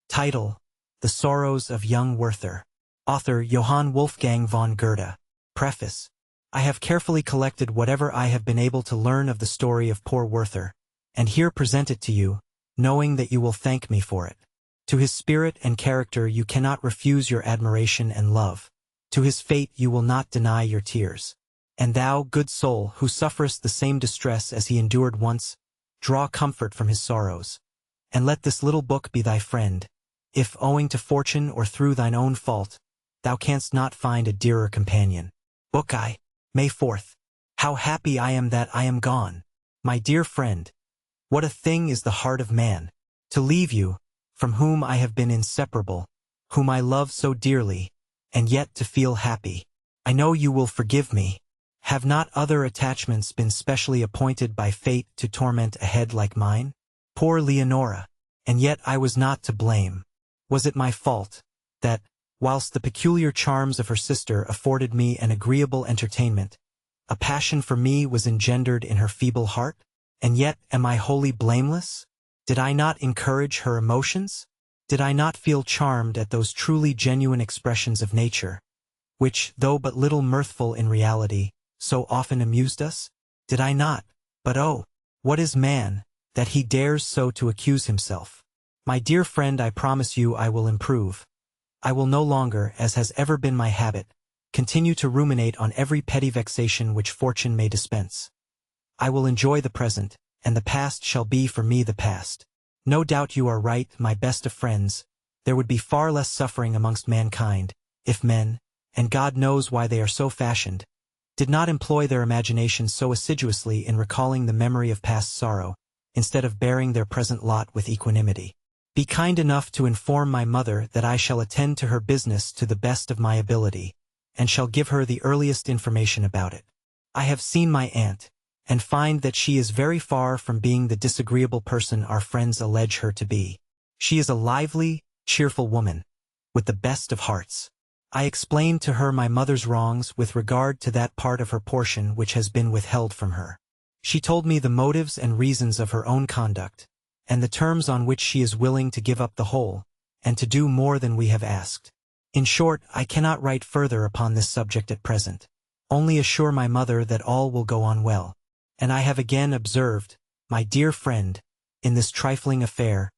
Title: The Sorrows of Young Werther. Author: Johann Wolfgang von Goethe. Preface: I have carefully collected whatever I have been able to learn of the story of poor Werther, and here present it to you, knowing that you will thank me for it. To his spirit and character you cannot refuse your admiration and love. To his fate you will not deny your tears. And thou, good soul, who sufferest the same distress as he endured once, draw comfort from his sorrows. And let this little book be thy friend, if, owing to fortune or through thine own fault, thou canst not find a dearer companion. Book I, May 4th. How happy I am that I am gone. My dear friend, what a thing is the heart of man! To leave you, from whom I have been inseparable, whom I love so dearly, and yet to feel happy. I know you will forgive me. Have not other attachments been specially appointed by fate to torment a head like mine? Poor Leonora! And yet I was not to blame. Was it my fault, that, whilst the peculiar charms of her sister afforded me an agreeable entertainment, a passion for me was engendered in her feeble heart? And yet am I wholly blameless? Did I not encourage her emotions? Did I not feel charmed at those truly genuine expressions of nature, which, though but little mirthful in reality, so often amused us? Did I not? But oh, what is man, that he dares so to accuse himself? My dear friend, I promise you I will improve. I will no longer, as has ever been my habit, continue to ruminate on every petty vexation which fortune may dispense. I will enjoy the present, and the past shall be for me the past. No doubt you are right, my best of friends. There would be far less suffering amongst mankind, if men, and God knows why they are so fashioned, did not employ their imaginations so assiduously in recalling the memory of past sorrow, instead of bearing their present lot with equanimity. Be kind enough to inform my mother that I shall attend to her business to the best of my ability, and shall give her the earliest information about it. I have seen my aunt, and find that she is very far from being the disagreeable person our friends allege her to be. She is a lively, cheerful woman, with the best of hearts. I explained to her my mother's wrongs with regard to that part of her portion which has been withheld from her. She told me the motives and reasons of her own conduct, and the terms on which she is willing to give up the whole, and to do more than we have asked. In short, I cannot write further upon this subject at present. Only assure my mother that all will go on well. And I have again observed, my dear friend, in this trifling affair,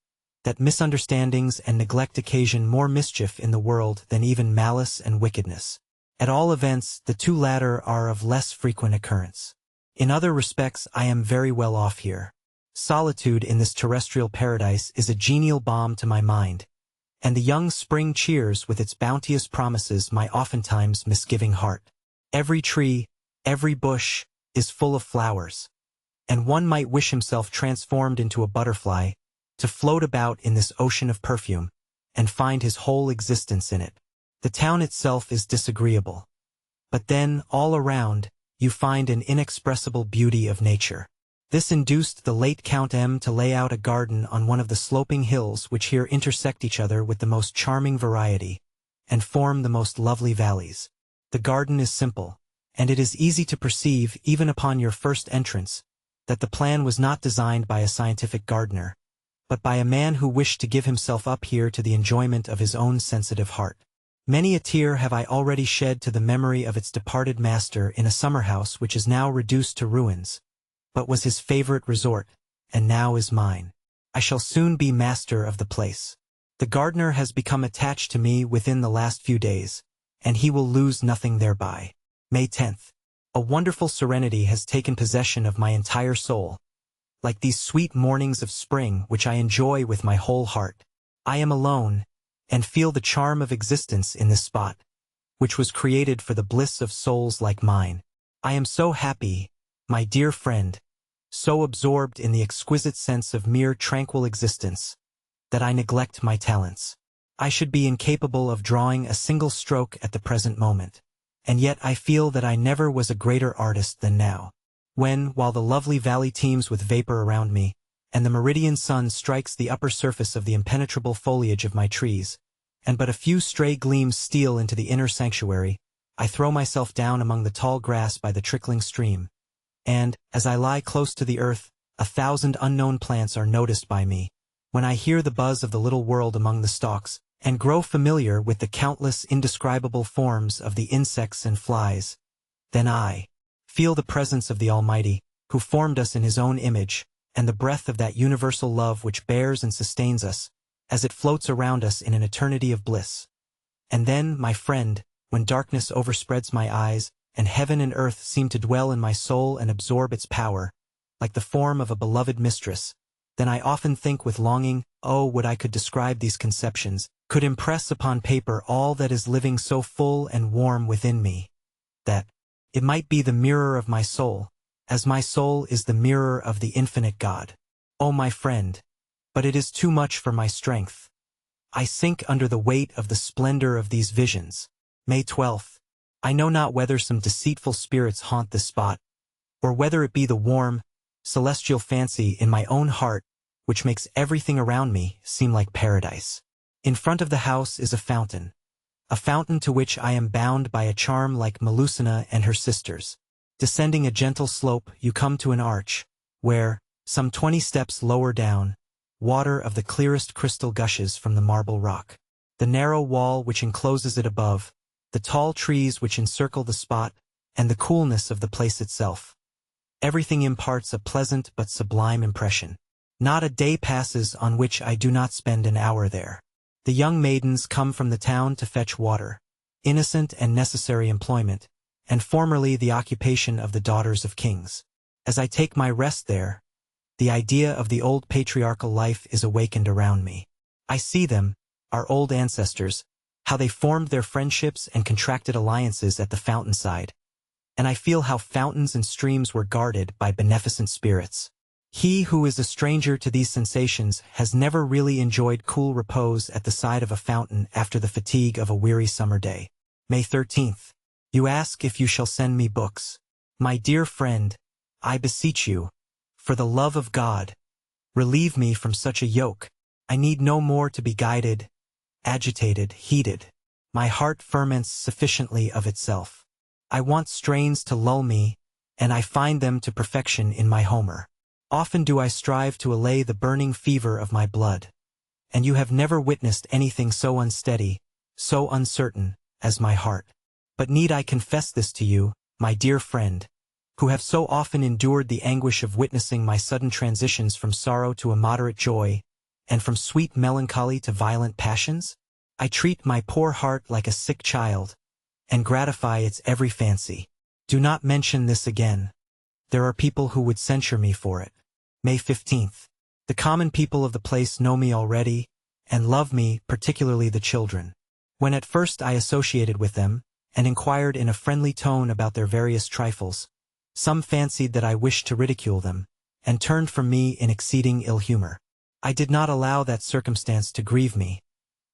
that misunderstandings and neglect occasion more mischief in the world than even malice and wickedness. At all events, the two latter are of less frequent occurrence. In other respects I am very well off here. Solitude in this terrestrial paradise is a genial balm to my mind, and the young spring cheers with its bounteous promises my oftentimes misgiving heart. Every tree, every bush, is full of flowers, and one might wish himself transformed into a butterfly, to float about in this ocean of perfume, and find his whole existence in it. The town itself is disagreeable, but then, all around, you find an inexpressible beauty of nature. This induced the late Count M. to lay out a garden on one of the sloping hills which here intersect each other with the most charming variety, and form the most lovely valleys. The garden is simple, and it is easy to perceive, even upon your first entrance, that the plan was not designed by a scientific gardener, but by a man who wished to give himself up here to the enjoyment of his own sensitive heart. Many a tear have I already shed to the memory of its departed master in a summer house which is now reduced to ruins, but was his favorite resort, and now is mine. I shall soon be master of the place. The gardener has become attached to me within the last few days, and he will lose nothing thereby. May 10th. A wonderful serenity has taken possession of my entire soul, like these sweet mornings of spring which I enjoy with my whole heart. I am alone, and feel the charm of existence in this spot, which was created for the bliss of souls like mine. I am so happy, my dear friend, so absorbed in the exquisite sense of mere tranquil existence, that I neglect my talents. I should be incapable of drawing a single stroke at the present moment, and yet I feel that I never was a greater artist than now, when, while the lovely valley teems with vapor around me, and the meridian sun strikes the upper surface of the impenetrable foliage of my trees, and but a few stray gleams steal into the inner sanctuary, I throw myself down among the tall grass by the trickling stream, and, as I lie close to the earth, 1,000 unknown plants are noticed by me, when I hear the buzz of the little world among the stalks, and grow familiar with the countless indescribable forms of the insects and flies, then I feel the presence of the Almighty, who formed us in His own image, and the breath of that universal love which bears and sustains us, as it floats around us in an eternity of bliss. And then, my friend, when darkness overspreads my eyes, and heaven and earth seem to dwell in my soul and absorb its power, like the form of a beloved mistress, then I often think with longing, oh, would I could describe these conceptions, could impress upon paper all that is living so full and warm within me, that it might be the mirror of my soul, as my soul is the mirror of the infinite God. Oh, my friend, but it is too much for my strength. I sink under the weight of the splendor of these visions. May 12th. I know not whether some deceitful spirits haunt this spot, or whether it be the warm, celestial fancy in my own heart which makes everything around me seem like paradise. In front of the house is a fountain to which I am bound by a charm like Melusina and her sisters. Descending a gentle slope, you come to an arch, where, some 20 steps lower down, water of the clearest crystal gushes from the marble rock. The narrow wall which encloses it above, the tall trees which encircle the spot, and the coolness of the place itself. Everything imparts a pleasant but sublime impression. Not a day passes on which I do not spend an hour there. The young maidens come from the town to fetch water, innocent and necessary employment, and formerly the occupation of the daughters of kings. As I take my rest there, the idea of the old patriarchal life is awakened around me. I see them, our old ancestors, how they formed their friendships and contracted alliances at the fountainside, and I feel how fountains and streams were guarded by beneficent spirits. He who is a stranger to these sensations has never really enjoyed cool repose at the side of a fountain after the fatigue of a weary summer day. May 13th. You ask if you shall send me books. My dear friend, I beseech you, for the love of God, relieve me from such a yoke. I need no more to be guided, agitated, heated. My heart ferments sufficiently of itself. I want strains to lull me, and I find them to perfection in my Homer. Often do I strive to allay the burning fever of my blood, and you have never witnessed anything so unsteady, so uncertain, as my heart. But need I confess this to you, my dear friend, who have so often endured the anguish of witnessing my sudden transitions from sorrow to a moderate joy, and from sweet melancholy to violent passions? I treat my poor heart like a sick child, and gratify its every fancy. Do not mention this again. There are people who would censure me for it. May 15th. The common people of the place know me already, and love me, particularly the children. When at first I associated with them, and inquired in a friendly tone about their various trifles, some fancied that I wished to ridicule them, and turned from me in exceeding ill humor. I did not allow that circumstance to grieve me.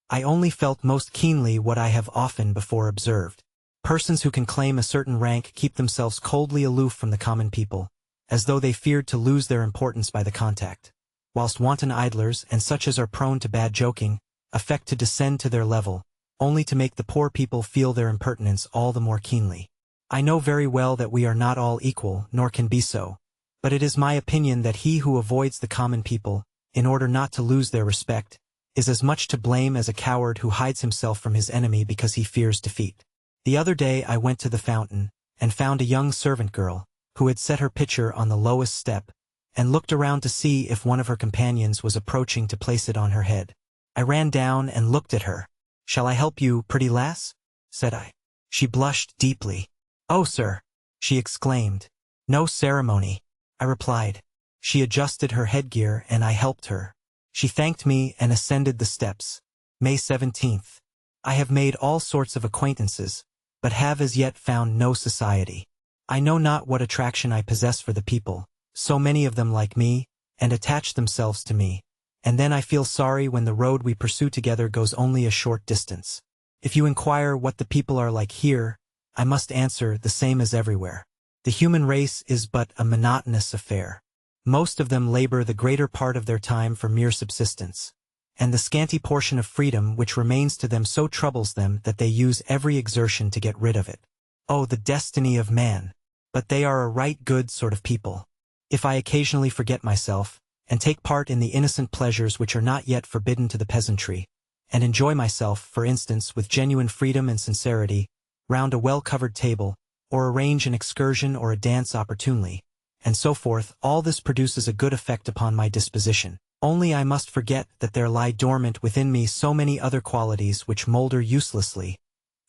I only felt most keenly what I have often before observed. Persons who can claim a certain rank keep themselves coldly aloof from the common people, as though they feared to lose their importance by the contact, whilst wanton idlers, and such as are prone to bad joking, affect to descend to their level, only to make the poor people feel their impertinence all the more keenly. I know very well that we are not all equal, nor can be so, but it is my opinion that he who avoids the common people, in order not to lose their respect, is as much to blame as a coward who hides himself from his enemy because he fears defeat. The other day I went to the fountain, and found a young servant girl, who had set her pitcher on the lowest step, and looked around to see if one of her companions was approaching to place it on her head. I ran down and looked at her. "Shall I help you, pretty lass?" said I. She blushed deeply. "Oh, sir," she exclaimed. "No ceremony," I replied. She adjusted her headgear and I helped her. She thanked me and ascended the steps. May 17th. I have made all sorts of acquaintances, but have as yet found no society. I know not what attraction I possess for the people, so many of them like me, and attach themselves to me, and then I feel sorry when the road we pursue together goes only a short distance. If you inquire what the people are like here, I must answer the same as everywhere. The human race is but a monotonous affair. Most of them labor the greater part of their time for mere subsistence, and the scanty portion of freedom which remains to them so troubles them that they use every exertion to get rid of it. Oh, the destiny of man! But they are a right good sort of people. If I occasionally forget myself, and take part in the innocent pleasures which are not yet forbidden to the peasantry, and enjoy myself, for instance, with genuine freedom and sincerity, round a well-covered table, or arrange an excursion or a dance opportunely, and so forth, all this produces a good effect upon my disposition. Only I must forget that there lie dormant within me so many other qualities which moulder uselessly,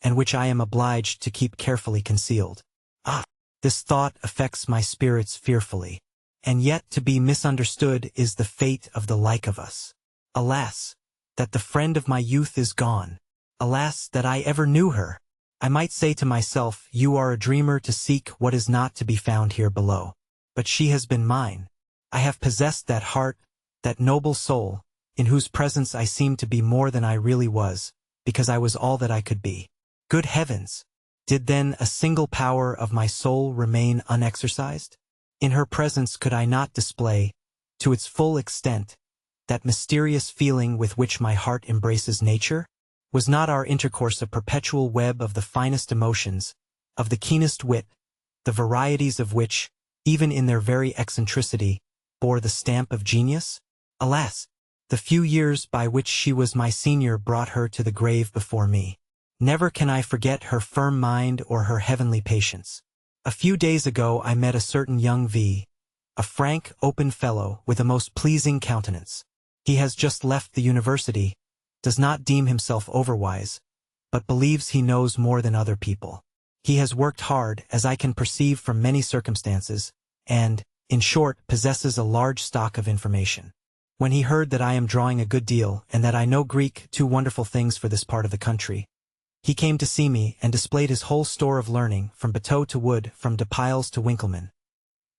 and which I am obliged to keep carefully concealed. Ah! This thought affects my spirits fearfully. And yet to be misunderstood is the fate of the like of us. Alas, that the friend of my youth is gone. Alas, that I ever knew her. I might say to myself, you are a dreamer to seek what is not to be found here below. But she has been mine. I have possessed that heart, that noble soul, in whose presence I seemed to be more than I really was, because I was all that I could be. Good heavens! Did then a single power of my soul remain unexercised? In her presence could I not display, to its full extent, that mysterious feeling with which my heart embraces nature? Was not our intercourse a perpetual web of the finest emotions, of the keenest wit, the varieties of which, even in their very eccentricity, bore the stamp of genius? Alas, the few years by which she was my senior brought her to the grave before me. Never can I forget her firm mind or her heavenly patience. A few days ago I met a certain young V, a frank, open fellow with a most pleasing countenance. He has just left the university, does not deem himself overwise, but believes he knows more than other people. He has worked hard, as I can perceive from many circumstances, and, in short, possesses a large stock of information. When he heard that I am drawing a good deal, and that I know Greek, two wonderful things for this part of the country, he came to see me and displayed his whole store of learning, from Bateau to Wood, from De Piles to Winckelmann.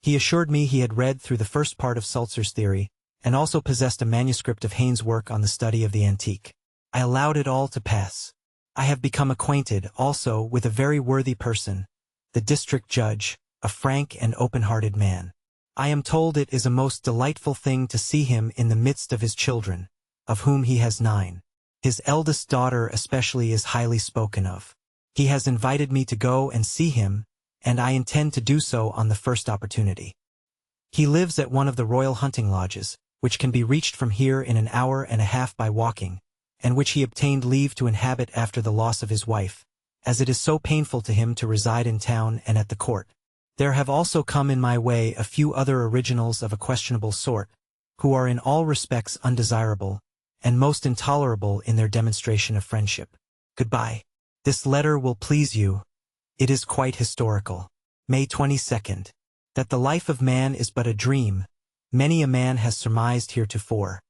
He assured me he had read through the first part of Sulzer's theory, and also possessed a manuscript of Heine's work on the study of the antique. I allowed it all to pass. I have become acquainted, also, with a very worthy person, the district judge, a frank and open-hearted man. I am told it is a most delightful thing to see him in the midst of his children, of whom he has 9. His eldest daughter especially is highly spoken of. He has invited me to go and see him, and I intend to do so on the first opportunity. He lives at one of the royal hunting lodges, which can be reached from here in an hour and a half by walking, and which he obtained leave to inhabit after the loss of his wife, as it is so painful to him to reside in town and at the court. There have also come in my way a few other originals of a questionable sort, who are in all respects undesirable, and most intolerable in their demonstration of friendship. Goodbye. This letter will please you. It is quite historical. May 22nd. That the life of man is but a dream, many a man has surmised heretofore.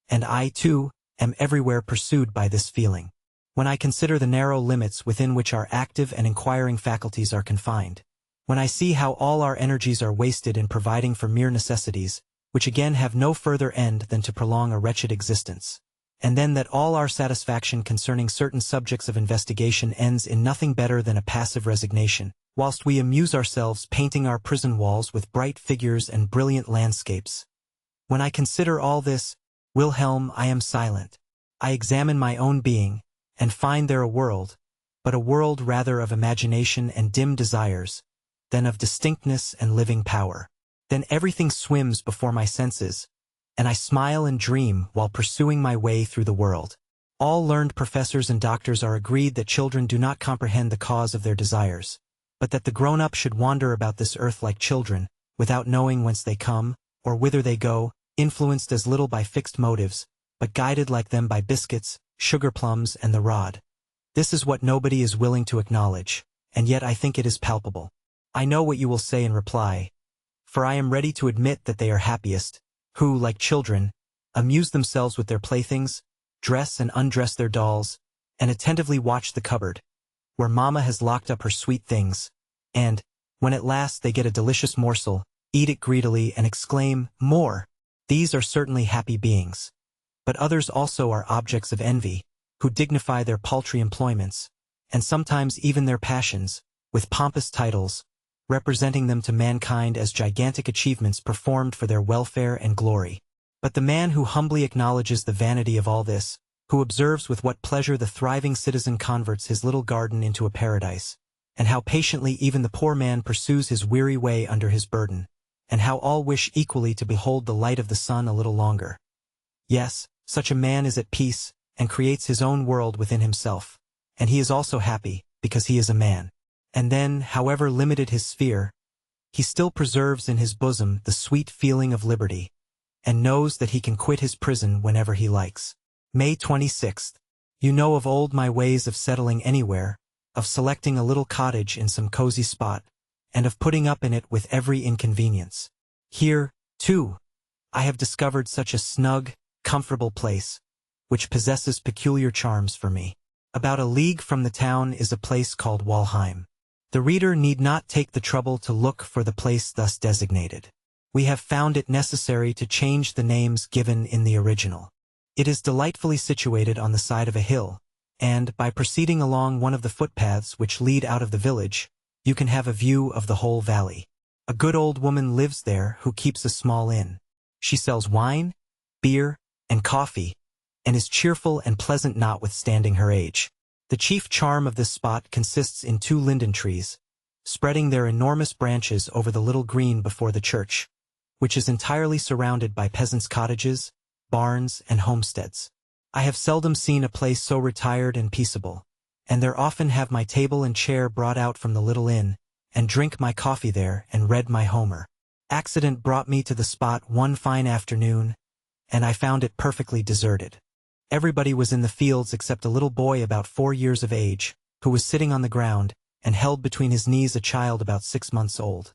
And I, too, am everywhere pursued by this feeling. When I consider the narrow limits within which our active and inquiring faculties are confined, when I see how all our energies are wasted in providing for mere necessities, which again have no further end than to prolong a wretched existence, and then that all our satisfaction concerning certain subjects of investigation ends in nothing better than a passive resignation, whilst we amuse ourselves painting our prison walls with bright figures and brilliant landscapes. When I consider all this, Wilhelm, I am silent. I examine my own being, and find there a world, but a world rather of imagination and dim desires, than of distinctness and living power. Then everything swims before my senses, and I smile and dream while pursuing my way through the world. All learned professors and doctors are agreed that children do not comprehend the cause of their desires, but that the grown-up should wander about this earth like children, without knowing whence they come, or whither they go, influenced as little by fixed motives, but guided like them by biscuits, sugar-plums, and the rod. This is what nobody is willing to acknowledge, and yet I think it is palpable. I know what you will say in reply, for I am ready to admit that they are happiest, who, like children, amuse themselves with their playthings, dress and undress their dolls, and attentively watch the cupboard, where mamma has locked up her sweet things, and, when at last they get a delicious morsel, eat it greedily and exclaim, "More!" These are certainly happy beings. But others also are objects of envy, who dignify their paltry employments, and sometimes even their passions, with pompous titles, representing them to mankind as gigantic achievements performed for their welfare and glory. But the man who humbly acknowledges the vanity of all this, who observes with what pleasure the thriving citizen converts his little garden into a paradise, and how patiently even the poor man pursues his weary way under his burden, and how all wish equally to behold the light of the sun a little longer. Yes, such a man is at peace, and creates his own world within himself, and he is also happy, because he is a man. And then, however limited his sphere, he still preserves in his bosom the sweet feeling of liberty, and knows that he can quit his prison whenever he likes. May 26th. You know of old my ways of settling anywhere, of selecting a little cottage in some cozy spot, and of putting up in it with every inconvenience. Here, too, I have discovered such a snug, comfortable place, which possesses peculiar charms for me. About a league from the town is a place called Walheim. The reader need not take the trouble to look for the place thus designated. We have found it necessary to change the names given in the original. It is delightfully situated on the side of a hill, and, by proceeding along one of the footpaths which lead out of the village, you can have a view of the whole valley. A good old woman lives there who keeps a small inn. She sells wine, beer, and coffee, and is cheerful and pleasant notwithstanding her age. The chief charm of this spot consists in 2 linden trees, spreading their enormous branches over the little green before the church, which is entirely surrounded by peasants' cottages, barns, and homesteads. I have seldom seen a place so retired and peaceable, and there often have my table and chair brought out from the little inn, and drink my coffee there and read my Homer. Accident brought me to the spot one fine afternoon, and I found it perfectly deserted. Everybody was in the fields except a little boy about 4 years of age, who was sitting on the ground, and held between his knees a child about 6 months old.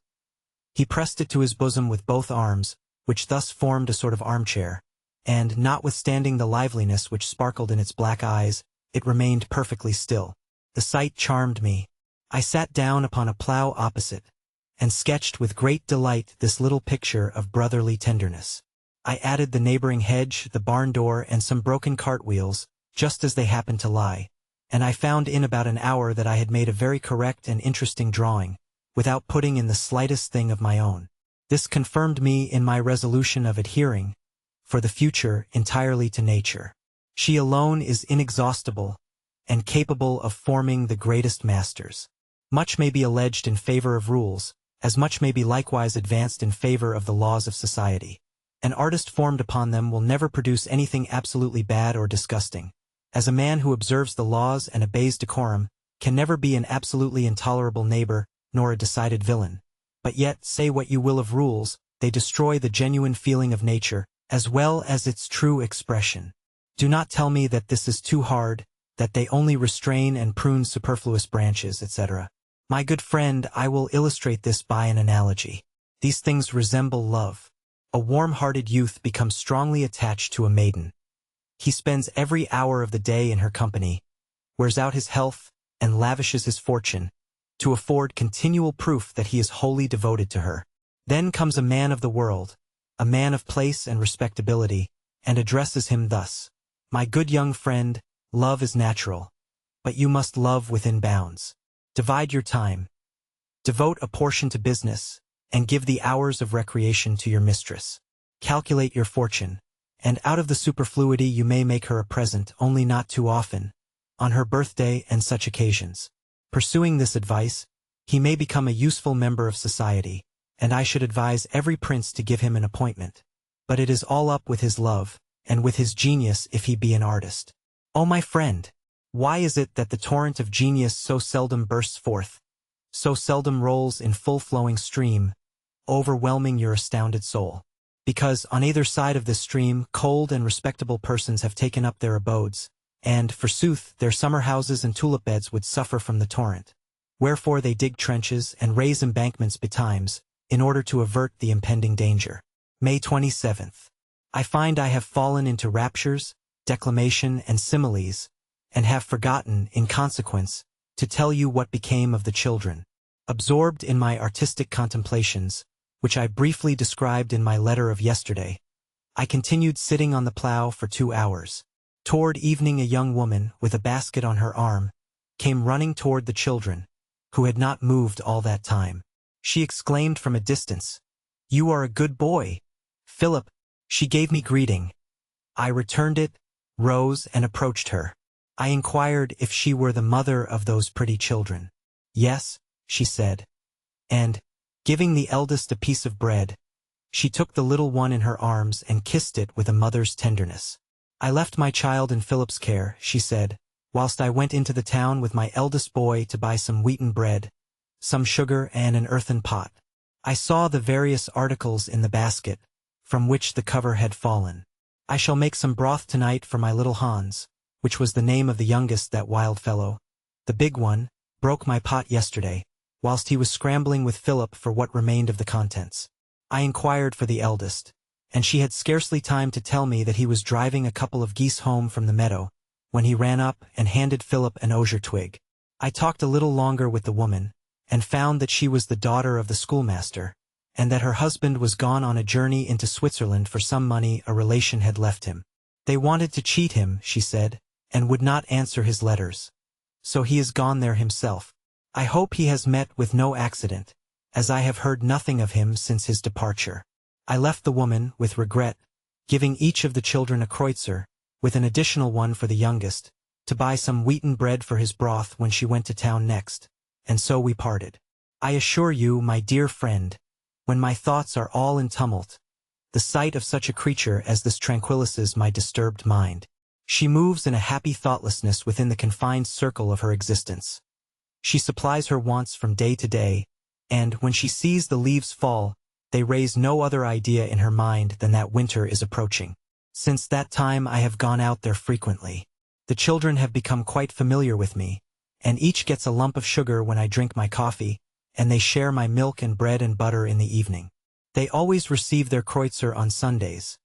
He pressed it to his bosom with both arms, which thus formed a sort of armchair, and, notwithstanding the liveliness which sparkled in its black eyes, it remained perfectly still. The sight charmed me. I sat down upon a plough opposite, and sketched with great delight this little picture of brotherly tenderness. I added the neighboring hedge, the barn door, and some broken cartwheels, just as they happened to lie, and I found in about an hour that I had made a very correct and interesting drawing, without putting in the slightest thing of my own. This confirmed me in my resolution of adhering, for the future, entirely to nature. She alone is inexhaustible, and capable of forming the greatest masters. Much may be alleged in favor of rules, as much may be likewise advanced in favor of the laws of society. An artist formed upon them will never produce anything absolutely bad or disgusting, as a man who observes the laws and obeys decorum can never be an absolutely intolerable neighbor nor a decided villain. But yet, say what you will of rules, they destroy the genuine feeling of nature, as well as its true expression. Do not tell me that this is too hard, that they only restrain and prune superfluous branches, etc. My good friend, I will illustrate this by an analogy. These things resemble love. A warm-hearted youth becomes strongly attached to a maiden. He spends every hour of the day in her company, wears out his health, and lavishes his fortune, to afford continual proof that he is wholly devoted to her. Then comes a man of the world, a man of place and respectability, and addresses him thus: "My good young friend, love is natural, but you must love within bounds. Divide your time. Devote a portion to business, and give the hours of recreation to your mistress. Calculate your fortune, and out of the superfluity you may make her a present, only not too often, on her birthday and such occasions." Pursuing this advice, he may become a useful member of society, and I should advise every prince to give him an appointment. But it is all up with his love, and with his genius if he be an artist. Oh, my friend, why is it that the torrent of genius so seldom bursts forth, so seldom rolls in full-flowing stream, overwhelming your astounded soul? Because, on either side of this stream, cold and respectable persons have taken up their abodes, and, forsooth, their summer houses and tulip-beds would suffer from the torrent. Wherefore they dig trenches and raise embankments betimes, in order to avert the impending danger. May 27th. I find I have fallen into raptures, declamation, and similes, and have forgotten, in consequence, to tell you what became of the children. Absorbed in my artistic contemplations, which I briefly described in my letter of yesterday, I continued sitting on the plough for 2 hours. Toward evening a young woman, with a basket on her arm, came running toward the children, who had not moved all that time. She exclaimed from a distance, "You are a good boy, Philip." She gave me greeting. I returned it, rose, and approached her. I inquired if she were the mother of those pretty children. "Yes," she said, and, giving the eldest a piece of bread, She took the little one in her arms and kissed it with a mother's tenderness. "I left my child in Philip's care," she said, "whilst I went into the town with my eldest boy to buy some wheaten bread, some sugar and an earthen pot. I saw the various articles in the basket, from which the cover had fallen. I shall make some broth tonight for my little Hans," which was the name of the youngest, that wild fellow. "The big one broke my pot yesterday, whilst he was scrambling with Philip for what remained of the contents. I inquired for the eldest, and she had scarcely time to tell me that he was driving a couple of geese home from the meadow, when he ran up and handed Philip an osier twig. I talked a little longer with the woman, and found that she was the daughter of the schoolmaster, and that her husband was gone on a journey into Switzerland for some money a relation had left him. They wanted to cheat him, she said, and would not answer his letters. So he is gone there himself. I hope he has met with no accident, as I have heard nothing of him since his departure." I left the woman, with regret, giving each of the children a kreutzer, with an additional one for the youngest, to buy some wheaten bread for his broth when she went to town next, and so we parted. I assure you, my dear friend, when my thoughts are all in tumult, the sight of such a creature as this tranquillises my disturbed mind. She moves in a happy thoughtlessness within the confined circle of her existence. She supplies her wants from day to day, and, when she sees the leaves fall, they raise no other idea in her mind than that winter is approaching. Since that time I have gone out there frequently. The children have become quite familiar with me, and each gets a lump of sugar when I drink my coffee, and they share my milk and bread and butter in the evening. They always receive their kreutzer on Sundays,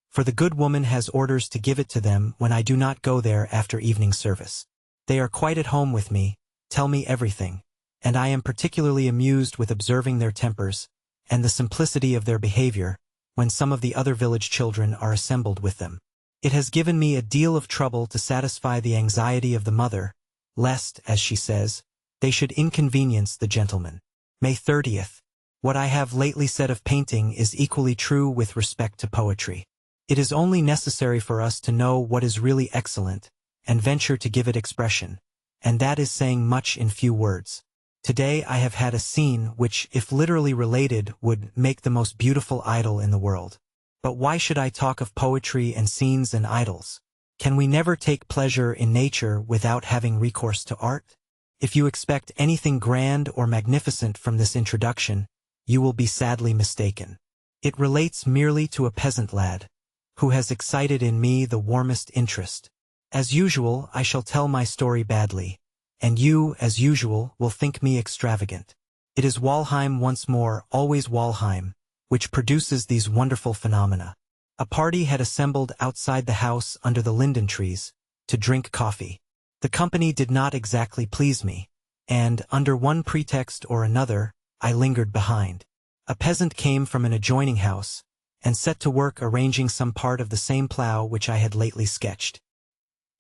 for the good woman has orders to give it to them when I do not go there after evening service. They are quite at home with me, tell me everything, and I am particularly amused with observing their tempers, and the simplicity of their behavior, when some of the other village children are assembled with them. It has given me a deal of trouble to satisfy the anxiety of the mother, lest, as she says, they should inconvenience the gentleman. May 30th. What I have lately said of painting is equally true with respect to poetry. It is only necessary for us to know what is really excellent, and venture to give it expression, and that is saying much in few words. Today I have had a scene which, if literally related, would make the most beautiful idyll in the world. But why should I talk of poetry and scenes and idylls? Can we never take pleasure in nature without having recourse to art? If you expect anything grand or magnificent from this introduction, you will be sadly mistaken. It relates merely to a peasant lad, who has excited in me the warmest interest. As usual, I shall tell my story badly, and you, as usual, will think me extravagant. It is Walheim once more, always Walheim, which produces these wonderful phenomena. A party had assembled outside the house under the linden trees, to drink coffee. The company did not exactly please me, and, under one pretext or another, I lingered behind. A peasant came from an adjoining house, and set to work arranging some part of the same plough which I had lately sketched.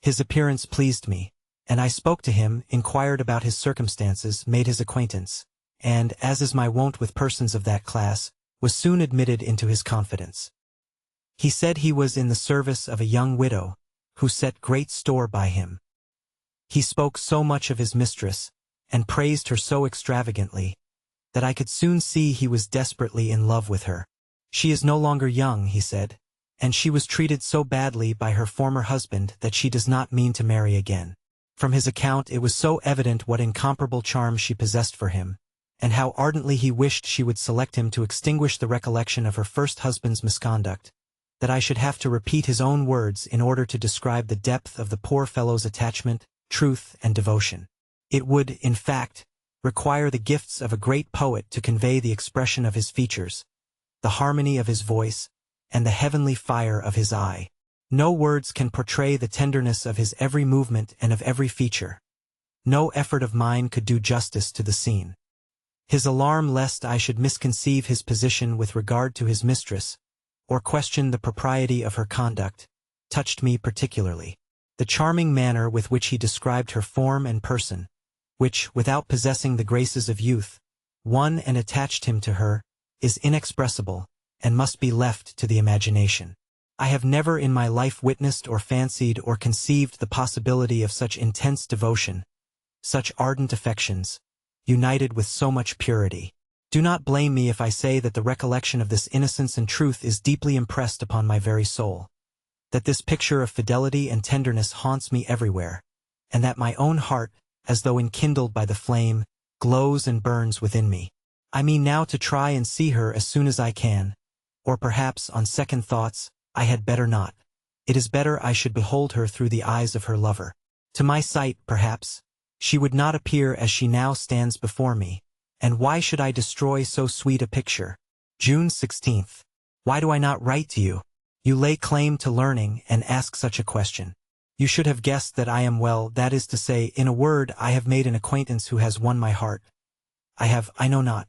His appearance pleased me, and I spoke to him, inquired about his circumstances, made his acquaintance, and, as is my wont with persons of that class, was soon admitted into his confidence. He said he was in the service of a young widow, who set great store by him. He spoke so much of his mistress, and praised her so extravagantly, that I could soon see he was desperately in love with her. She is no longer young, he said, and she was treated so badly by her former husband that she does not mean to marry again. From his account it was so evident what incomparable charms she possessed for him, and how ardently he wished she would select him to extinguish the recollection of her first husband's misconduct, that I should have to repeat his own words in order to describe the depth of the poor fellow's attachment, truth, and devotion. It would, in fact, require the gifts of a great poet to convey the expression of his features, the harmony of his voice, and the heavenly fire of his eye. No words can portray the tenderness of his every movement and of every feature. No effort of mine could do justice to the scene. His alarm lest I should misconceive his position with regard to his mistress, or question the propriety of her conduct, touched me particularly. The charming manner with which he described her form and person, which, without possessing the graces of youth, won and attached him to her, is inexpressible, and must be left to the imagination. I have never in my life witnessed or fancied or conceived the possibility of such intense devotion, such ardent affections, united with so much purity. Do not blame me if I say that the recollection of this innocence and truth is deeply impressed upon my very soul, that this picture of fidelity and tenderness haunts me everywhere, and that my own heart, as though enkindled by the flame, glows and burns within me. I mean now to try and see her as soon as I can, or perhaps, on second thoughts, I had better not. It is better I should behold her through the eyes of her lover. To my sight, perhaps, she would not appear as she now stands before me, and why should I destroy so sweet a picture? June 16th. Why do I not write to you? You lay claim to learning and ask such a question. You should have guessed that I am well, that is to say, in a word, I have made an acquaintance who has won my heart. I know not.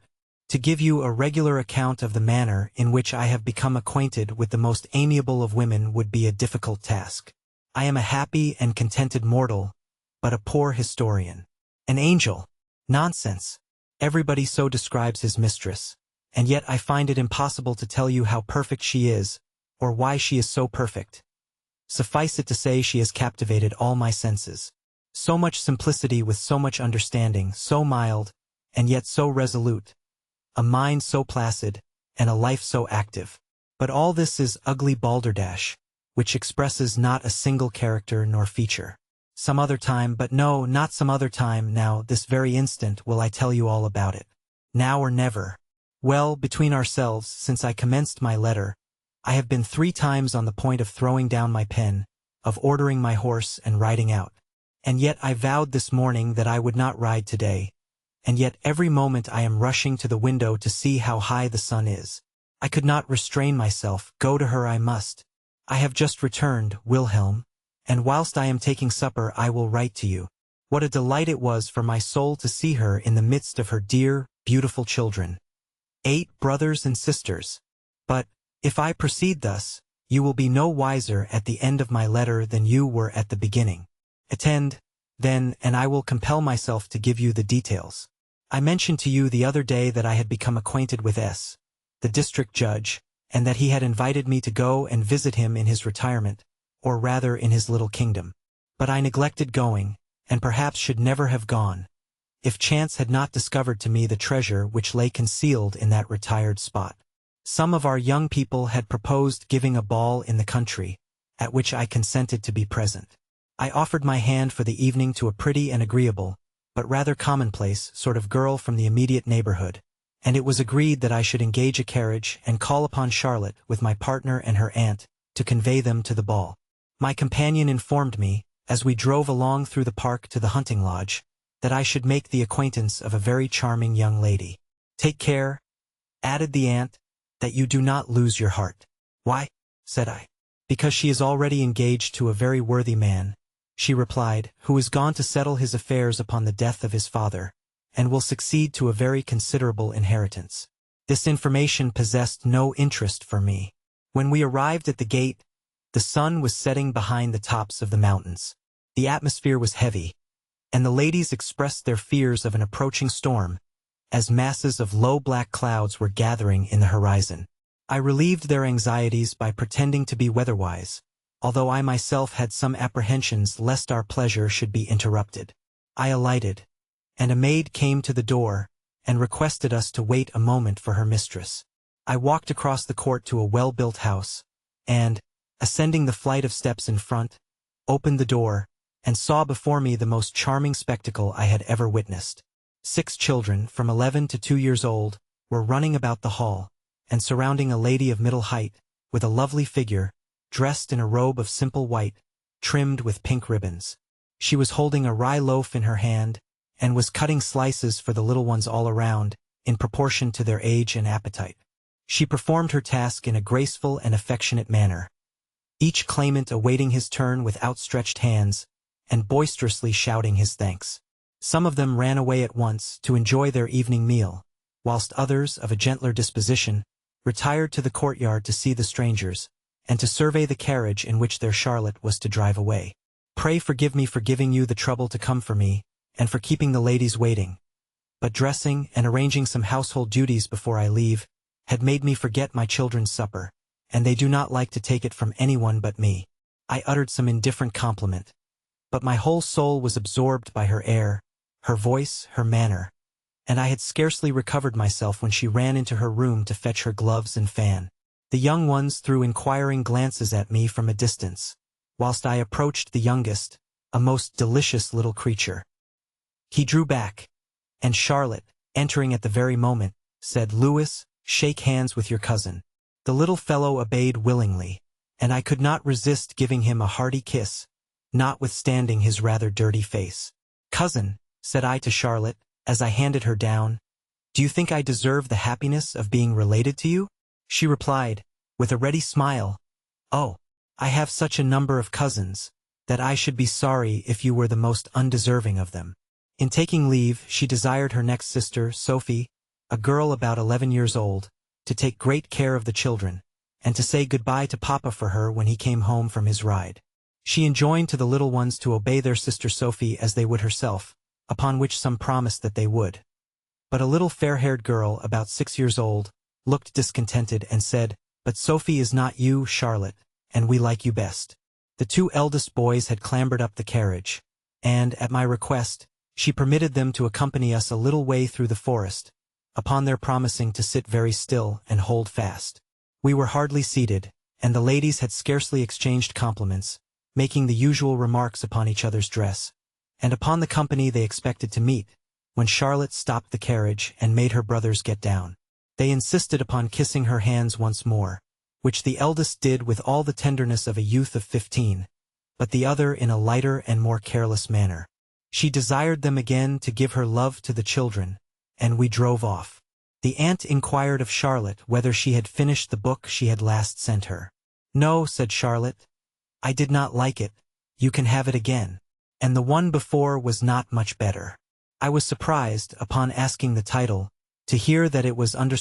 To give you a regular account of the manner in which I have become acquainted with the most amiable of women would be a difficult task. I am a happy and contented mortal, but a poor historian. An angel! Nonsense! Everybody so describes his mistress, and yet I find it impossible to tell you how perfect she is, or why she is so perfect. Suffice it to say she has captivated all my senses. So much simplicity with so much understanding, so mild, and yet so resolute. A mind so placid, and a life so active. But all this is ugly balderdash, which expresses not a single character nor feature. Some other time, but no, not some other time, now, this very instant, will I tell you all about it. Now or never. Well, between ourselves, since I commenced my letter, I have been 3 times on the point of throwing down my pen, of ordering my horse and riding out. And yet I vowed this morning that I would not ride today, and yet every moment I am rushing to the window to see how high the sun is. I could not restrain myself, go to her I must. I have just returned, Wilhelm, and whilst I am taking supper I will write to you. What a delight it was for my soul to see her in the midst of her dear, beautiful children. 8 brothers and sisters. But, if I proceed thus, you will be no wiser at the end of my letter than you were at the beginning. Attend, then, and I will compel myself to give you the details. I mentioned to you the other day that I had become acquainted with S., the district judge, and that he had invited me to go and visit him in his retirement, or rather in his little kingdom. But I neglected going, and perhaps should never have gone, if chance had not discovered to me the treasure which lay concealed in that retired spot. Some of our young people had proposed giving a ball in the country, at which I consented to be present. I offered my hand for the evening to a pretty and agreeable, but rather commonplace, sort of girl from the immediate neighborhood, and it was agreed that I should engage a carriage and call upon Charlotte with my partner and her aunt to convey them to the ball. My companion informed me, as we drove along through the park to the hunting lodge, that I should make the acquaintance of a very charming young lady. Take care, added the aunt, that you do not lose your heart. Why? Said I. Because she is already engaged to a very worthy man, she replied, who is gone to settle his affairs upon the death of his father, and will succeed to a very considerable inheritance. This information possessed no interest for me. When we arrived at the gate, the sun was setting behind the tops of the mountains. The atmosphere was heavy, and the ladies expressed their fears of an approaching storm, as masses of low black clouds were gathering in the horizon. I relieved their anxieties by pretending to be weatherwise, although I myself had some apprehensions lest our pleasure should be interrupted. I alighted, and a maid came to the door and requested us to wait a moment for her mistress. I walked across the court to a well-built house, and, ascending the flight of steps in front, opened the door, and saw before me the most charming spectacle I had ever witnessed. 6 children, from 11 to 2 years old, were running about the hall, and surrounding a lady of middle height, with a lovely figure, dressed in a robe of simple white, trimmed with pink ribbons. She was holding a rye loaf in her hand, and was cutting slices for the little ones all around, in proportion to their age and appetite. She performed her task in a graceful and affectionate manner, each claimant awaiting his turn with outstretched hands, and boisterously shouting his thanks. Some of them ran away at once to enjoy their evening meal, whilst others, of a gentler disposition, retired to the courtyard to see the strangers, and to survey the carriage in which their Charlotte was to drive away. Pray forgive me for giving you the trouble to come for me, and for keeping the ladies waiting. But dressing and arranging some household duties before I leave had made me forget my children's supper, and they do not like to take it from anyone but me. I uttered some indifferent compliment, but my whole soul was absorbed by her air, her voice, her manner, and I had scarcely recovered myself when she ran into her room to fetch her gloves and fan. The young ones threw inquiring glances at me from a distance, whilst I approached the youngest, a most delicious little creature. He drew back, and Charlotte, entering at the very moment, said, "Louis, shake hands with your cousin." The little fellow obeyed willingly, and I could not resist giving him a hearty kiss, notwithstanding his rather dirty face. "Cousin," said I to Charlotte, as I handed her down, "do you think I deserve the happiness of being related to you?" She replied, with a ready smile, "Oh, I have such a number of cousins, that I should be sorry if you were the most undeserving of them." In taking leave, she desired her next sister, Sophie, a girl about 11 years old, to take great care of the children, and to say goodbye to Papa for her when he came home from his ride. She enjoined to the little ones to obey their sister Sophie as they would herself, upon which some promised that they would. But a little fair-haired girl, about 6 years old, looked discontented and said, "But Sophie is not you, Charlotte, and we like you best." The 2 eldest boys had clambered up the carriage, and, at my request, she permitted them to accompany us a little way through the forest, upon their promising to sit very still and hold fast. We were hardly seated, and the ladies had scarcely exchanged compliments, making the usual remarks upon each other's dress, and upon the company they expected to meet, when Charlotte stopped the carriage and made her brothers get down. They insisted upon kissing her hands once more, which the eldest did with all the tenderness of a youth of 15, but the other in a lighter and more careless manner. She desired them again to give her love to the children, and we drove off. The aunt inquired of Charlotte whether she had finished the book she had last sent her. "No," said Charlotte, "I did not like it. You can have it again. And the one before was not much better." I was surprised, upon asking the title, to hear that it was under.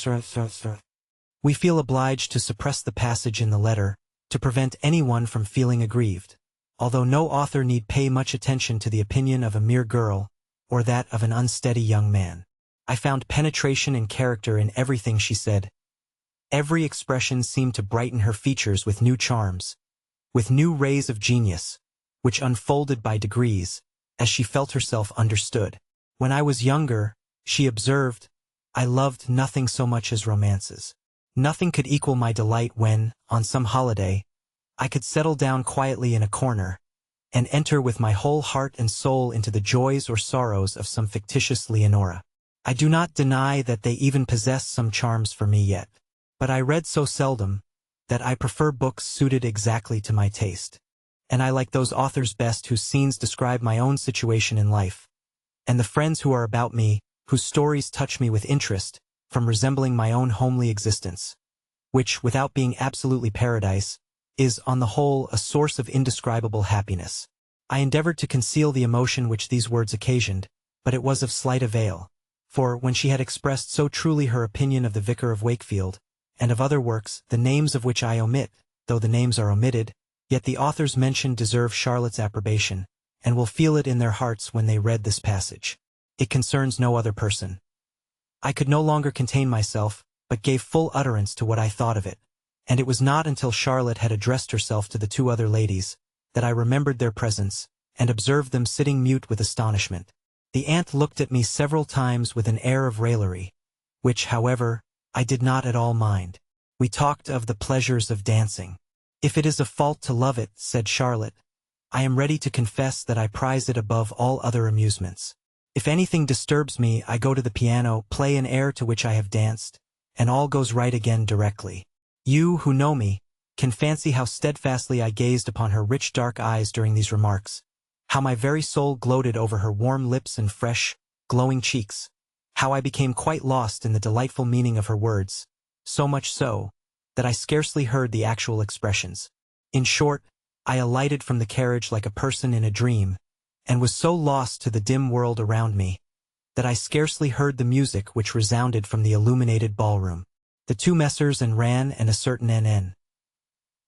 We feel obliged to suppress the passage in the letter, to prevent anyone from feeling aggrieved, although no author need pay much attention to the opinion of a mere girl, or that of an unsteady young man. I found penetration and character in everything she said. Every expression seemed to brighten her features with new charms, with new rays of genius, which unfolded by degrees, as she felt herself understood. When I was younger, she observed, I loved nothing so much as romances. Nothing could equal my delight when, on some holiday, I could settle down quietly in a corner, and enter with my whole heart and soul into the joys or sorrows of some fictitious Leonora. I do not deny that they even possess some charms for me yet, but I read so seldom, that I prefer books suited exactly to my taste. And I like those authors best whose scenes describe my own situation in life, and the friends who are about me, whose stories touch me with interest, from resembling my own homely existence, which, without being absolutely paradise, is, on the whole, a source of indescribable happiness. I endeavored to conceal the emotion which these words occasioned, but it was of slight avail, for, when she had expressed so truly her opinion of the Vicar of Wakefield, and of other works, the names of which I omit, though the names are omitted, yet the authors mentioned deserve Charlotte's approbation, and will feel it in their hearts when they read this passage. It concerns no other person. I could no longer contain myself, but gave full utterance to what I thought of it, and it was not until Charlotte had addressed herself to the 2 other ladies, that I remembered their presence, and observed them sitting mute with astonishment. The aunt looked at me several times with an air of raillery, which, however, I did not at all mind. We talked of the pleasures of dancing. "If it is a fault to love it," said Charlotte, "I am ready to confess that I prize it above all other amusements. If anything disturbs me, I go to the piano, play an air to which I have danced, and all goes right again directly. You, who know me, can fancy how steadfastly I gazed upon her rich dark eyes during these remarks, how my very soul gloated over her warm lips and fresh, glowing cheeks, how I became quite lost in the delightful meaning of her words, so much so, that I scarcely heard the actual expressions. In short, I alighted from the carriage like a person in a dream, and was so lost to the dim world around me, that I scarcely heard the music which resounded from the illuminated ballroom. The 2 Messrs. and Ran and a certain N.N.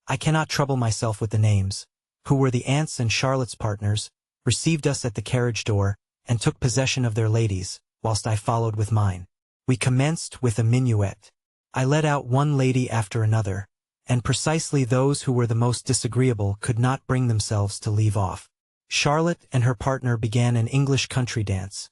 I cannot trouble myself with the names, who were the aunt's and Charlotte's partners, received us at the carriage door, and took possession of their ladies, whilst I followed with mine. We commenced with a minuet. I led out one lady after another, and precisely those who were the most disagreeable could not bring themselves to leave off. Charlotte and her partner began an English country dance,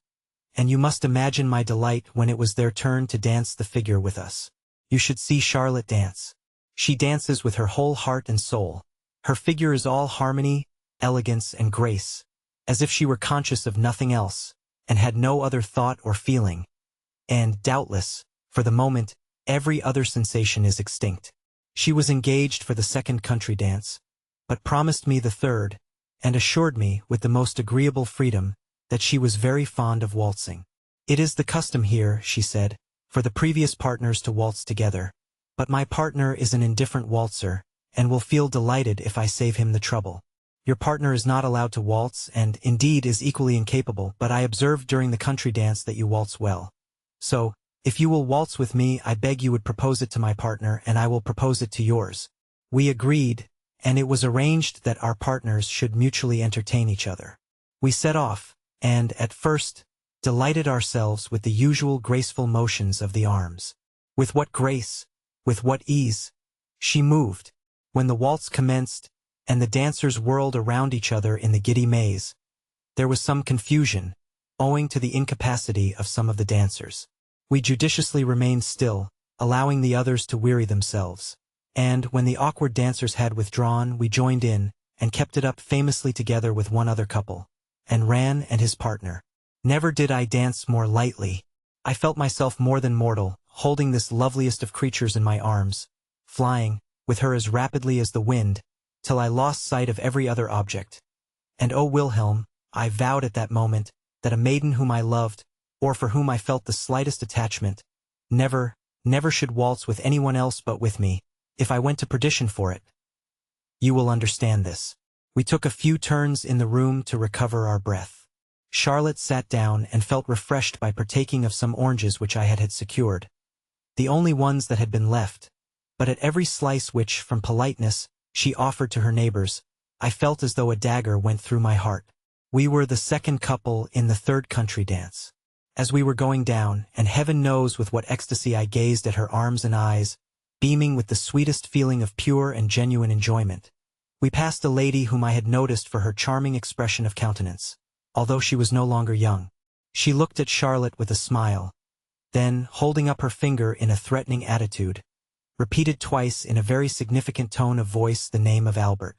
and you must imagine my delight when it was their turn to dance the figure with us. You should see Charlotte dance. She dances with her whole heart and soul. Her figure is all harmony, elegance, and grace, as if she were conscious of nothing else, and had no other thought or feeling. And, doubtless, for the moment, every other sensation is extinct. She was engaged for the second country dance, but promised me the third, and assured me, with the most agreeable freedom, that she was very fond of waltzing. It is the custom here, she said, for the previous partners to waltz together, but my partner is an indifferent waltzer, and will feel delighted if I save him the trouble. Your partner is not allowed to waltz, and, indeed, is equally incapable, but I observed during the country dance that you waltz well. So, if you will waltz with me, I beg you would propose it to my partner, and I will propose it to yours. We agreed, and it was arranged that our partners should mutually entertain each other. We set off, and, at first, delighted ourselves with the usual graceful motions of the arms. With what grace, with what ease, she moved, when the waltz commenced, and the dancers whirled around each other in the giddy maze. There was some confusion, owing to the incapacity of some of the dancers. We judiciously remained still, allowing the others to weary themselves, and, when the awkward dancers had withdrawn, we joined in, and kept it up famously together with one other couple, and Ran and his partner. Never did I dance more lightly. I felt myself more than mortal, holding this loveliest of creatures in my arms, flying, with her as rapidly as the wind, till I lost sight of every other object. And oh, Wilhelm, I vowed at that moment, that a maiden whom I loved, or for whom I felt the slightest attachment, never should waltz with anyone else but with me, if I went to perdition for it. You will understand this. We took a few turns in the room to recover our breath. Charlotte sat down and felt refreshed by partaking of some oranges which I had secured, the only ones that had been left, but at every slice which, from politeness, she offered to her neighbors, I felt as though a dagger went through my heart. We were the second couple in the third country dance. As we were going down, and heaven knows with what ecstasy I gazed at her arms and eyes, beaming with the sweetest feeling of pure and genuine enjoyment, we passed a lady whom I had noticed for her charming expression of countenance, although she was no longer young. She looked at Charlotte with a smile, then, holding up her finger in a threatening attitude, repeated twice in a very significant tone of voice the name of Albert.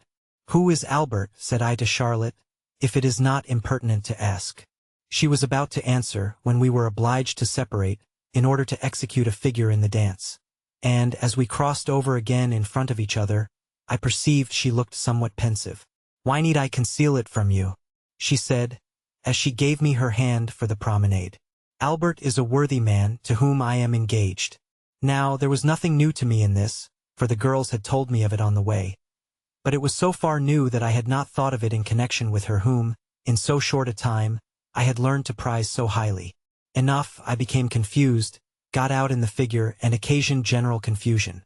"Who is Albert?" said I to Charlotte, "if it is not impertinent to ask." She was about to answer when we were obliged to separate, in order to execute a figure in the dance. And, as we crossed over again in front of each other, I perceived she looked somewhat pensive. "Why need I conceal it from you?" she said, as she gave me her hand for the promenade. "Albert is a worthy man to whom I am engaged." Now, there was nothing new to me in this, for the girls had told me of it on the way. But it was so far new that I had not thought of it in connection with her whom, in so short a time, I had learned to prize so highly. Enough, I became confused, got out in the figure, and occasioned general confusion,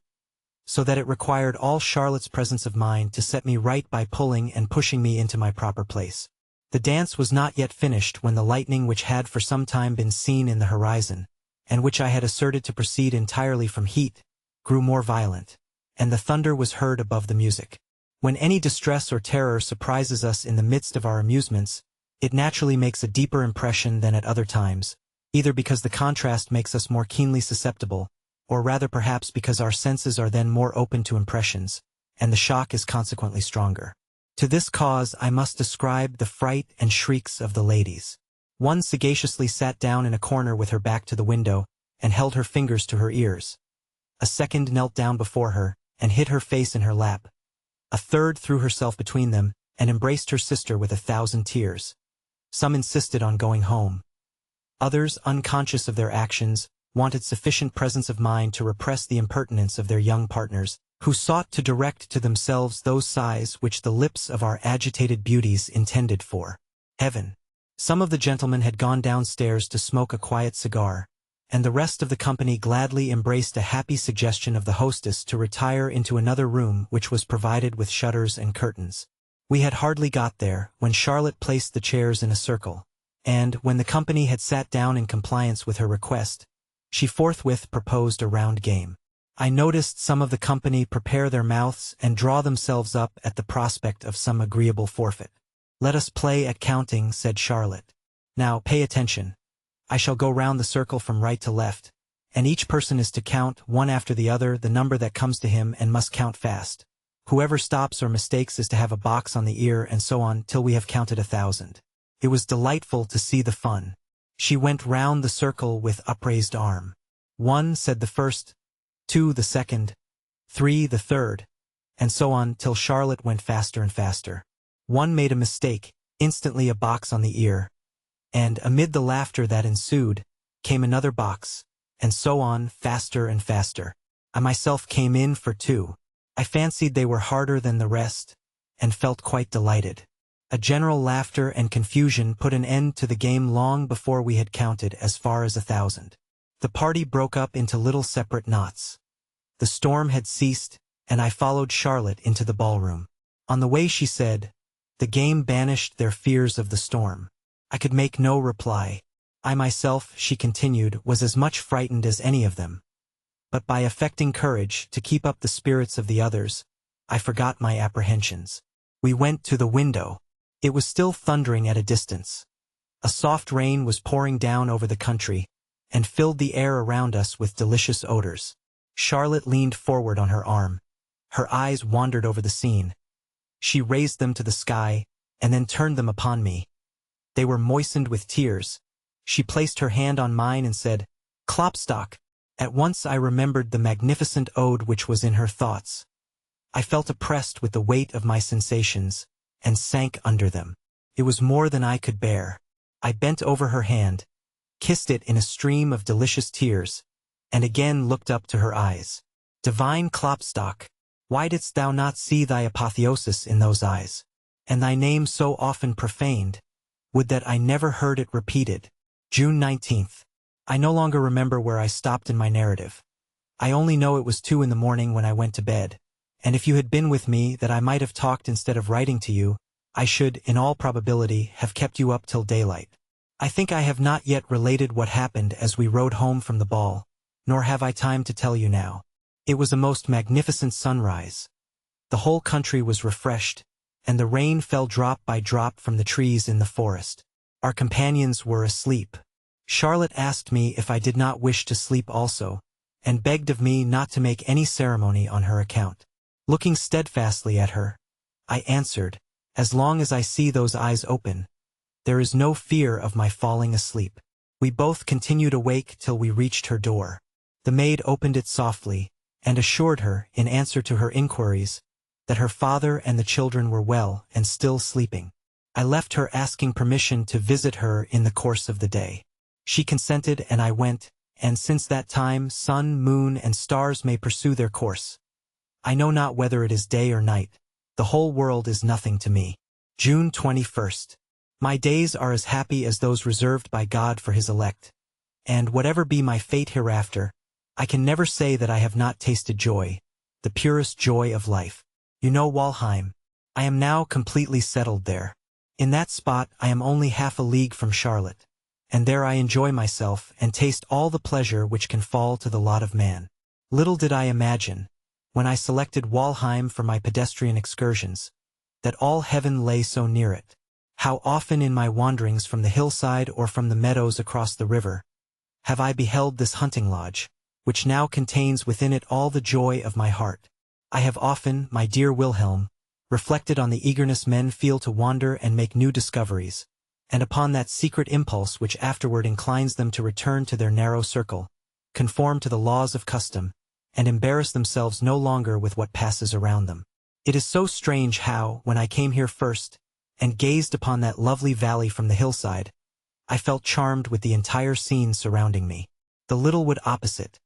so that it required all Charlotte's presence of mind to set me right by pulling and pushing me into my proper place. The dance was not yet finished when the lightning which had for some time been seen in the horizon, and which I had asserted to proceed entirely from heat, grew more violent, and the thunder was heard above the music. When any distress or terror surprises us in the midst of our amusements, it naturally makes a deeper impression than at other times, either because the contrast makes us more keenly susceptible, or rather perhaps because our senses are then more open to impressions, and the shock is consequently stronger. To this cause I must ascribe the fright and shrieks of the ladies. One sagaciously sat down in a corner with her back to the window, and held her fingers to her ears. A second knelt down before her, and hid her face in her lap. A third threw herself between them, and embraced her sister with 1,000 tears. Some insisted on going home. Others, unconscious of their actions, wanted sufficient presence of mind to repress the impertinence of their young partners, who sought to direct to themselves those sighs which the lips of our agitated beauties intended for heaven. Some of the gentlemen had gone downstairs to smoke a quiet cigar, and the rest of the company gladly embraced a happy suggestion of the hostess to retire into another room which was provided with shutters and curtains. We had hardly got there, when Charlotte placed the chairs in a circle, and, when the company had sat down in compliance with her request, she forthwith proposed a round game. I noticed some of the company prepare their mouths and draw themselves up at the prospect of some agreeable forfeit. "Let us play at counting," said Charlotte. "Now, pay attention. I shall go round the circle from right to left, and each person is to count, one after the other, the number that comes to him and must count fast. Whoever stops or mistakes is to have a box on the ear, and so on till we have counted 1,000. It was delightful to see the fun. She went round the circle with upraised arm. 1, said the first, 2, the second, 3, the third, and so on till Charlotte went faster and faster. 1 made a mistake, instantly a box on the ear, and, amid the laughter that ensued, came another box, and so on, faster and faster. I myself came in for 2. I fancied they were harder than the rest, and felt quite delighted. A general laughter and confusion put an end to the game long before we had counted as far as 1,000. The party broke up into little separate knots. The storm had ceased, and I followed Charlotte into the ballroom. On the way she said, "The game banished their fears of the storm." I could make no reply. I myself, she continued, was as much frightened as any of them. But by affecting courage to keep up the spirits of the others, I forgot my apprehensions. We went to the window. It was still thundering at a distance. A soft rain was pouring down over the country, and filled the air around us with delicious odors. Charlotte leaned forward on her arm. Her eyes wandered over the scene. She raised them to the sky, and then turned them upon me. They were moistened with tears. She placed her hand on mine and said, "Klopstock." At once I remembered the magnificent ode which was in her thoughts. I felt oppressed with the weight of my sensations, and sank under them. It was more than I could bear. I bent over her hand, kissed it in a stream of delicious tears, and again looked up to her eyes. Divine Klopstock, why didst thou not see thy apotheosis in those eyes? And thy name so often profaned, would that I never heard it repeated. June 19th. I no longer remember where I stopped in my narrative. I only know it was 2 in the morning when I went to bed, and if you had been with me that I might have talked instead of writing to you, I should, in all probability, have kept you up till daylight. I think I have not yet related what happened as we rode home from the ball, nor have I time to tell you now. It was a most magnificent sunrise. The whole country was refreshed, and the rain fell drop by drop from the trees in the forest. Our companions were asleep. Charlotte asked me if I did not wish to sleep also, and begged of me not to make any ceremony on her account. Looking steadfastly at her, I answered, "As long as I see those eyes open, there is no fear of my falling asleep." We both continued awake till we reached her door. The maid opened it softly, and assured her, in answer to her inquiries, that her father and the children were well and still sleeping. I left her asking permission to visit her in the course of the day. She consented, and I went, and since that time sun, moon, and stars may pursue their course. I know not whether it is day or night. The whole world is nothing to me. June 21st. My days are as happy as those reserved by God for his elect. And whatever be my fate hereafter, I can never say that I have not tasted joy, the purest joy of life. You know Walheim. I am now completely settled there. In that spot I am only half a league from Charlotte, and there I enjoy myself and taste all the pleasure which can fall to the lot of man. Little did I imagine, when I selected Walheim for my pedestrian excursions, that all heaven lay so near it. How often in my wanderings from the hillside or from the meadows across the river, have I beheld this hunting lodge, which now contains within it all the joy of my heart. I have often, my dear Wilhelm, reflected on the eagerness men feel to wander and make new discoveries, and upon that secret impulse which afterward inclines them to return to their narrow circle, conform to the laws of custom, and embarrass themselves no longer with what passes around them. It is so strange how, when I came here first, and gazed upon that lovely valley from the hillside, I felt charmed with the entire scene surrounding me. The little wood opposite.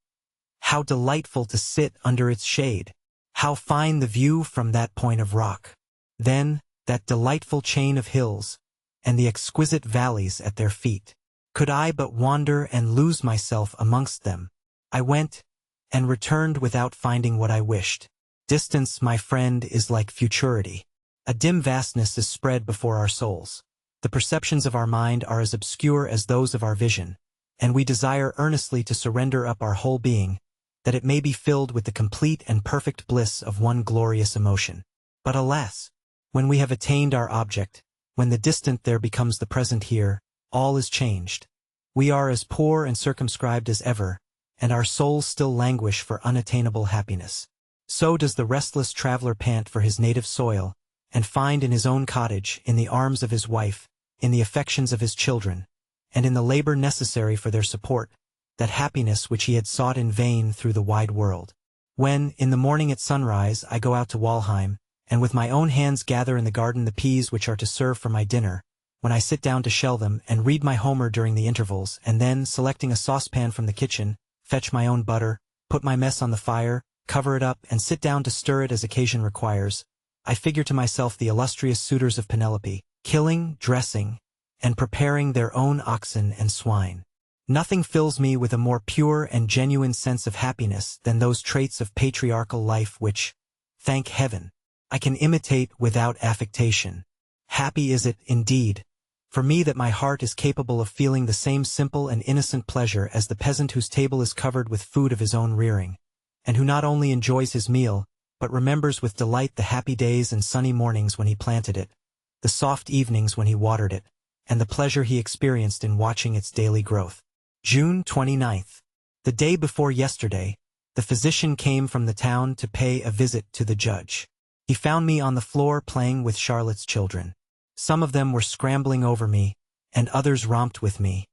How delightful to sit under its shade! How fine the view from that point of rock! Then, that delightful chain of hills, and the exquisite valleys at their feet. Could I but wander and lose myself amongst them? I went, and returned without finding what I wished. Distance, my friend, is like futurity. A dim vastness is spread before our souls. The perceptions of our mind are as obscure as those of our vision, and we desire earnestly to surrender up our whole being, that it may be filled with the complete and perfect bliss of one glorious emotion. But alas! When we have attained our object, when the distant there becomes the present here, all is changed. We are as poor and circumscribed as ever, and our souls still languish for unattainable happiness. So does the restless traveler pant for his native soil, and find in his own cottage, in the arms of his wife, in the affections of his children, and in the labor necessary for their support, that happiness which he had sought in vain through the wide world. When, in the morning at sunrise, I go out to Walheim, and with my own hands gather in the garden the peas which are to serve for my dinner, when I sit down to shell them and read my Homer during the intervals, and then, selecting a saucepan from the kitchen, fetch my own butter, put my mess on the fire, cover it up, and sit down to stir it as occasion requires, I figure to myself the illustrious suitors of Penelope, killing, dressing, and preparing their own oxen and swine. Nothing fills me with a more pure and genuine sense of happiness than those traits of patriarchal life which, thank heaven, I can imitate without affectation. Happy is it, indeed, for me that my heart is capable of feeling the same simple and innocent pleasure as the peasant whose table is covered with food of his own rearing, and who not only enjoys his meal, but remembers with delight the happy days and sunny mornings when he planted it, the soft evenings when he watered it, and the pleasure he experienced in watching its daily growth. June 29th. The day before yesterday, the physician came from the town to pay a visit to the judge. He found me on the floor playing with Charlotte's children. Some of them were scrambling over me, and others romped with me,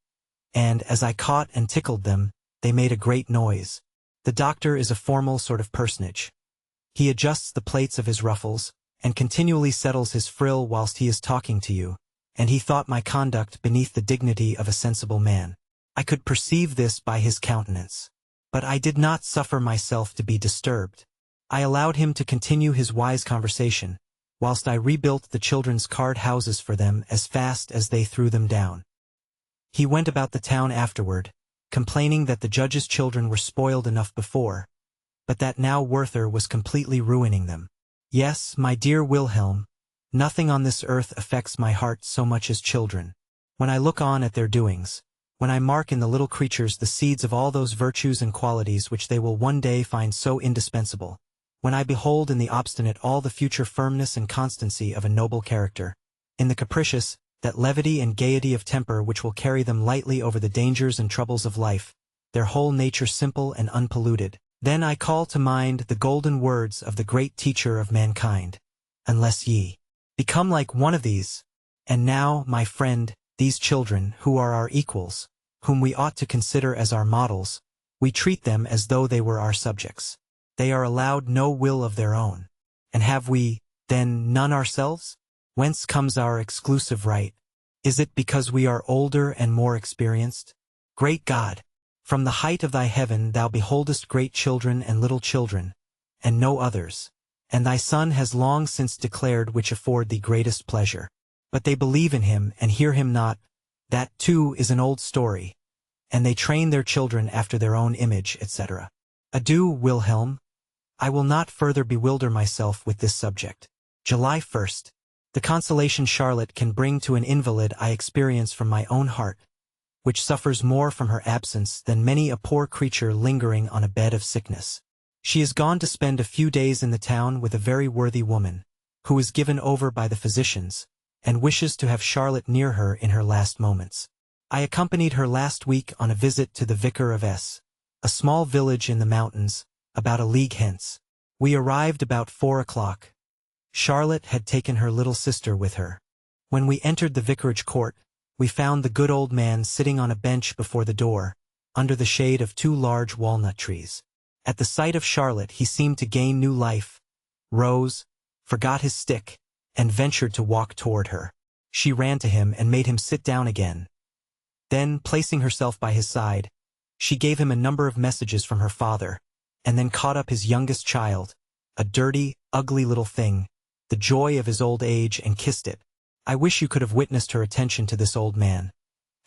and as I caught and tickled them, they made a great noise. The doctor is a formal sort of personage. He adjusts the plaits of his ruffles, and continually settles his frill whilst he is talking to you, and he thought my conduct beneath the dignity of a sensible man. I could perceive this by his countenance. But I did not suffer myself to be disturbed. I allowed him to continue his wise conversation, whilst I rebuilt the children's card houses for them as fast as they threw them down. He went about the town afterward, complaining that the judge's children were spoiled enough before, but that now Werther was completely ruining them. Yes, my dear Wilhelm, nothing on this earth affects my heart so much as children. When I look on at their doings, when I mark in the little creatures the seeds of all those virtues and qualities which they will one day find so indispensable, when I behold in the obstinate all the future firmness and constancy of a noble character, in the capricious, that levity and gaiety of temper which will carry them lightly over the dangers and troubles of life, their whole nature simple and unpolluted, then I call to mind the golden words of the great teacher of mankind, unless ye become like one of these. And now, my friend, these children, who are our equals, whom we ought to consider as our models, we treat them as though they were our subjects. They are allowed no will of their own. And have we, then, none ourselves? Whence comes our exclusive right? Is it because we are older and more experienced? Great God, from the height of thy heaven thou beholdest great children and little children, and no others, and thy Son has long since declared which afford thee greatest pleasure. But they believe in him and hear him not. That, too, is an old story, and they train their children after their own image, etc. Adieu, Wilhelm. I will not further bewilder myself with this subject. July 1st. The consolation Charlotte can bring to an invalid I experience from my own heart, which suffers more from her absence than many a poor creature lingering on a bed of sickness. She is gone to spend a few days in the town with a very worthy woman, who is given over by the physicians, and wishes to have Charlotte near her in her last moments. I accompanied her last week on a visit to the Vicar of S., a small village in the mountains, about a league hence. We arrived about 4 o'clock. Charlotte had taken her little sister with her. When we entered the vicarage court, we found the good old man sitting on a bench before the door, under the shade of 2 large walnut trees. At the sight of Charlotte he seemed to gain new life, rose, forgot his stick, and ventured to walk toward her. She ran to him and made him sit down again. Then, placing herself by his side, she gave him a number of messages from her father, and then caught up his youngest child, a dirty, ugly little thing, the joy of his old age, and kissed it. I wish you could have witnessed her attention to this old man.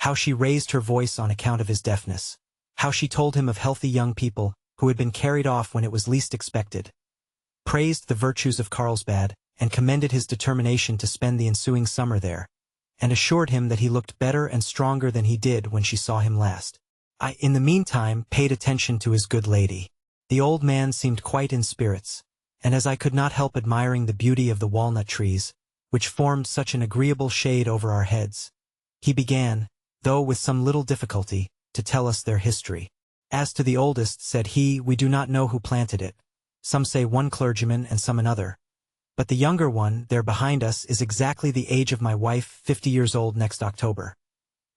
How she raised her voice on account of his deafness. How she told him of healthy young people, who had been carried off when it was least expected. Praised the virtues of Carlsbad, and commended his determination to spend the ensuing summer there, and assured him that he looked better and stronger than he did when she saw him last. I, in the meantime, paid attention to his good lady. The old man seemed quite in spirits, and as I could not help admiring the beauty of the walnut trees, which formed such an agreeable shade over our heads, he began, though with some little difficulty, to tell us their history. As to the oldest, said he, we do not know who planted it. Some say one clergyman and some another. But the younger one, there behind us, is exactly the age of my wife, 50 years old next October.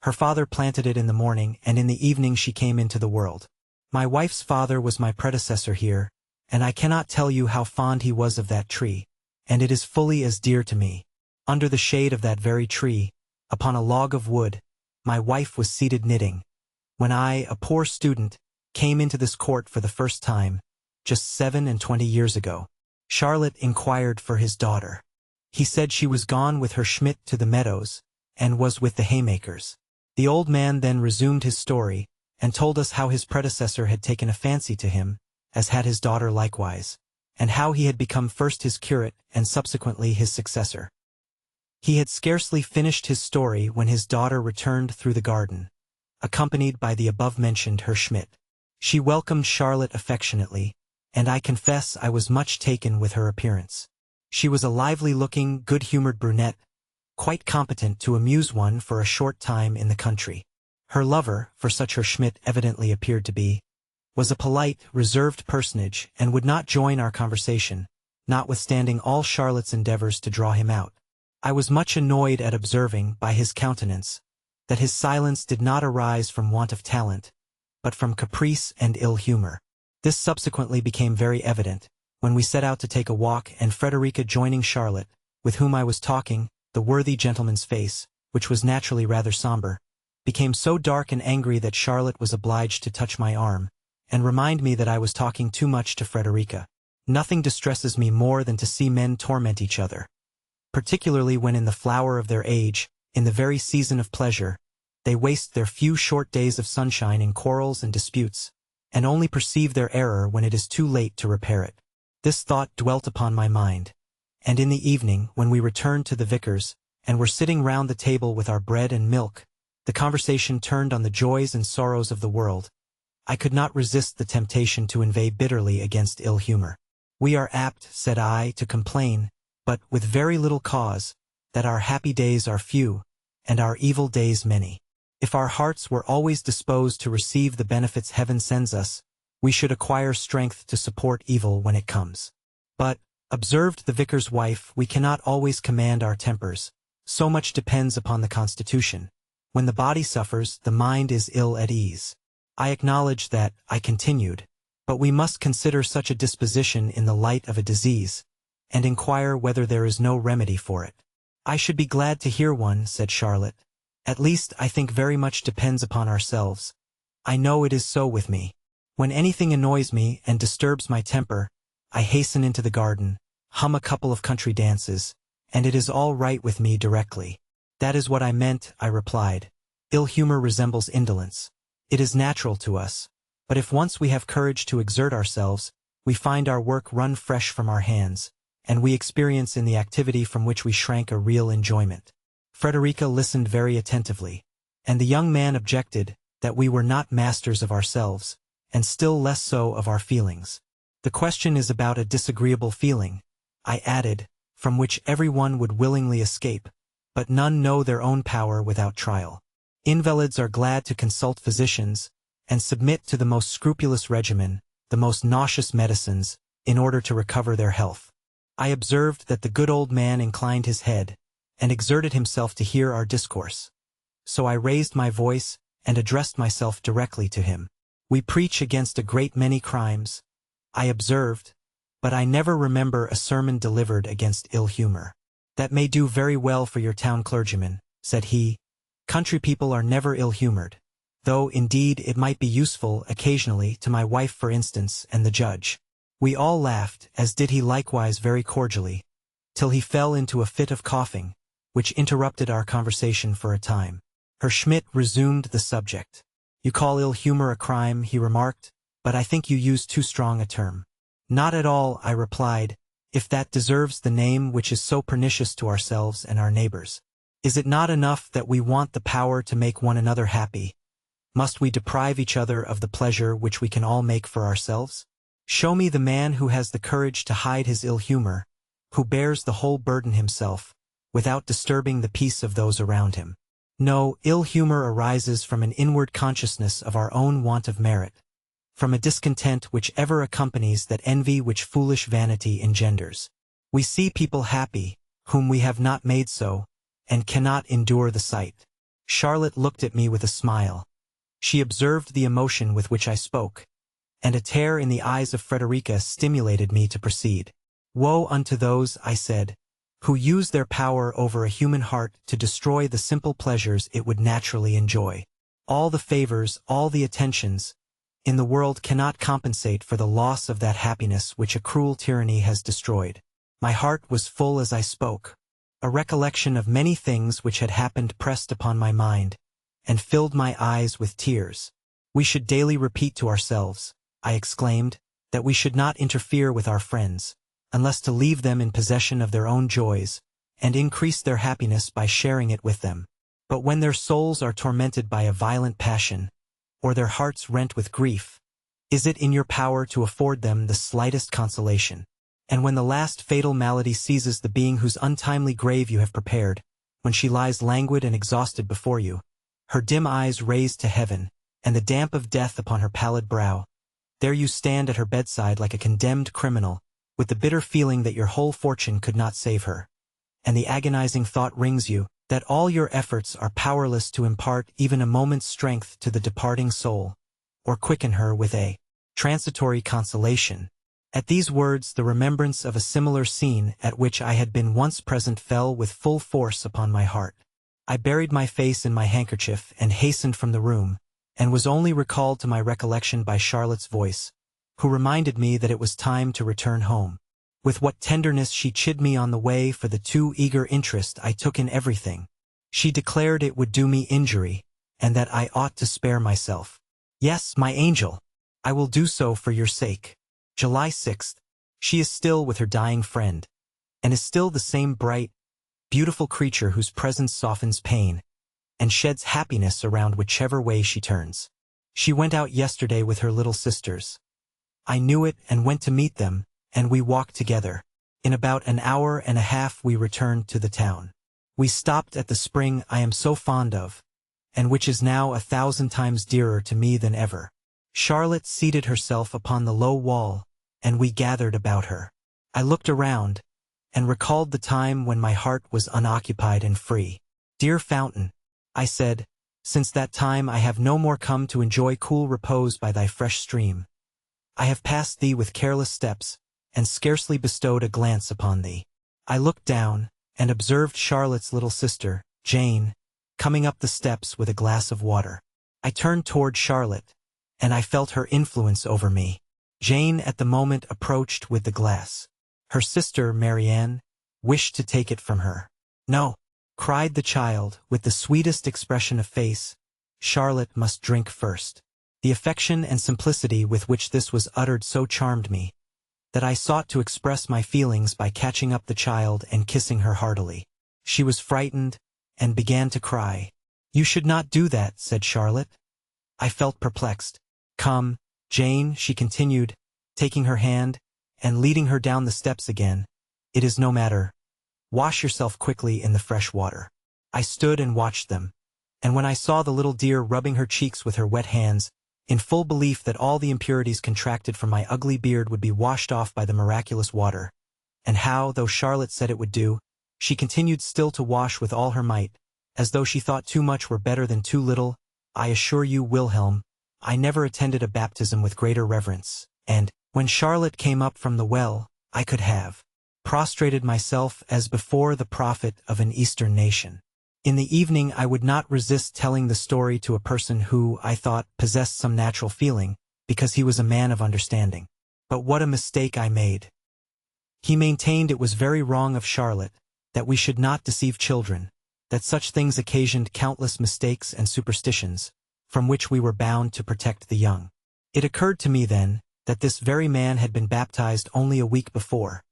Her father planted it in the morning, and in the evening she came into the world. My wife's father was my predecessor here, and I cannot tell you how fond he was of that tree, and it is fully as dear to me. Under the shade of that very tree, upon a log of wood, my wife was seated knitting, when I, a poor student, came into this court for the first time, just 27 years ago. Charlotte inquired for his daughter. He said she was gone with her Schmidt to the meadows, and was with the haymakers. The old man then resumed his story, and told us how his predecessor had taken a fancy to him, as had his daughter likewise, and how he had become first his curate and subsequently his successor. He had scarcely finished his story when his daughter returned through the garden, accompanied by the above-mentioned Herr Schmidt. She welcomed Charlotte affectionately, and I confess I was much taken with her appearance. She was a lively-looking, good-humored brunette, quite competent to amuse one for a short time in the country. Her lover, for such Herr Schmidt evidently appeared to be, was a polite, reserved personage and would not join our conversation, notwithstanding all Charlotte's endeavors to draw him out. I was much annoyed at observing, by his countenance, that his silence did not arise from want of talent, but from caprice and ill humor. This subsequently became very evident, when we set out to take a walk, and Frederica joining Charlotte, with whom I was talking, the worthy gentleman's face, which was naturally rather somber, became so dark and angry that Charlotte was obliged to touch my arm, and remind me that I was talking too much to Frederica. Nothing distresses me more than to see men torment each other, particularly when in the flower of their age, in the very season of pleasure, they waste their few short days of sunshine in quarrels and disputes, and only perceive their error when it is too late to repair it. This thought dwelt upon my mind, and in the evening, when we returned to the vicar's, and were sitting round the table with our bread and milk, the conversation turned on the joys and sorrows of the world. I could not resist the temptation to inveigh bitterly against ill humor. We are apt, said I, to complain, but with very little cause, that our happy days are few, and our evil days many. If our hearts were always disposed to receive the benefits heaven sends us, we should acquire strength to support evil when it comes. But, observed the vicar's wife, we cannot always command our tempers. So much depends upon the constitution. When the body suffers, the mind is ill at ease. I acknowledge that, I continued, but we must consider such a disposition in the light of a disease, and inquire whether there is no remedy for it. I should be glad to hear one, said Charlotte. At least I think very much depends upon ourselves. I know it is so with me. When anything annoys me and disturbs my temper, I hasten into the garden, hum a couple of country dances, and it is all right with me directly. That is what I meant, I replied. Ill humor resembles indolence. It is natural to us, but if once we have courage to exert ourselves, we find our work run fresh from our hands, and we experience in the activity from which we shrank a real enjoyment. Frederica listened very attentively, and the young man objected that we were not masters of ourselves, and still less so of our feelings. The question is about a disagreeable feeling, I added, from which everyone would willingly escape, but none know their own power without trial. Invalids are glad to consult physicians, and submit to the most scrupulous regimen, the most nauseous medicines, in order to recover their health. I observed that the good old man inclined his head, and exerted himself to hear our discourse. So I raised my voice, and addressed myself directly to him. We preach against a great many crimes, I observed, but I never remember a sermon delivered against ill humor. That may do very well for your town clergyman, said he. Country people are never ill-humored, though indeed it might be useful occasionally to my wife for instance and the judge. We all laughed, as did he likewise very cordially, till he fell into a fit of coughing, which interrupted our conversation for a time. Herr Schmidt resumed the subject. You call ill humor a crime, he remarked, but I think you use too strong a term. Not at all, I replied, if that deserves the name which is so pernicious to ourselves and our neighbors. Is it not enough that we want the power to make one another happy? Must we deprive each other of the pleasure which we can all make for ourselves? Show me the man who has the courage to hide his ill humor, who bears the whole burden himself, without disturbing the peace of those around him. No, ill humor arises from an inward consciousness of our own want of merit, from a discontent which ever accompanies that envy which foolish vanity engenders. We see people happy, whom we have not made so, and cannot endure the sight. Charlotte looked at me with a smile. She observed the emotion with which I spoke, and a tear in the eyes of Frederica stimulated me to proceed. Woe unto those, I said, who use their power over a human heart to destroy the simple pleasures it would naturally enjoy. All the favors, all the attentions in the world cannot compensate for the loss of that happiness which a cruel tyranny has destroyed. My heart was full as I spoke. A recollection of many things which had happened pressed upon my mind, and filled my eyes with tears. We should daily repeat to ourselves, I exclaimed, that we should not interfere with our friends, unless to leave them in possession of their own joys, and increase their happiness by sharing it with them. But when their souls are tormented by a violent passion, or their hearts rent with grief, is it in your power to afford them the slightest consolation? And when the last fatal malady seizes the being whose untimely grave you have prepared, when she lies languid and exhausted before you, her dim eyes raised to heaven, and the damp of death upon her pallid brow, there you stand at her bedside like a condemned criminal, with the bitter feeling that your whole fortune could not save her, and the agonizing thought wrings you, that all your efforts are powerless to impart even a moment's strength to the departing soul, or quicken her with a transitory consolation. At these words the remembrance of a similar scene at which I had been once present fell with full force upon my heart. I buried my face in my handkerchief and hastened from the room, and was only recalled to my recollection by Charlotte's voice, who reminded me that it was time to return home. With what tenderness she chid me on the way for the too eager interest I took in everything. She declared it would do me injury, and that I ought to spare myself. Yes, my angel, I will do so for your sake. July 6th. She is still with her dying friend, and is still the same bright, beautiful creature whose presence softens pain, and sheds happiness around whichever way she turns. She went out yesterday with her little sisters. I knew it and went to meet them, and we walked together. In about an hour and a half we returned to the town. We stopped at the spring I am so fond of, and which is now 1,000 times dearer to me than ever. Charlotte seated herself upon the low wall, and we gathered about her. I looked around, and recalled the time when my heart was unoccupied and free. Dear fountain, I said, since that time I have no more come to enjoy cool repose by thy fresh stream. I have passed thee with careless steps, and scarcely bestowed a glance upon thee. I looked down, and observed Charlotte's little sister, Jane, coming up the steps with a glass of water. I turned toward Charlotte, and I felt her influence over me. Jane at the moment approached with the glass. Her sister, Marianne, wished to take it from her. No, cried the child, with the sweetest expression of face, Charlotte must drink first. The affection and simplicity with which this was uttered so charmed me, that I sought to express my feelings by catching up the child and kissing her heartily. She was frightened, and began to cry. You should not do that, said Charlotte. I felt perplexed. Come, Jane, she continued, taking her hand, and leading her down the steps again. It is no matter. Wash yourself quickly in the fresh water. I stood and watched them, and when I saw the little dear rubbing her cheeks with her wet hands, in full belief that all the impurities contracted from my ugly beard would be washed off by the miraculous water, and how, though Charlotte said it would do, she continued still to wash with all her might, as though she thought too much were better than too little, I assure you, Wilhelm, I never attended a baptism with greater reverence, and, when Charlotte came up from the well, I could have prostrated myself as before the prophet of an Eastern nation. In the evening I would not resist telling the story to a person who, I thought, possessed some natural feeling, because he was a man of understanding. But what a mistake I made. He maintained it was very wrong of Charlotte, that we should not deceive children, that such things occasioned countless mistakes and superstitions, from which we were bound to protect the young. It occurred to me then, that this very man had been baptized only a week before.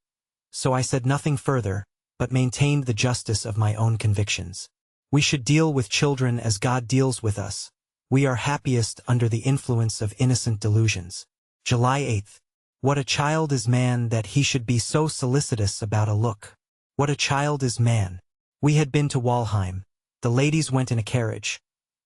So I said nothing further, but maintained the justice of my own convictions. We should deal with children as God deals with us. We are happiest under the influence of innocent delusions. July 8th. What a child is man that he should be so solicitous about a look. What a child is man. We had been to Walheim, The ladies went in a carriage.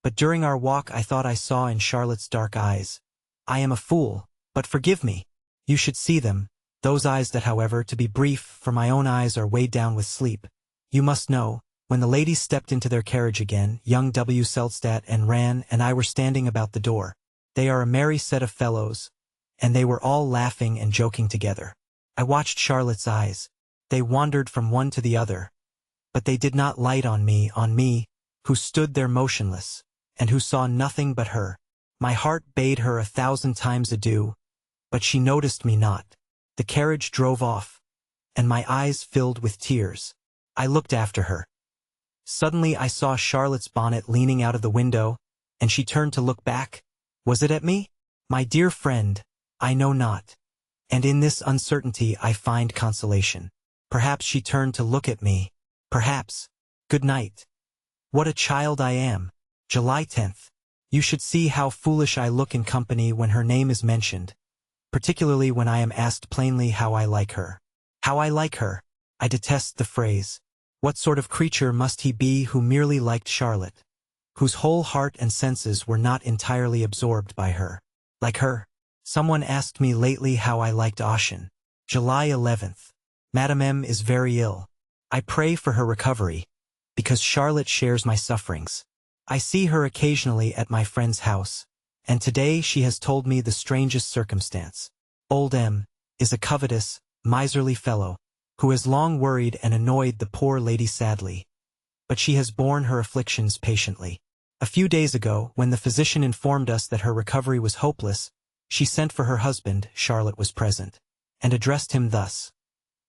But during our walk I thought I saw in Charlotte's dark eyes. I am a fool, but forgive me. You should see them, those eyes that, however, to be brief, for my own eyes are weighed down with sleep. You must know, when the ladies stepped into their carriage again, young W. Seldstadt and Ran and I were standing about the door. They are a merry set of fellows, and they were all laughing and joking together. I watched Charlotte's eyes. They wandered from one to the other, but they did not light on me, who stood there motionless, and who saw nothing but her. My heart bade her 1,000 times adieu, but she noticed me not. The carriage drove off, and my eyes filled with tears. I looked after her. Suddenly I saw Charlotte's bonnet leaning out of the window, and she turned to look back. Was it at me? My dear friend, I know not. And in this uncertainty I find consolation. Perhaps she turned to look at me. Perhaps. Good night. What a child I am. July 10th. You should see how foolish I look in company when her name is mentioned, particularly when I am asked plainly how I like her. How I like her. I detest the phrase. What sort of creature must he be who merely liked Charlotte, whose whole heart and senses were not entirely absorbed by her? Like her. Someone asked me lately how I liked Ossian. July 11th. Madame M. is very ill. I pray for her recovery, because Charlotte shares my sufferings. I see her occasionally at my friend's house, and today she has told me the strangest circumstance. Old M. is a covetous, miserly fellow, who has long worried and annoyed the poor lady sadly. But she has borne her afflictions patiently. A few days ago, when the physician informed us that her recovery was hopeless, she sent for her husband, Charlotte was present, and addressed him thus.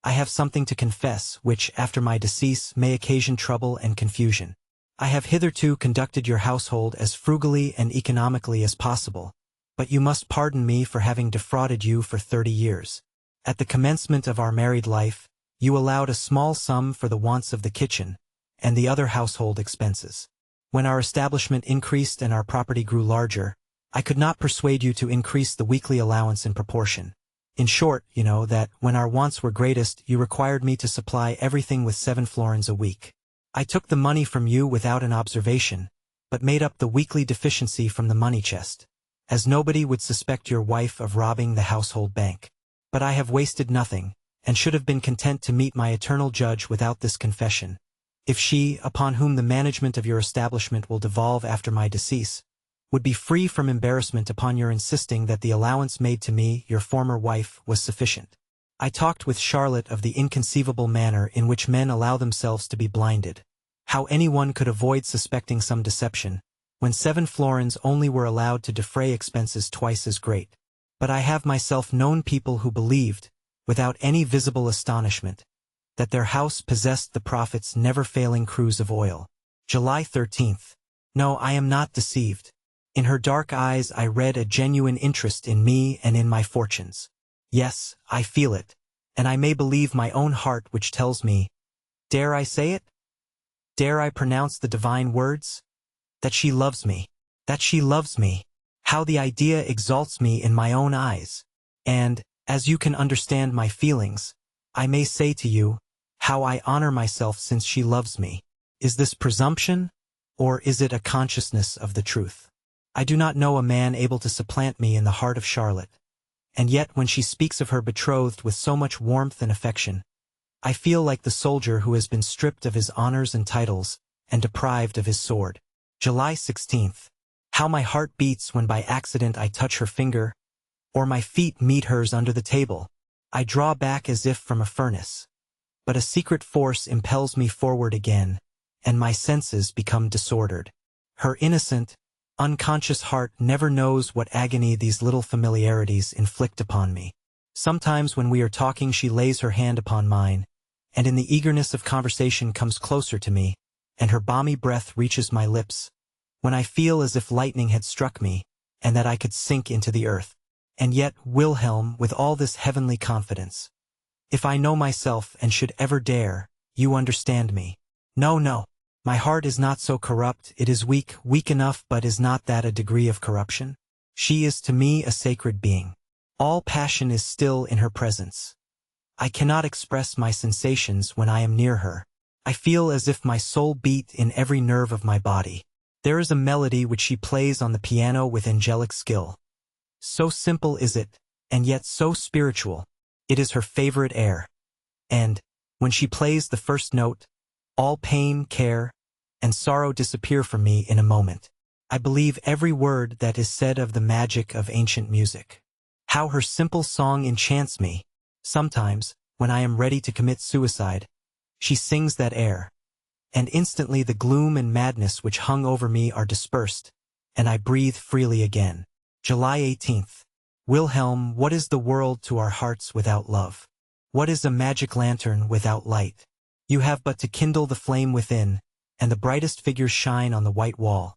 I have something to confess, which, after my decease, may occasion trouble and confusion. I have hitherto conducted your household as frugally and economically as possible, but you must pardon me for having defrauded you for 30 years. At the commencement of our married life, you allowed a small sum for the wants of the kitchen, and the other household expenses. When our establishment increased and our property grew larger, I could not persuade you to increase the weekly allowance in proportion. In short, you know that, when our wants were greatest, you required me to supply everything with 7 florins a week. I took the money from you without an observation, but made up the weekly deficiency from the money chest, as nobody would suspect your wife of robbing the household bank. But I have wasted nothing, and should have been content to meet my eternal judge without this confession. If she, upon whom the management of your establishment will devolve after my decease, would be free from embarrassment upon your insisting that the allowance made to me, your former wife, was sufficient. I talked with Charlotte of the inconceivable manner in which men allow themselves to be blinded, how anyone could avoid suspecting some deception, when 7 florins only were allowed to defray expenses twice as great. But I have myself known people who believed, without any visible astonishment, that their house possessed the prophet's never-failing cruse of oil. July 13th. No, I am not deceived. In her dark eyes I read a genuine interest in me and in my fortunes. Yes, I feel it, and I may believe my own heart which tells me, dare I say it? Dare I pronounce the divine words? That she loves me. That she loves me. How the idea exalts me in my own eyes. And, as you can understand my feelings, I may say to you, how I honor myself since she loves me. Is this presumption, or is it a consciousness of the truth? I do not know a man able to supplant me in the heart of Charlotte. And yet when she speaks of her betrothed with so much warmth and affection, I feel like the soldier who has been stripped of his honors and titles, and deprived of his sword. July 16th. How my heart beats when by accident I touch her finger, or my feet meet hers under the table. I draw back as if from a furnace. But a secret force impels me forward again, and my senses become disordered. Her innocent, unconscious heart never knows what agony these little familiarities inflict upon me. Sometimes when we are talking she lays her hand upon mine, and in the eagerness of conversation comes closer to me, and her balmy breath reaches my lips, when I feel as if lightning had struck me, and that I could sink into the earth. And yet, Wilhelm, with all this heavenly confidence, if I know myself and should ever dare, you understand me. No, no. My heart is not so corrupt, it is weak enough, but is not that a degree of corruption? She is to me a sacred being. All passion is still in her presence. I cannot express my sensations when I am near her. I feel as if my soul beat in every nerve of my body. There is a melody which she plays on the piano with angelic skill. So simple is it, and yet so spiritual. It is her favorite air. And, when she plays the first note, all pain, care, and sorrow disappear from me in a moment. I believe every word that is said of the magic of ancient music. How her simple song enchants me. Sometimes, when I am ready to commit suicide, she sings that air, and instantly the gloom and madness which hung over me are dispersed, and I breathe freely again. July 18th. Wilhelm, what is the world to our hearts without love? What is a magic lantern without light? You have but to kindle the flame within, and the brightest figures shine on the white wall.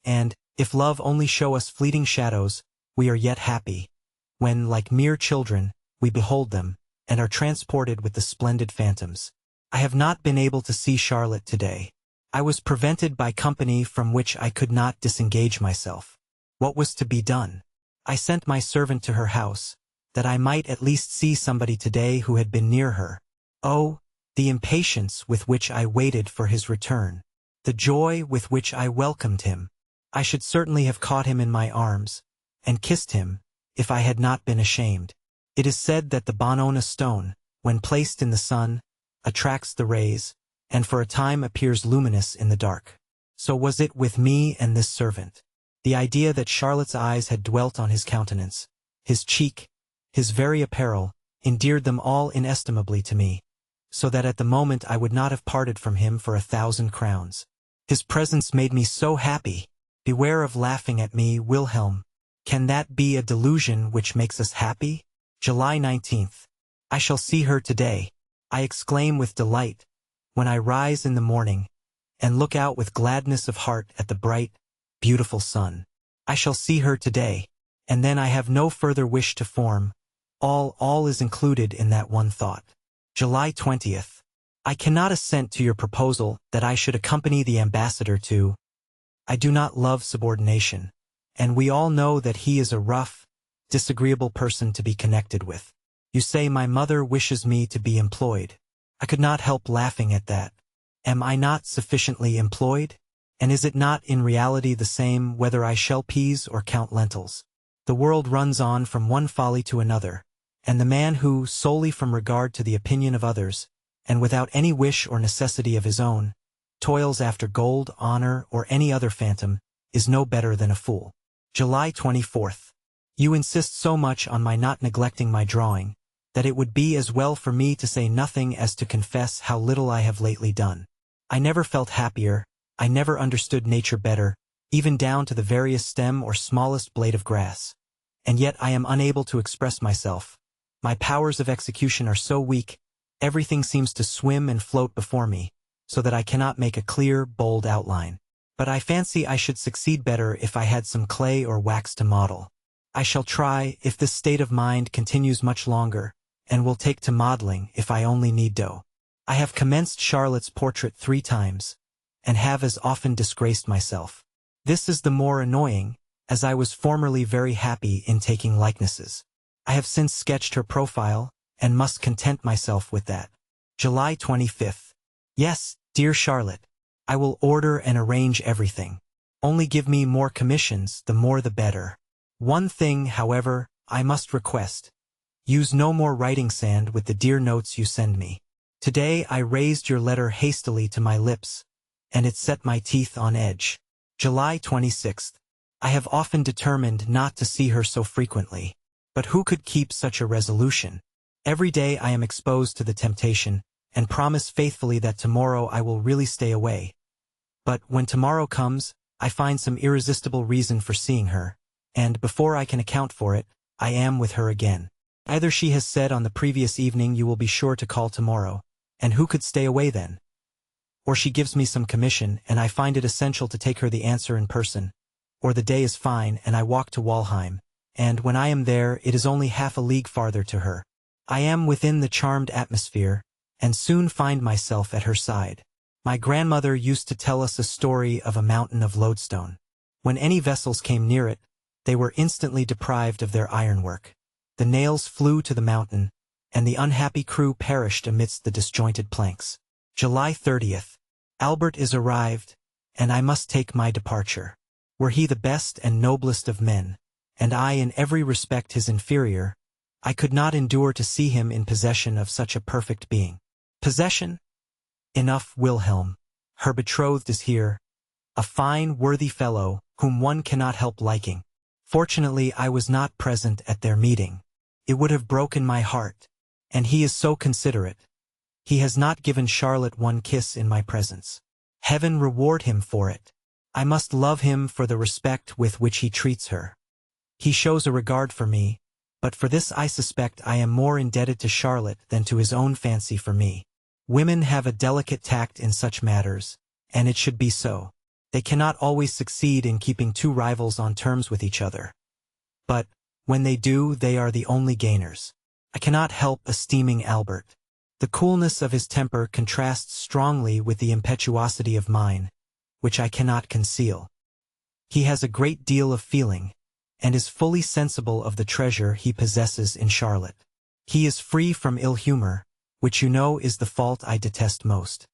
And, if love only show us fleeting shadows, we are yet happy, when, like mere children, we behold them, and are transported with the splendid phantoms. I have not been able to see Charlotte today. I was prevented by company from which I could not disengage myself. What was to be done? I sent my servant to her house, that I might at least see somebody today who had been near her. Oh, the impatience with which I waited for his return. The joy with which I welcomed him. I should certainly have caught him in my arms, and kissed him, if I had not been ashamed. It is said that the Bonona stone, when placed in the sun, attracts the rays, and for a time appears luminous in the dark. So was it with me and this servant. The idea that Charlotte's eyes had dwelt on his countenance, his cheek, his very apparel, endeared them all inestimably to me, so that at the moment I would not have parted from him for 1,000 crowns. His presence made me so happy. Beware of laughing at me, Wilhelm. Can that be a delusion which makes us happy? July 19th. I shall see her today. I exclaim with delight, when I rise in the morning, and look out with gladness of heart at the bright, beautiful sun. I shall see her today, and then I have no further wish to form. All is included in that one thought. July 20th. I cannot assent to your proposal that I should accompany the ambassador to. I do not love subordination, and we all know that he is a rough, disagreeable person to be connected with. You say my mother wishes me to be employed. I could not help laughing at that. Am I not sufficiently employed? And is it not in reality the same whether I shell peas or count lentils? The world runs on from one folly to another, and the man who, solely from regard to the opinion of others, and without any wish or necessity of his own, toils after gold, honor, or any other phantom, is no better than a fool. July 24th. You insist so much on my not neglecting my drawing, that it would be as well for me to say nothing as to confess how little I have lately done. I never felt happier, I never understood nature better, even down to the veriest stem or smallest blade of grass. And yet I am unable to express myself. My powers of execution are so weak, everything seems to swim and float before me, so that I cannot make a clear, bold outline. But I fancy I should succeed better if I had some clay or wax to model. I shall try, if this state of mind continues much longer, and will take to modeling if I only need dough. I have commenced Charlotte's portrait 3 times, and have as often disgraced myself. This is the more annoying, as I was formerly very happy in taking likenesses. I have since sketched her profile, and must content myself with that. July 25th. Yes, dear Charlotte, I will order and arrange everything. Only give me more commissions, the more the better. One thing, however, I must request. Use no more writing sand with the dear notes you send me. Today I raised your letter hastily to my lips, and it set my teeth on edge. July 26th. I have often determined not to see her so frequently. But who could keep such a resolution? Every day I am exposed to the temptation, and promise faithfully that tomorrow I will really stay away. But when tomorrow comes, I find some irresistible reason for seeing her, and before I can account for it, I am with her again. Either she has said on the previous evening you will be sure to call tomorrow, and who could stay away then? Or she gives me some commission, and I find it essential to take her the answer in person, or the day is fine and I walk to Walheim, and when I am there it is only half a league farther to her. I am within the charmed atmosphere, and soon find myself at her side. My grandmother used to tell us a story of a mountain of lodestone. When any vessels came near it, they were instantly deprived of their ironwork. The nails flew to the mountain, and the unhappy crew perished amidst the disjointed planks. July 30th. Albert is arrived, and I must take my departure. Were he the best and noblest of men, and I in every respect his inferior, I could not endure to see him in possession of such a perfect being. Possession? Enough, Wilhelm. Her betrothed is here, a fine, worthy fellow, whom one cannot help liking. Fortunately, I was not present at their meeting. It would have broken my heart. And he is so considerate. He has not given Charlotte one kiss in my presence. Heaven reward him for it. I must love him for the respect with which he treats her. He shows a regard for me, but for this I suspect I am more indebted to Charlotte than to his own fancy for me. Women have a delicate tact in such matters, and it should be so. They cannot always succeed in keeping two rivals on terms with each other. But, when they do, they are the only gainers. I cannot help esteeming Albert. The coolness of his temper contrasts strongly with the impetuosity of mine, which I cannot conceal. He has a great deal of feeling, and is fully sensible of the treasure he possesses in Charlotte. He is free from ill humor, which you know is the fault I detest most.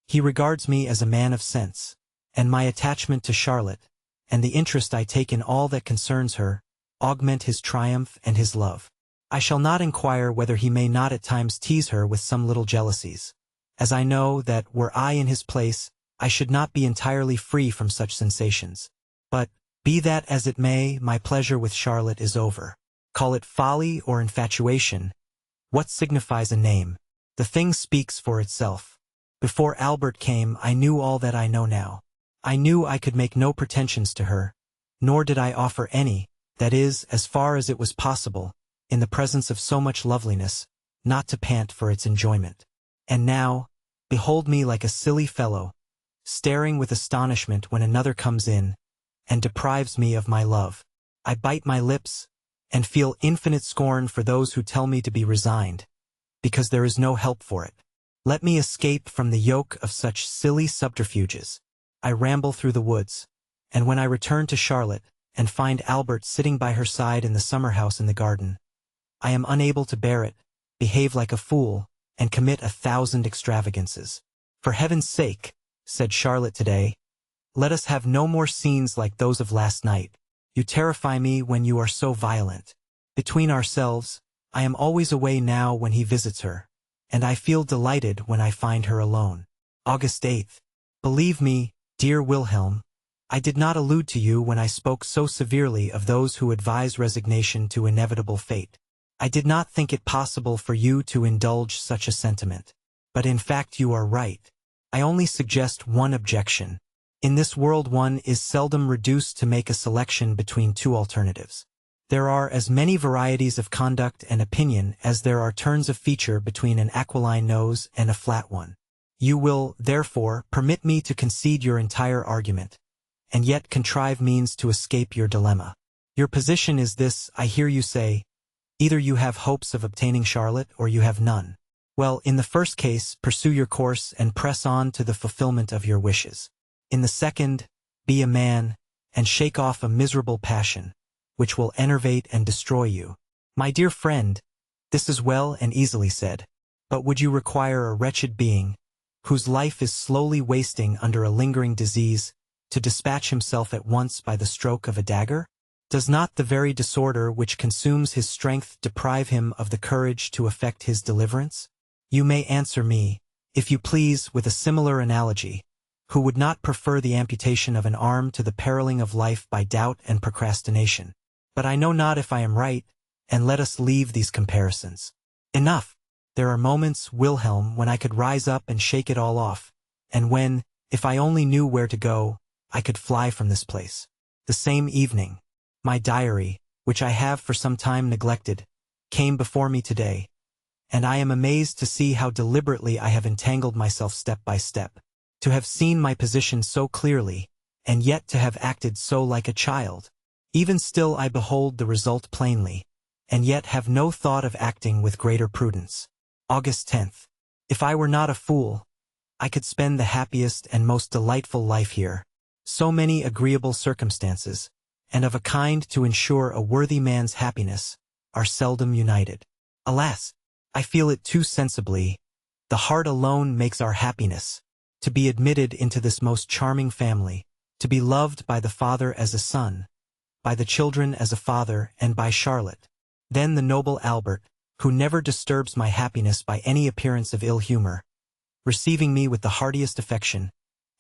He regards me as a man of sense, and my attachment to Charlotte, and the interest I take in all that concerns her, augment his triumph and his love. I shall not inquire whether he may not at times tease her with some little jealousies, as I know that, were I in his place, I should not be entirely free from such sensations. But, be that as it may, my pleasure with Charlotte is over. Call it folly or infatuation. What signifies a name? The thing speaks for itself. Before Albert came, I knew all that I know now. I knew I could make no pretensions to her, nor did I offer any, that is, as far as it was possible, in the presence of so much loveliness, not to pant for its enjoyment. And now, behold me like a silly fellow, staring with astonishment when another comes in, and deprives me of my love. I bite my lips, and feel infinite scorn for those who tell me to be resigned, because there is no help for it. Let me escape from the yoke of such silly subterfuges. I ramble through the woods, and when I return to Charlotte, and find Albert sitting by her side in the summer house in the garden, I am unable to bear it, behave like a fool, and commit 1,000 extravagances. For heaven's sake, said Charlotte today, let us have no more scenes like those of last night. You terrify me when you are so violent. Between ourselves, I am always away now when he visits her, and I feel delighted when I find her alone. August 8th. Believe me, dear Wilhelm, I did not allude to you when I spoke so severely of those who advise resignation to inevitable fate. I did not think it possible for you to indulge such a sentiment. But in fact you are right. I only suggest one objection. In this world one is seldom reduced to make a selection between two alternatives. There are as many varieties of conduct and opinion as there are turns of feature between an aquiline nose and a flat one. You will, therefore, permit me to concede your entire argument, and yet contrive means to escape your dilemma. Your position is this, I hear you say, either you have hopes of obtaining Charlotte or you have none. Well, in the first case, pursue your course and press on to the fulfillment of your wishes. In the second, be a man, and shake off a miserable passion, which will enervate and destroy you. My dear friend, this is well and easily said, but would you require a wretched being, whose life is slowly wasting under a lingering disease, to dispatch himself at once by the stroke of a dagger? Does not the very disorder which consumes his strength deprive him of the courage to effect his deliverance? You may answer me, if you please, with a similar analogy, who would not prefer the amputation of an arm to the periling of life by doubt and procrastination. But I know not if I am right, and let us leave these comparisons. Enough! There are moments, Wilhelm, when I could rise up and shake it all off, and when, if I only knew where to go, I could fly from this place. The same evening, my diary, which I have for some time neglected, came before me today, and I am amazed to see how deliberately I have entangled myself step by step. To have seen my position so clearly, and yet to have acted so like a child. Even still I behold the result plainly, and yet have no thought of acting with greater prudence. August 10th. If I were not a fool, I could spend the happiest and most delightful life here. So many agreeable circumstances, and of a kind to ensure a worthy man's happiness, are seldom united. Alas! I feel it too sensibly, The heart alone makes our happiness. To be admitted into this most charming family, to be loved by the father as a son, by the children as a father, and by Charlotte. Then the noble Albert, who never disturbs my happiness by any appearance of ill humor, receiving me with the heartiest affection,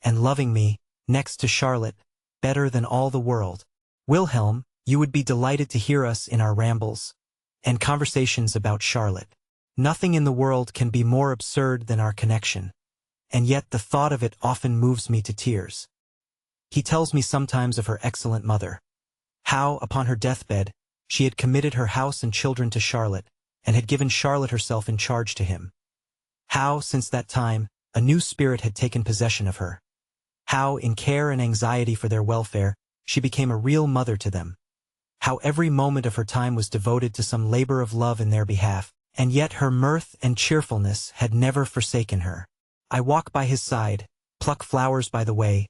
and loving me, next to Charlotte, better than all the world. Wilhelm, you would be delighted to hear us in our rambles and conversations about Charlotte. Nothing in the world can be more absurd than our connection, and yet the thought of it often moves me to tears. He tells me sometimes of her excellent mother, how, upon her deathbed, she had committed her house and children to Charlotte, and had given Charlotte herself in charge to him. How, since that time, a new spirit had taken possession of her. How, in care and anxiety for their welfare, she became a real mother to them. How every moment of her time was devoted to some labor of love in their behalf, and yet her mirth and cheerfulness had never forsaken her. I walk by his side, pluck flowers by the way,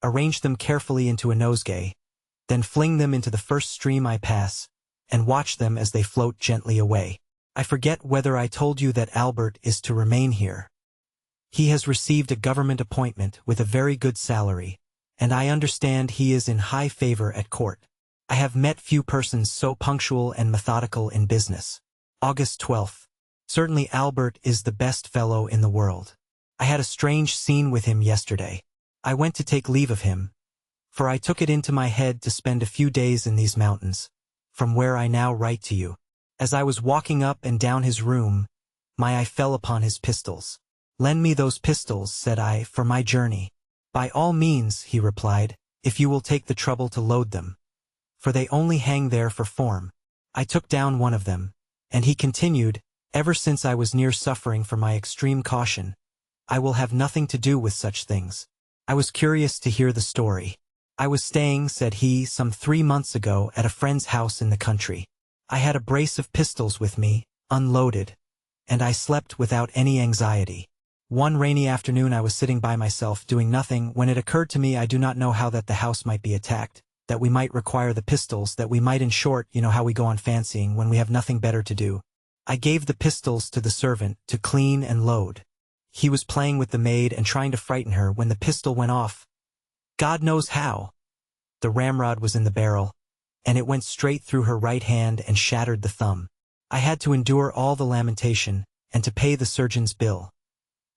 arrange them carefully into a nosegay, then fling them into the first stream I pass, and watch them as they float gently away. I forget whether I told you that Albert is to remain here. He has received a government appointment with a very good salary, and I understand he is in high favor at court. I have met few persons so punctual and methodical in business. August 12th. Certainly Albert is the best fellow in the world. I had a strange scene with him yesterday. I went to take leave of him, for I took it into my head to spend a few days in these mountains, from where I now write to you. As I was walking up and down his room, my eye fell upon his pistols. "Lend me those pistols," said I, "for my journey." "By all means," he replied, "if you will take the trouble to load them, for they only hang there for form." I took down one of them, and he continued, "Ever since I was near suffering for my extreme caution, I will have nothing to do with such things." I was curious to hear the story. "I was staying," said he, "some 3 months ago at a friend's house in the country. I had a brace of pistols with me, unloaded, and I slept without any anxiety. One rainy afternoon I was sitting by myself doing nothing when it occurred to me I do not know how that the house might be attacked, that we might require the pistols, that we might, in short, you know how we go on fancying when we have nothing better to do. I gave the pistols to the servant to clean and load. He was playing with the maid and trying to frighten her when the pistol went off. God knows how. The ramrod was in the barrel, and it went straight through her right hand and shattered the thumb. I had to endure all the lamentation, and to pay the surgeon's bill.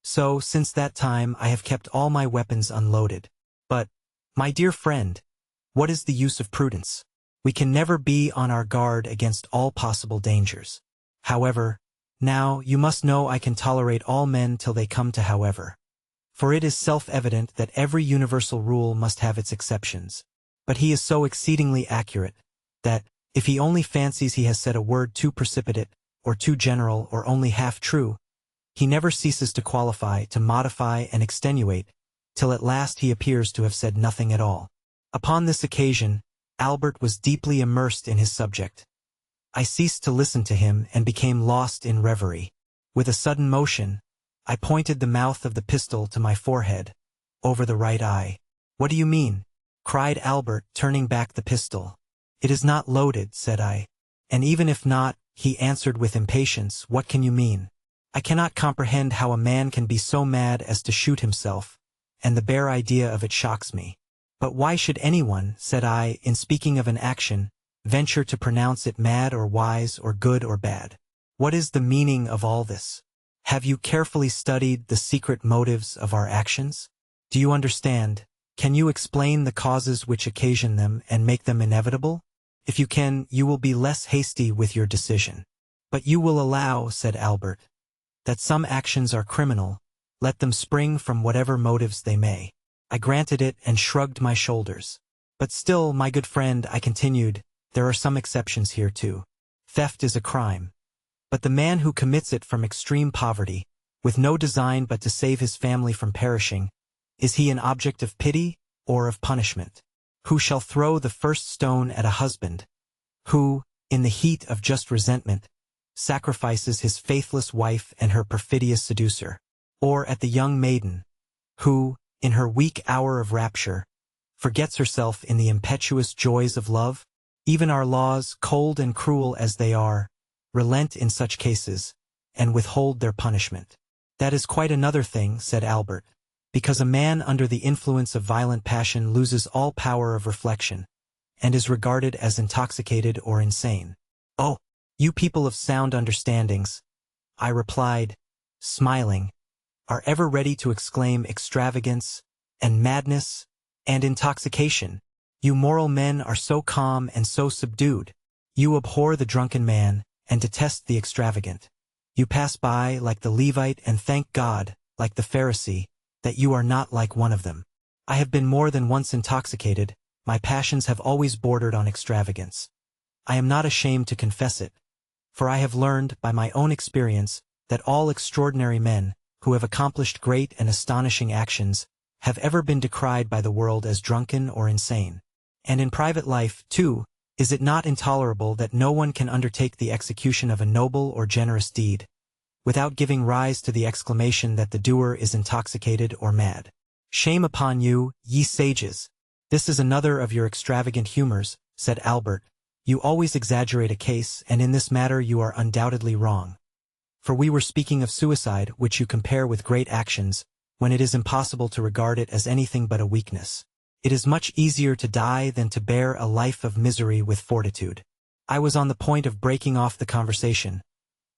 So, since that time, I have kept all my weapons unloaded. But, my dear friend, what is the use of prudence? We can never be on our guard against all possible dangers. However, now, you must know I can tolerate all men till they come to however. For it is self-evident that every universal rule must have its exceptions. But he is so exceedingly accurate, that, if he only fancies he has said a word too precipitate, or too general, or only half true, he never ceases to qualify, to modify and extenuate, till at last he appears to have said nothing at all. Upon this occasion, Albert was deeply immersed in his subject. I ceased to listen to him and became lost in reverie. With a sudden motion, I pointed the mouth of the pistol to my forehead, over the right eye. "What do you mean?" cried Albert, turning back the pistol. "It is not loaded," said I. "And even if not," he answered with impatience, "what can you mean? I cannot comprehend how a man can be so mad as to shoot himself, and the bare idea of it shocks me." "But why should anyone," said I, "in speaking of an action, venture to pronounce it mad or wise or good or bad? What is the meaning of all this? Have you carefully studied the secret motives of our actions? Do you understand? Can you explain the causes which occasion them and make them inevitable? If you can, you will be less hasty with your decision." "But you will allow," said Albert, "that some actions are criminal, let them spring from whatever motives they may." I granted it and shrugged my shoulders. "But still, my good friend," I continued, "there are some exceptions here too. Theft is a crime. But the man who commits it from extreme poverty, with no design but to save his family from perishing, is he an object of pity or of punishment? Who shall throw the first stone at a husband, who, in the heat of just resentment, sacrifices his faithless wife and her perfidious seducer? Or at the young maiden, who, in her weak hour of rapture, forgets herself in the impetuous joys of love? Even our laws, cold and cruel as they are, relent in such cases, and withhold their punishment. That is quite another thing, said Albert, because a man under the influence of violent passion loses all power of reflection, and is regarded as intoxicated or insane. Oh, you people of sound understandings, I replied, smiling, are ever ready to exclaim extravagance, and madness, and intoxication. You moral men are so calm and so subdued. You abhor the drunken man, and detest the extravagant. You pass by like the Levite and thank God, like the Pharisee, that you are not like one of them. I have been more than once intoxicated, my passions have always bordered on extravagance. I am not ashamed to confess it, for I have learned, by my own experience, that all extraordinary men, who have accomplished great and astonishing actions, have ever been decried by the world as drunken or insane. And in private life, too, is it not intolerable that no one can undertake the execution of a noble or generous deed, without giving rise to the exclamation that the doer is intoxicated or mad? Shame upon you, ye sages! This is another of your extravagant humors, said Albert. You always exaggerate a case, and in this matter you are undoubtedly wrong. For we were speaking of suicide, which you compare with great actions, when it is impossible to regard it as anything but a weakness. It is much easier to die than to bear a life of misery with fortitude. I was on the point of breaking off the conversation,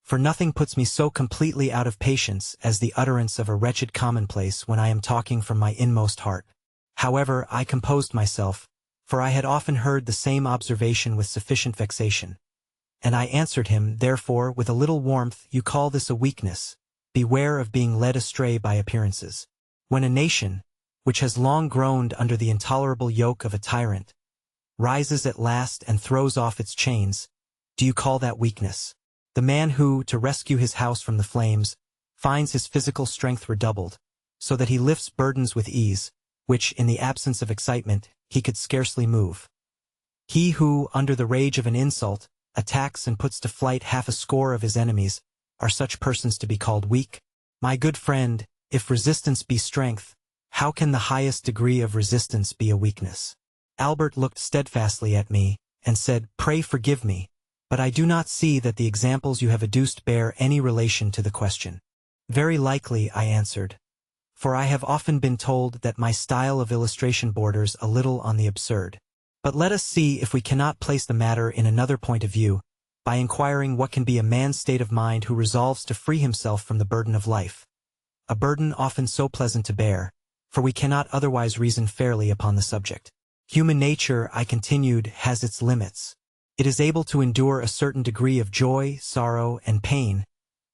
for nothing puts me so completely out of patience as the utterance of a wretched commonplace when I am talking from my inmost heart. However, I composed myself, for I had often heard the same observation with sufficient vexation. And I answered him, therefore, with a little warmth, you call this a weakness. Beware of being led astray by appearances. When a nation, which has long groaned under the intolerable yoke of a tyrant, rises at last and throws off its chains, do you call that weakness? The man who, to rescue his house from the flames, finds his physical strength redoubled, so that he lifts burdens with ease, which, in the absence of excitement, he could scarcely move. He who, under the rage of an insult, attacks and puts to flight half a score of his enemies, are such persons to be called weak? My good friend, if resistance be strength, how can the highest degree of resistance be a weakness? Albert looked steadfastly at me, and said, Pray forgive me, but I do not see that the examples you have adduced bear any relation to the question. Very likely, I answered, for I have often been told that my style of illustration borders a little on the absurd. But let us see if we cannot place the matter in another point of view, by inquiring what can be a man's state of mind who resolves to free himself from the burden of life, a burden often so pleasant to bear, for we cannot otherwise reason fairly upon the subject. Human nature, I continued, has its limits. It is able to endure a certain degree of joy, sorrow, and pain,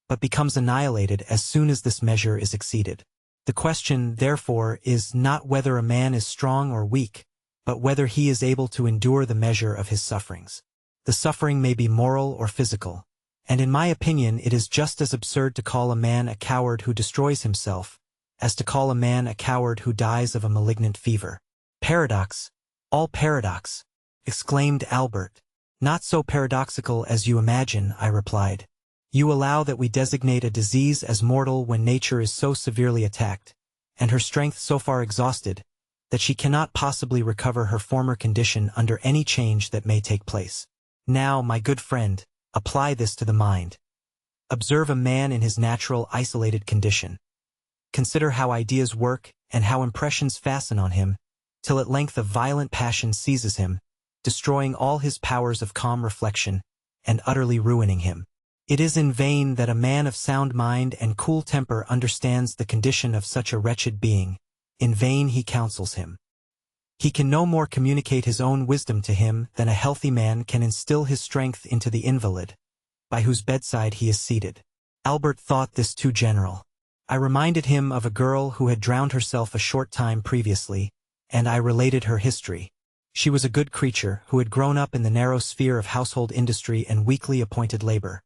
but becomes annihilated as soon as this measure is exceeded. The question, therefore, is not whether a man is strong or weak, but whether he is able to endure the measure of his sufferings. The suffering may be moral or physical, and in my opinion it is just as absurd to call a man a coward who destroys himself, as to call a man a coward who dies of a malignant fever. Paradox, all paradox, exclaimed Albert. Not so paradoxical as you imagine, I replied. You allow that we designate a disease as mortal when nature is so severely attacked, and her strength so far exhausted, that she cannot possibly recover her former condition under any change that may take place. Now, my good friend, apply this to the mind. Observe a man in his natural isolated condition. Consider how ideas work and how impressions fasten on him, till at length a violent passion seizes him, destroying all his powers of calm reflection, and utterly ruining him. It is in vain that a man of sound mind and cool temper understands the condition of such a wretched being. In vain he counsels him. He can no more communicate his own wisdom to him than a healthy man can instill his strength into the invalid, by whose bedside he is seated. Albert thought this too general. I reminded him of a girl who had drowned herself a short time previously, and I related her history. She was a good creature who had grown up in the narrow sphere of household industry and weekly appointed labor.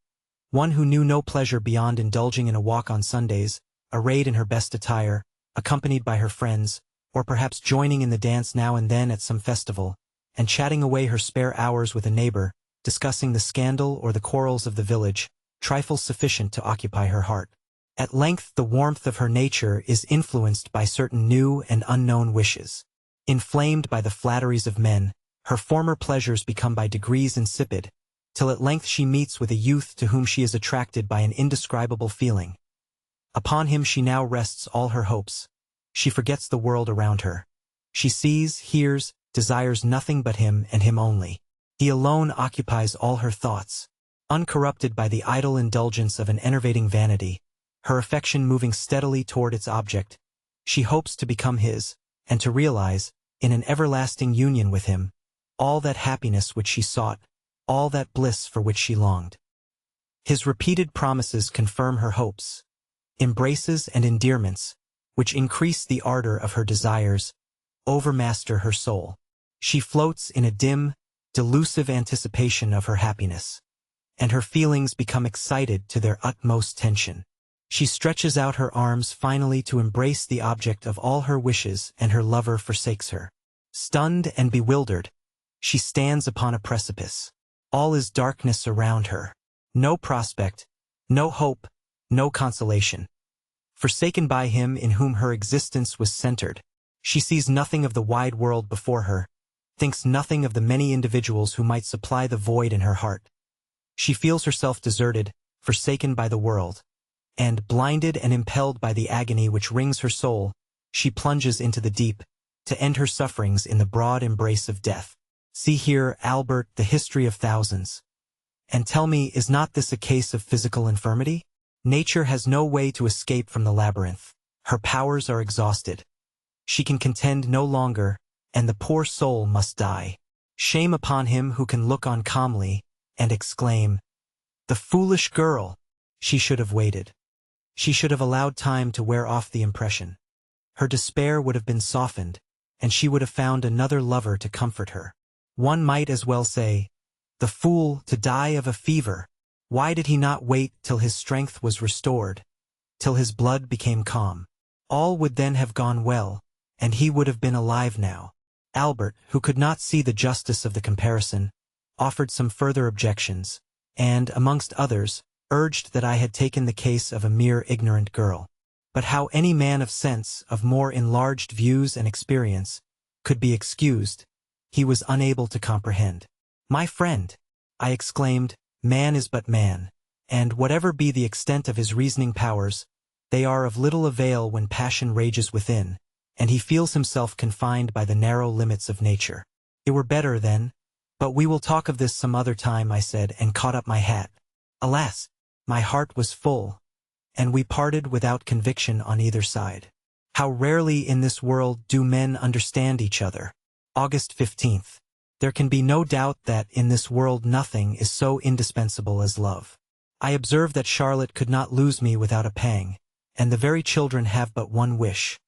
One who knew no pleasure beyond indulging in a walk on Sundays, arrayed in her best attire, accompanied by her friends, or perhaps joining in the dance now and then at some festival, and chatting away her spare hours with a neighbor, discussing the scandal or the quarrels of the village, trifles sufficient to occupy her heart. At length the warmth of her nature is influenced by certain new and unknown wishes. Inflamed by the flatteries of men, her former pleasures become by degrees insipid, till at length she meets with a youth to whom she is attracted by an indescribable feeling, Upon him she now rests all her hopes. She forgets the world around her. She sees, hears, desires nothing but him and him only. He alone occupies all her thoughts. Uncorrupted by the idle indulgence of an enervating vanity, her affection moving steadily toward its object, she hopes to become his, and to realize, in an everlasting union with him, all that happiness which she sought, all that bliss for which she longed. His repeated promises confirm her hopes. Embraces and endearments, which increase the ardor of her desires, overmaster her soul. She floats in a dim, delusive anticipation of her happiness, and her feelings become excited to their utmost tension. She stretches out her arms finally to embrace the object of all her wishes, and her lover forsakes her. Stunned and bewildered, she stands upon a precipice. All is darkness around her. No prospect, no hope, no consolation. Forsaken by him in whom her existence was centered, she sees nothing of the wide world before her, thinks nothing of the many individuals who might supply the void in her heart. She feels herself deserted, forsaken by the world, and, blinded and impelled by the agony which wrings her soul, she plunges into the deep, to end her sufferings in the broad embrace of death. See here, Albert, the history of thousands. And tell me, is not this a case of physical infirmity? Nature has no way to escape from the labyrinth. Her powers are exhausted. She can contend no longer, and the poor soul must die. Shame upon him who can look on calmly, and exclaim, "The foolish girl!" She should have waited. She should have allowed time to wear off the impression. Her despair would have been softened, and she would have found another lover to comfort her. One might as well say, "The fool, to die of a fever!" Why did he not wait till his strength was restored, till his blood became calm? All would then have gone well, and he would have been alive now. Albert, who could not see the justice of the comparison, offered some further objections, and, amongst others, urged that I had taken the case of a mere ignorant girl. But how any man of sense, of more enlarged views and experience, could be excused, he was unable to comprehend. "My friend," I exclaimed, "man is but man, and whatever be the extent of his reasoning powers, they are of little avail when passion rages within, and he feels himself confined by the narrow limits of nature. It were better, then, but we will talk of this some other time," I said, and caught up my hat. Alas, my heart was full, and we parted without conviction on either side. How rarely in this world do men understand each other. August 15th. There can be no doubt that, in this world, nothing is so indispensable as love. I observed that Charlotte could not lose me without a pang, and the very children have but one wish.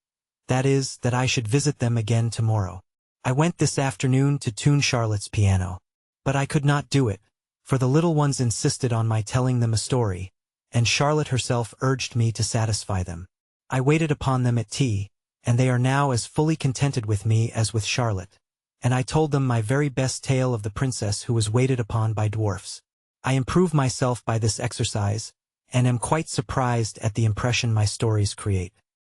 That is, that I should visit them again tomorrow. I went this afternoon to tune Charlotte's piano, but I could not do it, for the little ones insisted on my telling them a story, and Charlotte herself urged me to satisfy them. I waited upon them at tea, and they are now as fully contented with me as with Charlotte, and I told them my very best tale of the princess who was waited upon by dwarfs. I improve myself by this exercise, and am quite surprised at the impression my stories create.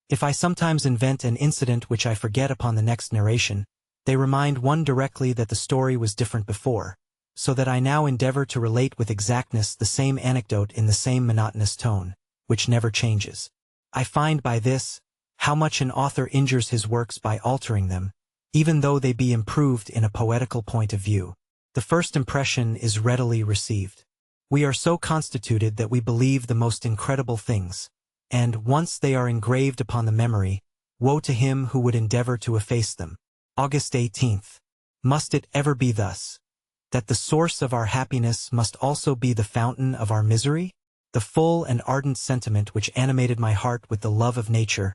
If I sometimes invent an incident which I forget upon the next narration, they remind one directly that the story was different before, so that I now endeavor to relate with exactness the same anecdote in the same monotonous tone, which never changes. I find by this, how much an author injures his works by altering them, even though they be improved in a poetical point of view. The first impression is readily received. We are so constituted that we believe the most incredible things, and, once they are engraved upon the memory, woe to him who would endeavor to efface them. August 18th. Must it ever be thus, that the source of our happiness must also be the fountain of our misery? The full and ardent sentiment which animated my heart with the love of nature,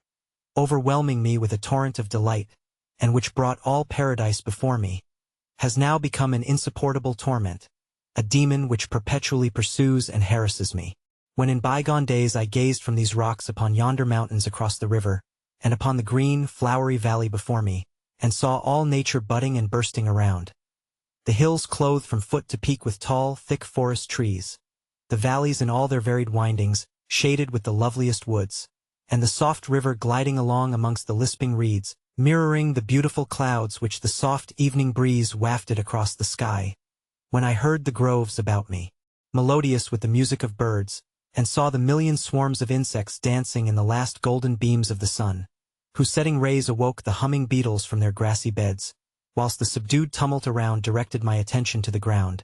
overwhelming me with a torrent of delight, and which brought all paradise before me, has now become an insupportable torment, a demon which perpetually pursues and harasses me. When in bygone days I gazed from these rocks upon yonder mountains across the river, and upon the green, flowery valley before me, and saw all nature budding and bursting around, the hills clothed from foot to peak with tall, thick forest trees, the valleys in all their varied windings, shaded with the loveliest woods, and the soft river gliding along amongst the lisping reeds, mirroring the beautiful clouds which the soft evening breeze wafted across the sky, when I heard the groves about me, melodious with the music of birds, and saw the million swarms of insects dancing in the last golden beams of the sun, whose setting rays awoke the humming beetles from their grassy beds, whilst the subdued tumult around directed my attention to the ground,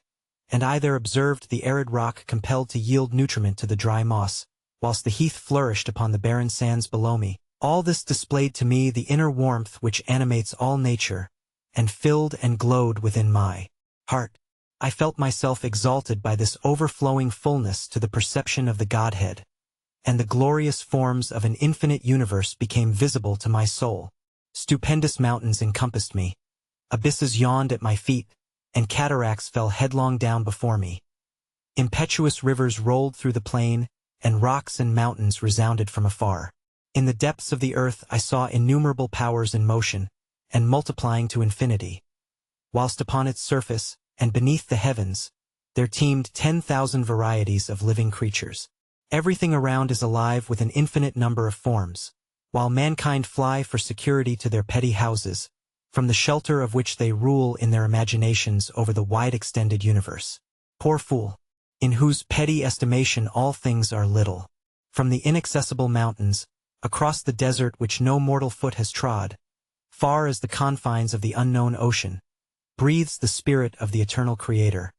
and I there observed the arid rock compelled to yield nutriment to the dry moss, whilst the heath flourished upon the barren sands below me. All this displayed to me the inner warmth which animates all nature, and filled and glowed within my heart. I felt myself exalted by this overflowing fullness to the perception of the Godhead, and the glorious forms of an infinite universe became visible to my soul. Stupendous mountains encompassed me, abysses yawned at my feet, and cataracts fell headlong down before me. Impetuous rivers rolled through the plain, and rocks and mountains resounded from afar. In the depths of the earth I saw innumerable powers in motion, and multiplying to infinity, whilst upon its surface, and beneath the heavens, there teemed 10,000 varieties of living creatures. Everything around is alive with an infinite number of forms, while mankind fly for security to their petty houses, from the shelter of which they rule in their imaginations over the wide-extended universe. Poor fool, in whose petty estimation all things are little. From the inaccessible mountains, across the desert which no mortal foot has trod, far as the confines of the unknown ocean, breathes the spirit of the eternal Creator,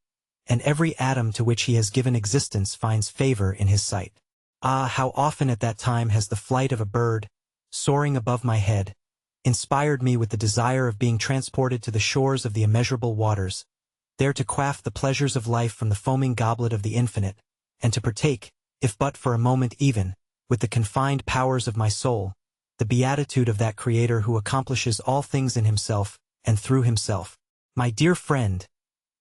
and every atom to which he has given existence finds favor in his sight. Ah, how often at that time has the flight of a bird, soaring above my head, inspired me with the desire of being transported to the shores of the immeasurable waters, there to quaff the pleasures of life from the foaming goblet of the infinite, and to partake, if but for a moment even, with the confined powers of my soul, the beatitude of that Creator who accomplishes all things in himself, and through himself. My dear friend,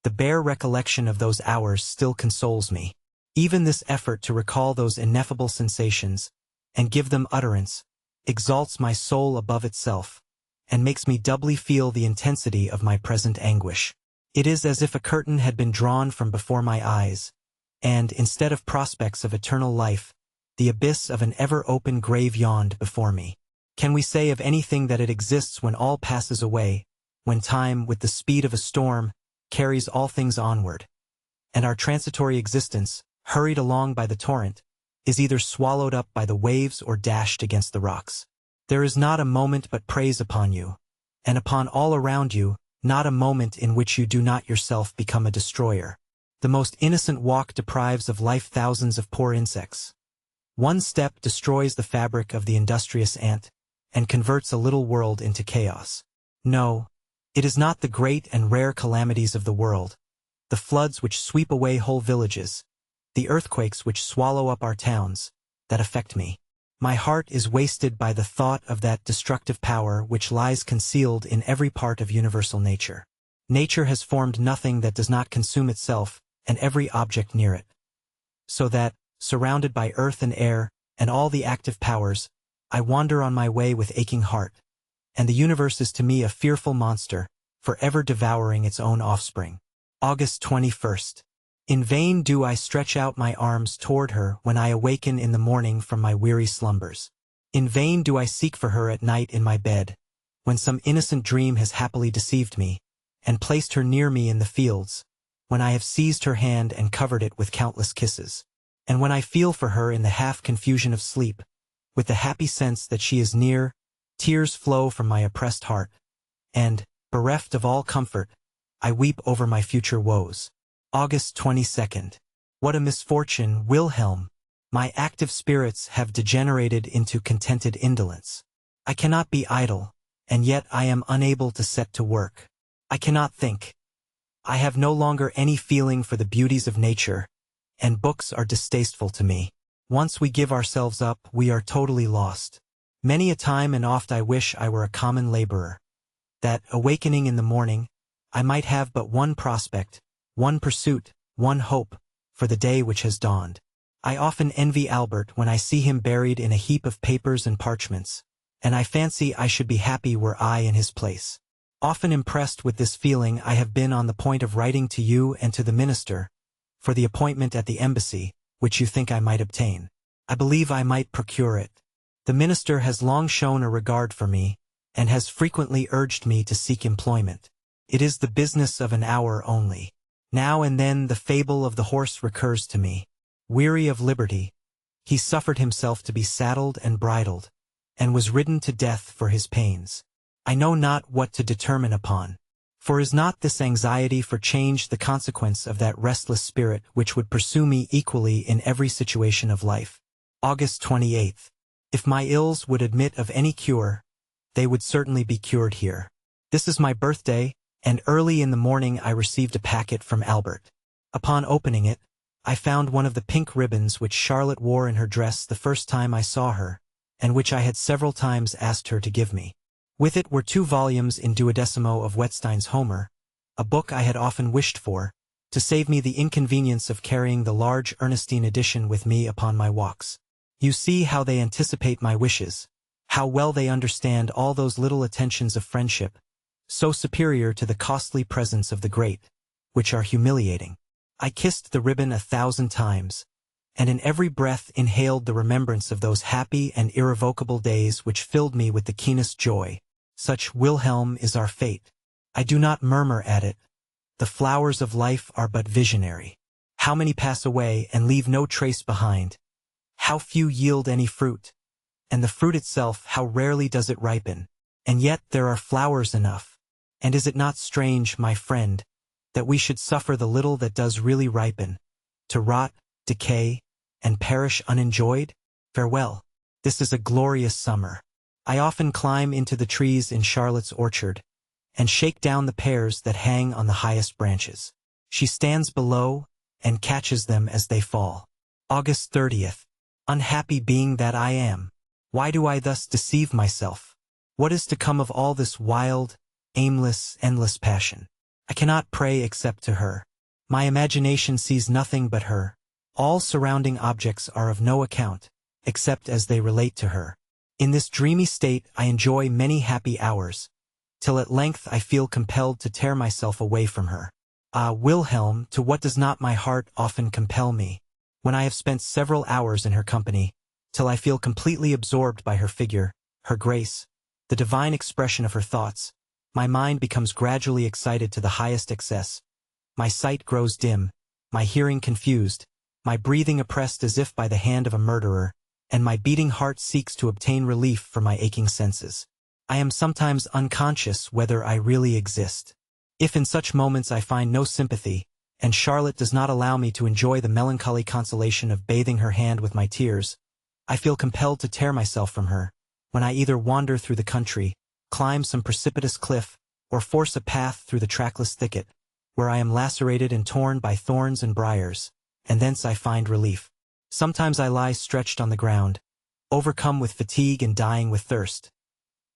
the bare recollection of those hours still consoles me. Even this effort to recall those ineffable sensations, and give them utterance, exalts my soul above itself, and makes me doubly feel the intensity of my present anguish. It is as if a curtain had been drawn from before my eyes, and, instead of prospects of eternal life, the abyss of an ever-open grave yawned before me. Can we say of anything that it exists when all passes away, when time, with the speed of a storm, carries all things onward, and our transitory existence, hurried along by the torrent, is either swallowed up by the waves or dashed against the rocks? There is not a moment but praise upon you, and upon all around you, not a moment in which you do not yourself become a destroyer. The most innocent walk deprives of life thousands of poor insects. One step destroys the fabric of the industrious ant, and converts a little world into chaos. No, it is not the great and rare calamities of the world, the floods which sweep away whole villages, the earthquakes which swallow up our towns, that affect me. My heart is wasted by the thought of that destructive power which lies concealed in every part of universal nature. Nature has formed nothing that does not consume itself, and every object near it. So that, surrounded by earth and air, and all the active powers, I wander on my way with aching heart, and the universe is to me a fearful monster, forever devouring its own offspring. August 21st. In vain do I stretch out my arms toward her when I awaken in the morning from my weary slumbers. In vain do I seek for her at night in my bed, when some innocent dream has happily deceived me, and placed her near me in the fields, when I have seized her hand and covered it with countless kisses. And when I feel for her in the half-confusion of sleep, with the happy sense that she is near, tears flow from my oppressed heart, and, bereft of all comfort, I weep over my future woes. August 22nd. What a misfortune, Wilhelm! My active spirits have degenerated into contented indolence. I cannot be idle, and yet I am unable to set to work. I cannot think. I have no longer any feeling for the beauties of nature, and books are distasteful to me. Once we give ourselves up, we are totally lost. Many a time and oft I wish I were a common laborer, that, awakening in the morning, I might have but one prospect, one pursuit, one hope, for the day which has dawned. I often envy Albert when I see him buried in a heap of papers and parchments, and I fancy I should be happy were I in his place. Often impressed with this feeling, I have been on the point of writing to you and to the minister, for the appointment at the embassy, which you think I might obtain. I believe I might procure it. The minister has long shown a regard for me, and has frequently urged me to seek employment. It is the business of an hour only. Now and then the fable of the horse recurs to me. Weary of liberty, He suffered himself to be saddled and bridled, and was ridden to death for his pains. I know not what to determine upon. For is not this anxiety for change the consequence of that restless spirit which would pursue me equally in every situation of life? August 28th. If my ills would admit of any cure, they would certainly be cured here. This is my birthday, and early in the morning I received a packet from Albert. Upon opening it, I found one of the pink ribbons which Charlotte wore in her dress the first time I saw her, and which I had several times asked her to give me. With it were 2 volumes in duodecimo of Wettstein's Homer, a book I had often wished for, to save me the inconvenience of carrying the large Ernestine edition with me upon my walks. You see how they anticipate my wishes, how well they understand all those little attentions of friendship, so superior to the costly presents of the great, which are humiliating. I kissed the ribbon 1,000 times, and in every breath inhaled the remembrance of those happy and irrevocable days which filled me with the keenest joy. Such, Wilhelm, is our fate. I do not murmur at it. The flowers of life are but visionary. How many pass away and leave no trace behind? How few yield any fruit? And the fruit itself, how rarely does it ripen? And yet there are flowers enough. And is it not strange, my friend, that we should suffer the little that does really ripen, to rot, decay, and perish unenjoyed? Farewell. This is a glorious summer. I often climb into the trees in Charlotte's orchard, and shake down the pears that hang on the highest branches. She stands below, and catches them as they fall. August 30th. Unhappy being that I am. Why do I thus deceive myself? What is to come of all this wild, aimless, endless passion? I cannot pray except to her. My imagination sees nothing but her. All surrounding objects are of no account, except as they relate to her. In this dreamy state I enjoy many happy hours, till at length I feel compelled to tear myself away from her. Ah, Wilhelm, to what does not my heart often compel me, when I have spent several hours in her company, till I feel completely absorbed by her figure, her grace, the divine expression of her thoughts. My mind becomes gradually excited to the highest excess. My sight grows dim, my hearing confused, my breathing oppressed as if by the hand of a murderer, and my beating heart seeks to obtain relief for my aching senses. I am sometimes unconscious whether I really exist. If in such moments I find no sympathy, and Charlotte does not allow me to enjoy the melancholy consolation of bathing her hand with my tears, I feel compelled to tear myself from her, when I either wander through the country, climb some precipitous cliff, or force a path through the trackless thicket, where I am lacerated and torn by thorns and briars, and thence I find relief. Sometimes I lie stretched on the ground, overcome with fatigue and dying with thirst.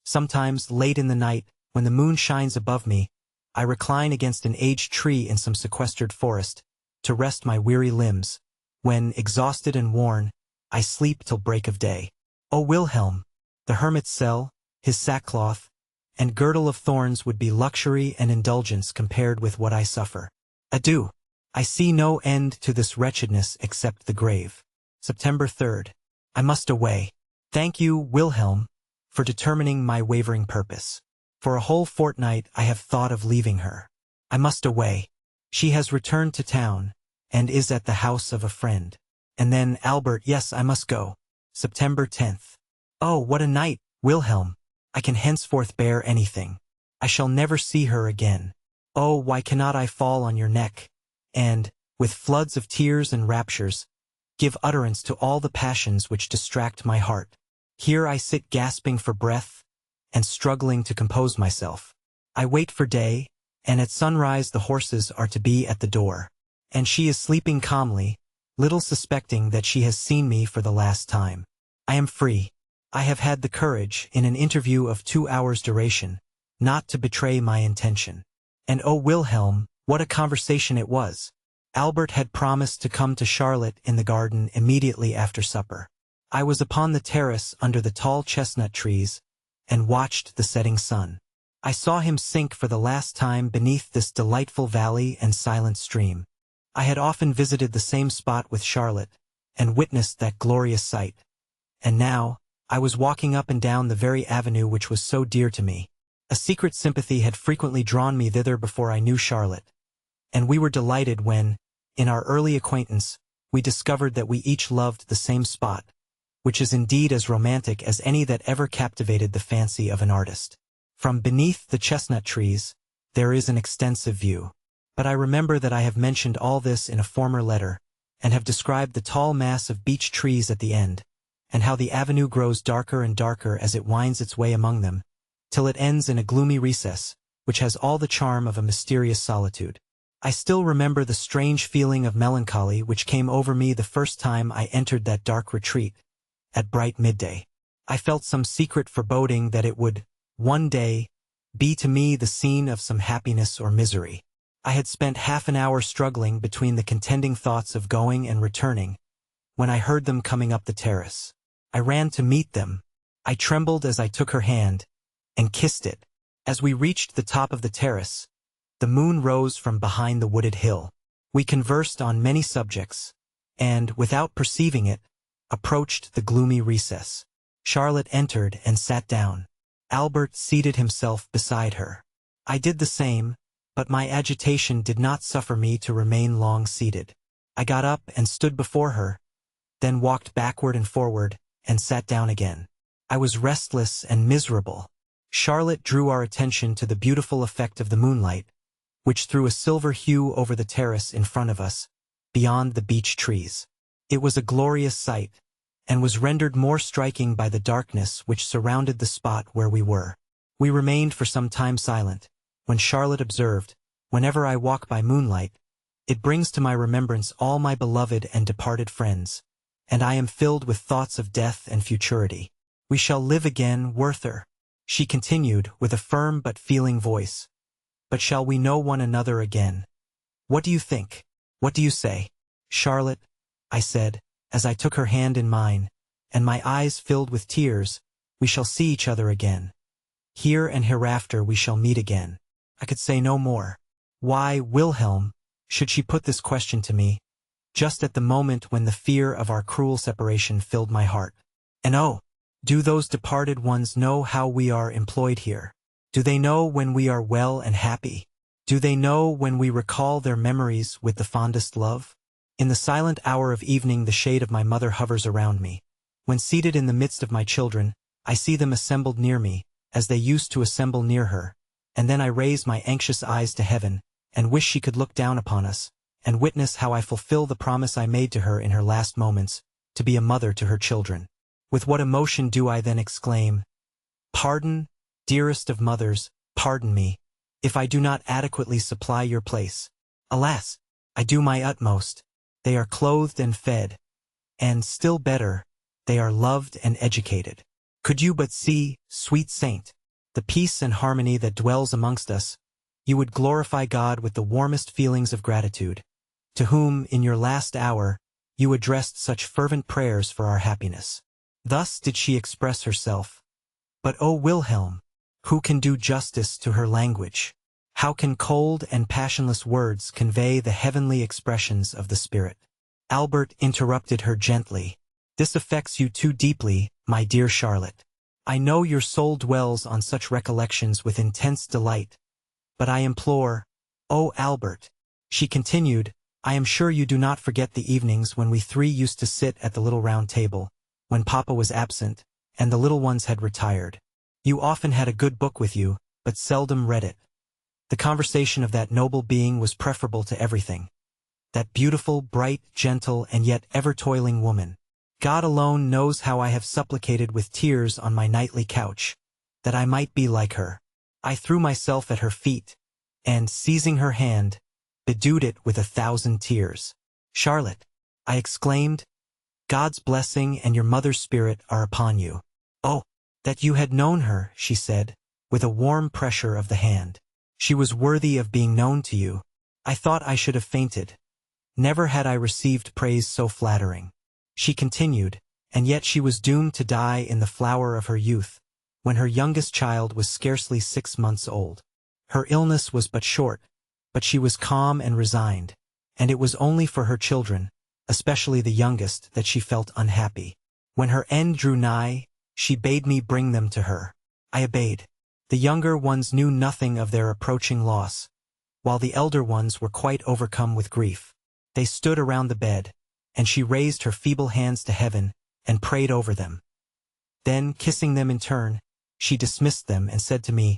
Sometimes, late in the night, when the moon shines above me, I recline against an aged tree in some sequestered forest, to rest my weary limbs, when, exhausted and worn, I sleep till break of day. O Wilhelm, the hermit's cell, his sackcloth, and girdle of thorns would be luxury and indulgence compared with what I suffer. Adieu. I see no end to this wretchedness except the grave. September 3rd. I must away. Thank you, Wilhelm, for determining my wavering purpose. For a whole fortnight I have thought of leaving her. I must away. She has returned to town, and is at the house of a friend. And then, Albert, yes, I must go. September 10th. Oh, what a night, Wilhelm. I can henceforth bear anything. I shall never see her again. Oh, why cannot I fall on your neck, and, with floods of tears and raptures, give utterance to all the passions which distract my heart. Here I sit gasping for breath, and struggling to compose myself. I wait for day, and at sunrise the horses are to be at the door. And she is sleeping calmly, little suspecting that she has seen me for the last time. I am free. I have had the courage, in an interview of 2 hours' duration, not to betray my intention. And oh, Wilhelm, what a conversation it was! Albert had promised to come to Charlotte in the garden immediately after supper. I was upon the terrace under the tall chestnut trees, and watched the setting sun. I saw him sink for the last time beneath this delightful valley and silent stream. I had often visited the same spot with Charlotte, and witnessed that glorious sight. And now, I was walking up and down the very avenue which was so dear to me. A secret sympathy had frequently drawn me thither before I knew Charlotte, and we were delighted when, in our early acquaintance, we discovered that we each loved the same spot, which is indeed as romantic as any that ever captivated the fancy of an artist. From beneath the chestnut trees, there is an extensive view. But I remember that I have mentioned all this in a former letter, and have described the tall mass of beech trees at the end, and how the avenue grows darker and darker as it winds its way among them, till it ends in a gloomy recess, which has all the charm of a mysterious solitude. I still remember the strange feeling of melancholy which came over me the first time I entered that dark retreat, at bright midday. I felt some secret foreboding that it would, one day, be to me the scene of some happiness or misery. I had spent half an hour struggling between the contending thoughts of going and returning, when I heard them coming up the terrace. I ran to meet them. I trembled as I took her hand, and kissed it. As we reached the top of the terrace, the moon rose from behind the wooded hill. We conversed on many subjects, and, without perceiving it, approached the gloomy recess. Charlotte entered and sat down. Albert seated himself beside her. I did the same, but my agitation did not suffer me to remain long seated. I got up and stood before her, then walked backward and forward, and sat down again. I was restless and miserable. Charlotte drew our attention to the beautiful effect of the moonlight, which threw a silver hue over the terrace in front of us, beyond the beech trees. It was a glorious sight, and was rendered more striking by the darkness which surrounded the spot where we were. We remained for some time silent, when Charlotte observed, "Whenever I walk by moonlight, it brings to my remembrance all my beloved and departed friends, and I am filled with thoughts of death and futurity. We shall live again, Werther," she continued with a firm but feeling voice. "But shall we know one another again? What do you think? What do you say?" "Charlotte," I said, as I took her hand in mine, and my eyes filled with tears, "we shall see each other again. Here and hereafter we shall meet again." I could say no more. Why, Wilhelm, should she put this question to me, just at the moment when the fear of our cruel separation filled my heart? And oh, do those departed ones know how we are employed here? Do they know when we are well and happy? Do they know when we recall their memories with the fondest love? In the silent hour of evening the shade of my mother hovers around me. When seated in the midst of my children, I see them assembled near me, as they used to assemble near her, and then I raise my anxious eyes to heaven, and wish she could look down upon us, and witness how I fulfill the promise I made to her in her last moments, to be a mother to her children. With what emotion do I then exclaim, "Pardon, dearest of mothers, pardon me, if I do not adequately supply your place. Alas, I do my utmost. They are clothed and fed, and, still better, they are loved and educated. Could you but see, sweet saint, the peace and harmony that dwells amongst us, you would glorify God with the warmest feelings of gratitude, to whom, in your last hour, you addressed such fervent prayers for our happiness." Thus did she express herself. But, O Wilhelm, who can do justice to her language? How can cold and passionless words convey the heavenly expressions of the spirit? Albert interrupted her gently. "This affects you too deeply, my dear Charlotte. I know your soul dwells on such recollections with intense delight, but I implore, O Albert," she continued, "I am sure you do not forget the evenings when we three used to sit at the little round table, when Papa was absent, and the little ones had retired. You often had a good book with you, but seldom read it. The conversation of that noble being was preferable to everything. That beautiful, bright, gentle, and yet ever-toiling woman. God alone knows how I have supplicated with tears on my nightly couch, that I might be like her. I threw myself at her feet, and, seizing her hand, bedewed it with 1,000 tears. Charlotte," I exclaimed, "God's blessing and your mother's spirit are upon you." "Oh, that you had known her," she said, with a warm pressure of the hand. "She was worthy of being known to you. I thought I should have fainted. Never had I received praise so flattering." She continued, "And yet she was doomed to die in the flower of her youth, when her youngest child was scarcely 6 months old. Her illness was but short, but she was calm and resigned, and it was only for her children, especially the youngest, that she felt unhappy. When her end drew nigh, she bade me bring them to her. I obeyed. The younger ones knew nothing of their approaching loss, while the elder ones were quite overcome with grief. They stood around the bed, and she raised her feeble hands to heaven and prayed over them. Then, kissing them in turn, she dismissed them and said to me,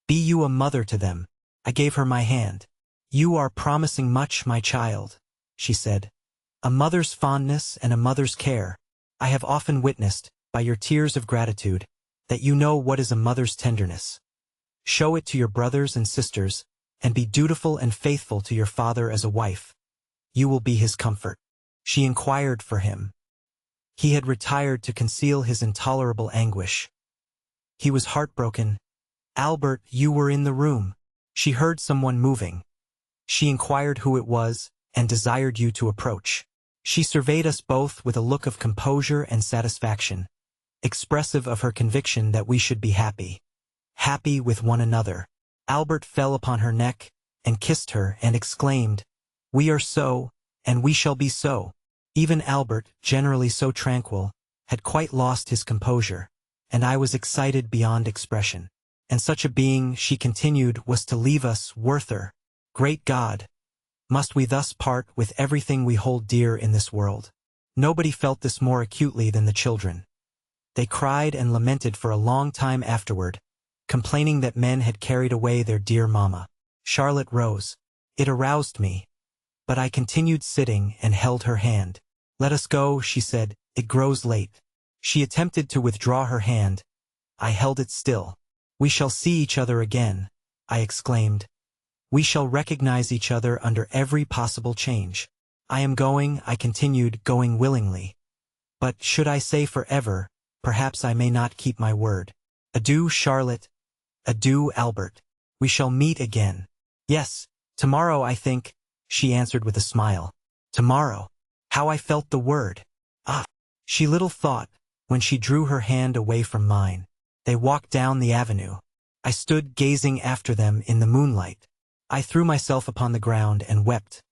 "Be you a mother to them." I gave her my hand. "You are promising much, my child," she said. "A mother's fondness and a mother's care. I have often witnessed, by your tears of gratitude, that you know what is a mother's tenderness. Show it to your brothers and sisters, and be dutiful and faithful to your father as a wife. You will be his comfort." She inquired for him. He had retired to conceal his intolerable anguish. He was heartbroken. "Albert, you were in the room." She heard someone moving. She inquired who it was, and desired you to approach. She surveyed us both with a look of composure and satisfaction, expressive of her conviction that we should be happy. Happy with one another. Albert fell upon her neck, and kissed her, and exclaimed, "We are so, and we shall be so." Even Albert, generally so tranquil, had quite lost his composure, and I was excited beyond expression. And such a being, she continued, was to leave us, Werther. Great God! Must we thus part with everything we hold dear in this world? Nobody felt this more acutely than the children. They cried and lamented for a long time afterward, complaining that men had carried away their dear mamma. Charlotte rose. It aroused me, but I continued sitting and held her hand. "Let us go," she said, "it grows late." She attempted to withdraw her hand. I held it still. "We shall see each other again," I exclaimed. "We shall recognize each other under every possible change. I am going," I continued, "going willingly. But should I say forever, perhaps I may not keep my word. Adieu, Charlotte. Adieu, Albert. We shall meet again." "Yes, tomorrow, I think," she answered with a smile. Tomorrow. How I felt the word. Ah! She little thought, when she drew her hand away from mine. They walked down the avenue. I stood gazing after them in the moonlight. I threw myself upon the ground and wept.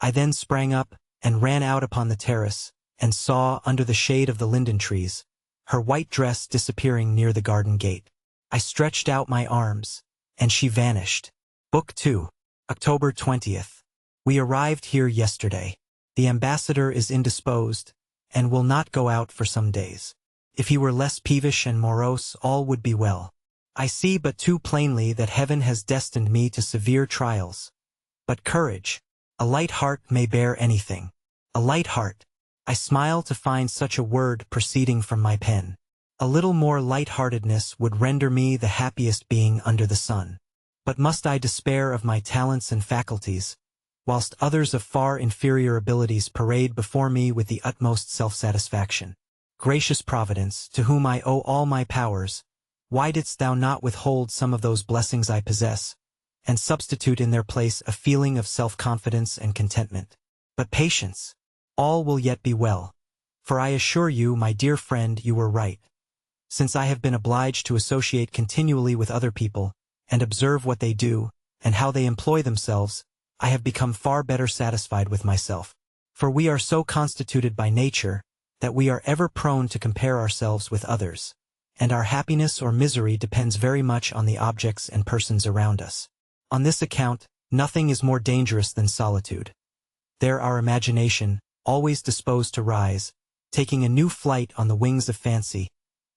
I then sprang up and ran out upon the terrace, and saw, under the shade of the linden trees, her white dress disappearing near the garden gate. I stretched out my arms, and she vanished. Book 2. October 20th. We arrived here yesterday. The ambassador is indisposed, and will not go out for some days. If he were less peevish and morose, all would be well. I see but too plainly that heaven has destined me to severe trials. But courage. A light heart may bear anything. A light heart. I smile to find such a word proceeding from my pen. A little more light-heartedness would render me the happiest being under the sun. But must I despair of my talents and faculties, whilst others of far inferior abilities parade before me with the utmost self-satisfaction? Gracious Providence, to whom I owe all my powers, why didst thou not withhold some of those blessings I possess, and substitute in their place a feeling of self-confidence and contentment? But patience! All will yet be well. For I assure you, my dear friend, you were right. Since I have been obliged to associate continually with other people, and observe what they do, and how they employ themselves, I have become far better satisfied with myself. For we are so constituted by nature, that we are ever prone to compare ourselves with others, and our happiness or misery depends very much on the objects and persons around us. On this account, nothing is more dangerous than solitude. There our imagination, always disposed to rise, taking a new flight on the wings of fancy,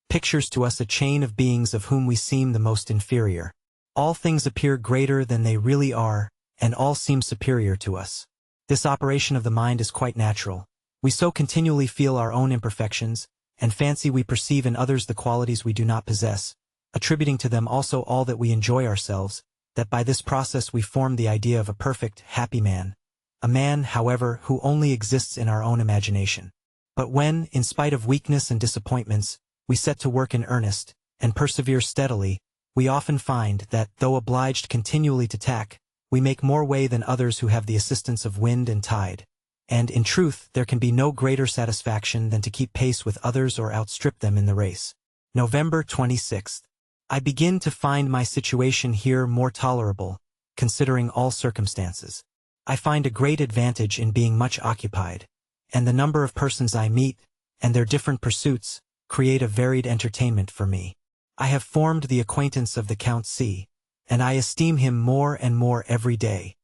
pictures to us a chain of beings of whom we seem the most inferior. All things appear greater than they really are, and all seem superior to us. This operation of the mind is quite natural. We so continually feel our own imperfections, and fancy we perceive in others the qualities we do not possess, attributing to them also all that we enjoy ourselves, that by this process we form the idea of a perfect, happy man. A man, however, who only exists in our own imagination. But when, in spite of weakness and disappointments, we set to work in earnest, and persevere steadily, we often find that, though obliged continually to tack, we make more way than others who have the assistance of wind and tide. And, in truth, there can be no greater satisfaction than to keep pace with others or outstrip them in the race. November 26th. I begin to find my situation here more tolerable, considering all circumstances. I find a great advantage in being much occupied, and the number of persons I meet, and their different pursuits, create a varied entertainment for me. I have formed the acquaintance of the Count C, and I esteem him more and more every day.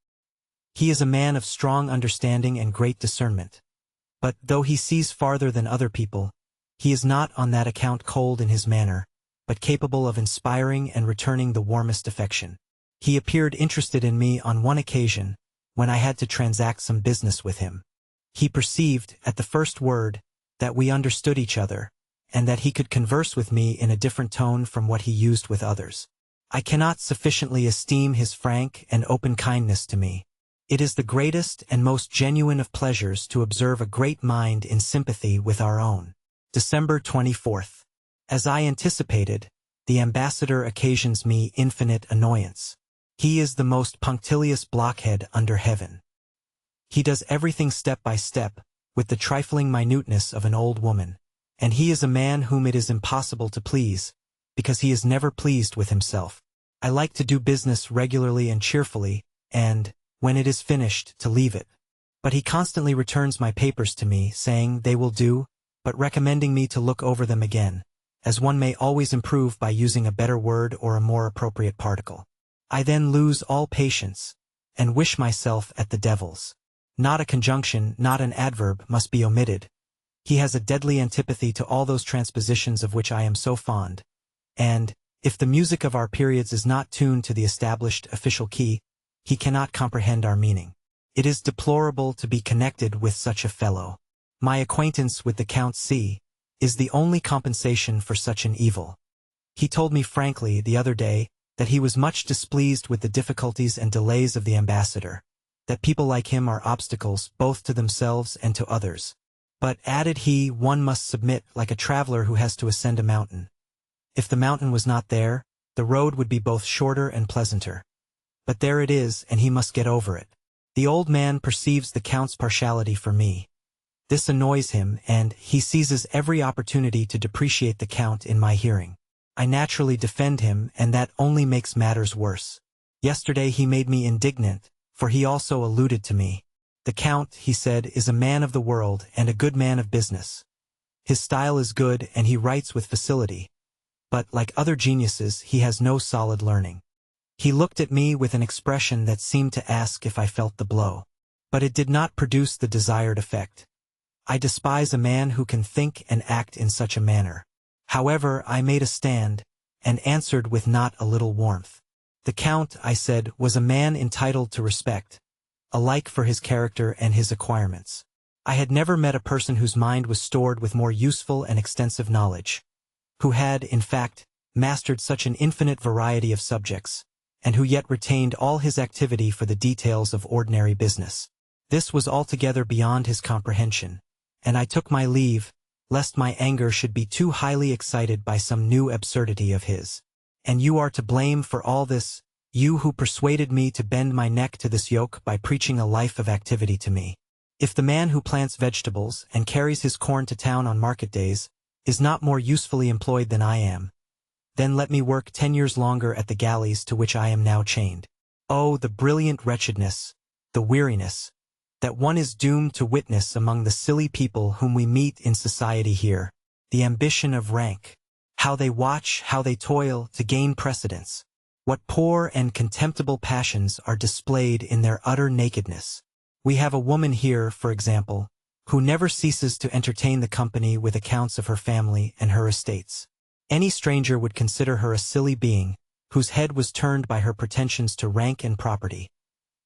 He is a man of strong understanding and great discernment. But though he sees farther than other people, he is not on that account cold in his manner, but capable of inspiring and returning the warmest affection. He appeared interested in me on one occasion, when I had to transact some business with him. He perceived, at the first word, that we understood each other, and that he could converse with me in a different tone from what he used with others. I cannot sufficiently esteem his frank and open kindness to me. It is the greatest and most genuine of pleasures to observe a great mind in sympathy with our own. December 24th. As I anticipated, the ambassador occasions me infinite annoyance. He is the most punctilious blockhead under heaven. He does everything step by step, with the trifling minuteness of an old woman, and he is a man whom it is impossible to please, because he is never pleased with himself. I like to do business regularly and cheerfully, and, when it is finished, to leave it. But he constantly returns my papers to me, saying they will do, but recommending me to look over them again, as one may always improve by using a better word or a more appropriate particle. I then lose all patience, and wish myself at the devil's. Not a conjunction, not an adverb, must be omitted. He has a deadly antipathy to all those transpositions of which I am so fond, and, if the music of our periods is not tuned to the established official key, he cannot comprehend our meaning. It is deplorable to be connected with such a fellow. My acquaintance with the Count C. is the only compensation for such an evil. He told me frankly the other day that he was much displeased with the difficulties and delays of the ambassador, that people like him are obstacles both to themselves and to others. But, added he, one must submit like a traveler who has to ascend a mountain. If the mountain was not there, the road would be both shorter and pleasanter. But there it is, and he must get over it. The old man perceives the Count's partiality for me. This annoys him, and he seizes every opportunity to depreciate the Count in my hearing. I naturally defend him, and that only makes matters worse. Yesterday he made me indignant, for he also alluded to me. The Count, he said, is a man of the world and a good man of business. His style is good and he writes with facility. But, like other geniuses, he has no solid learning. He looked at me with an expression that seemed to ask if I felt the blow. But it did not produce the desired effect. I despise a man who can think and act in such a manner. However, I made a stand, and answered with not a little warmth. The Count, I said, was a man entitled to respect, alike for his character and his acquirements. I had never met a person whose mind was stored with more useful and extensive knowledge, who had, in fact, mastered such an infinite variety of subjects, and who yet retained all his activity for the details of ordinary business. This was altogether beyond his comprehension, and I took my leave, lest my anger should be too highly excited by some new absurdity of his. And you are to blame for all this, you who persuaded me to bend my neck to this yoke by preaching a life of activity to me. If the man who plants vegetables and carries his corn to town on market days is not more usefully employed than I am, then let me work 10 years longer at the galleys to which I am now chained. Oh, the brilliant wretchedness, the weariness, that one is doomed to witness among the silly people whom we meet in society here, the ambition of rank, how they watch, how they toil to gain precedence, what poor and contemptible passions are displayed in their utter nakedness. We have a woman here, for example, who never ceases to entertain the company with accounts of her family and her estates. Any stranger would consider her a silly being, whose head was turned by her pretensions to rank and property.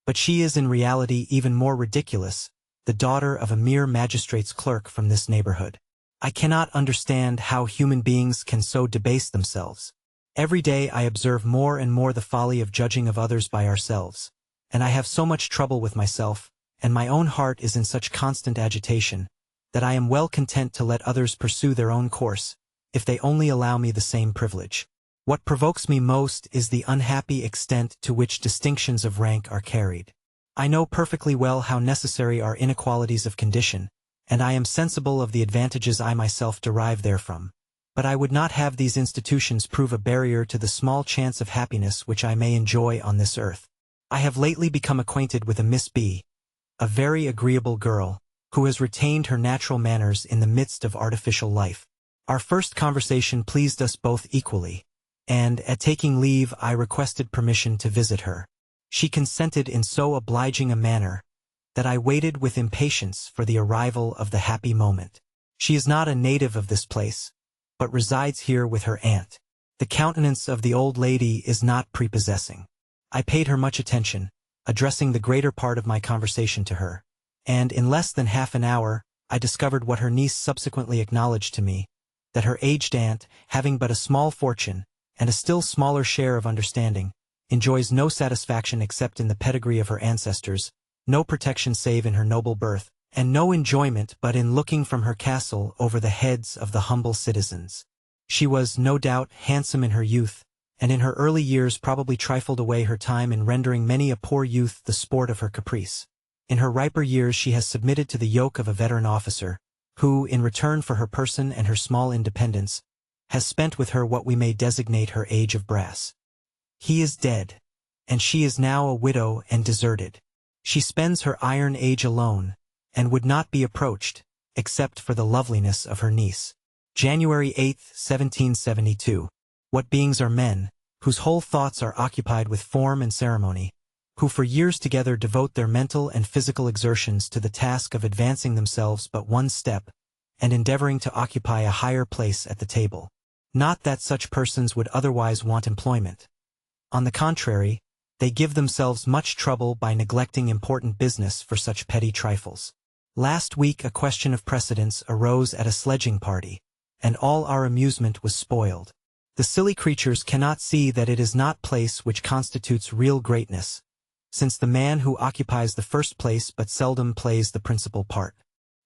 But she is in reality even more ridiculous, the daughter of a mere magistrate's clerk from this neighborhood. I cannot understand how human beings can so debase themselves. Every day I observe more and more the folly of judging of others by ourselves, and I have so much trouble with myself, and my own heart is in such constant agitation, that I am well content to let others pursue their own course, if they only allow me the same privilege. What provokes me most is the unhappy extent to which distinctions of rank are carried. I know perfectly well how necessary are inequalities of condition, and I am sensible of the advantages I myself derive therefrom. But I would not have these institutions prove a barrier to the small chance of happiness which I may enjoy on this earth. I have lately become acquainted with a Miss B., a very agreeable girl, who has retained her natural manners in the midst of artificial life. Our first conversation pleased us both equally, and, at taking leave, I requested permission to visit her. She consented in so obliging a manner that I waited with impatience for the arrival of the happy moment. She is not a native of this place, but resides here with her aunt. The countenance of the old lady is not prepossessing. I paid her much attention, addressing the greater part of my conversation to her, and in less than half an hour I discovered what her niece subsequently acknowledged to me, that her aged aunt, having but a small fortune, and a still smaller share of understanding, enjoys no satisfaction except in the pedigree of her ancestors, no protection save in her noble birth, and no enjoyment but in looking from her castle over the heads of the humble citizens. She was, no doubt, handsome in her youth, and in her early years probably trifled away her time in rendering many a poor youth the sport of her caprice. In her riper years she has submitted to the yoke of a veteran officer, who, in return for her person and her small independence, has spent with her what we may designate her age of brass. He is dead, and she is now a widow and deserted. She spends her iron age alone, and would not be approached, except for the loveliness of her niece. January 8, 1772. What beings are men, whose whole thoughts are occupied with form and ceremony, who for years together devote their mental and physical exertions to the task of advancing themselves but one step, and endeavoring to occupy a higher place at the table. Not that such persons would otherwise want employment. On the contrary, they give themselves much trouble by neglecting important business for such petty trifles. Last week a question of precedence arose at a sledging party, and all our amusement was spoiled. The silly creatures cannot see that it is not place which constitutes real greatness, since the man who occupies the first place but seldom plays the principal part.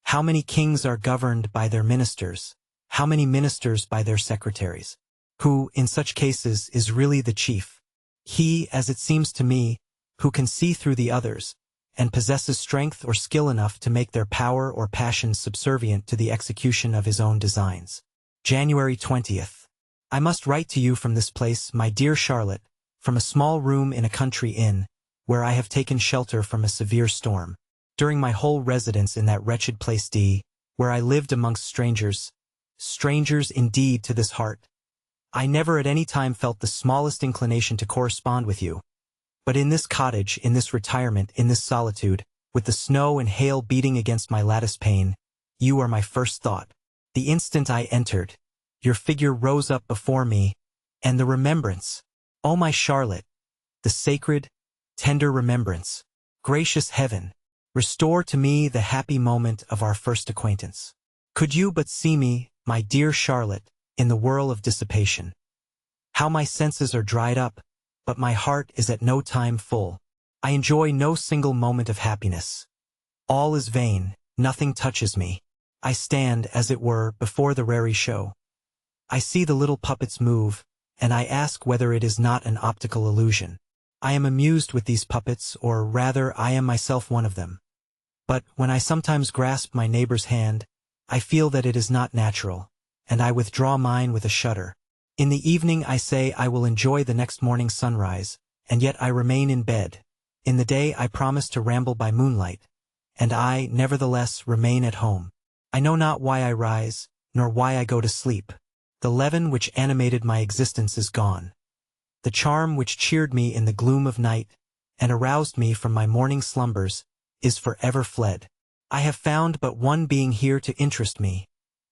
How many kings are governed by their ministers? How many ministers by their secretaries? Who, in such cases, is really the chief? He, as it seems to me, who can see through the others, and possesses strength or skill enough to make their power or passions subservient to the execution of his own designs. January 20th. I must write to you from this place, my dear Charlotte, from a small room in a country inn, where I have taken shelter from a severe storm. During my whole residence in that wretched place where I lived amongst strangers indeed to this heart, I never at any time felt the smallest inclination to correspond with you. But in this cottage, in this retirement, in this solitude, with the snow and hail beating against my lattice pane, you are my first thought. The instant I entered, your figure rose up before me, and the remembrance, oh my Charlotte, the sacred, tender remembrance. Gracious heaven, restore to me the happy moment of our first acquaintance. Could you but see me, my dear Charlotte, in the whirl of dissipation. How my senses are dried up, but my heart is at no time full. I enjoy no single moment of happiness. All is vain, nothing touches me. I stand, as it were, before the raree show. I see the little puppets move, and I ask whether it is not an optical illusion. I am amused with these puppets, or rather I am myself one of them. But when I sometimes grasp my neighbor's hand, I feel that it is not natural, and I withdraw mine with a shudder. In the evening I say I will enjoy the next morning's sunrise, and yet I remain in bed. In the day I promise to ramble by moonlight, and I, nevertheless, remain at home. I know not why I rise, nor why I go to sleep. The leaven which animated my existence is gone. The charm which cheered me in the gloom of night, and aroused me from my morning slumbers, is forever fled. I have found but one being here to interest me,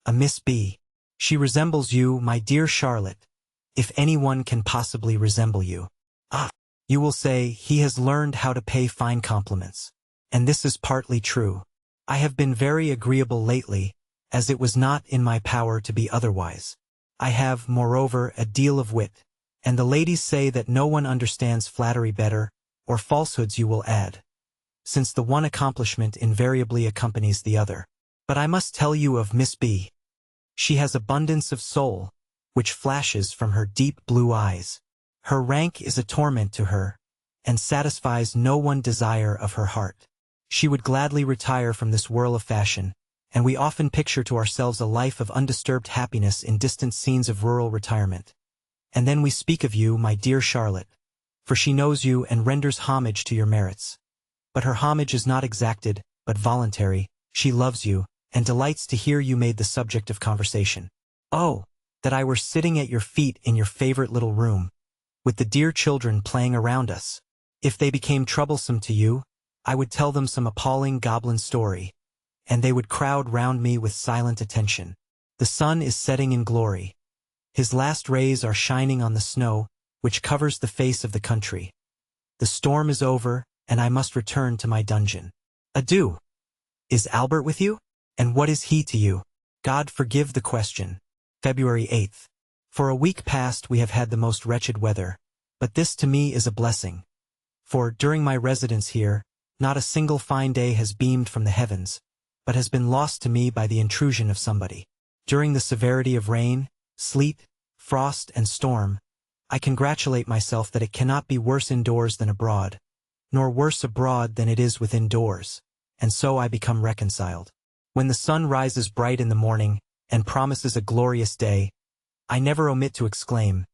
a Miss B. She resembles you, my dear Charlotte, if anyone can possibly resemble you. Ah, you will say, he has learned how to pay fine compliments. And this is partly true. I have been very agreeable lately, as it was not in my power to be otherwise. I have, moreover, a deal of wit, and the ladies say that no one understands flattery better, or falsehoods you will add, since the one accomplishment invariably accompanies the other. But I must tell you of Miss B. She has abundance of soul, which flashes from her deep blue eyes. Her rank is a torment to her, and satisfies no one desire of her heart. She would gladly retire from this whirl of fashion, and we often picture to ourselves a life of undisturbed happiness in distant scenes of rural retirement. And then we speak of you, my dear Charlotte, for she knows you and renders homage to your merits. But her homage is not exacted, but voluntary. She loves you, and delights to hear you made the subject of conversation. Oh, that I were sitting at your feet in your favorite little room, with the dear children playing around us. If they became troublesome to you, I would tell them some appalling goblin story, and they would crowd round me with silent attention. The sun is setting in glory. His last rays are shining on the snow, which covers the face of the country. The storm is over, and I must return to my dungeon. Adieu. Is Albert with you? And what is he to you? God forgive the question. February 8th. For a week past we have had the most wretched weather, but this to me is a blessing. For, during my residence here, not a single fine day has beamed from the heavens, but has been lost to me by the intrusion of somebody. During the severity of rain, sleet, frost, and storm, I congratulate myself that it cannot be worse indoors than abroad, nor worse abroad than it is within doors, and so I become reconciled. When the sun rises bright in the morning, and promises a glorious day, I never omit to exclaim,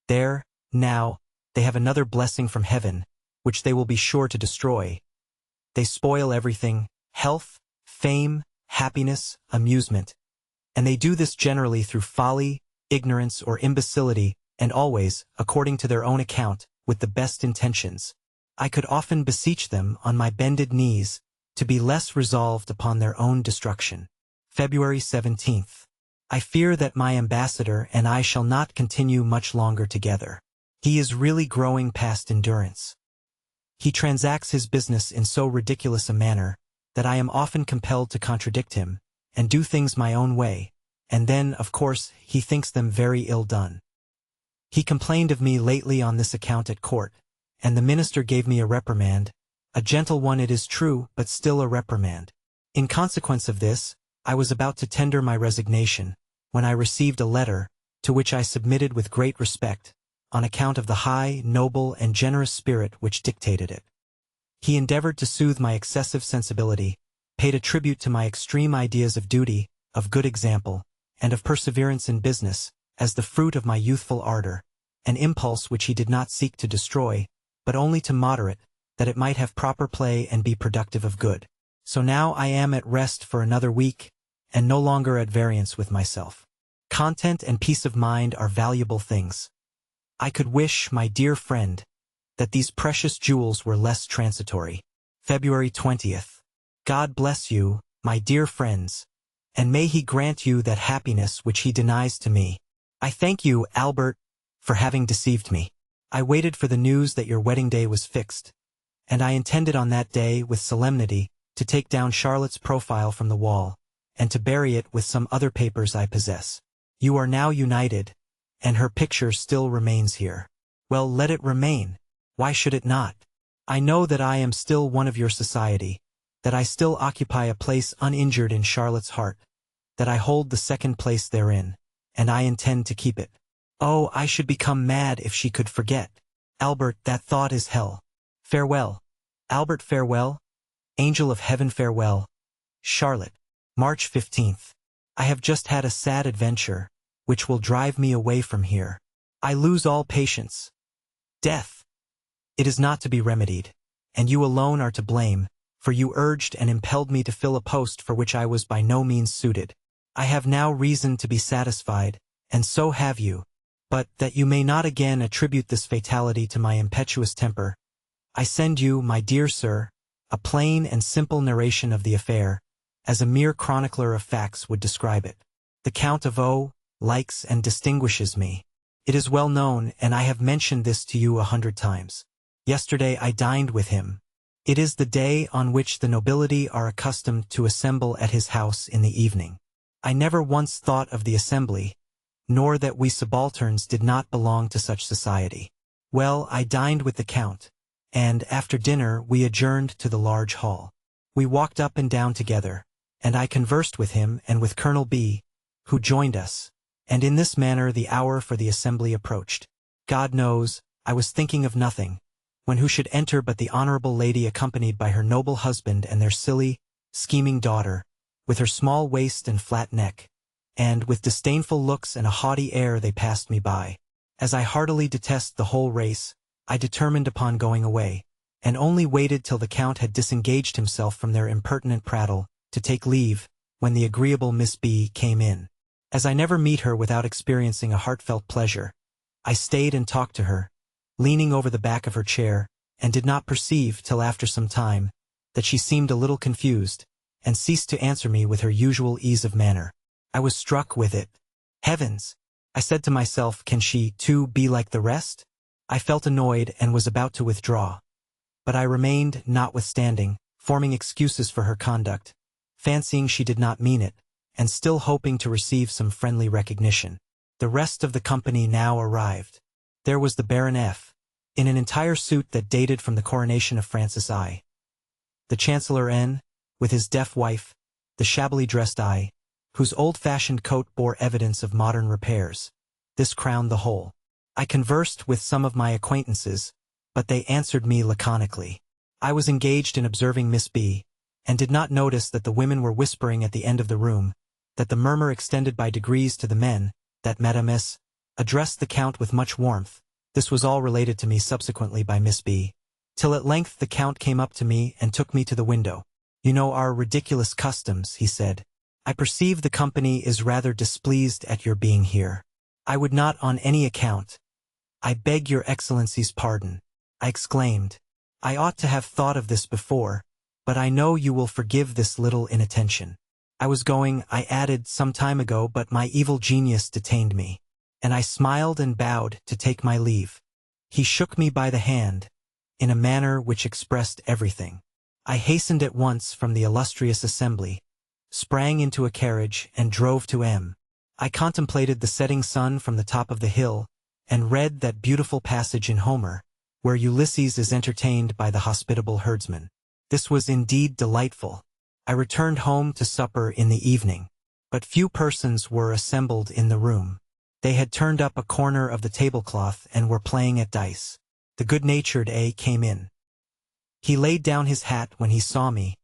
"There, now, they have another blessing from heaven, which they will be sure to destroy." They spoil everything: health, fame, happiness, amusement. And they do this generally through folly, ignorance, or imbecility, and always, according to their own account, with the best intentions. I could often beseech them, on my bended knees, to be less resolved upon their own destruction. February 17th. I fear that my ambassador and I shall not continue much longer together. He is really growing past endurance. He transacts his business in so ridiculous a manner that I am often compelled to contradict him, and do things my own way, and then, of course, he thinks them very ill done. He complained of me lately on this account at court, and the minister gave me a reprimand, a gentle one it is true, but still a reprimand. In consequence of this, I was about to tender my resignation, when I received a letter, to which I submitted with great respect, on account of the high, noble, and generous spirit which dictated it. He endeavored to soothe my excessive sensibility, paid a tribute to my extreme ideas of duty, of good example, and of perseverance in business, as the fruit of my youthful ardor, an impulse which he did not seek to destroy, but only to moderate, that it might have proper play and be productive of good. So now I am at rest for another week, and no longer at variance with myself. Content and peace of mind are valuable things. I could wish, my dear friend, that these precious jewels were less transitory. February 20th. God bless you, my dear friends, and may he grant you that happiness which he denies to me. I thank you, Albert, for having deceived me. I waited for the news that your wedding day was fixed, and I intended on that day, with solemnity, to take down Charlotte's profile from the wall, and to bury it with some other papers I possess. You are now united, and her picture still remains here. Well, let it remain. Why should it not? I know that I am still one of your society, that I still occupy a place uninjured in Charlotte's heart, that I hold the second place therein, and I intend to keep it. Oh, I should become mad if she could forget. Albert, that thought is hell. Farewell. Albert, farewell. Angel of heaven, farewell. Charlotte. March 15th. I have just had a sad adventure, which will drive me away from here. I lose all patience. Death. It is not to be remedied, and you alone are to blame, for you urged and impelled me to fill a post for which I was by no means suited. I have now reason to be satisfied, and so have you, but, that you may not again attribute this fatality to my impetuous temper, I send you, my dear sir, a plain and simple narration of the affair, as a mere chronicler of facts would describe it. The Count of O likes and distinguishes me. It is well known, and I have mentioned this to you 100 times. Yesterday I dined with him. It is the day on which the nobility are accustomed to assemble at his house in the evening. I never once thought of the assembly, nor that we subalterns did not belong to such society. Well, I dined with the Count, and after dinner we adjourned to the large hall. We walked up and down together, and I conversed with him and with Colonel B, who joined us, and in this manner the hour for the assembly approached. God knows, I was thinking of nothing, when who should enter but the honorable lady accompanied by her noble husband and their silly, scheming daughter, with her small waist and flat neck, and, with disdainful looks and a haughty air they passed me by. As I heartily detest the whole race, I determined upon going away, and only waited till the Count had disengaged himself from their impertinent prattle, to take leave, when the agreeable Miss B came in. As I never meet her without experiencing a heartfelt pleasure, I stayed and talked to her, leaning over the back of her chair, and did not perceive, till after some time, that she seemed a little confused, and ceased to answer me with her usual ease of manner. I was struck with it. Heavens! I said to myself, can she, too, be like the rest? I felt annoyed and was about to withdraw. But I remained, notwithstanding, forming excuses for her conduct, fancying she did not mean it, and still hoping to receive some friendly recognition. The rest of the company now arrived. There was the Baron F., in an entire suit that dated from the coronation of Francis I. The Chancellor N., with his deaf wife, the shabbily dressed I., whose old-fashioned coat bore evidence of modern repairs. This crowned the whole. I conversed with some of my acquaintances, but they answered me laconically. I was engaged in observing Miss B., and did not notice that the women were whispering at the end of the room, that the murmur extended by degrees to the men, that Madame S. addressed the Count with much warmth. This was all related to me subsequently by Miss B., till at length the Count came up to me and took me to the window. "You know our ridiculous customs," he said. "I perceive the company is rather displeased at your being here. I would not on any account—" "I beg your Excellency's pardon," I exclaimed. "I ought to have thought of this before, but I know you will forgive this little inattention. I was going, I added, some time ago, but my evil genius detained me." And I smiled and bowed to take my leave. He shook me by the hand, in a manner which expressed everything. I hastened at once from the illustrious assembly, sprang into a carriage, and drove to M. I contemplated the setting sun from the top of the hill, and read that beautiful passage in Homer, where Ulysses is entertained by the hospitable herdsman. This was indeed delightful. I returned home to supper in the evening, but few persons were assembled in the room. They had turned up a corner of the tablecloth and were playing at dice. The good-natured A came in. He laid down his hat when he saw me,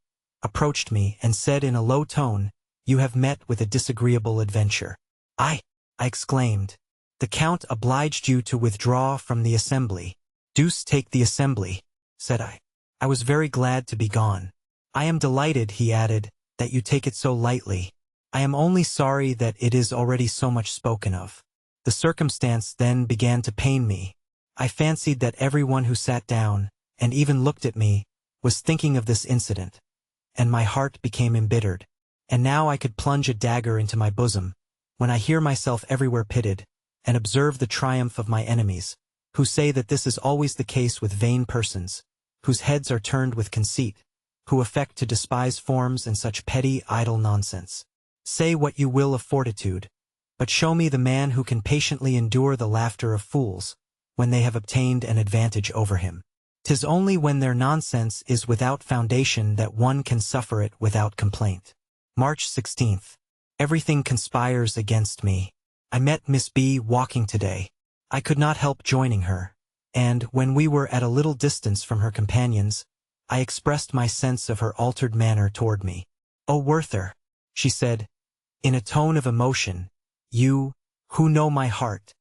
approached me, and said in a low tone, "You have met with a disagreeable adventure." I exclaimed. "The Count obliged you to withdraw from the assembly." "Deuce take the assembly," said I. I was very glad to be gone. "I am delighted," he added, "that you take it so lightly. I am only sorry that it is already so much spoken of." The circumstance then began to pain me. I fancied that everyone who sat down, and even looked at me, was thinking of this incident, and my heart became embittered. And now I could plunge a dagger into my bosom, when I hear myself everywhere pitied, and observe the triumph of my enemies, who say that this is always the case with vain persons, whose heads are turned with conceit, who affect to despise forms and such petty, idle nonsense. Say what you will of fortitude, but show me the man who can patiently endure the laughter of fools, when they have obtained an advantage over him. 'Tis only when their nonsense is without foundation that one can suffer it without complaint. March 16th. Everything conspires against me. I met Miss B. walking today. I could not help joining her, and, when we were at a little distance from her companions, I expressed my sense of her altered manner toward me. "Oh, Werther," she said, in a tone of emotion, "you, who know my heart,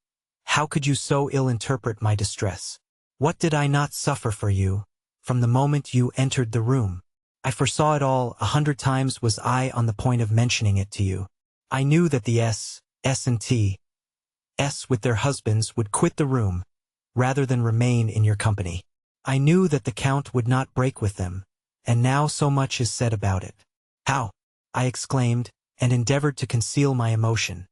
how could you so ill interpret my distress? What did I not suffer for you, from the moment you entered the room? I foresaw it all. 100 times was I on the point of mentioning it to you. I knew that the S and T with their husbands would quit the room, rather than remain in your company. I knew that the Count would not break with them, and now so much is said about it." "How?" I exclaimed, and endeavored to conceal my emotion.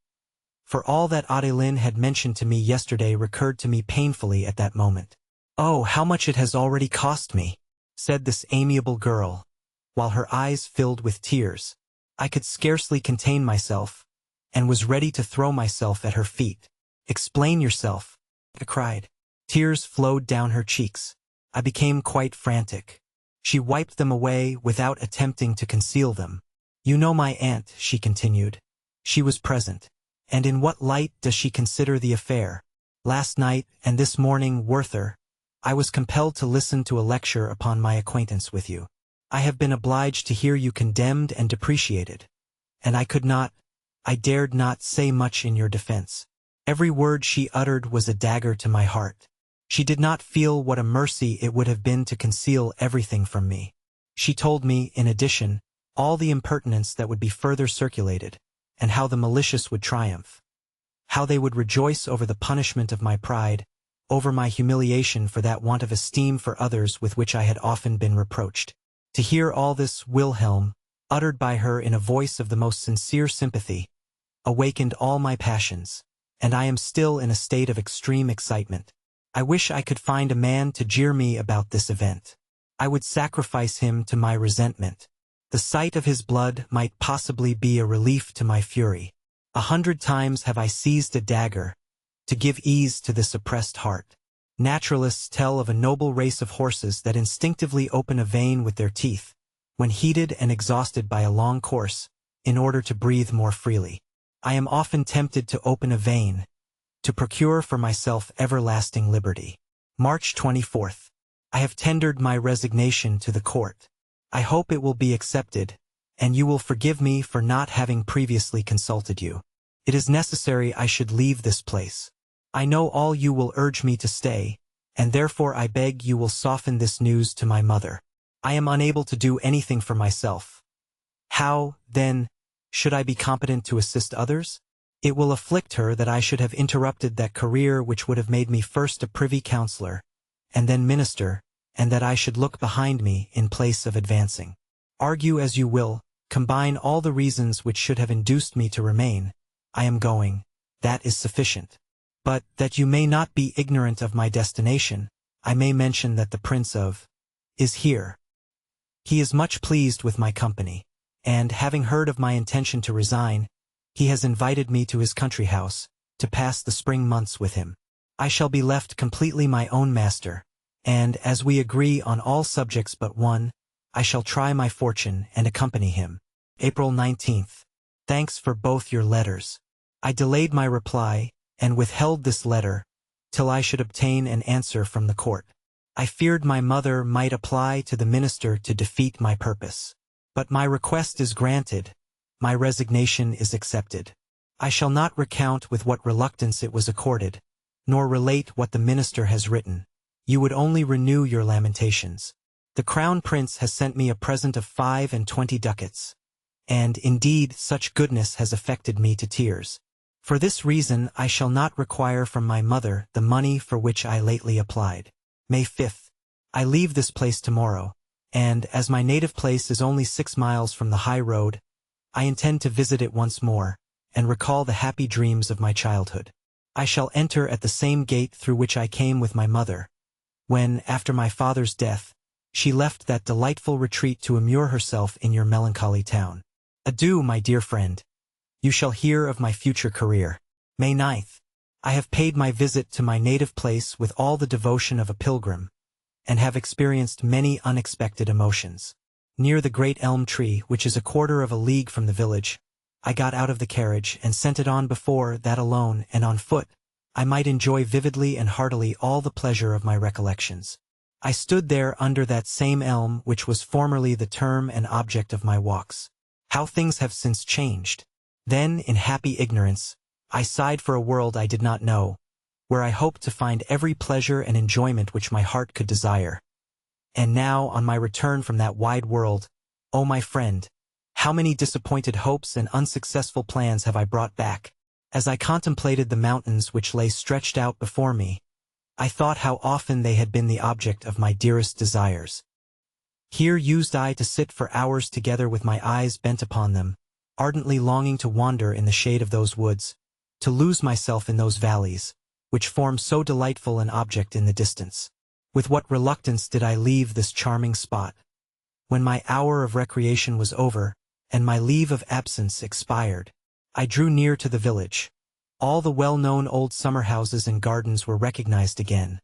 For all that Adeline had mentioned to me yesterday recurred to me painfully at that moment. "Oh, how much it has already cost me," said this amiable girl, while her eyes filled with tears. I could scarcely contain myself, and was ready to throw myself at her feet. "Explain yourself," I cried. Tears flowed down her cheeks. I became quite frantic. She wiped them away without attempting to conceal them. "You know my aunt," she continued. "She was present. And in what light does she consider the affair? Last night and this morning, Werther, I was compelled to listen to a lecture upon my acquaintance with you. I have been obliged to hear you condemned and depreciated, and I dared not say much in your defense. Every word she uttered was a dagger to my heart. She did not feel what a mercy it would have been to conceal everything from me. She told me, in addition, all the impertinence that would be further circulated, and how the malicious would triumph, how they would rejoice over the punishment of my pride, over my humiliation for that want of esteem for others with which I had often been reproached. To hear all this, Wilhelm, uttered by her in a voice of the most sincere sympathy, awakened all my passions, and I am still in a state of extreme excitement. I wish I could find a man to jeer me about this event. I would sacrifice him to my resentment. The sight of his blood might possibly be a relief to my fury. 100 times have I seized a dagger, to give ease to this oppressed heart. Naturalists tell of a noble race of horses that instinctively open a vein with their teeth, when heated and exhausted by a long course, in order to breathe more freely. I am often tempted to open a vein, to procure for myself everlasting liberty. March 24th. I have tendered my resignation to the court. I hope it will be accepted, and you will forgive me for not having previously consulted you. It is necessary I should leave this place. I know all you will urge me to stay, and therefore I beg you will soften this news to my mother. I am unable to do anything for myself. How, then, should I be competent to assist others? It will afflict her that I should have interrupted that career which would have made me first a privy councillor, and then minister, and that I should look behind me in place of advancing. Argue as you will, combine all the reasons which should have induced me to remain. I am going. That is sufficient. But, that you may not be ignorant of my destination, I may mention that the Prince of is here. He is much pleased with my company, and, having heard of my intention to resign, he has invited me to his country house, to pass the spring months with him. I shall be left completely my own master, and, as we agree on all subjects but one, I shall try my fortune and accompany him. April 19th. Thanks for both your letters. I delayed my reply, and withheld this letter, till I should obtain an answer from the court. I feared my mother might apply to the minister to defeat my purpose. But my request is granted, my resignation is accepted. I shall not recount with what reluctance it was accorded, nor relate what the minister has written. You would only renew your lamentations. The Crown Prince has sent me a present of 25 ducats, and, indeed, such goodness has affected me to tears. For this reason I shall not require from my mother the money for which I lately applied. May 5th. I leave this place tomorrow, and, as my native place is only 6 miles from the high road, I intend to visit it once more, and recall the happy dreams of my childhood. I shall enter at the same gate through which I came with my mother, when, after my father's death, she left that delightful retreat to immure herself in your melancholy town. Adieu, my dear friend. You shall hear of my future career. May 9th. I have paid my visit to my native place with all the devotion of a pilgrim, and have experienced many unexpected emotions. Near the great elm tree, which is a quarter of a league from the village, I got out of the carriage and sent it on before that alone and on foot, I might enjoy vividly and heartily all the pleasure of my recollections. I stood there under that same elm which was formerly the term and object of my walks. How things have since changed! Then, in happy ignorance, I sighed for a world I did not know, where I hoped to find every pleasure and enjoyment which my heart could desire. And now, on my return from that wide world, oh my friend, how many disappointed hopes and unsuccessful plans have I brought back! As I contemplated the mountains which lay stretched out before me, I thought how often they had been the object of my dearest desires. Here used I to sit for hours together with my eyes bent upon them, ardently longing to wander in the shade of those woods, to lose myself in those valleys, which form so delightful an object in the distance. With what reluctance did I leave this charming spot! When my hour of recreation was over, and my leave of absence expired, I drew near to the village. All the well-known old summer-houses and gardens were recognized again.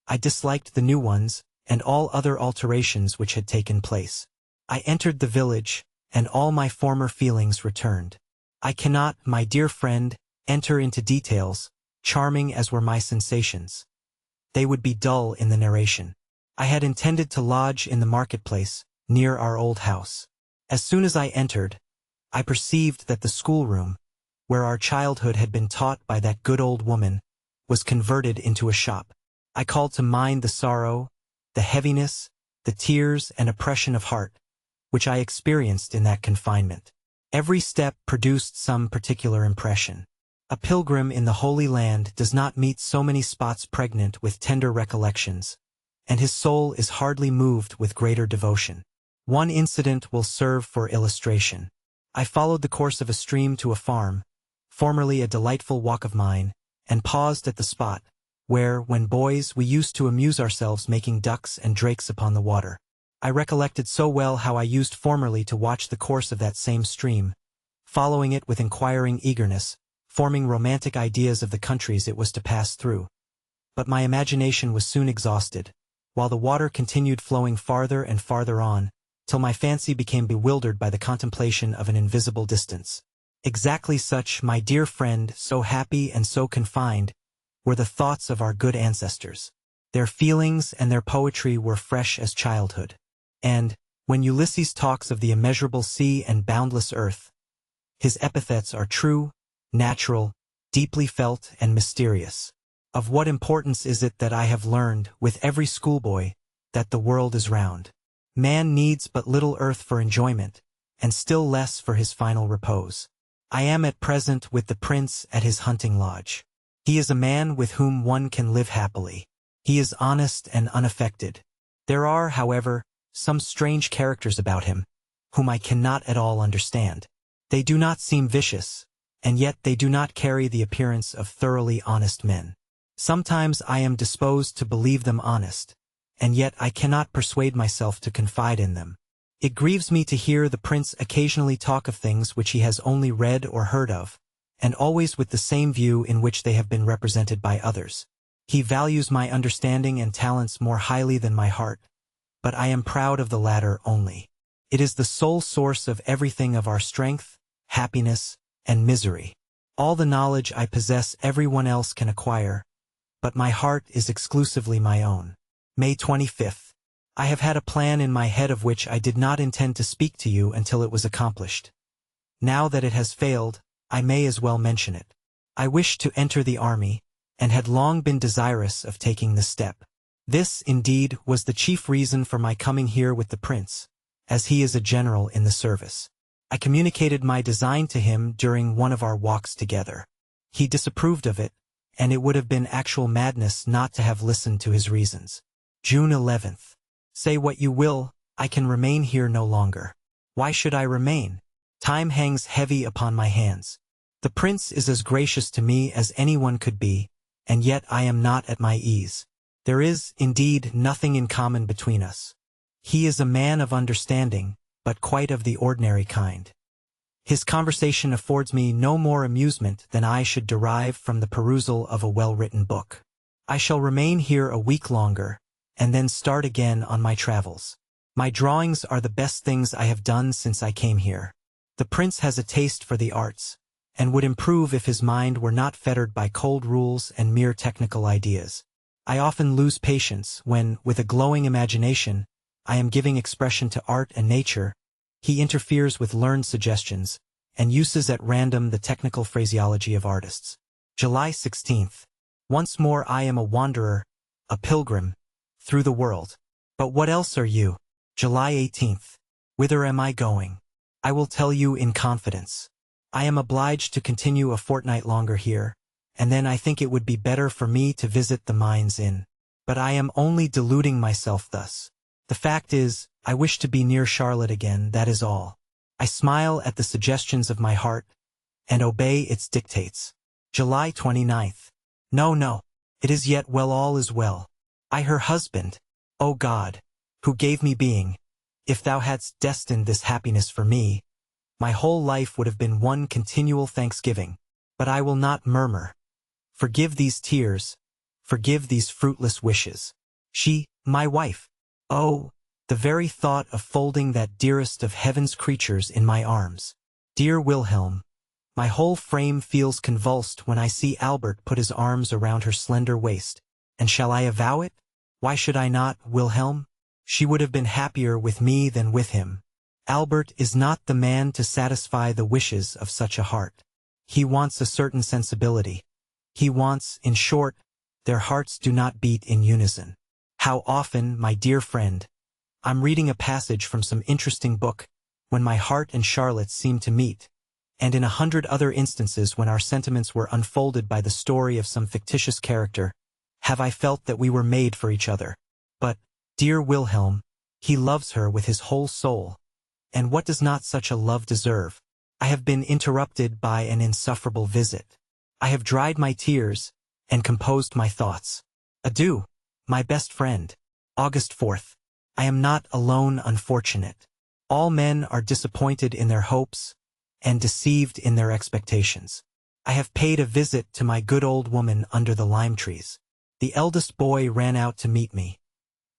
I disliked the new ones, and all other alterations which had taken place. I entered the village, and all my former feelings returned. I cannot, my dear friend, enter into details, charming as were my sensations. They would be dull in the narration. I had intended to lodge in the marketplace, near our old house. As soon as I entered, I perceived that the schoolroom, where our childhood had been taught by that good old woman, was converted into a shop. I called to mind the sorrow, the heaviness, the tears and oppression of heart, which I experienced in that confinement. Every step produced some particular impression. A pilgrim in the Holy Land does not meet so many spots pregnant with tender recollections, and his soul is hardly moved with greater devotion. One incident will serve for illustration. I followed the course of a stream to a farm, formerly a delightful walk of mine, and paused at the spot, where, when boys, we used to amuse ourselves making ducks and drakes upon the water. I recollected so well how I used formerly to watch the course of that same stream, following it with inquiring eagerness, forming romantic ideas of the countries it was to pass through. But my imagination was soon exhausted, while the water continued flowing farther and farther on, till my fancy became bewildered by the contemplation of an invisible distance. Exactly such, my dear friend, so happy and so confined, were the thoughts of our good ancestors. Their feelings and their poetry were fresh as childhood. And, when Ulysses talks of the immeasurable sea and boundless earth, his epithets are true, natural, deeply felt, and mysterious. Of what importance is it that I have learned, with every schoolboy, that the world is round. Man needs but little earth for enjoyment, and still less for his final repose. I am at present with the prince at his hunting lodge. He is a man with whom one can live happily. He is honest and unaffected. There are, however, some strange characters about him, whom I cannot at all understand. They do not seem vicious, and yet they do not carry the appearance of thoroughly honest men. Sometimes I am disposed to believe them honest, and yet I cannot persuade myself to confide in them. It grieves me to hear the prince occasionally talk of things which he has only read or heard of, and always with the same view in which they have been represented by others. He values my understanding and talents more highly than my heart, but I am proud of the latter only. It is the sole source of everything of our strength, happiness, and misery. All the knowledge I possess everyone else can acquire, but my heart is exclusively my own. May 25th. I have had a plan in my head of which I did not intend to speak to you until it was accomplished. Now that it has failed, I may as well mention it. I wish to enter the army, and had long been desirous of taking the step. This, indeed, was the chief reason for my coming here with the prince, as he is a general in the service. I communicated my design to him during one of our walks together. He disapproved of it, and it would have been actual madness not to have listened to his reasons. June 11th. Say what you will, I can remain here no longer. Why should I remain? Time hangs heavy upon my hands. The prince is as gracious to me as anyone could be, and yet I am not at my ease. There is, indeed, nothing in common between us. He is a man of understanding, but quite of the ordinary kind. His conversation affords me no more amusement than I should derive from the perusal of a well-written book. I shall remain here a week longer, and then start again on my travels. My drawings are the best things I have done since I came here. The prince has a taste for the arts, and would improve if his mind were not fettered by cold rules and mere technical ideas. I often lose patience when, with a glowing imagination, I am giving expression to art and nature. He interferes with learned suggestions, and uses at random the technical phraseology of artists. July 16th. Once more I am a wanderer, a pilgrim, through the world. But what else are you? July 18th. Whither am I going? I will tell you in confidence. I am obliged to continue a fortnight longer here, and then I think it would be better for me to visit the Mines Inn. But I am only deluding myself thus. The fact is, I wish to be near Charlotte again, that is all. I smile at the suggestions of my heart, and obey its dictates. July 29th. No, it is yet well, all is well. I her husband, O God, who gave me being, if thou hadst destined this happiness for me, my whole life would have been one continual thanksgiving. But I will not murmur. Forgive these tears, forgive these fruitless wishes. She, my wife. Oh, the very thought of folding that dearest of heaven's creatures in my arms. Dear Wilhelm, my whole frame feels convulsed when I see Albert put his arms around her slender waist. And shall I avow it? Why should I not, Wilhelm? She would have been happier with me than with him. Albert is not the man to satisfy the wishes of such a heart. He wants a certain sensibility. He wants, in short, their hearts do not beat in unison. How often, my dear friend, I'm reading a passage from some interesting book, when my heart and Charlotte's seem to meet, and in 100 other instances when our sentiments were unfolded by the story of some fictitious character, have I felt that we were made for each other. But, dear Wilhelm, He loves her with his whole soul. And what does not such a love deserve? I have been interrupted by an insufferable visit. I have dried my tears and composed my thoughts. Adieu, my best friend. August 4th. I am not alone, unfortunate. All men are disappointed in their hopes and deceived in their expectations. I have paid a visit to my good old woman under the lime trees. The eldest boy ran out to meet me.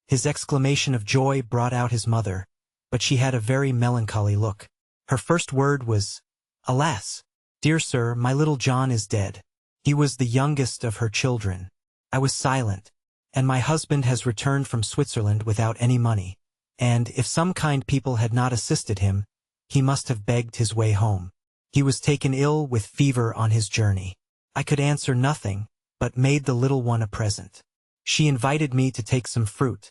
His exclamation of joy brought out his mother, but she had a very melancholy look. Her first word was, "Alas, dear sir, my little John is dead." He was the youngest of her children. I was silent. "And my husband has returned from Switzerland without any money, and if some kind people had not assisted him, he must have begged his way home. He was taken ill with fever on his journey." I could answer nothing, but made the little one a present. She invited me to take some fruit.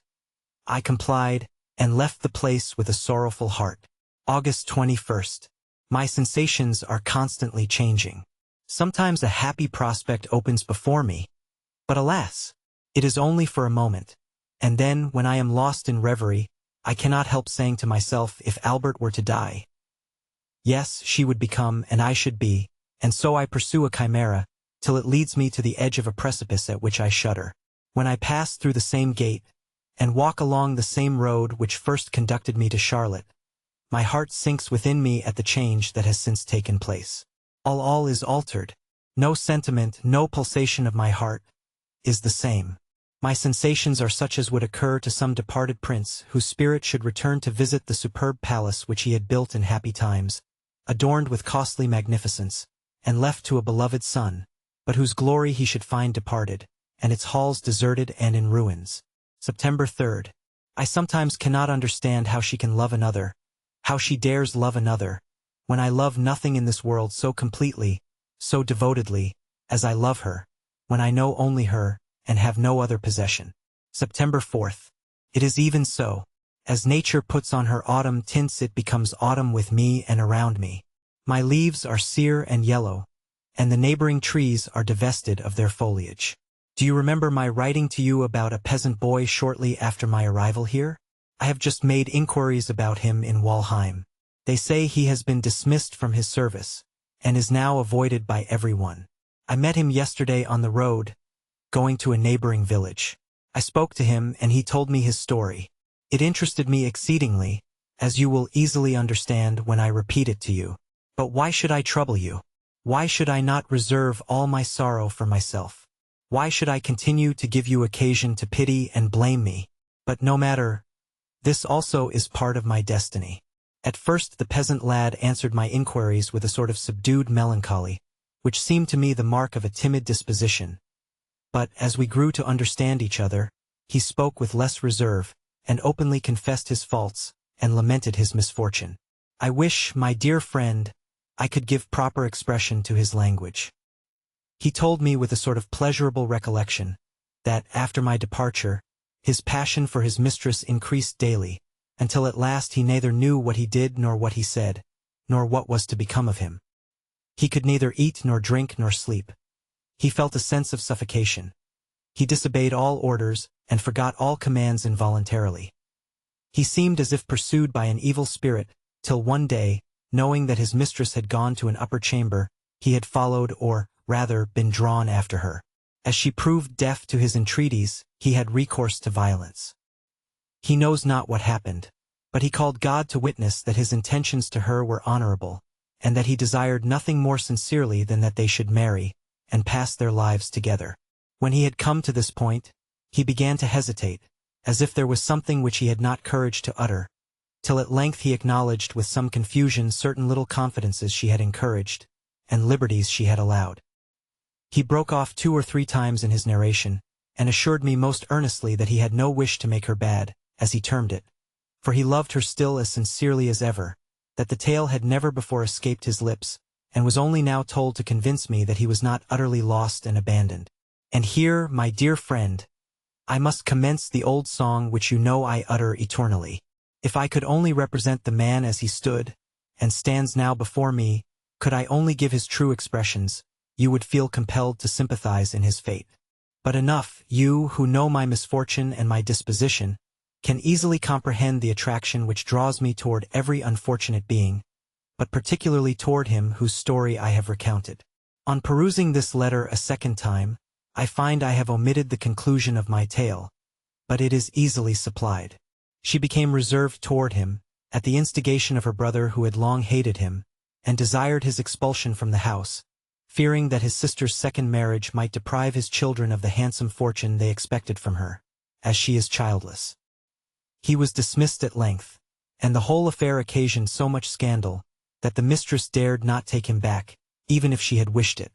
I complied, and left the place with a sorrowful heart. August 21st. My sensations are constantly changing. Sometimes a happy prospect opens before me, but alas, it is only for a moment, and then, when I am lost in reverie, I cannot help saying to myself, if Albert were to die, yes, she would become, and I should be, and so I pursue a chimera, till it leads me to the edge of a precipice at which I shudder. When I pass through the same gate, and walk along the same road which first conducted me to Charlotte, my heart sinks within me at the change that has since taken place. All is altered. No sentiment, no pulsation of my heart is the same. My sensations are such as would occur to some departed prince whose spirit should return to visit the superb palace which he had built in happy times, adorned with costly magnificence, and left to a beloved son, but whose glory he should find departed, and its halls deserted and in ruins. September 3rd. I sometimes cannot understand how she can love another, how she dares love another, when I love nothing in this world so completely, so devotedly, as I love her, when I know only her, and have no other possession. September 4th. It is even so. As nature puts on her autumn tints, it becomes autumn with me and around me. My leaves are sere and yellow, and the neighboring trees are divested of their foliage. Do you remember my writing to you about a peasant boy shortly after my arrival here? I have just made inquiries about him in Walheim. They say he has been dismissed from his service, and is now avoided by everyone. I met him yesterday on the road, going to a neighboring village. I spoke to him, and he told me his story. It interested me exceedingly, as you will easily understand when I repeat it to you. But why should I trouble you? Why should I not reserve all my sorrow for myself? Why should I continue to give you occasion to pity and blame me? But no matter. This also is part of my destiny. At first the peasant lad answered my inquiries with a sort of subdued melancholy, which seemed to me the mark of a timid disposition. But, as we grew to understand each other, he spoke with less reserve, and openly confessed his faults, and lamented his misfortune. I wish, my dear friend, I could give proper expression to his language. He told me with a sort of pleasurable recollection, that, after my departure, his passion for his mistress increased daily, until at last he neither knew what he did nor what he said, nor what was to become of him. He could neither eat nor drink nor sleep. He felt a sense of suffocation. He disobeyed all orders, and forgot all commands involuntarily. He seemed as if pursued by an evil spirit, till one day, knowing that his mistress had gone to an upper chamber, he had followed, or, rather, been drawn after her. As she proved deaf to his entreaties, he had recourse to violence. He knows not what happened, but he called God to witness that his intentions to her were honorable, and that he desired nothing more sincerely than that they should marry, and pass their lives together. When he had come to this point, he began to hesitate, as if there was something which he had not courage to utter, till at length he acknowledged with some confusion certain little confidences she had encouraged, and liberties she had allowed. He broke off 2 or 3 times in his narration, and assured me most earnestly that he had no wish to make her bad, as he termed it, for he loved her still as sincerely as ever, that the tale had never before escaped his lips, and was only now told to convince me that he was not utterly lost and abandoned. And here, my dear friend, I must commence the old song which you know I utter eternally. If I could only represent the man as he stood, and stands now before me, could I only give his true expressions, you would feel compelled to sympathize in his fate. But enough, you who know my misfortune and my disposition, can easily comprehend the attraction which draws me toward every unfortunate being, but particularly toward him whose story I have recounted. On perusing this letter a second time, I find I have omitted the conclusion of my tale, but it is easily supplied. She became reserved toward him, at the instigation of her brother who had long hated him, and desired his expulsion from the house, fearing that his sister's second marriage might deprive his children of the handsome fortune they expected from her, as she is childless. He was dismissed at length, and the whole affair occasioned so much scandal, that the mistress dared not take him back, even if she had wished it.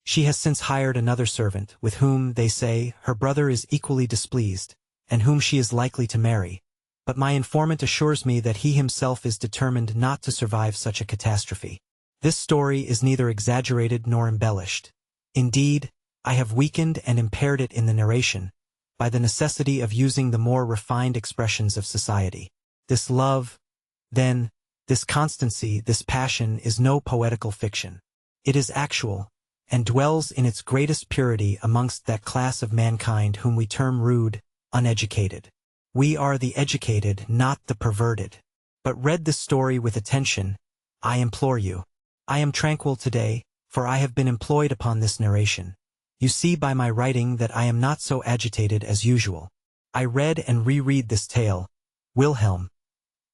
She has since hired another servant, with whom, they say, her brother is equally displeased, and whom she is likely to marry, but my informant assures me that he himself is determined not to survive such a catastrophe. This story is neither exaggerated nor embellished. Indeed, I have weakened and impaired it in the narration, by the necessity of using the more refined expressions of society. This love, then, this constancy, this passion is no poetical fiction. It is actual, and dwells in its greatest purity amongst that class of mankind whom we term rude, uneducated. We are the educated, not the perverted. But read this story with attention, I implore you. I am tranquil today, for I have been employed upon this narration. You see by my writing that I am not so agitated as usual. I read and reread this tale. Wilhelm,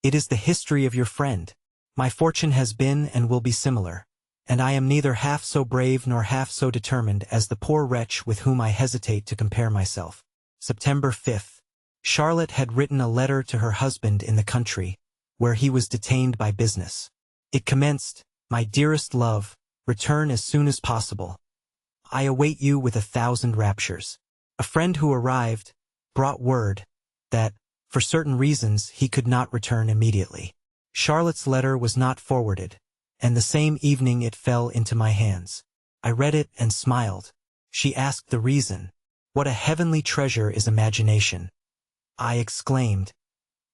it is the history of your friend. My fortune has been and will be similar, and I am neither half so brave nor half so determined as the poor wretch with whom I hesitate to compare myself. September 5th. Charlotte had written a letter to her husband in the country, where he was detained by business. It commenced, "My dearest love, return as soon as possible. I await you with 1,000 raptures." A friend who arrived brought word that, for certain reasons, he could not return immediately. Charlotte's letter was not forwarded, and the same evening it fell into my hands. I read it and smiled. She asked the reason. What a heavenly treasure is imagination! I exclaimed.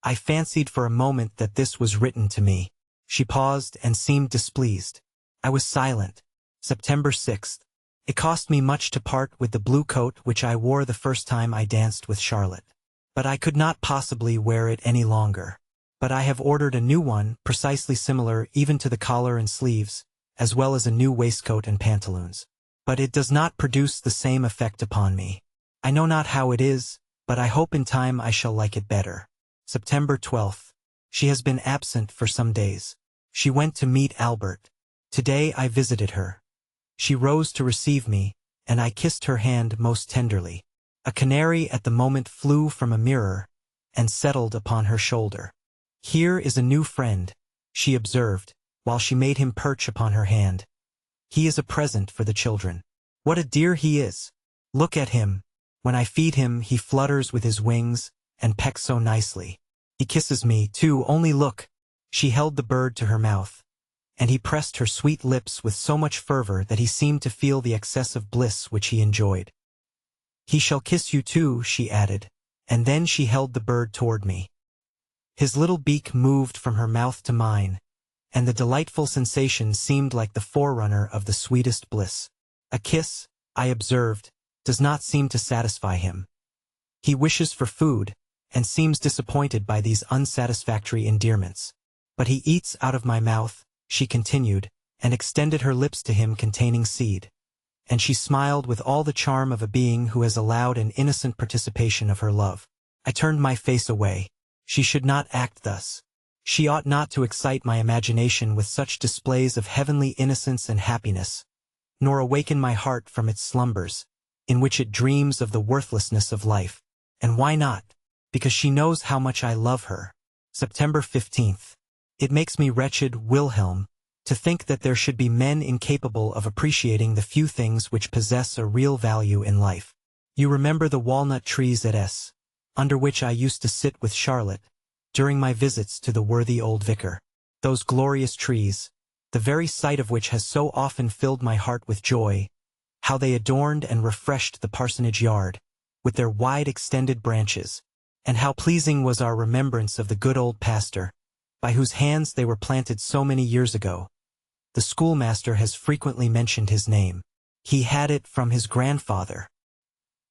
I fancied for a moment that this was written to me. She paused and seemed displeased. I was silent. September 6th. It cost me much to part with the blue coat which I wore the first time I danced with Charlotte. But I could not possibly wear it any longer. But I have ordered a new one, precisely similar even to the collar and sleeves, as well as a new waistcoat and pantaloons. But it does not produce the same effect upon me. I know not how it is, but I hope in time I shall like it better. September 12th. She has been absent for some days. She went to meet Albert. Today I visited her. She rose to receive me, and I kissed her hand most tenderly. A canary at the moment flew from a mirror and settled upon her shoulder. "Here is a new friend," she observed, while she made him perch upon her hand. "He is a present for the children. What a dear he is! Look at him. When I feed him, he flutters with his wings and pecks so nicely. He kisses me, too, only look." She held the bird to her mouth, and he pressed her sweet lips with so much fervor that he seemed to feel the excess of bliss which he enjoyed. "He shall kiss you too," she added, and then she held the bird toward me. His little beak moved from her mouth to mine, and the delightful sensation seemed like the forerunner of the sweetest bliss. A kiss, I observed, does not seem to satisfy him. He wishes for food, and seems disappointed by these unsatisfactory endearments. But he eats out of my mouth, she continued, and extended her lips to him containing seed. And she smiled with all the charm of a being who has allowed an innocent participation of her love. I turned my face away. She should not act thus. She ought not to excite my imagination with such displays of heavenly innocence and happiness, nor awaken my heart from its slumbers, in which it dreams of the worthlessness of life. And why not? Because she knows how much I love her. September 15th. It makes me wretched, Wilhelm, to think that there should be men incapable of appreciating the few things which possess a real value in life. You remember the walnut trees at S, under which I used to sit with Charlotte, during my visits to the worthy old vicar. Those glorious trees, the very sight of which has so often filled my heart with joy, how they adorned and refreshed the parsonage yard, with their wide extended branches, and how pleasing was our remembrance of the good old pastor, by whose hands they were planted so many years ago. The schoolmaster has frequently mentioned his name. He had it from his grandfather.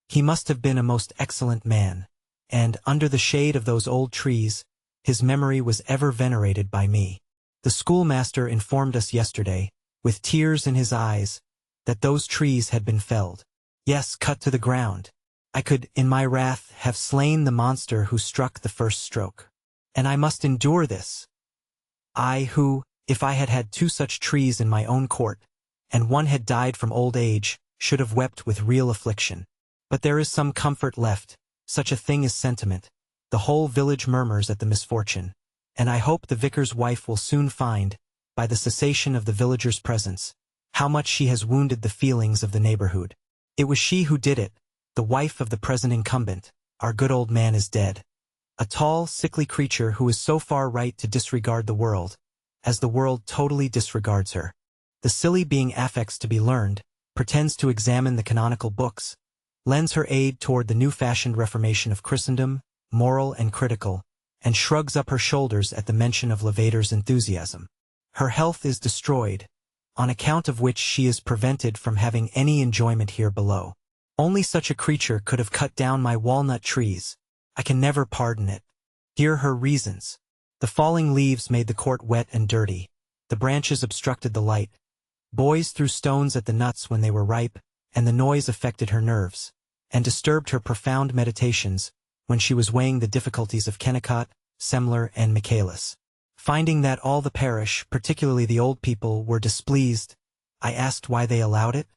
He must have been a most excellent man. and under the shade of those old trees, his memory was ever venerated by me. The schoolmaster informed us yesterday, with tears in his eyes, that those trees had been felled. Yes, cut to the ground. I could, in my wrath, have slain the monster who struck the first stroke. And I must endure this. I who, if I had had 2 such trees in my own court, and one had died from old age, should have wept with real affliction. But there is some comfort left, such a thing as sentiment. The whole village murmurs at the misfortune, and I hope the vicar's wife will soon find, by the cessation of the villagers' presence, how much she has wounded the feelings of the neighborhood. It was she who did it, the wife of the present incumbent. Our good old man is dead. A tall, sickly creature who is so far right to disregard the world, as the world totally disregards her. The silly being affects to be learned, pretends to examine the canonical books, lends her aid toward the new-fashioned reformation of Christendom, moral and critical, and shrugs up her shoulders at the mention of Lavater's enthusiasm. Her health is destroyed, on account of which she is prevented from having any enjoyment here below. Only such a creature could have cut down my walnut trees. I can never pardon it. Hear her reasons. The falling leaves made the court wet and dirty. The branches obstructed the light. Boys threw stones at the nuts when they were ripe, and the noise affected her nerves, and disturbed her profound meditations, when she was weighing the difficulties of Kennicott, Semler, and Michaelis. Finding that all the parish, particularly the old people, were displeased, I asked why they allowed it.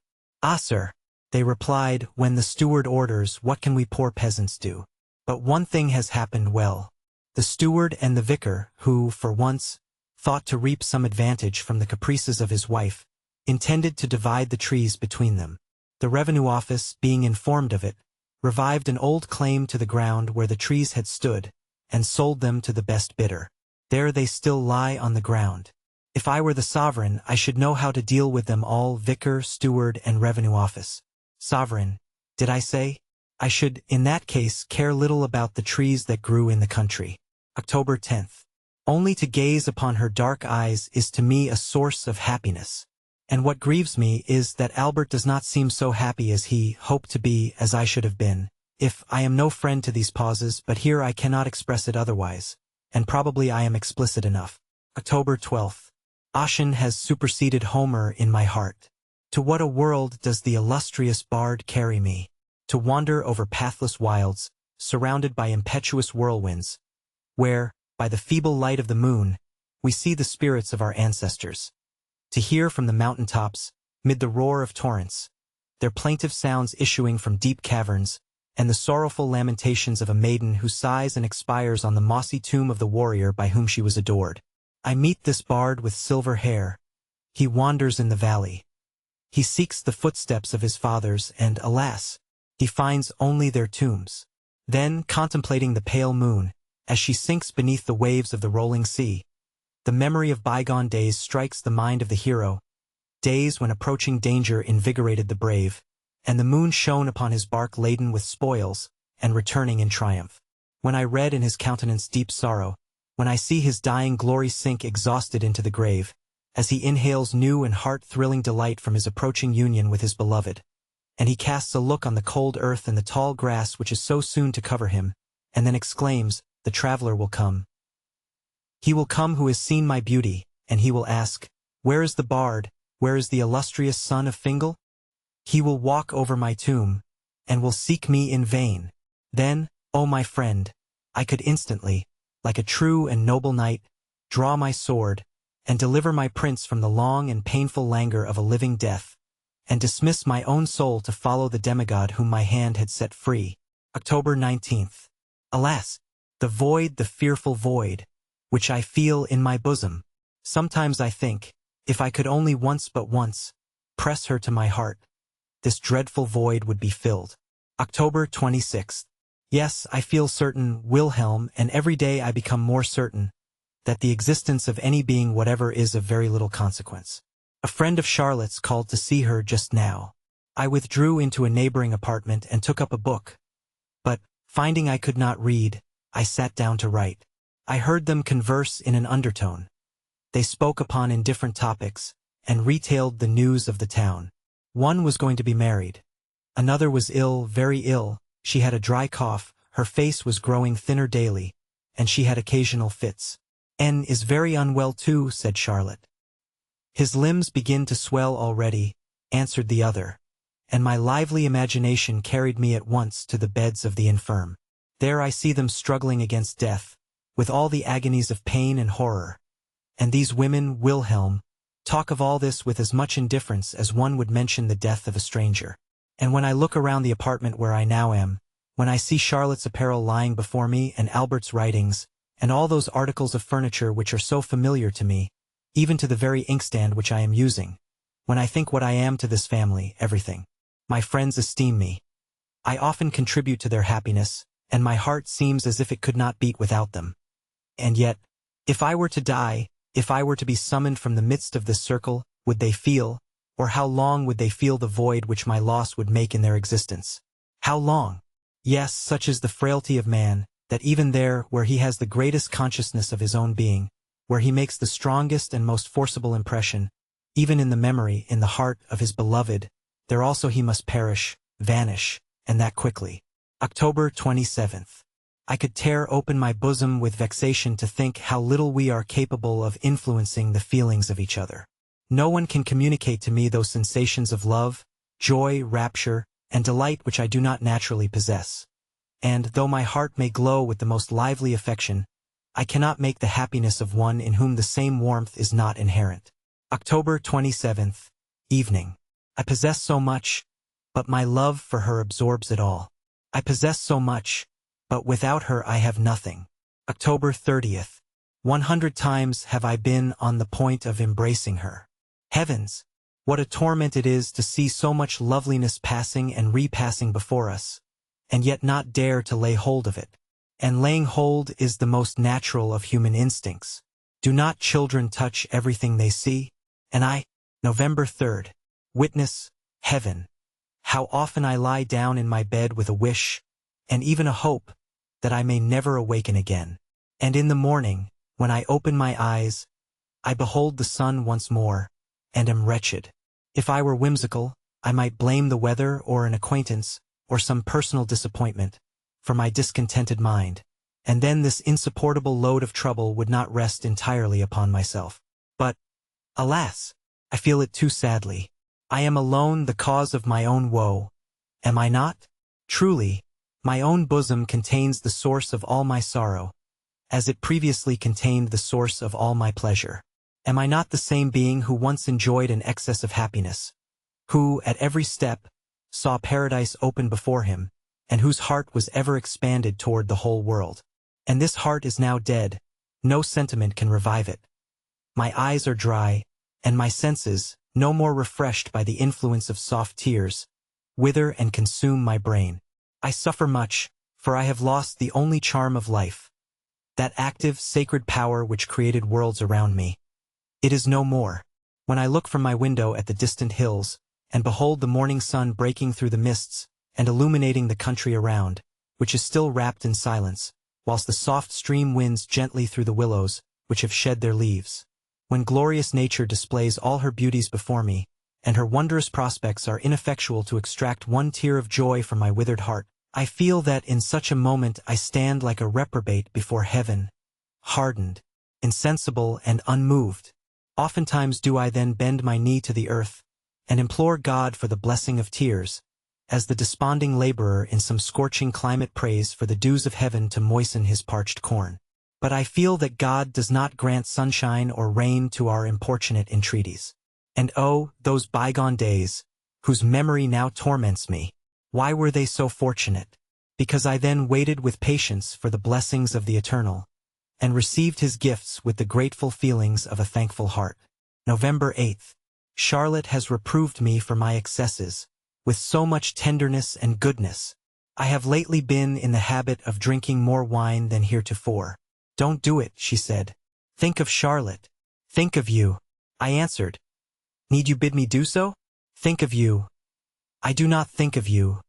"Ah, sir," they replied, "when the steward orders, what can we poor peasants do? But one thing has happened well. The steward and the vicar, who, for once, thought to reap some advantage from the caprices of his wife, intended to divide the trees between them. The revenue office, being informed of it, revived an old claim to the ground where the trees had stood, and sold them to the best bidder. There they still lie on the ground. If I were the sovereign, I should know how to deal with them all, vicar, steward, and revenue office. Sovereign, did I say? I should, in that case, care little about the trees that grew in the country. October 10th. Only to gaze upon her dark eyes is to me a source of happiness. And what grieves me is that Albert does not seem so happy as he hoped to be, as I should have been. If I am no friend to these pauses, but here I cannot express it otherwise, and probably I am explicit enough. October 12th. Ossian has superseded Homer in my heart. To what a world does the illustrious bard carry me? To wander over pathless wilds, surrounded by impetuous whirlwinds, where, by the feeble light of the moon, we see the spirits of our ancestors. To hear from the mountain tops, mid the roar of torrents, their plaintive sounds issuing from deep caverns, and the sorrowful lamentations of a maiden who sighs and expires on the mossy tomb of the warrior by whom she was adored. I meet this bard with silver hair. He wanders in the valley. He seeks the footsteps of his fathers, and, alas, he finds only their tombs. Then, contemplating the pale moon, as she sinks beneath the waves of the rolling sea, the memory of bygone days strikes the mind of the hero, days when approaching danger invigorated the brave, and the moon shone upon his bark laden with spoils, and returning in triumph. When I read in his countenance deep sorrow, when I see his dying glory sink exhausted into the grave, as he inhales new and heart-thrilling delight from his approaching union with his beloved, and he casts a look on the cold earth and the tall grass which is so soon to cover him, and then exclaims, "The traveler will come. He will come who has seen my beauty, and he will ask, 'Where is the bard, where is the illustrious son of Fingal?' He will walk over my tomb, and will seek me in vain. Then, O my friend, I could instantly, like a true and noble knight, draw my sword, and deliver my prince from the long and painful languor of a living death, and dismiss my own soul to follow the demigod whom my hand had set free." October 19th. Alas, the void, the fearful void, which I feel in my bosom. Sometimes I think, if I could only once but once press her to my heart, this dreadful void would be filled. October 26th. Yes, I feel certain, Wilhelm, and every day I become more certain, that the existence of any being whatever is of very little consequence. A friend of Charlotte's called to see her just now. I withdrew into a neighboring apartment and took up a book. But, finding I could not read, I sat down to write. I heard them converse in an undertone. They spoke upon indifferent topics, and retailed the news of the town. One was going to be married. Another was ill, very ill. She had a dry cough, Her face was growing thinner daily, and she had occasional fits. "N is very unwell too," said Charlotte. "His limbs begin to swell already," answered the other, and my lively imagination carried me at once to the beds of the infirm. There I see them struggling against death, with all the agonies of pain and horror. And these women, Wilhelm, talk of all this with as much indifference as one would mention the death of a stranger. And when I look around the apartment where I now am, when I see Charlotte's apparel lying before me and Albert's writings, and all those articles of furniture which are so familiar to me, even to the very inkstand which I am using, when I think what I am to this family, everything. My friends esteem me. I often contribute to their happiness, and my heart seems as if it could not beat without them. And yet, if I were to die, if I were to be summoned from the midst of this circle, would they feel, or how long would they feel the void which my loss would make in their existence? How long? Yes, such is the frailty of man, that even there, where he has the greatest consciousness of his own being, where he makes the strongest and most forcible impression, even in the memory, in the heart of his beloved, there also he must perish, vanish, and that quickly. October 27th. I could tear open my bosom with vexation to think how little we are capable of influencing the feelings of each other. No one can communicate to me those sensations of love, joy, rapture, and delight which I do not naturally possess. And, though my heart may glow with the most lively affection, I cannot make the happiness of one in whom the same warmth is not inherent. October 27th, evening. I possess so much, but my love for her absorbs it all. I possess so much, but without her I have nothing. October 30th. 100 times have I been on the point of embracing her. Heavens! What a torment it is to see so much loveliness passing and repassing before us, and yet not dare to lay hold of it. And laying hold is the most natural of human instincts. Do not children touch everything they see? And I, November 3rd. Witness, heaven, how often I lie down in my bed with a wish, and even a hope, that I may never awaken again. And in the morning, when I open my eyes, I behold the sun once more, and am wretched. If I were whimsical, I might blame the weather or an acquaintance, or some personal disappointment, for my discontented mind, and then this insupportable load of trouble would not rest entirely upon myself. But, alas, I feel it too sadly. I am alone the cause of my own woe. Am I not? Truly, my own bosom contains the source of all my sorrow, as it previously contained the source of all my pleasure. Am I not the same being who once enjoyed an excess of happiness, who, at every step, saw paradise open before him, and whose heart was ever expanded toward the whole world? And this heart is now dead, no sentiment can revive it. My eyes are dry, and my senses, no more refreshed by the influence of soft tears, wither and consume my brain. I suffer much, for I have lost the only charm of life, that active, sacred power which created worlds around me. It is no more. When I look from my window at the distant hills, and behold the morning sun breaking through the mists, and illuminating the country around, which is still wrapped in silence, whilst the soft stream winds gently through the willows, which have shed their leaves. When glorious nature displays all her beauties before me, and her wondrous prospects are ineffectual to extract one tear of joy from my withered heart, I feel that in such a moment I stand like a reprobate before heaven, hardened, insensible, and unmoved. Oftentimes do I then bend my knee to the earth, and implore God for the blessing of tears, as the desponding laborer in some scorching climate prays for the dews of heaven to moisten his parched corn. But I feel that God does not grant sunshine or rain to our importunate entreaties. And oh, those bygone days, whose memory now torments me, why were they so fortunate? Because I then waited with patience for the blessings of the Eternal, and received his gifts with the grateful feelings of a thankful heart. November 8th. Charlotte has reproved me for my excesses, with so much tenderness and goodness. I have lately been in the habit of drinking more wine than heretofore. Don't do it, she said. Think of Charlotte. Think of you. I answered. Need you bid me do so? Think of you. I do not think of you.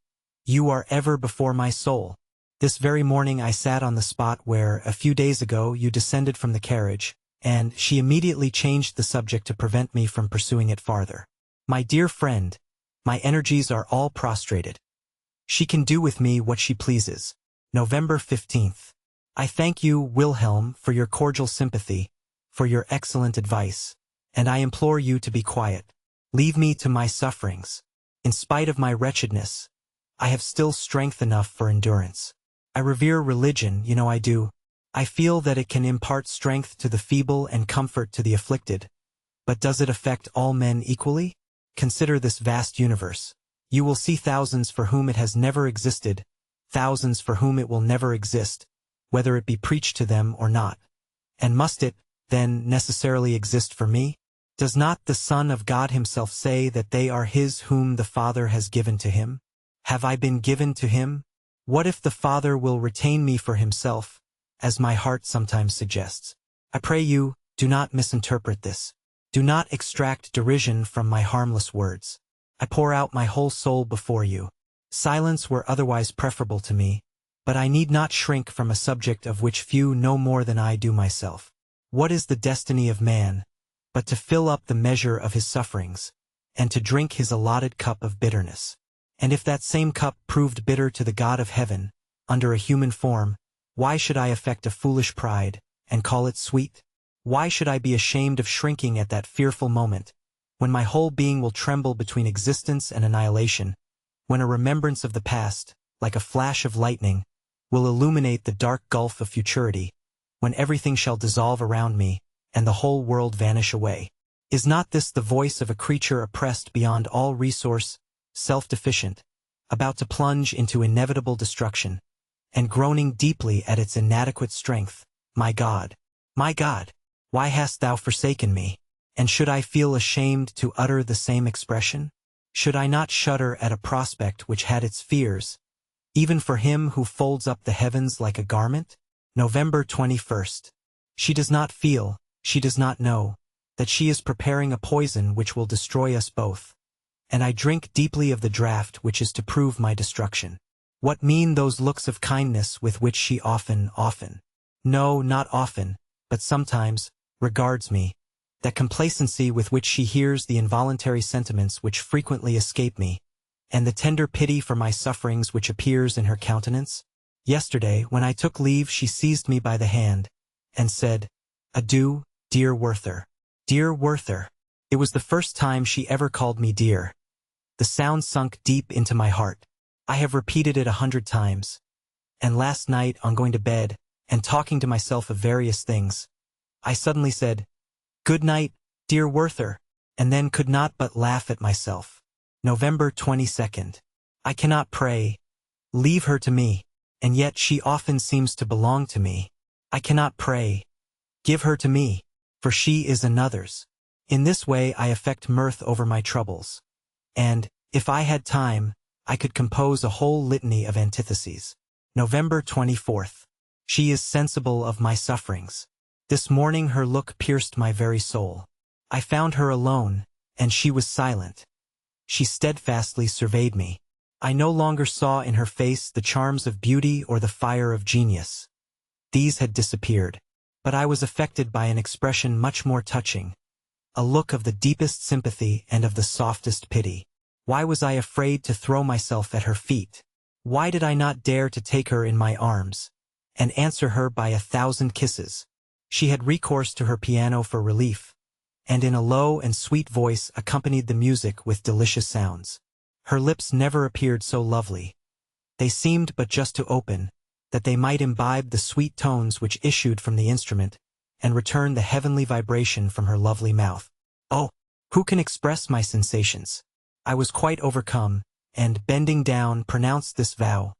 You are ever before my soul. This very morning I sat on the spot where, a few days ago, you descended from the carriage, and she immediately changed the subject to prevent me from pursuing it farther. My dear friend, my energies are all prostrated. She can do with me what she pleases. November 15th. I thank you, Wilhelm, for your cordial sympathy, for your excellent advice, and I implore you to be quiet. Leave me to my sufferings. In spite of my wretchedness, I have still strength enough for endurance. I revere religion, I do. I feel that it can impart strength to the feeble and comfort to the afflicted. But does it affect all men equally? Consider this vast universe. You will see thousands for whom it has never existed, thousands for whom it will never exist, whether it be preached to them or not. And must it, then, necessarily exist for me? Does not the Son of God himself say that they are his whom the Father has given to him? Have I been given to him? What if the Father will retain me for himself, as my heart sometimes suggests? I pray you, do not misinterpret this. Do not extract derision from my harmless words. I pour out my whole soul before you. Silence were otherwise preferable to me, but I need not shrink from a subject of which few know more than I do myself. What is the destiny of man, but to fill up the measure of his sufferings, and to drink his allotted cup of bitterness? And if that same cup proved bitter to the God of heaven, under a human form, why should I affect a foolish pride, and call it sweet? Why should I be ashamed of shrinking at that fearful moment, when my whole being will tremble between existence and annihilation, when a remembrance of the past, like a flash of lightning, will illuminate the dark gulf of futurity, when everything shall dissolve around me, and the whole world vanish away? Is not this the voice of a creature oppressed beyond all resource, self-deficient, about to plunge into inevitable destruction, and groaning deeply at its inadequate strength? My God, why hast thou forsaken me? And should I feel ashamed to utter the same expression? Should I not shudder at a prospect which had its fears, even for him who folds up the heavens like a garment? November 21st. She does not feel, she does not know, that she is preparing a poison which will destroy us both. And I drink deeply of the draught which is to prove my destruction. What mean those looks of kindness with which she often, no, not often, but sometimes, regards me, that complacency with which she hears the involuntary sentiments which frequently escape me, and the tender pity for my sufferings which appears in her countenance? Yesterday, when I took leave, she seized me by the hand, and said, "Adieu, dear Werther." Dear Werther. It was the first time she ever called me dear. The sound sunk deep into my heart. I have repeated it 100 times. And last night, on going to bed, and talking to myself of various things, I suddenly said, "Good night, dear Werther," and then could not but laugh at myself. November 22nd. I cannot pray, "Leave her to me," and yet she often seems to belong to me. I cannot pray, "Give her to me," for she is another's. In this way I affect mirth over my troubles. And, if I had time, I could compose a whole litany of antitheses. November 24th. She is sensible of my sufferings. This morning her look pierced my very soul. I found her alone, and she was silent. She steadfastly surveyed me. I no longer saw in her face the charms of beauty or the fire of genius. These had disappeared. But I was affected by an expression much more touching, a look of the deepest sympathy and of the softest pity. Why was I afraid to throw myself at her feet? Why did I not dare to take her in my arms, and answer her by 1,000 kisses? She had recourse to her piano for relief, and in a low and sweet voice accompanied the music with delicious sounds. Her lips never appeared so lovely. They seemed but just to open, that they might imbibe the sweet tones which issued from the instrument, and return the heavenly vibration from her lovely mouth. Oh, who can express my sensations? I was quite overcome, and, bending down, pronounced this vow: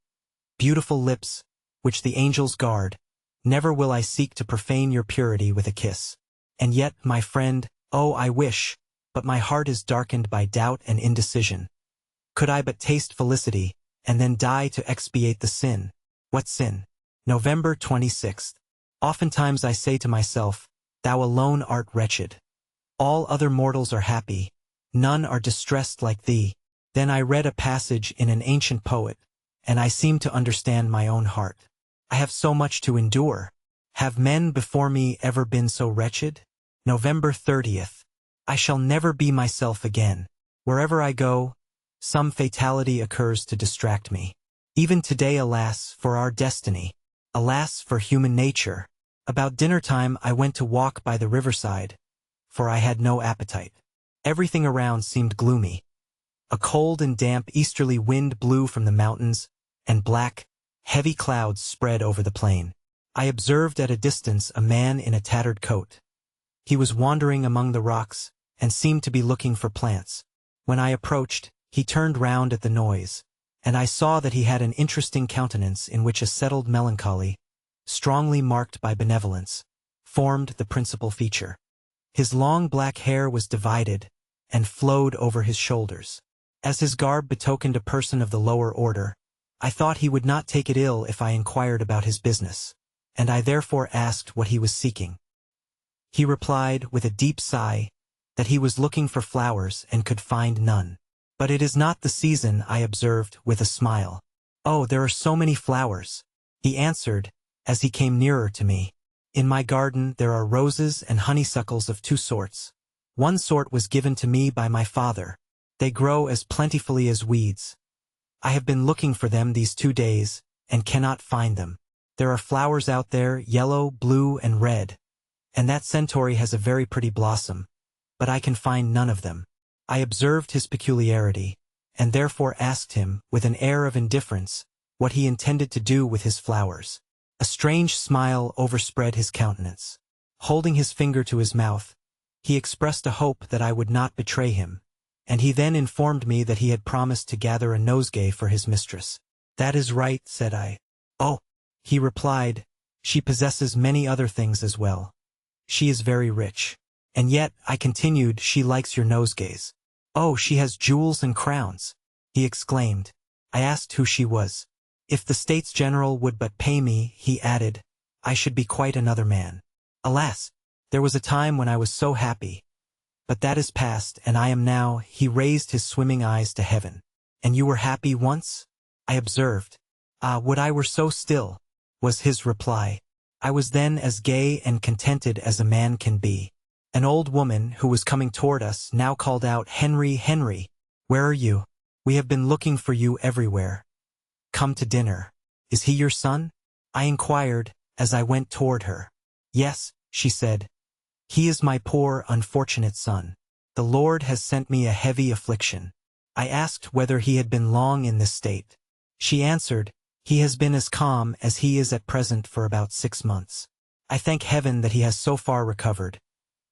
"Beautiful lips, which the angels guard, never will I seek to profane your purity with a kiss. And yet, my friend, oh, I wish, but my heart is darkened by doubt and indecision. Could I but taste felicity, and then die to expiate the sin." What sin? November 26th. Oftentimes I say to myself, "Thou alone art wretched. All other mortals are happy. None are distressed like thee." Then I read a passage in an ancient poet, and I seemed to understand my own heart. I have so much to endure. Have men before me ever been so wretched? November 30th. I shall never be myself again. Wherever I go, some fatality occurs to distract me. Even today, alas, for our destiny. Alas, for human nature. About dinner time I went to walk by the riverside, for I had no appetite. Everything around seemed gloomy. A cold and damp easterly wind blew from the mountains, and black, heavy clouds spread over the plain. I observed at a distance a man in a tattered coat. He was wandering among the rocks, and seemed to be looking for plants. When I approached, he turned round at the noise, and I saw that he had an interesting countenance in which a settled melancholy, strongly marked by benevolence, formed the principal feature. His long black hair was divided, and flowed over his shoulders. As his garb betokened a person of the lower order, I thought he would not take it ill if I inquired about his business, and I therefore asked what he was seeking. He replied, with a deep sigh, that he was looking for flowers and could find none. But it is not the season, I observed, with a smile. Oh, there are so many flowers, he answered, as he came nearer to me. In my garden there are roses and honeysuckles of two sorts. One sort was given to me by my father. They grow as plentifully as weeds. I have been looking for them these 2 days, and cannot find them. There are flowers out there, yellow, blue, and red, and that centauri has a very pretty blossom, but I can find none of them. I observed his peculiarity, and therefore asked him, with an air of indifference, what he intended to do with his flowers. A strange smile overspread his countenance. Holding his finger to his mouth, he expressed a hope that I would not betray him, and he then informed me that he had promised to gather a nosegay for his mistress. That is right, said I. Oh, he replied, she possesses many other things as well. She is very rich. And yet, I continued, she likes your nosegays. Oh, she has jewels and crowns, he exclaimed. I asked who she was. If the States General would but pay me, he added, I should be quite another man. Alas, there was a time when I was so happy. But that is past, and I am now, he raised his swimming eyes to heaven. And you were happy once? I observed. Ah, would I were so still, was his reply. I was then as gay and contented as a man can be. An old woman, who was coming toward us, now called out, Henry, Henry, where are you? We have been looking for you everywhere. Come to dinner. Is he your son? I inquired, as I went toward her. Yes, she said. He is my poor, unfortunate son. The Lord has sent me a heavy affliction. I asked whether he had been long in this state. She answered, he has been as calm as he is at present for about 6 months. I thank heaven that he has so far recovered.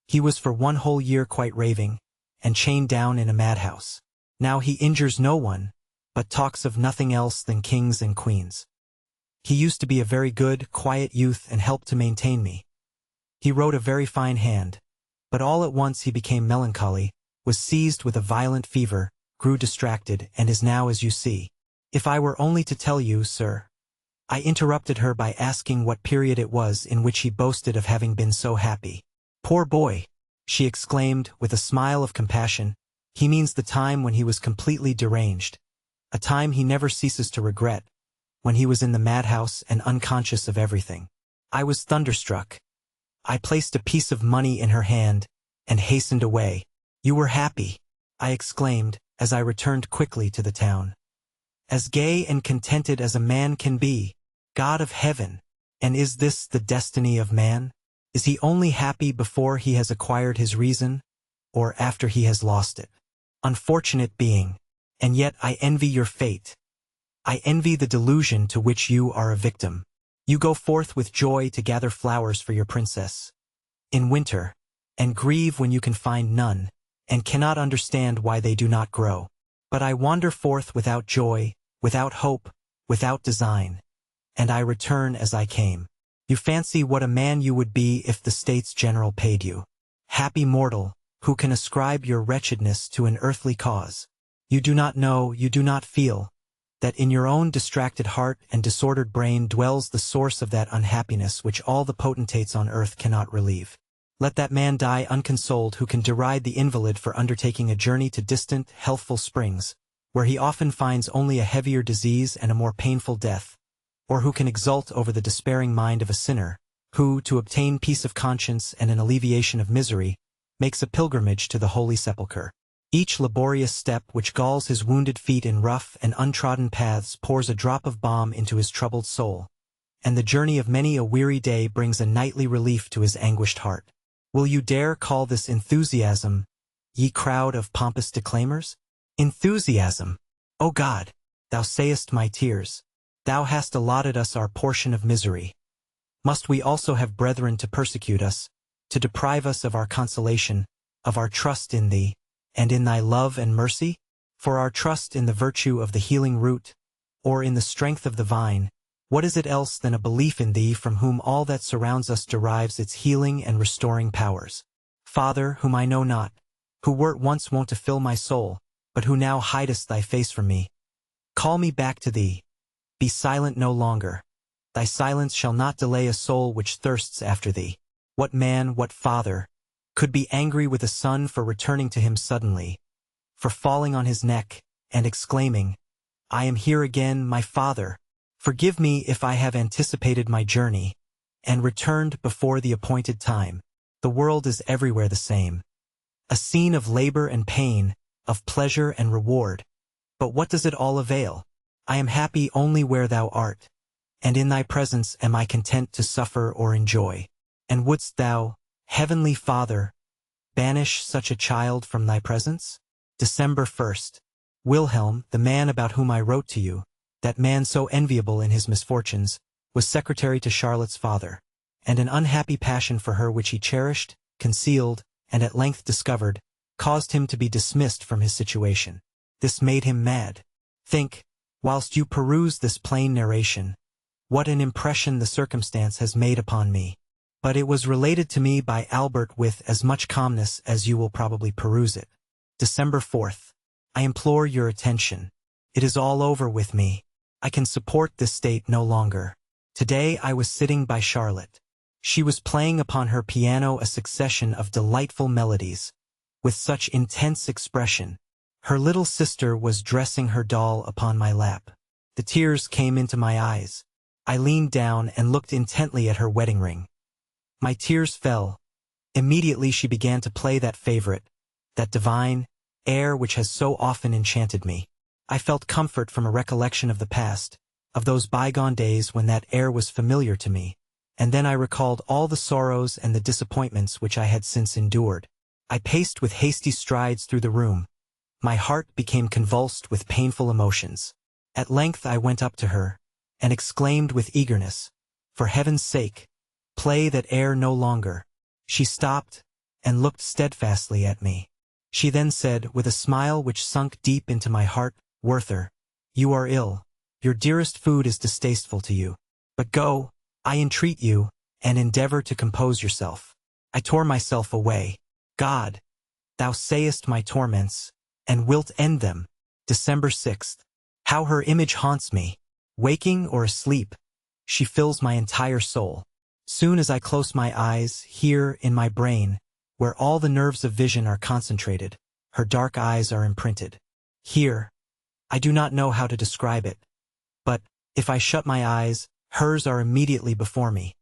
He was for 1 whole year quite raving, and chained down in a madhouse. Now he injures no one, but talks of nothing else than kings and queens. He used to be a very good, quiet youth and helped to maintain me. He wrote a very fine hand, but all at once he became melancholy, was seized with a violent fever, grew distracted, and is now as you see. If I were only to tell you, sir. I interrupted her by asking what period it was in which he boasted of having been so happy. Poor boy, she exclaimed with a smile of compassion, he means the time when he was completely deranged, a time he never ceases to regret, when he was in the madhouse and unconscious of everything. I was thunderstruck. I placed a piece of money in her hand, and hastened away. You were happy, I exclaimed, as I returned quickly to the town. As gay and contented as a man can be, God of heaven, and is this the destiny of man? Is he only happy before he has acquired his reason, or after he has lost it? Unfortunate being, and yet I envy your fate. I envy the delusion to which you are a victim. You go forth with joy to gather flowers for your princess in winter, and grieve when you can find none, and cannot understand why they do not grow. But I wander forth without joy, without hope, without design, and I return as I came. You fancy what a man you would be if the States General paid you. Happy mortal, who can ascribe your wretchedness to an earthly cause. You do not know, you do not feel, that in your own distracted heart and disordered brain dwells the source of that unhappiness which all the potentates on earth cannot relieve. Let that man die unconsoled who can deride the invalid for undertaking a journey to distant, healthful springs, where he often finds only a heavier disease and a more painful death, or who can exult over the despairing mind of a sinner, who, to obtain peace of conscience and an alleviation of misery, makes a pilgrimage to the Holy Sepulchre. Each laborious step which galls his wounded feet in rough and untrodden paths pours a drop of balm into his troubled soul, and the journey of many a weary day brings a nightly relief to his anguished heart. Will you dare call this enthusiasm, ye crowd of pompous declaimers? Enthusiasm! O God, thou sayest my tears. Thou hast allotted us our portion of misery. Must we also have brethren to persecute us, to deprive us of our consolation, of our trust in thee, and in thy love and mercy? For our trust in the virtue of the healing root, or in the strength of the vine, what is it else than a belief in thee from whom all that surrounds us derives its healing and restoring powers? Father, whom I know not, who wert once wont to fill my soul, but who now hidest thy face from me, call me back to thee. Be silent no longer. Thy silence shall not delay a soul which thirsts after thee. What man, what father, could be angry with a son for returning to him suddenly, for falling on his neck, and exclaiming, I am here again, my father. Forgive me if I have anticipated my journey, and returned before the appointed time. The world is everywhere the same. A scene of labor and pain, of pleasure and reward. But what does it all avail? I am happy only where thou art, and in thy presence am I content to suffer or enjoy. And wouldst thou, Heavenly Father, banish such a child from thy presence? December 1st. Wilhelm, the man about whom I wrote to you, that man so enviable in his misfortunes, was secretary to Charlotte's father, and an unhappy passion for her which he cherished, concealed, and at length discovered, caused him to be dismissed from his situation. This made him mad. Think, whilst you peruse this plain narration, what an impression the circumstance has made upon me. But it was related to me by Albert with as much calmness as you will probably peruse it. December 4th. I implore your attention. It is all over with me. I can support this state no longer. Today I was sitting by Charlotte. She was playing upon her piano a succession of delightful melodies, with such intense expression. Her little sister was dressing her doll upon my lap. The tears came into my eyes. I leaned down and looked intently at her wedding ring. My tears fell. Immediately she began to play that favorite, that divine air which has so often enchanted me. I felt comfort from a recollection of the past, of those bygone days when that air was familiar to me, and then I recalled all the sorrows and the disappointments which I had since endured. I paced with hasty strides through the room. My heart became convulsed with painful emotions. At length I went up to her, and exclaimed with eagerness, For heaven's sake, play that air no longer. She stopped, and looked steadfastly at me. She then said, with a smile which sunk deep into my heart, Werther, you are ill. Your dearest food is distasteful to you. But go, I entreat you, and endeavor to compose yourself. I tore myself away. God, thou sayest my torments, and wilt end them. December 6th. How her image haunts me. Waking or asleep, she fills my entire soul. Soon as I close my eyes, here in my brain, where all the nerves of vision are concentrated, her dark eyes are imprinted. Here, I do not know how to describe it, but, if I shut my eyes, hers are immediately before me.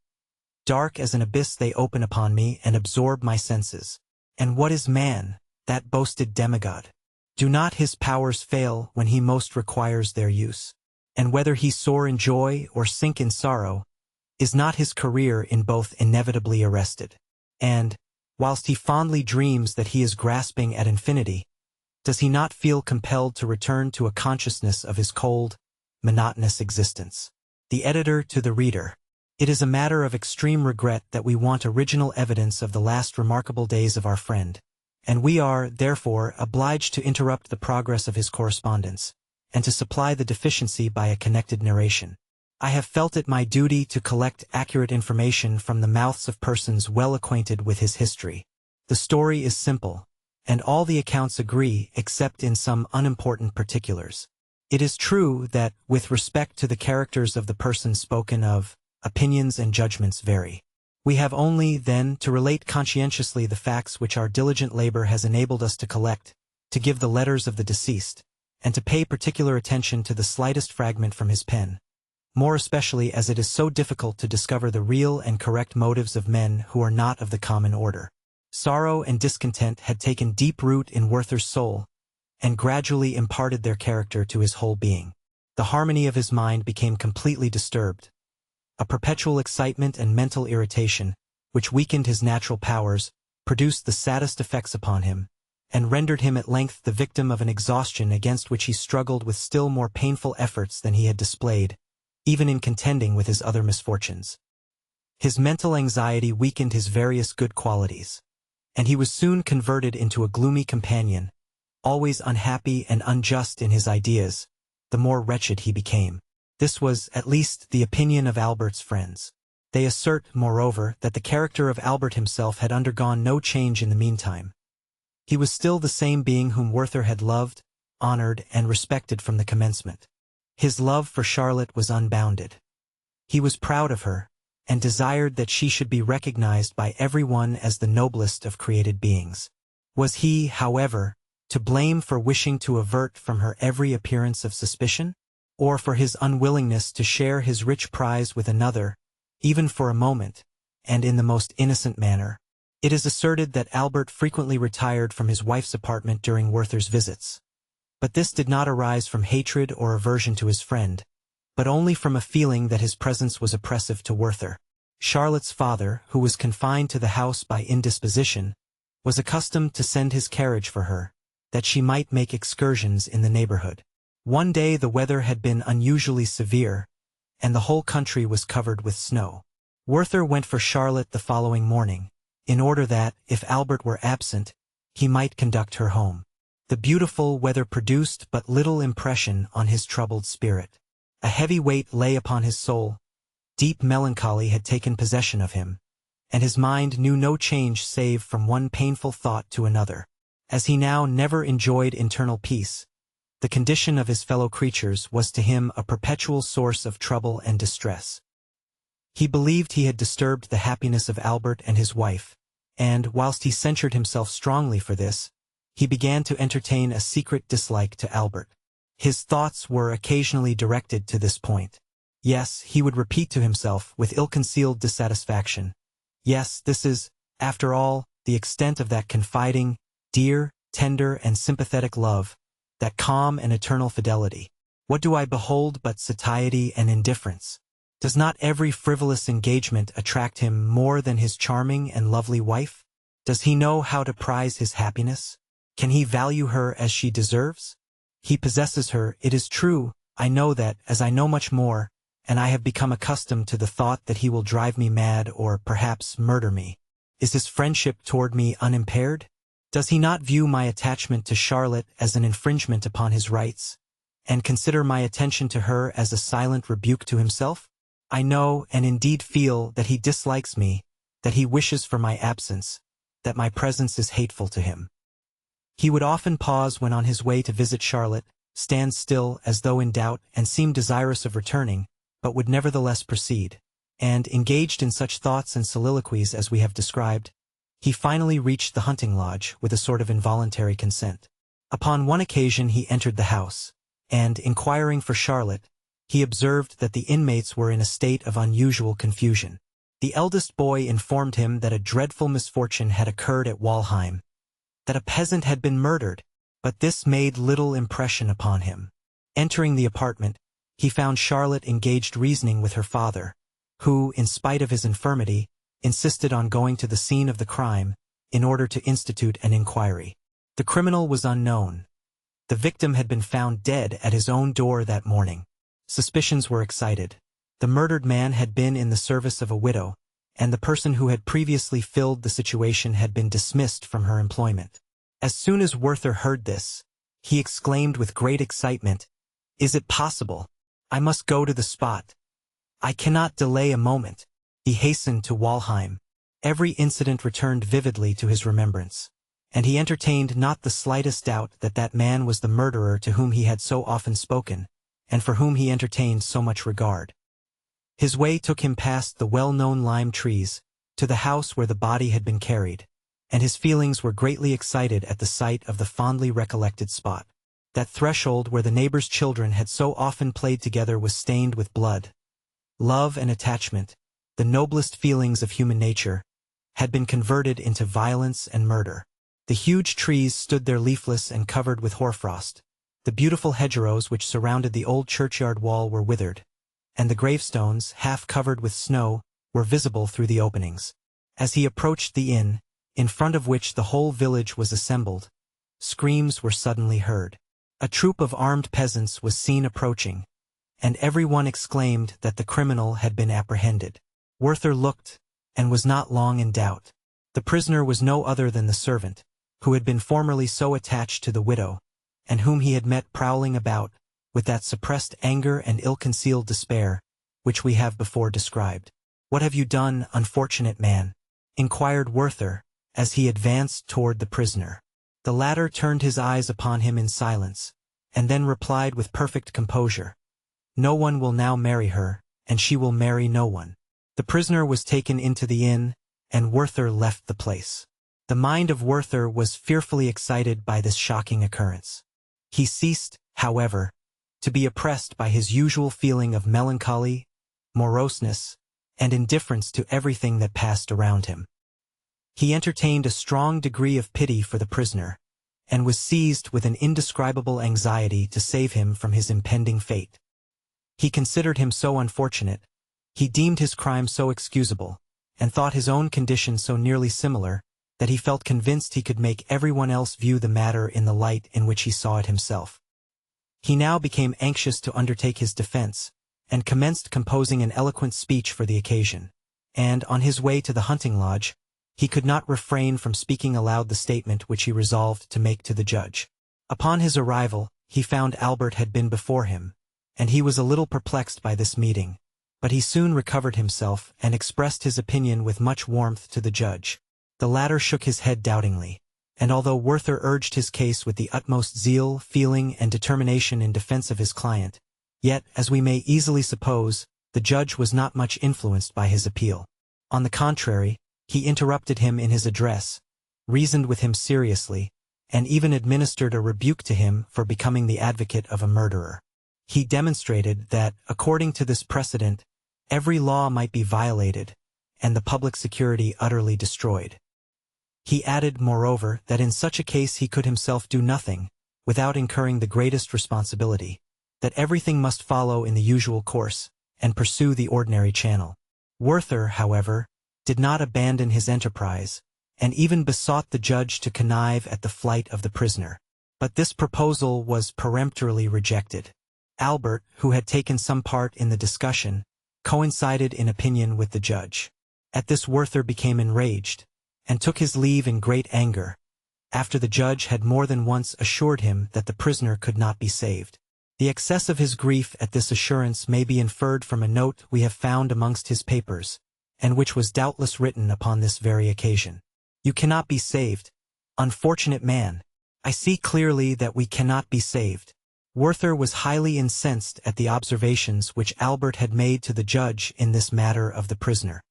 Dark as an abyss they open upon me and absorb my senses. And what is man, that boasted demigod? Do not his powers fail when he most requires their use? And whether he soar in joy or sink in sorrow, is not his career in both inevitably arrested? And, whilst he fondly dreams that he is grasping at infinity, does he not feel compelled to return to a consciousness of his cold, monotonous existence? The editor to the reader. It is a matter of extreme regret that we want original evidence of the last remarkable days of our friend, and we are, therefore, obliged to interrupt the progress of his correspondence, and to supply the deficiency by a connected narration. I have felt it my duty to collect accurate information from the mouths of persons well acquainted with his history. The story is simple, and all the accounts agree except in some unimportant particulars. It is true that, with respect to the characters of the persons spoken of, opinions and judgments vary. We have only, then, to relate conscientiously the facts which our diligent labor has enabled us to collect, to give the letters of the deceased, and to pay particular attention to the slightest fragment from his pen, more especially as it is so difficult to discover the real and correct motives of men who are not of the common order. Sorrow and discontent had taken deep root in Werther's soul, and gradually imparted their character to his whole being. The harmony of his mind became completely disturbed. A perpetual excitement and mental irritation, which weakened his natural powers, produced the saddest effects upon him, and rendered him at length the victim of an exhaustion against which he struggled with still more painful efforts than he had displayed, even in contending with his other misfortunes. His mental anxiety weakened his various good qualities, and he was soon converted into a gloomy companion, always unhappy and unjust in his ideas, the more wretched he became. This was, at least, the opinion of Albert's friends. They assert, moreover, that the character of Albert himself had undergone no change in the meantime. He was still the same being whom Werther had loved, honored, and respected from the commencement. His love for Charlotte was unbounded. He was proud of her, and desired that she should be recognized by everyone as the noblest of created beings. Was he, however, to blame for wishing to avert from her every appearance of suspicion? Or for his unwillingness to share his rich prize with another, even for a moment, and in the most innocent manner? It is asserted that Albert frequently retired from his wife's apartment during Werther's visits. But this did not arise from hatred or aversion to his friend, but only from a feeling that his presence was oppressive to Werther. Charlotte's father, who was confined to the house by indisposition, was accustomed to send his carriage for her, that she might make excursions in the neighborhood. One day the weather had been unusually severe, and the whole country was covered with snow. Werther went for Charlotte the following morning, in order that, if Albert were absent, he might conduct her home. The beautiful weather produced but little impression on his troubled spirit. A heavy weight lay upon his soul, deep melancholy had taken possession of him, and his mind knew no change save from one painful thought to another. As he now never enjoyed internal peace, the condition of his fellow creatures was to him a perpetual source of trouble and distress. He believed he had disturbed the happiness of Albert and his wife, and, whilst he censured himself strongly for this, he began to entertain a secret dislike to Albert. His thoughts were occasionally directed to this point. Yes, he would repeat to himself, with ill-concealed dissatisfaction, yes, this is, after all, the extent of that confiding, dear, tender, and sympathetic love, that calm and eternal fidelity. What do I behold but satiety and indifference? Does not every frivolous engagement attract him more than his charming and lovely wife? Does he know how to prize his happiness? Can he value her as she deserves? He possesses her, it is true. I know that, as I know much more, and I have become accustomed to the thought that he will drive me mad or, perhaps, murder me. Is his friendship toward me unimpaired? Does he not view my attachment to Charlotte as an infringement upon his rights, and consider my attention to her as a silent rebuke to himself? I know, and indeed feel, that he dislikes me, that he wishes for my absence, that my presence is hateful to him. He would often pause when on his way to visit Charlotte, stand still as though in doubt, and seem desirous of returning, but would nevertheless proceed, and, engaged in such thoughts and soliloquies as we have described, he finally reached the hunting lodge with a sort of involuntary consent. Upon one occasion he entered the house, and, inquiring for Charlotte, he observed that the inmates were in a state of unusual confusion. The eldest boy informed him that a dreadful misfortune had occurred at Walheim, that a peasant had been murdered, but this made little impression upon him. Entering the apartment, he found Charlotte engaged reasoning with her father, who, in spite of his infirmity, insisted on going to the scene of the crime in order to institute an inquiry. The criminal was unknown. The victim had been found dead at his own door that morning. Suspicions were excited. The murdered man had been in the service of a widow, and the person who had previously filled the situation had been dismissed from her employment. As soon as Werther heard this, he exclaimed with great excitement, "Is it possible? I must go to the spot. I cannot delay a moment." He hastened to Walheim. Every incident returned vividly to his remembrance, and he entertained not the slightest doubt that that man was the murderer to whom he had so often spoken, and for whom he entertained so much regard. His way took him past the well-known lime trees, to the house where the body had been carried, and his feelings were greatly excited at the sight of the fondly recollected spot. That threshold where the neighbors' children had so often played together was stained with blood. Love and attachment, the noblest feelings of human nature, had been converted into violence and murder. The huge trees stood there leafless and covered with hoarfrost. The beautiful hedgerows which surrounded the old churchyard wall were withered, and the gravestones, half covered with snow, were visible through the openings. As he approached the inn, in front of which the whole village was assembled, screams were suddenly heard. A troop of armed peasants was seen approaching, and everyone exclaimed that the criminal had been apprehended. Werther looked, and was not long in doubt. The prisoner was no other than the servant, who had been formerly so attached to the widow, and whom he had met prowling about, with that suppressed anger and ill-concealed despair, which we have before described. "What have you done, unfortunate man?" inquired Werther, as he advanced toward the prisoner. The latter turned his eyes upon him in silence, and then replied with perfect composure, "No one will now marry her, and she will marry no one." The prisoner was taken into the inn, and Werther left the place. The mind of Werther was fearfully excited by this shocking occurrence. He ceased, however, to be oppressed by his usual feeling of melancholy, moroseness, and indifference to everything that passed around him. He entertained a strong degree of pity for the prisoner, and was seized with an indescribable anxiety to save him from his impending fate. He considered him so unfortunate, he deemed his crime so excusable, and thought his own condition so nearly similar, that he felt convinced he could make everyone else view the matter in the light in which he saw it himself. He now became anxious to undertake his defense, and commenced composing an eloquent speech for the occasion, and, on his way to the hunting lodge, he could not refrain from speaking aloud the statement which he resolved to make to the judge. Upon his arrival, he found Albert had been before him, and he was a little perplexed by this meeting, but he soon recovered himself and expressed his opinion with much warmth to the judge. The latter shook his head doubtingly, and although Werther urged his case with the utmost zeal, feeling, and determination in defense of his client, yet, as we may easily suppose, the judge was not much influenced by his appeal. On the contrary, he interrupted him in his address, reasoned with him seriously, and even administered a rebuke to him for becoming the advocate of a murderer. He demonstrated that, according to this precedent, every law might be violated, and the public security utterly destroyed. He added, moreover, that in such a case he could himself do nothing, without incurring the greatest responsibility, that everything must follow in the usual course, and pursue the ordinary channel. Werther, however, did not abandon his enterprise, and even besought the judge to connive at the flight of the prisoner. But this proposal was peremptorily rejected. Albert, who had taken some part in the discussion, coincided in opinion with the judge. At this Werther became enraged, and took his leave in great anger, after the judge had more than once assured him that the prisoner could not be saved. The excess of his grief at this assurance may be inferred from a note we have found amongst his papers, and which was doubtless written upon this very occasion. "You cannot be saved, unfortunate man. I see clearly that we cannot be saved." Werther was highly incensed at the observations which Albert had made to the judge in this matter of the prisoner.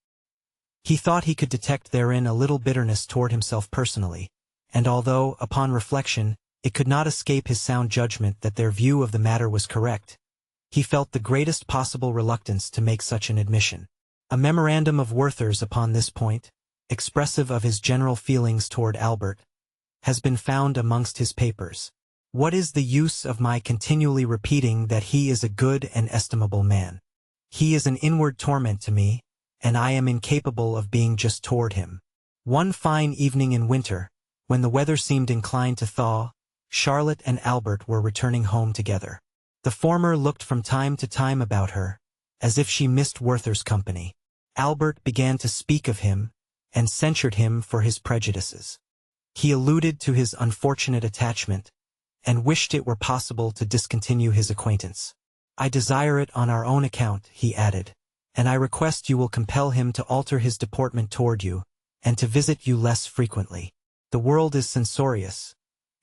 He thought he could detect therein a little bitterness toward himself personally, and although, upon reflection, it could not escape his sound judgment that their view of the matter was correct, he felt the greatest possible reluctance to make such an admission. A memorandum of Werther's upon this point, expressive of his general feelings toward Albert, has been found amongst his papers. "What is the use of my continually repeating that he is a good and estimable man? He is an inward torment to me, and I am incapable of being just toward him." One fine evening in winter, when the weather seemed inclined to thaw, Charlotte and Albert were returning home together. The former looked from time to time about her, as if she missed Werther's company. Albert began to speak of him, and censured him for his prejudices. He alluded to his unfortunate attachment, and wished it were possible to discontinue his acquaintance. "I desire it on our own account," he added, "and I request you will compel him to alter his deportment toward you, and to visit you less frequently. The world is censorious,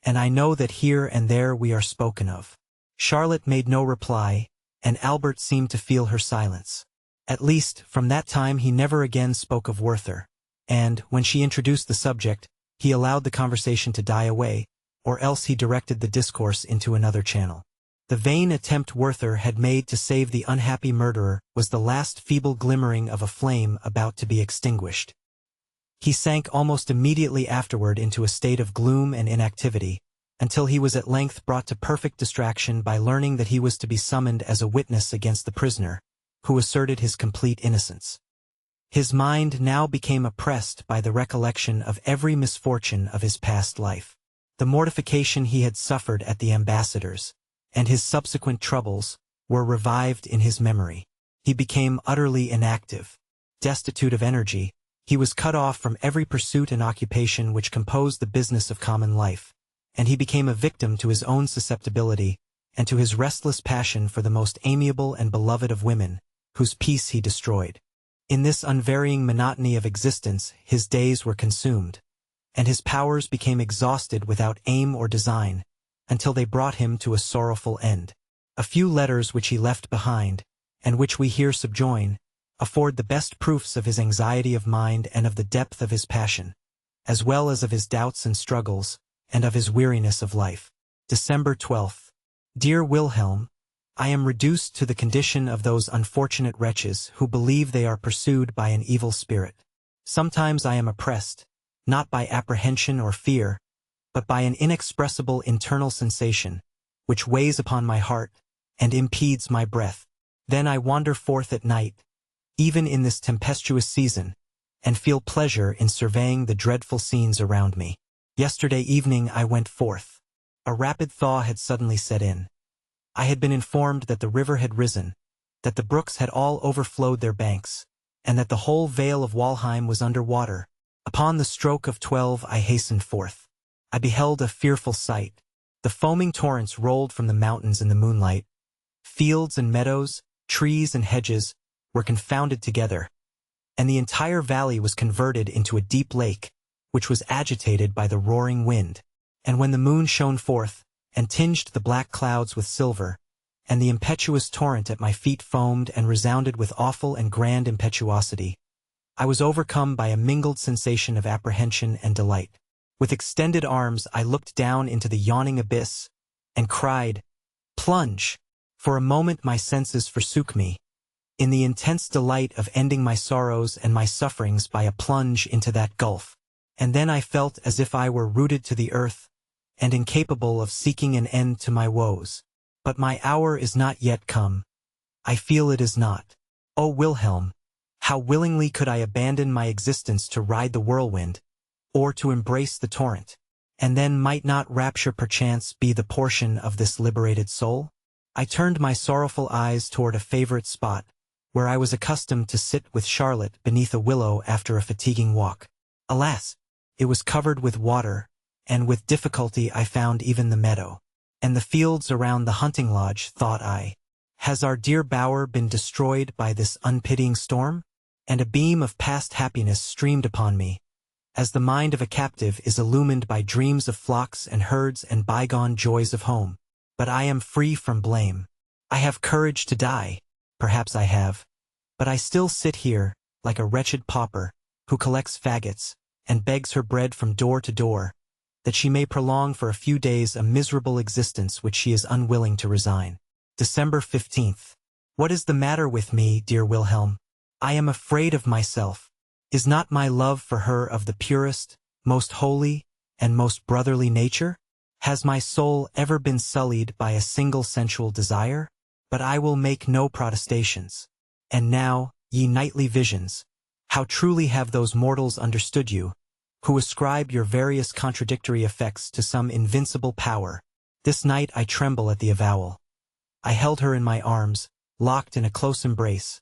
and I know that here and there we are spoken of." Charlotte made no reply, and Albert seemed to feel her silence. At least, from that time he never again spoke of Werther, and, when she introduced the subject, he allowed the conversation to die away, or else he directed the discourse into another channel. The vain attempt Werther had made to save the unhappy murderer was the last feeble glimmering of a flame about to be extinguished. He sank almost immediately afterward into a state of gloom and inactivity, until he was at length brought to perfect distraction by learning that he was to be summoned as a witness against the prisoner, who asserted his complete innocence. His mind now became oppressed by the recollection of every misfortune of his past life. The mortification he had suffered at the ambassadors, and his subsequent troubles, were revived in his memory. He became utterly inactive. Destitute of energy, he was cut off from every pursuit and occupation which composed the business of common life, and he became a victim to his own susceptibility, and to his restless passion for the most amiable and beloved of women, whose peace he destroyed. In this unvarying monotony of existence his days were consumed, and his powers became exhausted without aim or design, until they brought him to a sorrowful end. A few letters which he left behind, and which we here subjoin, afford the best proofs of his anxiety of mind and of the depth of his passion, as well as of his doubts and struggles, and of his weariness of life. December 12th. Dear Wilhelm, I am reduced to the condition of those unfortunate wretches who believe they are pursued by an evil spirit. Sometimes I am oppressed, not by apprehension or fear, but by an inexpressible internal sensation, which weighs upon my heart, and impedes my breath. Then I wander forth at night, even in this tempestuous season, and feel pleasure in surveying the dreadful scenes around me. Yesterday evening I went forth. A rapid thaw had suddenly set in. I had been informed that the river had risen, that the brooks had all overflowed their banks, and that the whole vale of Walheim was under water. Upon the stroke of 12 I hastened forth. I beheld a fearful sight. The foaming torrents rolled from the mountains in the moonlight. Fields and meadows, trees and hedges, were confounded together, and the entire valley was converted into a deep lake, which was agitated by the roaring wind. And when the moon shone forth, and tinged the black clouds with silver, and the impetuous torrent at my feet foamed and resounded with awful and grand impetuosity, I was overcome by a mingled sensation of apprehension and delight. With extended arms I looked down into the yawning abyss, and cried, "Plunge!" For a moment my senses forsook me, in the intense delight of ending my sorrows and my sufferings by a plunge into that gulf. And then I felt as if I were rooted to the earth, and incapable of seeking an end to my woes. But my hour is not yet come. I feel it is not. O Wilhelm, how willingly could I abandon my existence to ride the whirlwind, or to embrace the torrent, and then might not rapture perchance be the portion of this liberated soul? I turned my sorrowful eyes toward a favorite spot, where I was accustomed to sit with Charlotte beneath a willow after a fatiguing walk. Alas! It was covered with water, and with difficulty I found even the meadow. And the fields around the hunting lodge, thought I. Has our dear bower been destroyed by this unpitying storm? And a beam of past happiness streamed upon me, as the mind of a captive is illumined by dreams of flocks and herds and bygone joys of home. But I am free from blame. I have courage to die, perhaps I have, but I still sit here, like a wretched pauper, who collects faggots, and begs her bread from door to door, that she may prolong for a few days a miserable existence which she is unwilling to resign. December 15th. What is the matter with me, dear Wilhelm? I am afraid of myself. Is not my love for her of the purest, most holy, and most brotherly nature? Has my soul ever been sullied by a single sensual desire? But I will make no protestations. And now, ye nightly visions, how truly have those mortals understood you, who ascribe your various contradictory effects to some invincible power. This night I tremble at the avowal. I held her in my arms, locked in a close embrace.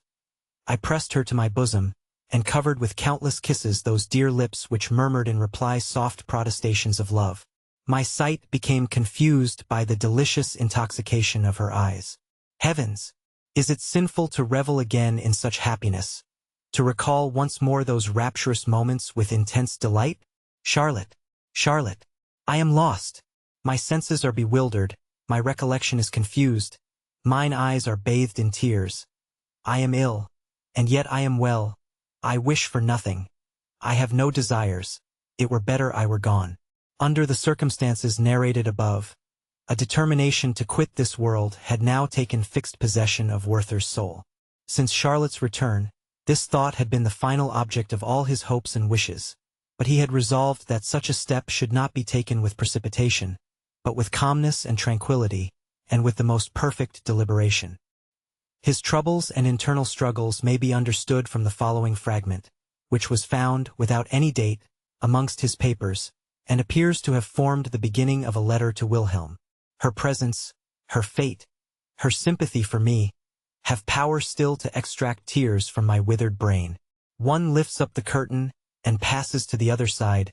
I pressed her to my bosom, and covered with countless kisses those dear lips which murmured in reply soft protestations of love. My sight became confused by the delicious intoxication of her eyes. Heavens! Is it sinful to revel again in such happiness, to recall once more those rapturous moments with intense delight? Charlotte! Charlotte! I am lost! My senses are bewildered, my recollection is confused, mine eyes are bathed in tears. I am ill, and yet I am well. I wish for nothing. I have no desires. It were better I were gone. Under the circumstances narrated above, a determination to quit this world had now taken fixed possession of Werther's soul. Since Charlotte's return, this thought had been the final object of all his hopes and wishes. but he had resolved that such a step should not be taken with precipitation, but with calmness and tranquility, and with the most perfect deliberation. His troubles and internal struggles may be understood from the following fragment, which was found, without any date, amongst his papers, and appears to have formed the beginning of a letter to Wilhelm. Her presence, her fate, her sympathy for me, have power still to extract tears from my withered brain. One lifts up the curtain, and passes to the other side.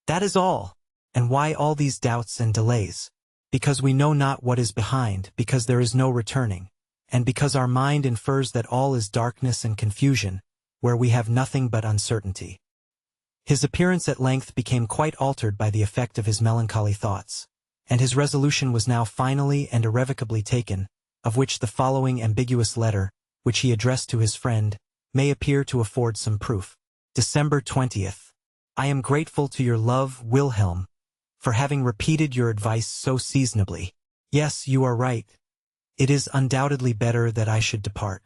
That is all. And why all these doubts and delays? Because we know not what is behind, because there is no returning, and because our mind infers that all is darkness and confusion, where we have nothing but uncertainty. His appearance at length became quite altered by the effect of his melancholy thoughts, and his resolution was now finally and irrevocably taken, of which the following ambiguous letter, which he addressed to his friend, may appear to afford some proof. December 20th. I am grateful to your love, Wilhelm, for having repeated your advice so seasonably. Yes, you are right. It is undoubtedly better that I should depart.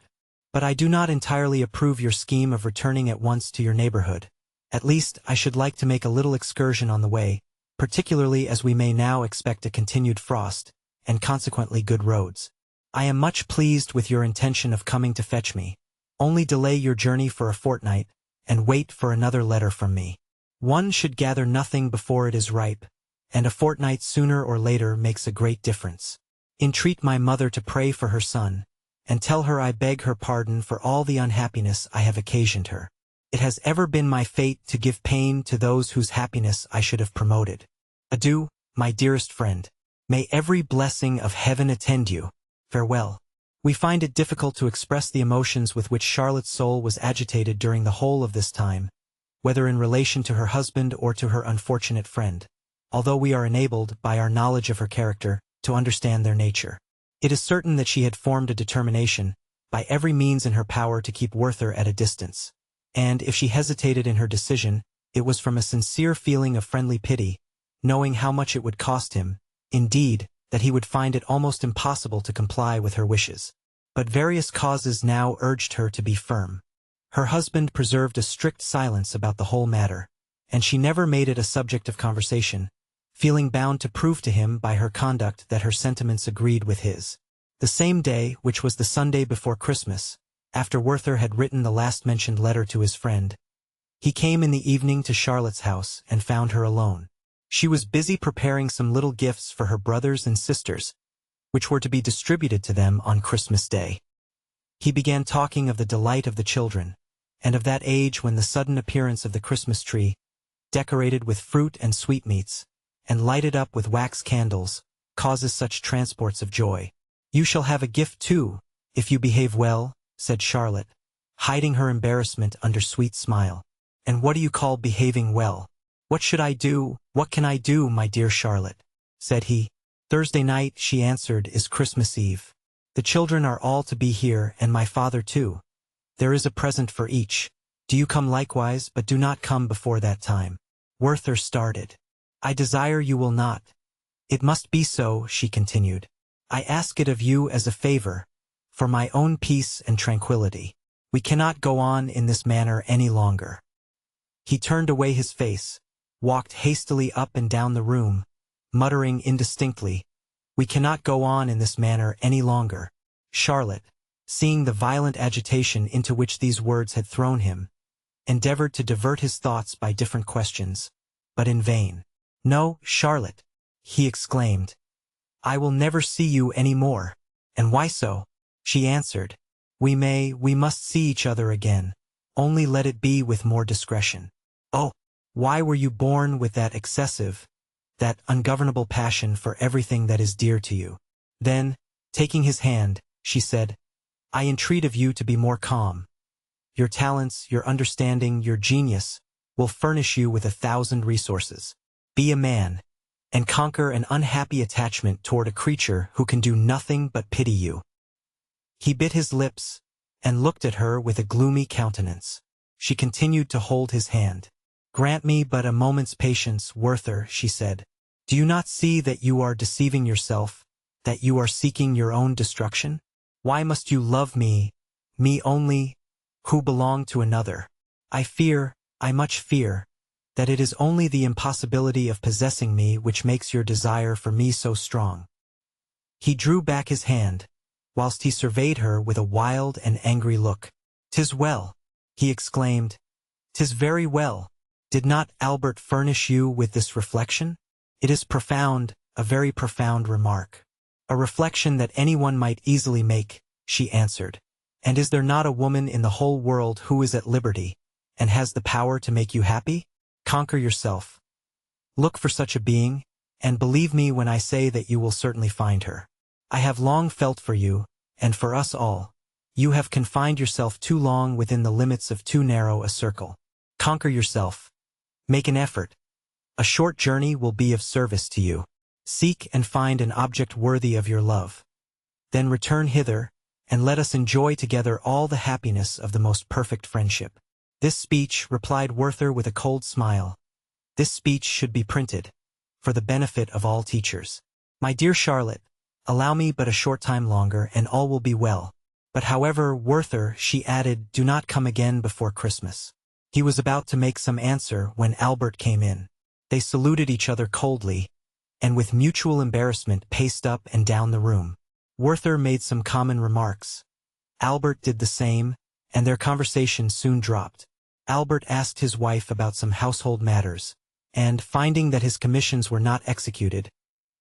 But I do not entirely approve your scheme of returning at once to your neighborhood. At least, I should like to make a little excursion on the way, particularly as we may now expect a continued frost, and consequently good roads. I am much pleased with your intention of coming to fetch me. Only delay your journey for a fortnight, and wait for another letter from me. One should gather nothing before it is ripe, and a fortnight sooner or later makes a great difference. Entreat my mother to pray for her son, and tell her I beg her pardon for all the unhappiness I have occasioned her. It has ever been my fate to give pain to those whose happiness I should have promoted. Adieu, my dearest friend. May every blessing of heaven attend you. Farewell. We find it difficult to express the emotions with which Charlotte's soul was agitated during the whole of this time, whether in relation to her husband or to her unfortunate friend, although we are enabled, by our knowledge of her character, to understand their nature. It is certain that she had formed a determination, by every means in her power, to keep Werther at a distance, and if she hesitated in her decision, it was from a sincere feeling of friendly pity, knowing how much it would cost him, indeed, that he would find it almost impossible to comply with her wishes. But various causes now urged her to be firm. Her husband preserved a strict silence about the whole matter, and she never made it a subject of conversation, feeling bound to prove to him by her conduct that her sentiments agreed with his. The same day, which was the Sunday before Christmas, after Werther had written the last-mentioned letter to his friend, he came in the evening to Charlotte's house and found her alone. She was busy preparing some little gifts for her brothers and sisters, which were to be distributed to them on Christmas Day. He began talking of the delight of the children, and of that age when the sudden appearance of the Christmas tree, decorated with fruit and sweetmeats, and lighted up with wax candles, causes such transports of joy. You shall have a gift too, if you behave well, said Charlotte, hiding her embarrassment under sweet smile. And what do you call behaving well? What should I do? What can I do, my dear Charlotte? Said he. Thursday night, she answered, is Christmas Eve. The children are all to be here, and my father too. There is a present for each. Do you come likewise, but do not come before that time. Werther started. I desire you will not. It must be so, she continued. I ask it of you as a favor, for my own peace and tranquility. We cannot go on in this manner any longer. He turned away his face, walked hastily up and down the room, muttering indistinctly, we cannot go on in this manner any longer. Charlotte, seeing the violent agitation into which these words had thrown him, endeavored to divert his thoughts by different questions, but in vain. No, Charlotte, he exclaimed, I will never see you any more. And why so? She answered, we must see each other again, only let it be with more discretion. Oh, why were you born with that excessive, that ungovernable passion for everything that is dear to you? Then, taking his hand, she said, I entreat of you to be more calm. Your talents, your understanding, your genius will furnish you with 1,000 resources. Be a man, and conquer an unhappy attachment toward a creature who can do nothing but pity you. He bit his lips, and looked at her with a gloomy countenance. She continued to hold his hand. Grant me but a moment's patience, Werther, she said. Do you not see that you are deceiving yourself, that you are seeking your own destruction? Why must you love me only, who belong to another? I much fear, that it is only the impossibility of possessing me which makes your desire for me so strong." He drew back his hand, whilst he surveyed her with a wild and angry look. "'Tis well," he exclaimed. "'Tis very well. Did not Albert furnish you with this reflection? It is profound, a very profound remark. A reflection that anyone might easily make," she answered. "And is there not a woman in the whole world who is at liberty, and has the power to make you happy? Conquer yourself. Look for such a being, and believe me when I say that you will certainly find her. I have long felt for you, and for us all. You have confined yourself too long within the limits of too narrow a circle. Conquer yourself. Make an effort. A short journey will be of service to you. Seek and find an object worthy of your love. Then return hither, and let us enjoy together all the happiness of the most perfect friendship." "This speech," replied Werther with a cold smile, "this speech should be printed, for the benefit of all teachers. My dear Charlotte, allow me but a short time longer, and all will be well. But however, Werther," she added, "do not come again before Christmas." He was about to make some answer when Albert came in. They saluted each other coldly, and with mutual embarrassment paced up and down the room. Werther made some common remarks. Albert did the same, and their conversation soon dropped. Albert asked his wife about some household matters, and, finding that his commissions were not executed,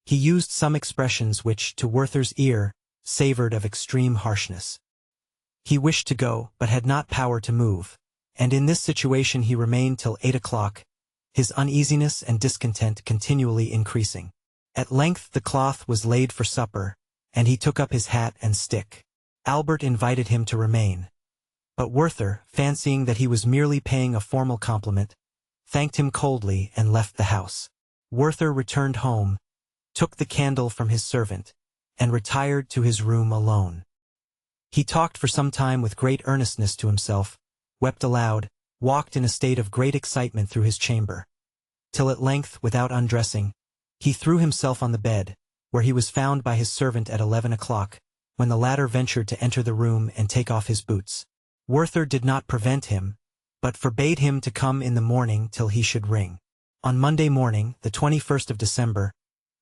he used some expressions which, to Werther's ear, savored of extreme harshness. He wished to go, but had not power to move, and in this situation he remained till 8 o'clock, his uneasiness and discontent continually increasing. At length the cloth was laid for supper, and he took up his hat and stick. Albert invited him to remain, but Werther, fancying that he was merely paying a formal compliment, thanked him coldly and left the house. Werther returned home, took the candle from his servant, and retired to his room alone. He talked for some time with great earnestness to himself, wept aloud, walked in a state of great excitement through his chamber, till at length, without undressing, he threw himself on the bed, where he was found by his servant at 11 o'clock, when the latter ventured to enter the room and take off his boots. Werther did not prevent him, but forbade him to come in the morning till he should ring. On Monday morning, the 21st of December,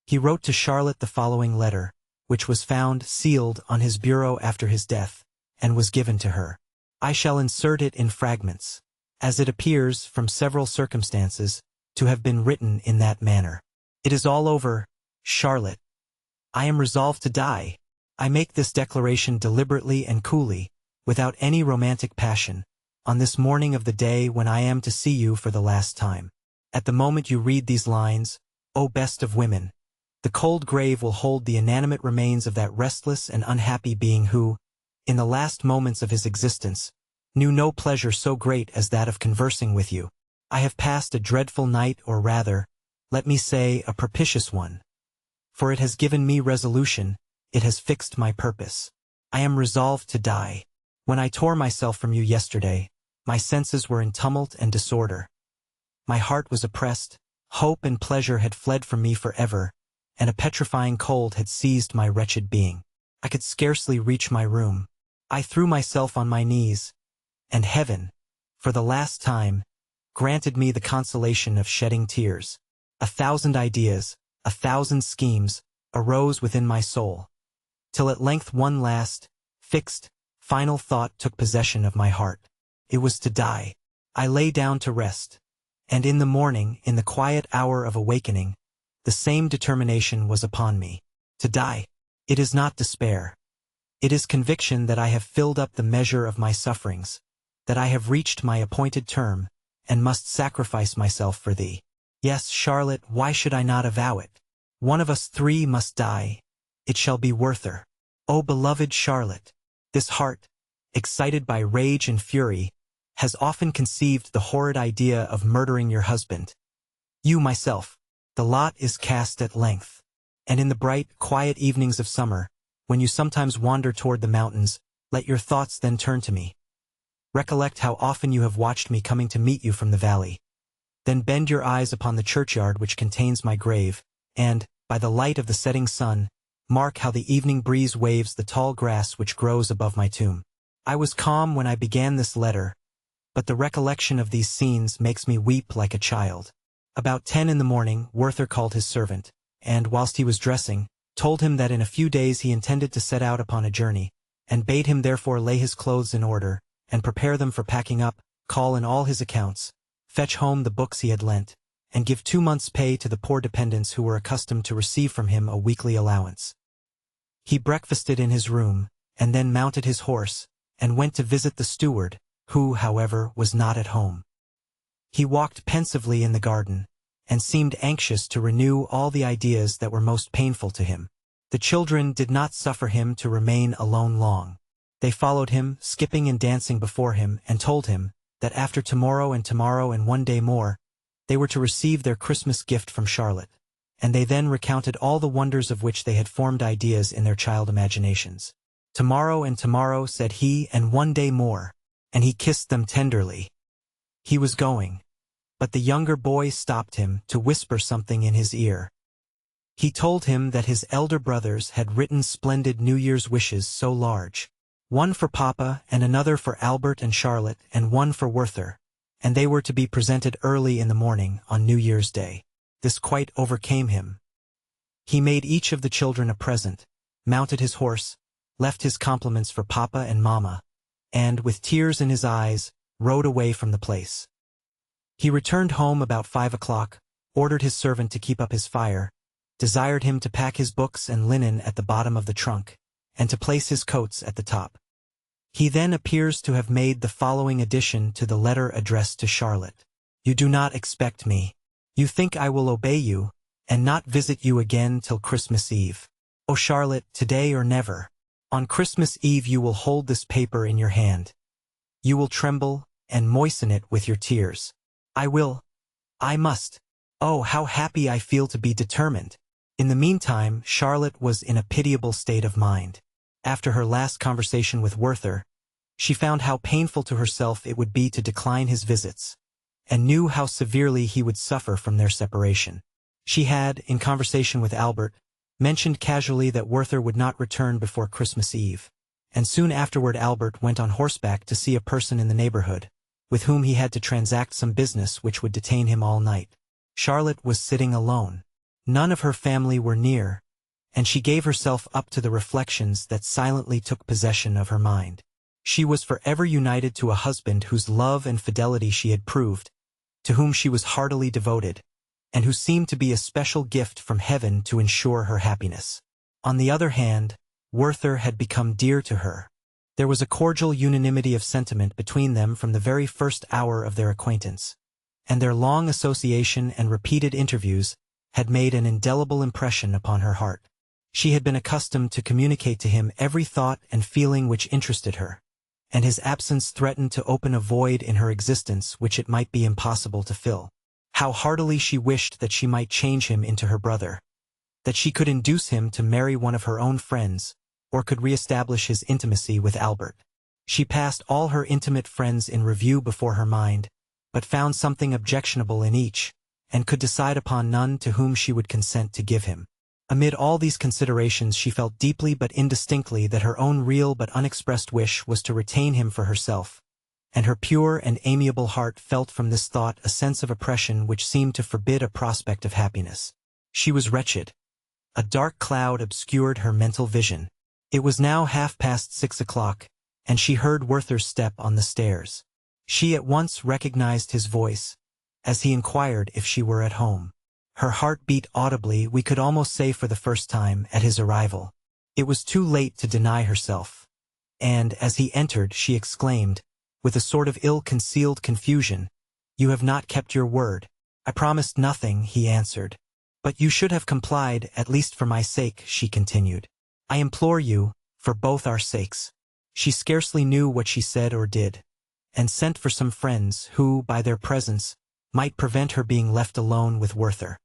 he wrote to Charlotte the following letter, which was found sealed on his bureau after his death, and was given to her. I shall insert it in fragments, as it appears, from several circumstances, to have been written in that manner. "It is all over, Charlotte. I am resolved to die. I make this declaration deliberately and coolly, without any romantic passion, on this morning of the day when I am to see you for the last time. At the moment you read these lines, O best of women, the cold grave will hold the inanimate remains of that restless and unhappy being who, in the last moments of his existence, knew no pleasure so great as that of conversing with you. I have passed a dreadful night, or rather, let me say, a propitious one, for it has given me resolution, it has fixed my purpose. I am resolved to die. When I tore myself from you yesterday, my senses were in tumult and disorder. My heart was oppressed, hope and pleasure had fled from me forever, and a petrifying cold had seized my wretched being. I could scarcely reach my room. I threw myself on my knees, and heaven, for the last time, granted me the consolation of shedding tears. 1,000 ideas, 1,000 schemes, arose within my soul, till at length one last, fixed, final thought took possession of my heart. It was to die. I lay down to rest, and in the morning, in the quiet hour of awakening, the same determination was upon me. To die. It is not despair. It is conviction that I have filled up the measure of my sufferings, that I have reached my appointed term, and must sacrifice myself for thee. Yes, Charlotte, why should I not avow it? One of us three must die. It shall be Werther. O beloved Charlotte, this heart, excited by rage and fury, has often conceived the horrid idea of murdering your husband. You, myself, the lot is cast at length, and in the bright, quiet evenings of summer, when you sometimes wander toward the mountains, let your thoughts then turn to me. Recollect how often you have watched me coming to meet you from the valley. Then bend your eyes upon the churchyard which contains my grave, and, by the light of the setting sun, mark how the evening breeze waves the tall grass which grows above my tomb. I was calm when I began this letter, but the recollection of these scenes makes me weep like a child. About 10 in the morning, Werther called his servant, and, whilst he was dressing, told him that in a few days he intended to set out upon a journey, and bade him therefore lay his clothes in order, and prepare them for packing up, call in all his accounts, fetch home the books he had lent, and give 2 months' pay to the poor dependents who were accustomed to receive from him a weekly allowance. He breakfasted in his room, and then mounted his horse, and went to visit the steward, who, however, was not at home. He walked pensively in the garden, and seemed anxious to renew all the ideas that were most painful to him. The children did not suffer him to remain alone long. They followed him, skipping and dancing before him, and told him that after tomorrow and 1 day more, they were to receive their Christmas gift from Charlotte, and they then recounted all the wonders of which they had formed ideas in their child imaginations. Tomorrow, said he, and 1 day more, and he kissed them tenderly. He was going, but the younger boy stopped him to whisper something in his ear. He told him that his elder brothers had written splendid New Year's wishes so large, one for Papa and another for Albert and Charlotte and one for Werther, and they were to be presented early in the morning on New Year's Day. This quite overcame him. He made each of the children a present, mounted his horse, left his compliments for Papa and Mama, and, with tears in his eyes, rode away from the place. He returned home about 5 o'clock, ordered his servant to keep up his fire, desired him to pack his books and linen at the bottom of the trunk, and to place his coats at the top. He then appears to have made the following addition to the letter addressed to Charlotte. You do not expect me. You think I will obey you, and not visit you again till Christmas Eve. Oh Charlotte, today or never. On Christmas Eve you will hold this paper in your hand. You will tremble, and moisten it with your tears. I must. Oh, how happy I feel to be determined. In the meantime, Charlotte was in a pitiable state of mind. After her last conversation with Werther, she found how painful to herself it would be to decline his visits, and knew how severely he would suffer from their separation. She had, in conversation with Albert, mentioned casually that Werther would not return before Christmas Eve, and soon afterward Albert went on horseback to see a person in the neighborhood, with whom he had to transact some business which would detain him all night. Charlotte was sitting alone. None of her family were near, and she gave herself up to the reflections that silently took possession of her mind. She was forever united to a husband whose love and fidelity she had proved, to whom she was heartily devoted, and who seemed to be a special gift from heaven to ensure her happiness. On the other hand, Werther had become dear to her. There was a cordial unanimity of sentiment between them from the very first hour of their acquaintance, and their long association and repeated interviews had made an indelible impression upon her heart. She had been accustomed to communicate to him every thought and feeling which interested her, and his absence threatened to open a void in her existence which it might be impossible to fill. How heartily she wished that she might change him into her brother, that she could induce him to marry one of her own friends, or could re-establish his intimacy with Albert. She passed all her intimate friends in review before her mind, but found something objectionable in each, and could decide upon none to whom she would consent to give him. Amid all these considerations she felt deeply but indistinctly that her own real but unexpressed wish was to retain him for herself, and her pure and amiable heart felt from this thought a sense of oppression which seemed to forbid a prospect of happiness. She was wretched. A dark cloud obscured her mental vision. It was now 6:30 o'clock, and she heard Werther's step on the stairs. She at once recognized his voice, as he inquired if she were at home. Her heart beat audibly, we could almost say for the first time, at his arrival. It was too late to deny herself, and, as he entered, she exclaimed, with a sort of ill-concealed confusion, "You have not kept your word." "I promised nothing," he answered. "But you should have complied, at least for my sake," she continued. "I implore you, for both our sakes." She scarcely knew what she said or did, and sent for some friends who, by their presence, might prevent her being left alone with Werther.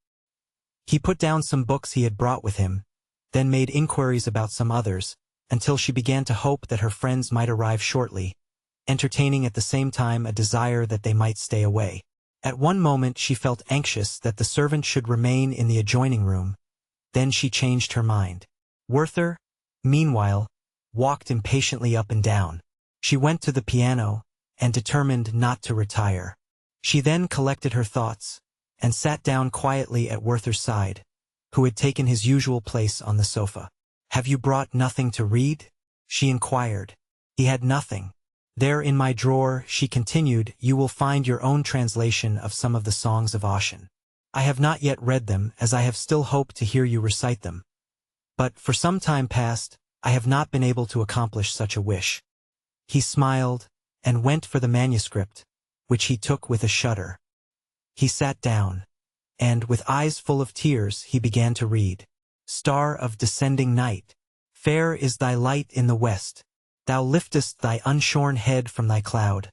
He put down some books he had brought with him, then made inquiries about some others, until she began to hope that her friends might arrive shortly, entertaining at the same time a desire that they might stay away. At one moment she felt anxious that the servant should remain in the adjoining room, then she changed her mind. Werther, meanwhile, walked impatiently up and down. She went to the piano, and determined not to retire. She then collected her thoughts, and sat down quietly at Werther's side, who had taken his usual place on the sofa. "Have you brought nothing to read?" she inquired. He had nothing. "There in my drawer," she continued, "you will find your own translation of some of the songs of Ossian. I have not yet read them, as I have still hoped to hear you recite them. But, for some time past, I have not been able to accomplish such a wish." He smiled, and went for the manuscript, which he took with a shudder. He sat down, and, with eyes full of tears, he began to read. "Star of descending night, fair is thy light in the west. Thou liftest thy unshorn head from thy cloud.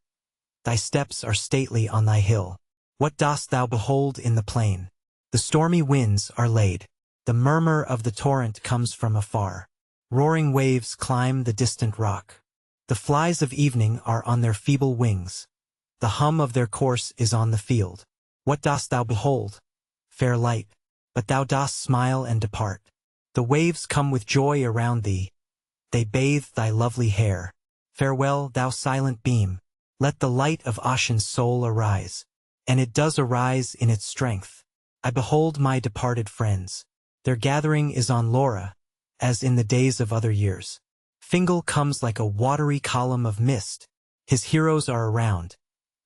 Thy steps are stately on thy hill. What dost thou behold in the plain? The stormy winds are laid. The murmur of the torrent comes from afar. Roaring waves climb the distant rock. The flies of evening are on their feeble wings. The hum of their course is on the field. What dost thou behold? Fair light, but thou dost smile and depart. The waves come with joy around thee. They bathe thy lovely hair. Farewell, thou silent beam. Let the light of Ossian's soul arise. And it does arise in its strength. I behold my departed friends. Their gathering is on Laura, as in the days of other years. Fingal comes like a watery column of mist. His heroes are around.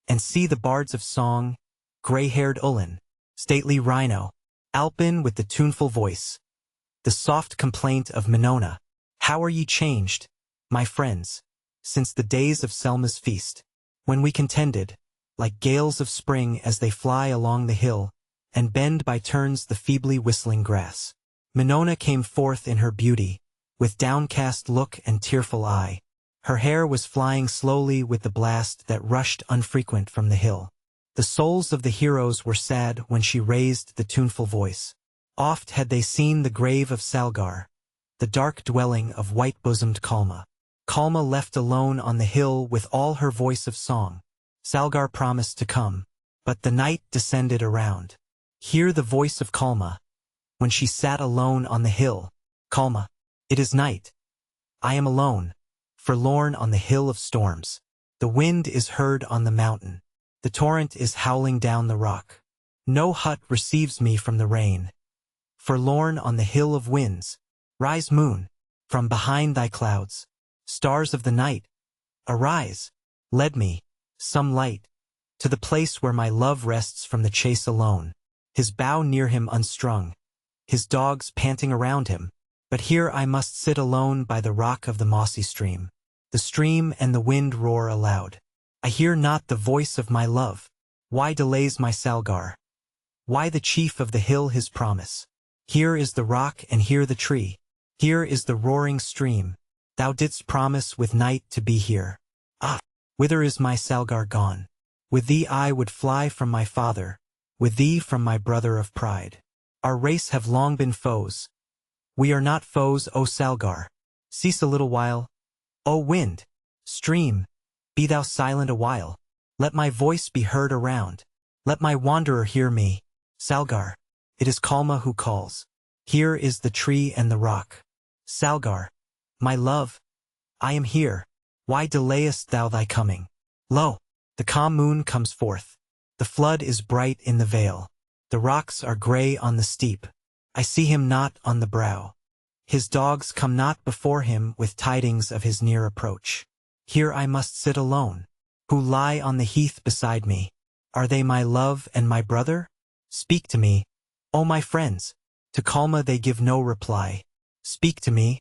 And see the bards of song, gray-haired Ullin, stately Rhino, Alpin with the tuneful voice. The soft complaint of Minona. How are ye changed, my friends, since the days of Selma's feast, when we contended, like gales of spring as they fly along the hill, and bend by turns the feebly whistling grass. Minona came forth in her beauty, with downcast look and tearful eye. Her hair was flying slowly with the blast that rushed unfrequent from the hill. The souls of the heroes were sad when she raised the tuneful voice. Oft had they seen the grave of Salgar, the dark dwelling of white-bosomed Calma. Calma left alone on the hill with all her voice of song. Salgar promised to come, but the night descended around. Hear the voice of Calma, when she sat alone on the hill. Calma, it is night. I am alone, forlorn on the hill of storms. The wind is heard on the mountain. The torrent is howling down the rock. No hut receives me from the rain. Forlorn on the hill of winds. Rise, moon, from behind thy clouds. Stars of the night, arise. Lead me, some light, to the place where my love rests from the chase alone. His bow near him unstrung, his dogs panting around him. But here I must sit alone by the rock of the mossy stream. The stream and the wind roar aloud. I hear not the voice of my love. Why delays my Salgar? Why the chief of the hill his promise? Here is the rock and here the tree. Here is the roaring stream. Thou didst promise with night to be here. Ah, whither is my Salgar gone? With thee I would fly from my father, with thee from my brother of pride. Our race have long been foes. We are not foes, O Salgar. Cease a little while. O wind, stream, be thou silent a while. Let my voice be heard around. Let my wanderer hear me. Salgar, it is Calma who calls. Here is the tree and the rock. Salgar, my love, I am here. Why delayest thou thy coming? Lo, the calm moon comes forth. The flood is bright in the vale. The rocks are gray on the steep. I see him not on the brow. His dogs come not before him with tidings of his near approach. Here I must sit alone. Who lie on the heath beside me? Are they my love and my brother? Speak to me, O my friends. To Calma they give no reply. Speak to me.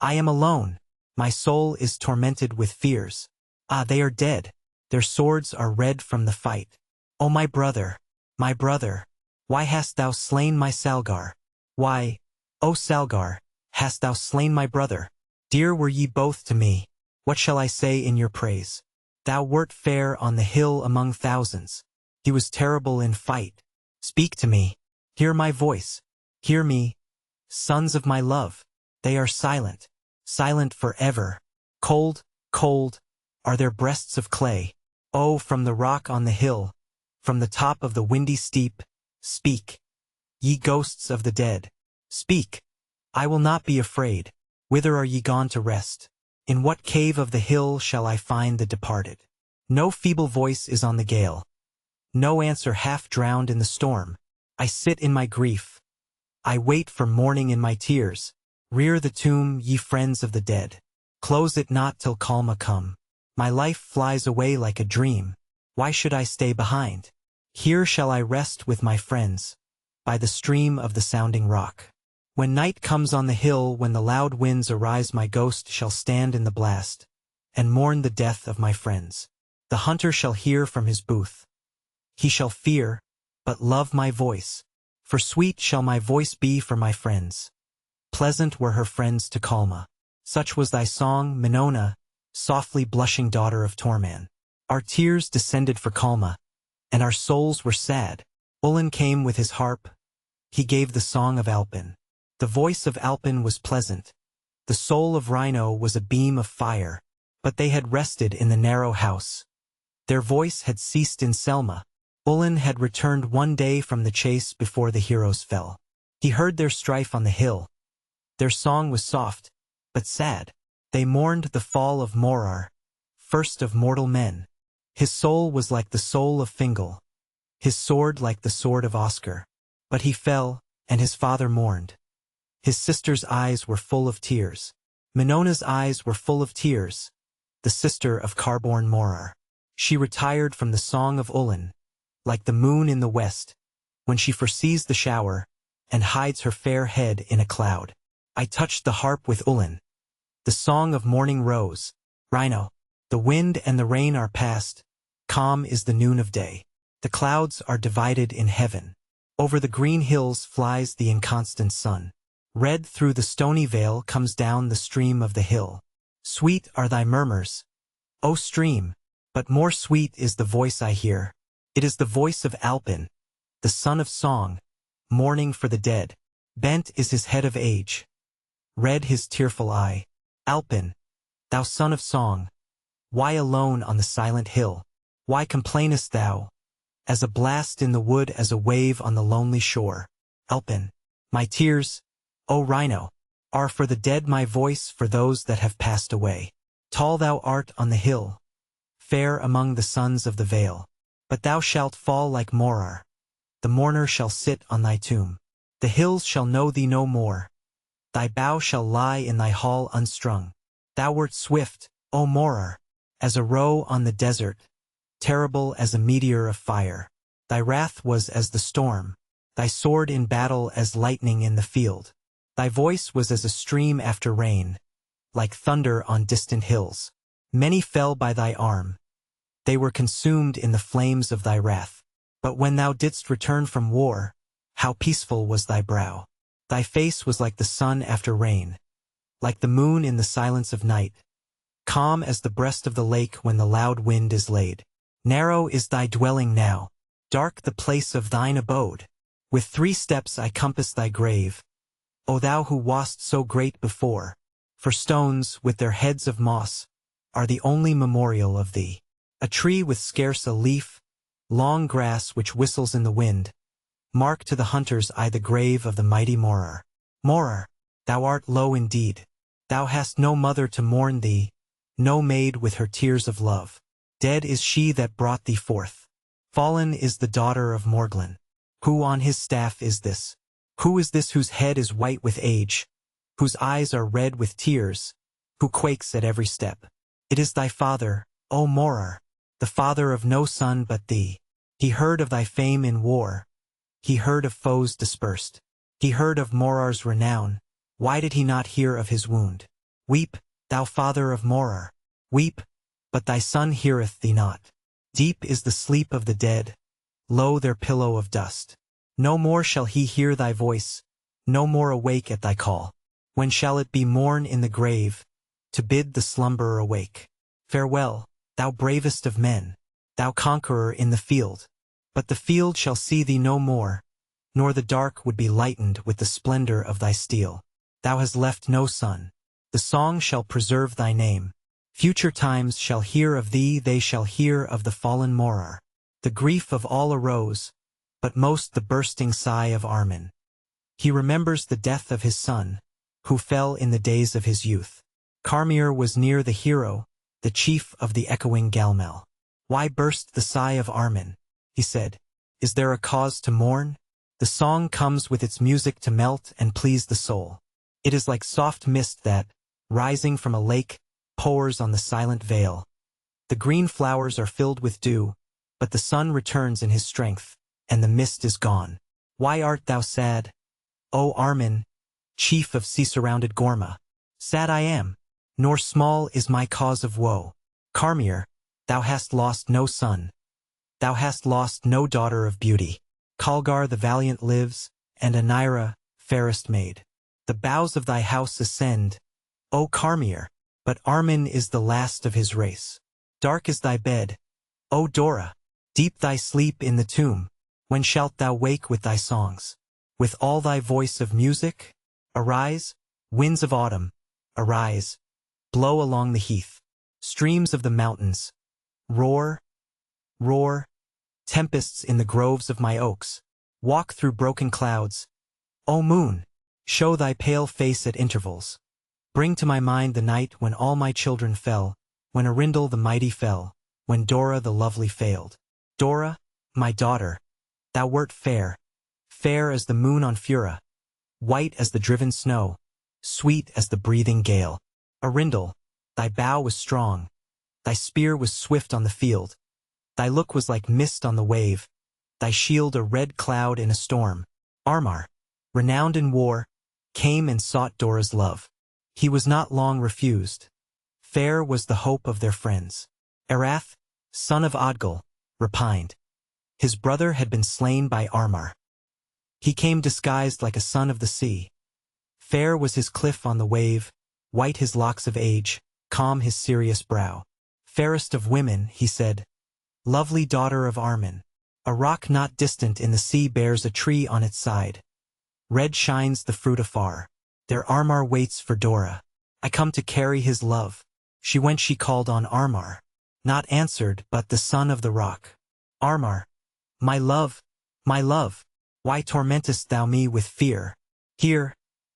I am alone. My soul is tormented with fears. Ah, they are dead. Their swords are red from the fight. O my brother, why hast thou slain my Salgar? Why, O Salgar, hast thou slain my brother? Dear were ye both to me. What shall I say in your praise? Thou wert fair on the hill among thousands. He was terrible in fight. Speak to me. Hear my voice. Hear me. Sons of my love, they are silent. Silent forever. Cold, cold, are their breasts of clay. Oh, from the rock on the hill, from the top of the windy steep, speak. Ye ghosts of the dead, speak. I will not be afraid. Whither are ye gone to rest? In what cave of the hill shall I find the departed? No feeble voice is on the gale. No answer half drowned in the storm. I sit in my grief. I wait for morning in my tears. Rear the tomb, ye friends of the dead. Close it not till Calma come. My life flies away like a dream. Why should I stay behind? Here shall I rest with my friends, by the stream of the sounding rock. When night comes on the hill, when the loud winds arise, my ghost shall stand in the blast, and mourn the death of my friends. The hunter shall hear from his booth. He shall fear, but love my voice, for sweet shall my voice be for my friends. Pleasant were her friends to Calma. Such was thy song, Minona, softly blushing daughter of Torman. Our tears descended for Calma, and our souls were sad. Ullin came with his harp. He gave the song of Alpin. The voice of Alpin was pleasant. The soul of Rhino was a beam of fire. But they had rested in the narrow house. Their voice had ceased in Selma. Ullin had returned one day from the chase before the heroes fell. He heard their strife on the hill. Their song was soft, but sad. They mourned the fall of Morar, first of mortal men. His soul was like the soul of Fingal, his sword like the sword of Oscar. But he fell, and his father mourned. His sister's eyes were full of tears. Minona's eyes were full of tears, the sister of Carborn Morar. She retired from the song of Ullin, like the moon in the west, when she foresees the shower, and hides her fair head in a cloud. I touched the harp with Ullin. The song of morning rose. Rhino, the wind and the rain are past. Calm is the noon of day. The clouds are divided in heaven. Over the green hills flies the inconstant sun. Red through the stony vale comes down the stream of the hill. Sweet are thy murmurs, O stream, but more sweet is the voice I hear. It is the voice of Alpin, the son of song, mourning for the dead. Bent is his head of age. Red his tearful eye. Alpin, thou son of song, why alone on the silent hill? Why complainest thou, as a blast in the wood, as a wave on the lonely shore? Alpin, my tears, O Rhino, are for the dead, my voice for those that have passed away. Tall thou art on the hill, fair among the sons of the vale. But thou shalt fall like Morar. The mourner shall sit on thy tomb. The hills shall know thee no more. Thy bough shall lie in thy hall unstrung. Thou wert swift, O Morar, as a roe on the desert, terrible as a meteor of fire. Thy wrath was as the storm, thy sword in battle as lightning in the field. Thy voice was as a stream after rain, like thunder on distant hills. Many fell by thy arm. They were consumed in the flames of thy wrath. But when thou didst return from war, how peaceful was thy brow. Thy face was like the sun after rain, like the moon in the silence of night, calm as the breast of the lake when the loud wind is laid. Narrow is thy dwelling now, dark the place of thine abode. With 3 steps I compass thy grave, O thou who wast so great before, for stones, with their heads of moss, are the only memorial of thee. A tree with scarce a leaf, long grass which whistles in the wind, mark to the hunter's eye the grave of the mighty Morar. Morar, thou art low indeed. Thou hast no mother to mourn thee, no maid with her tears of love. Dead is she that brought thee forth. Fallen is the daughter of Morglin. Who on his staff is this? Who is this whose head is white with age, whose eyes are red with tears, who quakes at every step? It is thy father, O Morar, the father of no son but thee. He heard of thy fame in war. He heard of foes dispersed. He heard of Morar's renown. Why did he not hear of his wound? Weep, thou father of Morar. Weep, but thy son heareth thee not. Deep is the sleep of the dead, low their pillow of dust. No more shall he hear thy voice, no more awake at thy call. When shall it be morn in the grave, to bid the slumberer awake? Farewell, thou bravest of men, thou conqueror in the field. But the field shall see thee no more, nor the dark would be lightened with the splendor of thy steel. Thou hast left no son. The song shall preserve thy name. Future times shall hear of thee, they shall hear of the fallen Morar. The grief of all arose, but most the bursting sigh of Armin. He remembers the death of his son, who fell in the days of his youth. Carmir was near the hero, the chief of the echoing Galmel. Why burst the sigh of Armin? He said. Is there a cause to mourn? The song comes with its music to melt and please the soul. It is like soft mist that, rising from a lake, pours on the silent vale. The green flowers are filled with dew, but the sun returns in his strength, and the mist is gone. Why art thou sad? O Armin, chief of sea-surrounded Gorma. Sad I am, nor small is my cause of woe. Carmir, thou hast lost no son. Thou hast lost no daughter of beauty. Kalgar the valiant lives, and Anira, fairest maid. The boughs of thy house ascend, O Carmir, but Armin is the last of his race. Dark is thy bed, O Dora, deep thy sleep in the tomb. When shalt thou wake with thy songs? With all thy voice of music? Arise, winds of autumn, arise, blow along the heath. Streams of the mountains, roar, roar, tempests in the groves of my oaks. Walk through broken clouds. O moon, show thy pale face at intervals. Bring to my mind the night when all my children fell, when Arindel the mighty fell, when Dora the lovely failed. Dora, my daughter, thou wert fair, fair as the moon on Fura, white as the driven snow, sweet as the breathing gale. Arindel, thy bow was strong, thy spear was swift on the field, thy look was like mist on the wave, thy shield a red cloud in a storm. Armar, renowned in war, came and sought Dora's love. He was not long refused. Fair was the hope of their friends. Arath, son of Odgal, repined. His brother had been slain by Armar. He came disguised like a son of the sea. Fair was his cliff on the wave, white his locks of age, calm his serious brow. Fairest of women, he said, lovely daughter of Armin. A rock not distant in the sea bears a tree on its side. Red shines the fruit afar. There Armar waits for Dora. I come to carry his love. She went, she called on Armar. Not answered, but the son of the rock. Armar, my love, why tormentest thou me with fear? Here,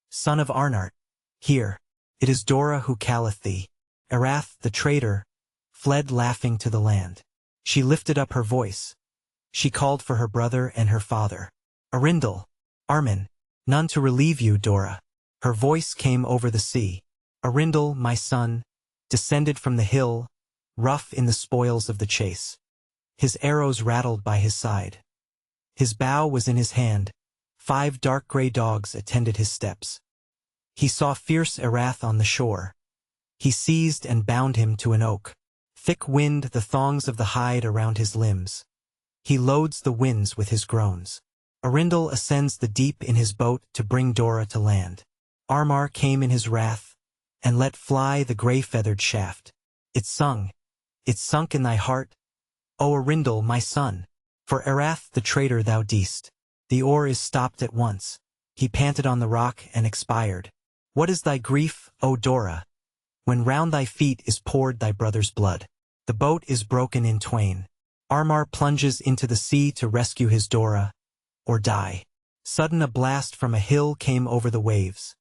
son of Arnart, here, it is Dora who calleth thee. Arath, the traitor, fled laughing to the land. She lifted up her voice. She called for her brother and her father. Arindel, Armin, none to relieve you, Dora. Her voice came over the sea. Arindel, my son, descended from the hill, rough in the spoils of the chase. His arrows rattled by his side. His bow was in his hand. 5 dark gray dogs attended his steps. He saw fierce Arath on the shore. He seized and bound him to an oak. Thick wind the thongs of the hide around his limbs. He loads the winds with his groans. Arindel ascends the deep in his boat to bring Dora to land. Armar came in his wrath, and let fly the gray-feathered shaft. It sung, it sunk in thy heart, O Arindel, my son, for Arath the traitor thou deest. The oar is stopped at once. He panted on the rock and expired. What is thy grief, O Dora, when round thy feet is poured thy brother's blood? The boat is broken in twain. Armar plunges into the sea to rescue his Dora, or die. Sudden a blast from a hill came over the waves.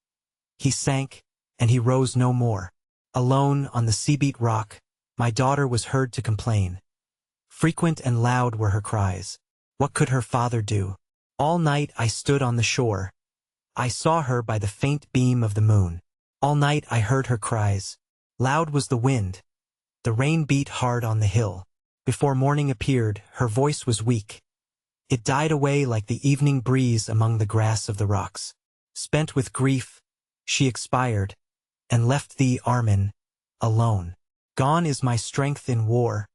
He sank, and he rose no more. Alone on the sea-beat rock, my daughter was heard to complain. Frequent and loud were her cries. What could her father do? All night I stood on the shore. I saw her by the faint beam of the moon. All night I heard her cries. Loud was the wind. The rain beat hard on the hill. Before morning appeared, her voice was weak. It died away like the evening breeze among the grass of the rocks. Spent with grief, she expired, and left thee, Armin, alone. Gone is my strength in war,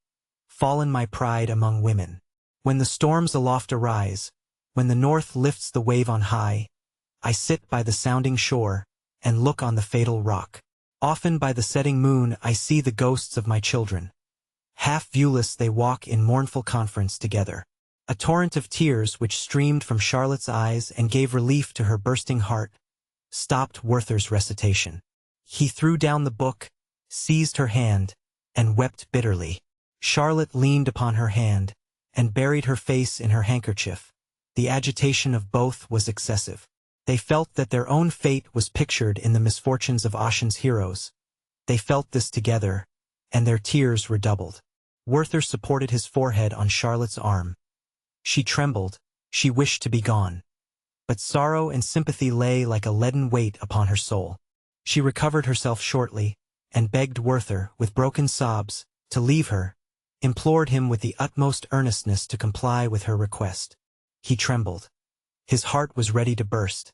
fallen my pride among women. When the storms aloft arise, when the north lifts the wave on high, I sit by the sounding shore, and look on the fatal rock. Often by the setting moon I see the ghosts of my children. Half viewless they walk in mournful conference together. A torrent of tears which streamed from Charlotte's eyes and gave relief to her bursting heart, stopped Werther's recitation. He threw down the book, seized her hand, and wept bitterly. Charlotte leaned upon her hand, and buried her face in her handkerchief. The agitation of both was excessive. They felt that their own fate was pictured in the misfortunes of Ossian's heroes. They felt this together, and their tears redoubled. Werther supported his forehead on Charlotte's arm. She trembled, she wished to be gone. But sorrow and sympathy lay like a leaden weight upon her soul. She recovered herself shortly, and begged Werther, with broken sobs, to leave her, implored him with the utmost earnestness to comply with her request. He trembled. His heart was ready to burst.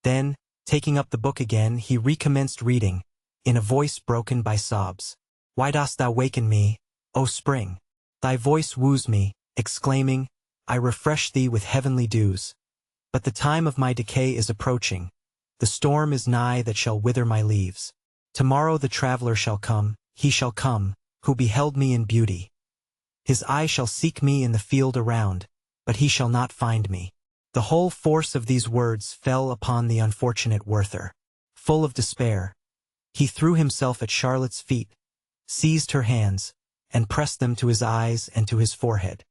Then, taking up the book again, he recommenced reading, in a voice broken by sobs. Why dost thou waken me, O spring? Thy voice woos me, exclaiming, I refresh thee with heavenly dews. But the time of my decay is approaching. The storm is nigh that shall wither my leaves. Tomorrow the traveler shall come, he shall come, who beheld me in beauty. His eye shall seek me in the field around, but he shall not find me. The whole force of these words fell upon the unfortunate Werther. Full of despair, he threw himself at Charlotte's feet, seized her hands, and pressed them to his eyes and to his forehead.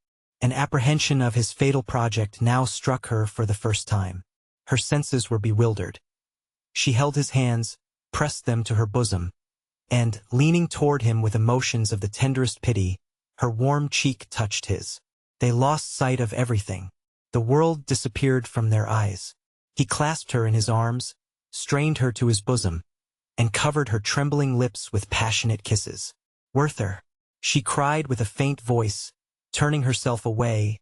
An apprehension of his fatal project now struck her for the first time. Her senses were bewildered. She held his hands, pressed them to her bosom, and, leaning toward him with emotions of the tenderest pity, her warm cheek touched his. They lost sight of everything. The world disappeared from their eyes. He clasped her in his arms, strained her to his bosom, and covered her trembling lips with passionate kisses. Werther, she cried with a faint voice, turning herself away.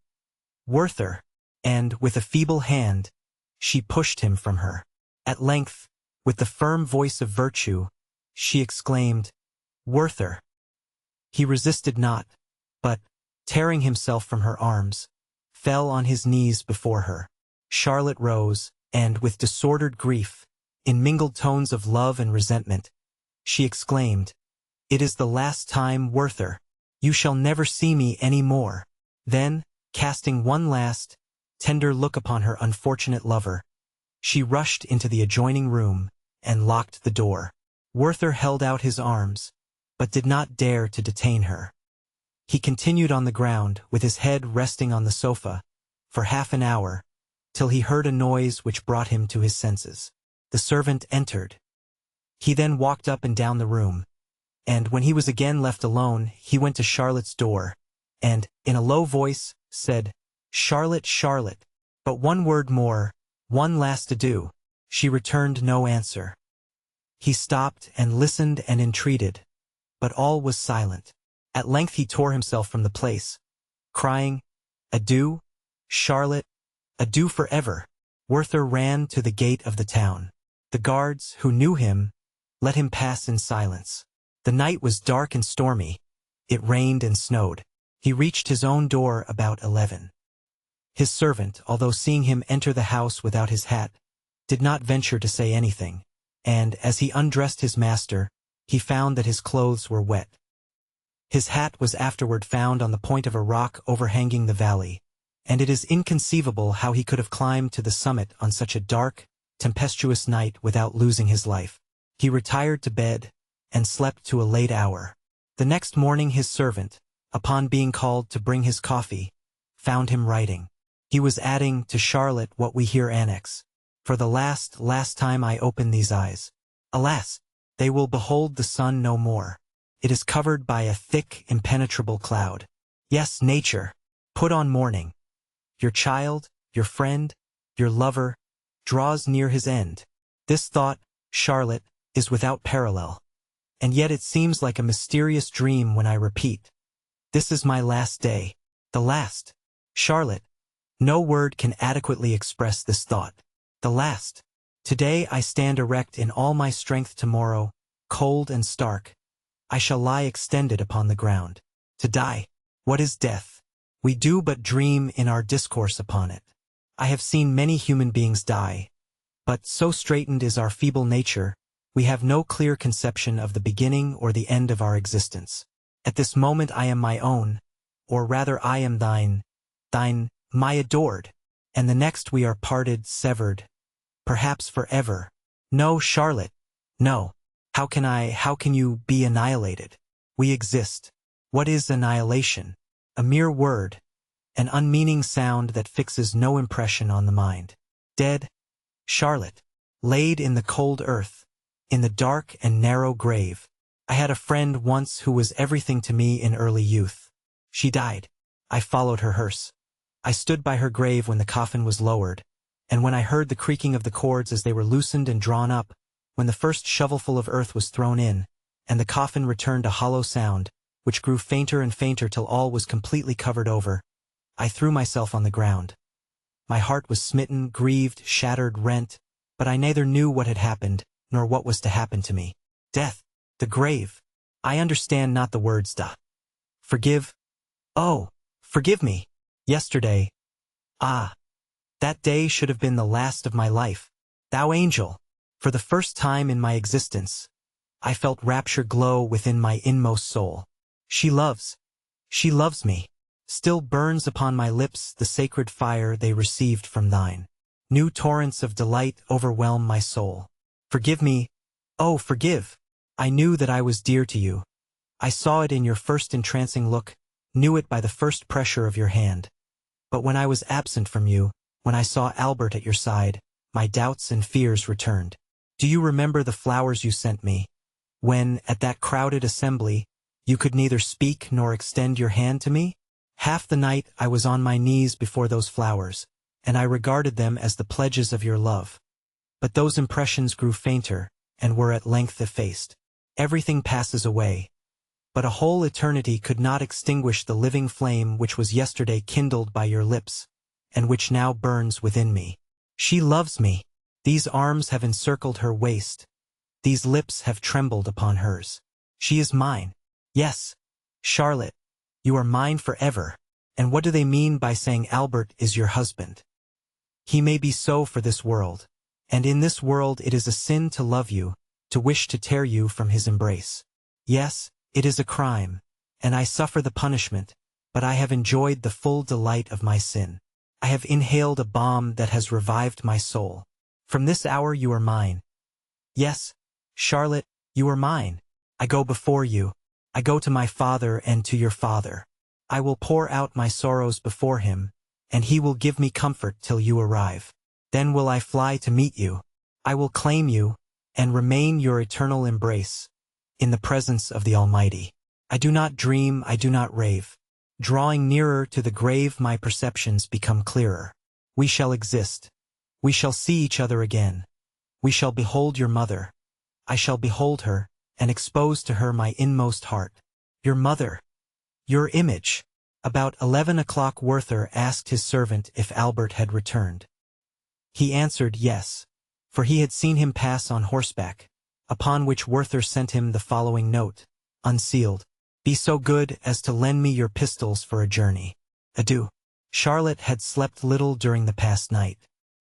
Werther, and, with a feeble hand, she pushed him from her. At length, with the firm voice of virtue, she exclaimed, Werther. He resisted not, but, tearing himself from her arms, fell on his knees before her. Charlotte rose, and, with disordered grief, in mingled tones of love and resentment, she exclaimed, It is the last time, Werther. You shall never see me any more. Then, casting one last, tender look upon her unfortunate lover, she rushed into the adjoining room and locked the door. Werther held out his arms, but did not dare to detain her. He continued on the ground, with his head resting on the sofa, for half an hour, till he heard a noise which brought him to his senses. The servant entered. He then walked up and down the room, and when he was again left alone, he went to Charlotte's door, and, in a low voice, said, Charlotte, Charlotte, but one word more, one last adieu. She returned no answer. He stopped and listened and entreated, but all was silent. At length he tore himself from the place, crying, Adieu, Charlotte, adieu forever. Werther ran to the gate of the town. The guards, who knew him, let him pass in silence. The night was dark and stormy. It rained and snowed. He reached his own door about 11. His servant, although seeing him enter the house without his hat, did not venture to say anything, and, as he undressed his master, he found that his clothes were wet. His hat was afterward found on the point of a rock overhanging the valley, and it is inconceivable how he could have climbed to the summit on such a dark, tempestuous night without losing his life. He retired to bed, and slept to a late hour. The next morning his servant, upon being called to bring his coffee, found him writing. He was adding to Charlotte what we here annex. For the last time I open these eyes. Alas, they will behold the sun no more. It is covered by a thick, impenetrable cloud. Yes, nature, put on mourning. Your child, your friend, your lover, draws near his end. This thought, Charlotte, is without parallel. And yet it seems like a mysterious dream when I repeat, this is my last day. The last. Charlotte, no word can adequately express this thought. The last. Today I stand erect in all my strength. Tomorrow, cold and stark, I shall lie extended upon the ground. To die. What is death? We do but dream in our discourse upon it. I have seen many human beings die, but so straitened is our feeble nature, we have no clear conception of the beginning or the end of our existence. At this moment I am my own, or rather I am thine, my adored, and the next we are parted, severed, perhaps forever. No, Charlotte, no. How can you be annihilated? We exist. What is annihilation? A mere word, an unmeaning sound that fixes no impression on the mind. Dead, Charlotte, laid in the cold earth, in the dark and narrow grave. I had a friend once who was everything to me in early youth. She died. I followed her hearse. I stood by her grave when the coffin was lowered, and when I heard the creaking of the cords as they were loosened and drawn up, when the first shovelful of earth was thrown in, and the coffin returned a hollow sound, which grew fainter and fainter till all was completely covered over, I threw myself on the ground. My heart was smitten, grieved, shattered, rent, but I neither knew what had happened, nor what was to happen to me. Death, the grave. I understand not the words, forgive. Oh, forgive me. Yesterday. Ah, that day should have been the last of my life. Thou angel, for the first time in my existence, I felt rapture glow within my inmost soul. She loves me. Still burns upon my lips the sacred fire they received from thine. New torrents of delight overwhelm my soul. Forgive me, oh forgive. I knew that I was dear to you. I saw it in your first entrancing look, knew it by the first pressure of your hand. But when I was absent from you, when I saw Albert at your side, my doubts and fears returned. Do you remember the flowers you sent me? When, at that crowded assembly, you could neither speak nor extend your hand to me? Half the night I was on my knees before those flowers, and I regarded them as the pledges of your love. But those impressions grew fainter, and were at length effaced. Everything passes away, but a whole eternity could not extinguish the living flame which was yesterday kindled by your lips, and which now burns within me. She loves me. These arms have encircled her waist. These lips have trembled upon hers. She is mine. Yes, Charlotte, you are mine forever. And what do they mean by saying Albert is your husband? He may be so for this world, and in this world it is a sin to love you, to wish to tear you from his embrace. Yes, it is a crime, and I suffer the punishment, but I have enjoyed the full delight of my sin. I have inhaled a balm that has revived my soul. From this hour you are mine. Yes, Charlotte, you are mine. I go before you. I go to my father and to your father. I will pour out my sorrows before him, and he will give me comfort till you arrive. Then will I fly to meet you. I will claim you, and remain your eternal embrace, in the presence of the Almighty. I do not dream, I do not rave. Drawing nearer to the grave my perceptions become clearer. We shall exist. We shall see each other again. We shall behold your mother. I shall behold her, and expose to her my inmost heart. Your mother. Your image. About 11 o'clock Werther asked his servant if Albert had returned. He answered yes, for he had seen him pass on horseback, upon which Werther sent him the following note, unsealed. Be so good as to lend me your pistols for a journey. Adieu. Charlotte had slept little during the past night.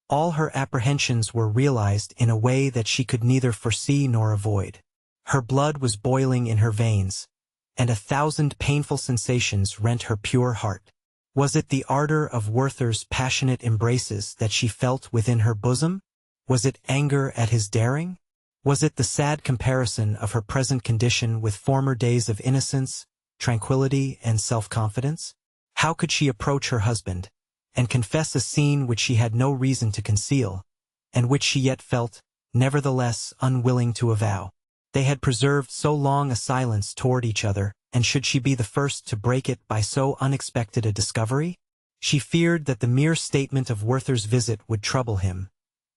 All her apprehensions were realized in a way that she could neither foresee nor avoid. Her blood was boiling in her veins, and 1,000 painful sensations rent her pure heart. Was it the ardor of Werther's passionate embraces that she felt within her bosom? Was it anger at his daring? Was it the sad comparison of her present condition with former days of innocence, tranquility, and self-confidence? How could she approach her husband, and confess a scene which she had no reason to conceal, and which she yet felt, nevertheless, unwilling to avow? They had preserved so long a silence toward each other, and should she be the first to break it by so unexpected a discovery? She feared that the mere statement of Werther's visit would trouble him,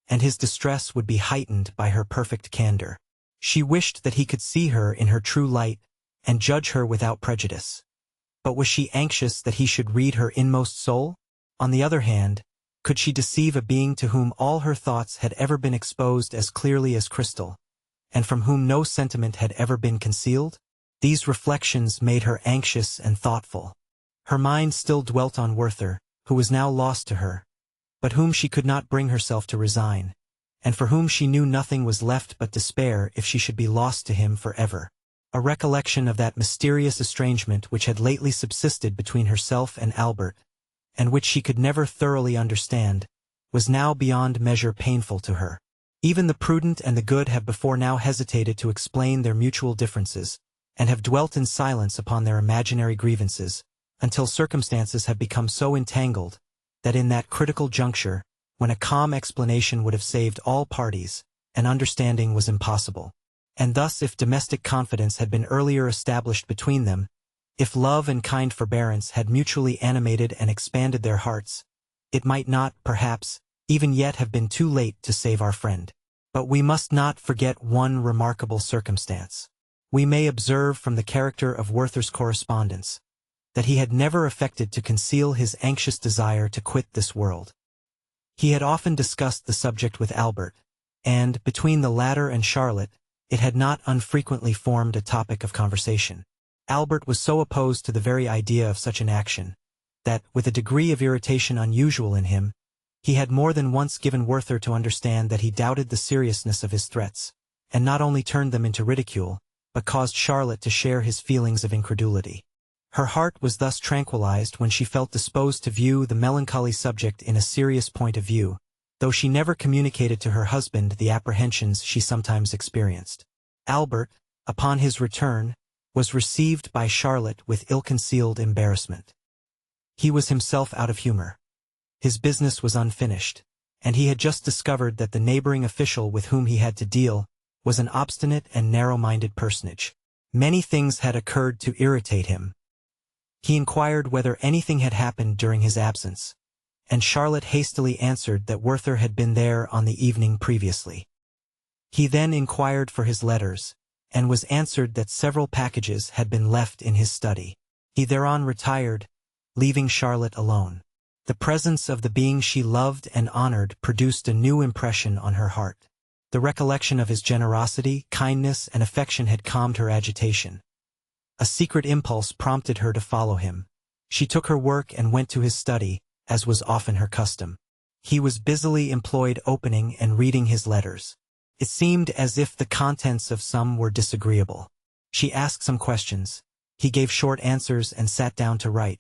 and his distress would be heightened by her perfect candor. She wished that he could see her in her true light, and judge her without prejudice. But was she anxious that he should read her inmost soul? On the other hand, could she deceive a being to whom all her thoughts had ever been exposed as clearly as crystal, and from whom no sentiment had ever been concealed? These reflections made her anxious and thoughtful. Her mind still dwelt on Werther, who was now lost to her, but whom she could not bring herself to resign, and for whom she knew nothing was left but despair if she should be lost to him forever. A recollection of that mysterious estrangement which had lately subsisted between herself and Albert, and which she could never thoroughly understand, was now beyond measure painful to her. Even the prudent and the good have before now hesitated to explain their mutual differences, and have dwelt in silence upon their imaginary grievances, until circumstances have become so entangled, that in that critical juncture, when a calm explanation would have saved all parties, an understanding was impossible. And thus if domestic confidence had been earlier established between them, if love and kind forbearance had mutually animated and expanded their hearts, it might not, perhaps, even yet have been too late to save our friend. But we must not forget one remarkable circumstance. We may observe from the character of Werther's correspondence that he had never affected to conceal his anxious desire to quit this world. He had often discussed the subject with Albert, and, between the latter and Charlotte, it had not unfrequently formed a topic of conversation. Albert was so opposed to the very idea of such an action, that, with a degree of irritation unusual in him, he had more than once given Werther to understand that he doubted the seriousness of his threats, and not only turned them into ridicule, but caused Charlotte to share his feelings of incredulity. Her heart was thus tranquilized when she felt disposed to view the melancholy subject in a serious point of view, though she never communicated to her husband the apprehensions she sometimes experienced. Albert, upon his return, was received by Charlotte with ill-concealed embarrassment. He was himself out of humor. His business was unfinished, and he had just discovered that the neighboring official with whom he had to deal was an obstinate and narrow-minded personage. Many things had occurred to irritate him. He inquired whether anything had happened during his absence, and Charlotte hastily answered that Werther had been there on the evening previously. He then inquired for his letters, and was answered that several packages had been left in his study. He thereon retired, leaving Charlotte alone. The presence of the being she loved and honored produced a new impression on her heart. The recollection of his generosity, kindness, and affection had calmed her agitation. A secret impulse prompted her to follow him. She took her work and went to his study, as was often her custom. He was busily employed opening and reading his letters. It seemed as if the contents of some were disagreeable. She asked some questions. He gave short answers and sat down to write.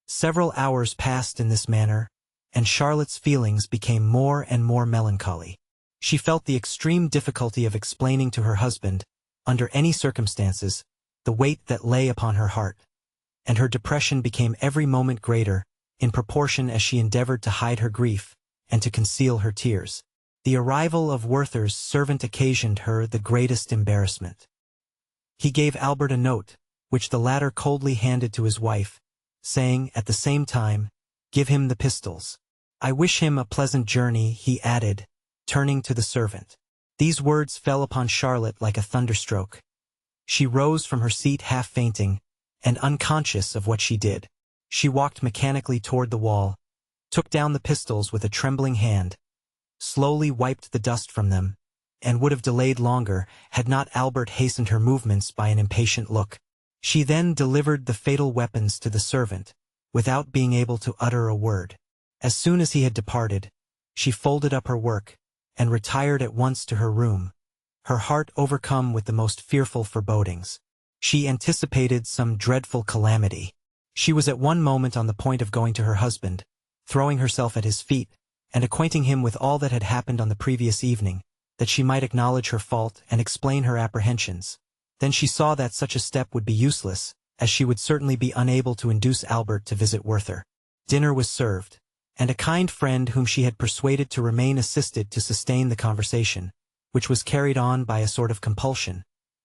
Several hours passed in this manner, and Charlotte's feelings became more and more melancholy. She felt the extreme difficulty of explaining to her husband, under any circumstances, the weight that lay upon her heart, and her depression became every moment greater, in proportion as she endeavored to hide her grief and to conceal her tears. The arrival of Werther's servant occasioned her the greatest embarrassment. He gave Albert a note, which the latter coldly handed to his wife, saying, at the same time, "Give him the pistols. I wish him a pleasant journey," he added, turning to the servant. These words fell upon Charlotte like a thunderstroke. She rose from her seat half fainting, and unconscious of what she did. She walked mechanically toward the wall, took down the pistols with a trembling hand, slowly wiped the dust from them, and would have delayed longer had not Albert hastened her movements by an impatient look. She then delivered the fatal weapons to the servant, without being able to utter a word. As soon as he had departed, she folded up her work, and retired at once to her room, her heart overcome with the most fearful forebodings. She anticipated some dreadful calamity. She was at one moment on the point of going to her husband, throwing herself at his feet, and acquainting him with all that had happened on the previous evening, that she might acknowledge her fault and explain her apprehensions. Then she saw that such a step would be useless, as she would certainly be unable to induce Albert to visit Werther. Dinner was served, and a kind friend whom she had persuaded to remain assisted to sustain the conversation, which was carried on by a sort of compulsion,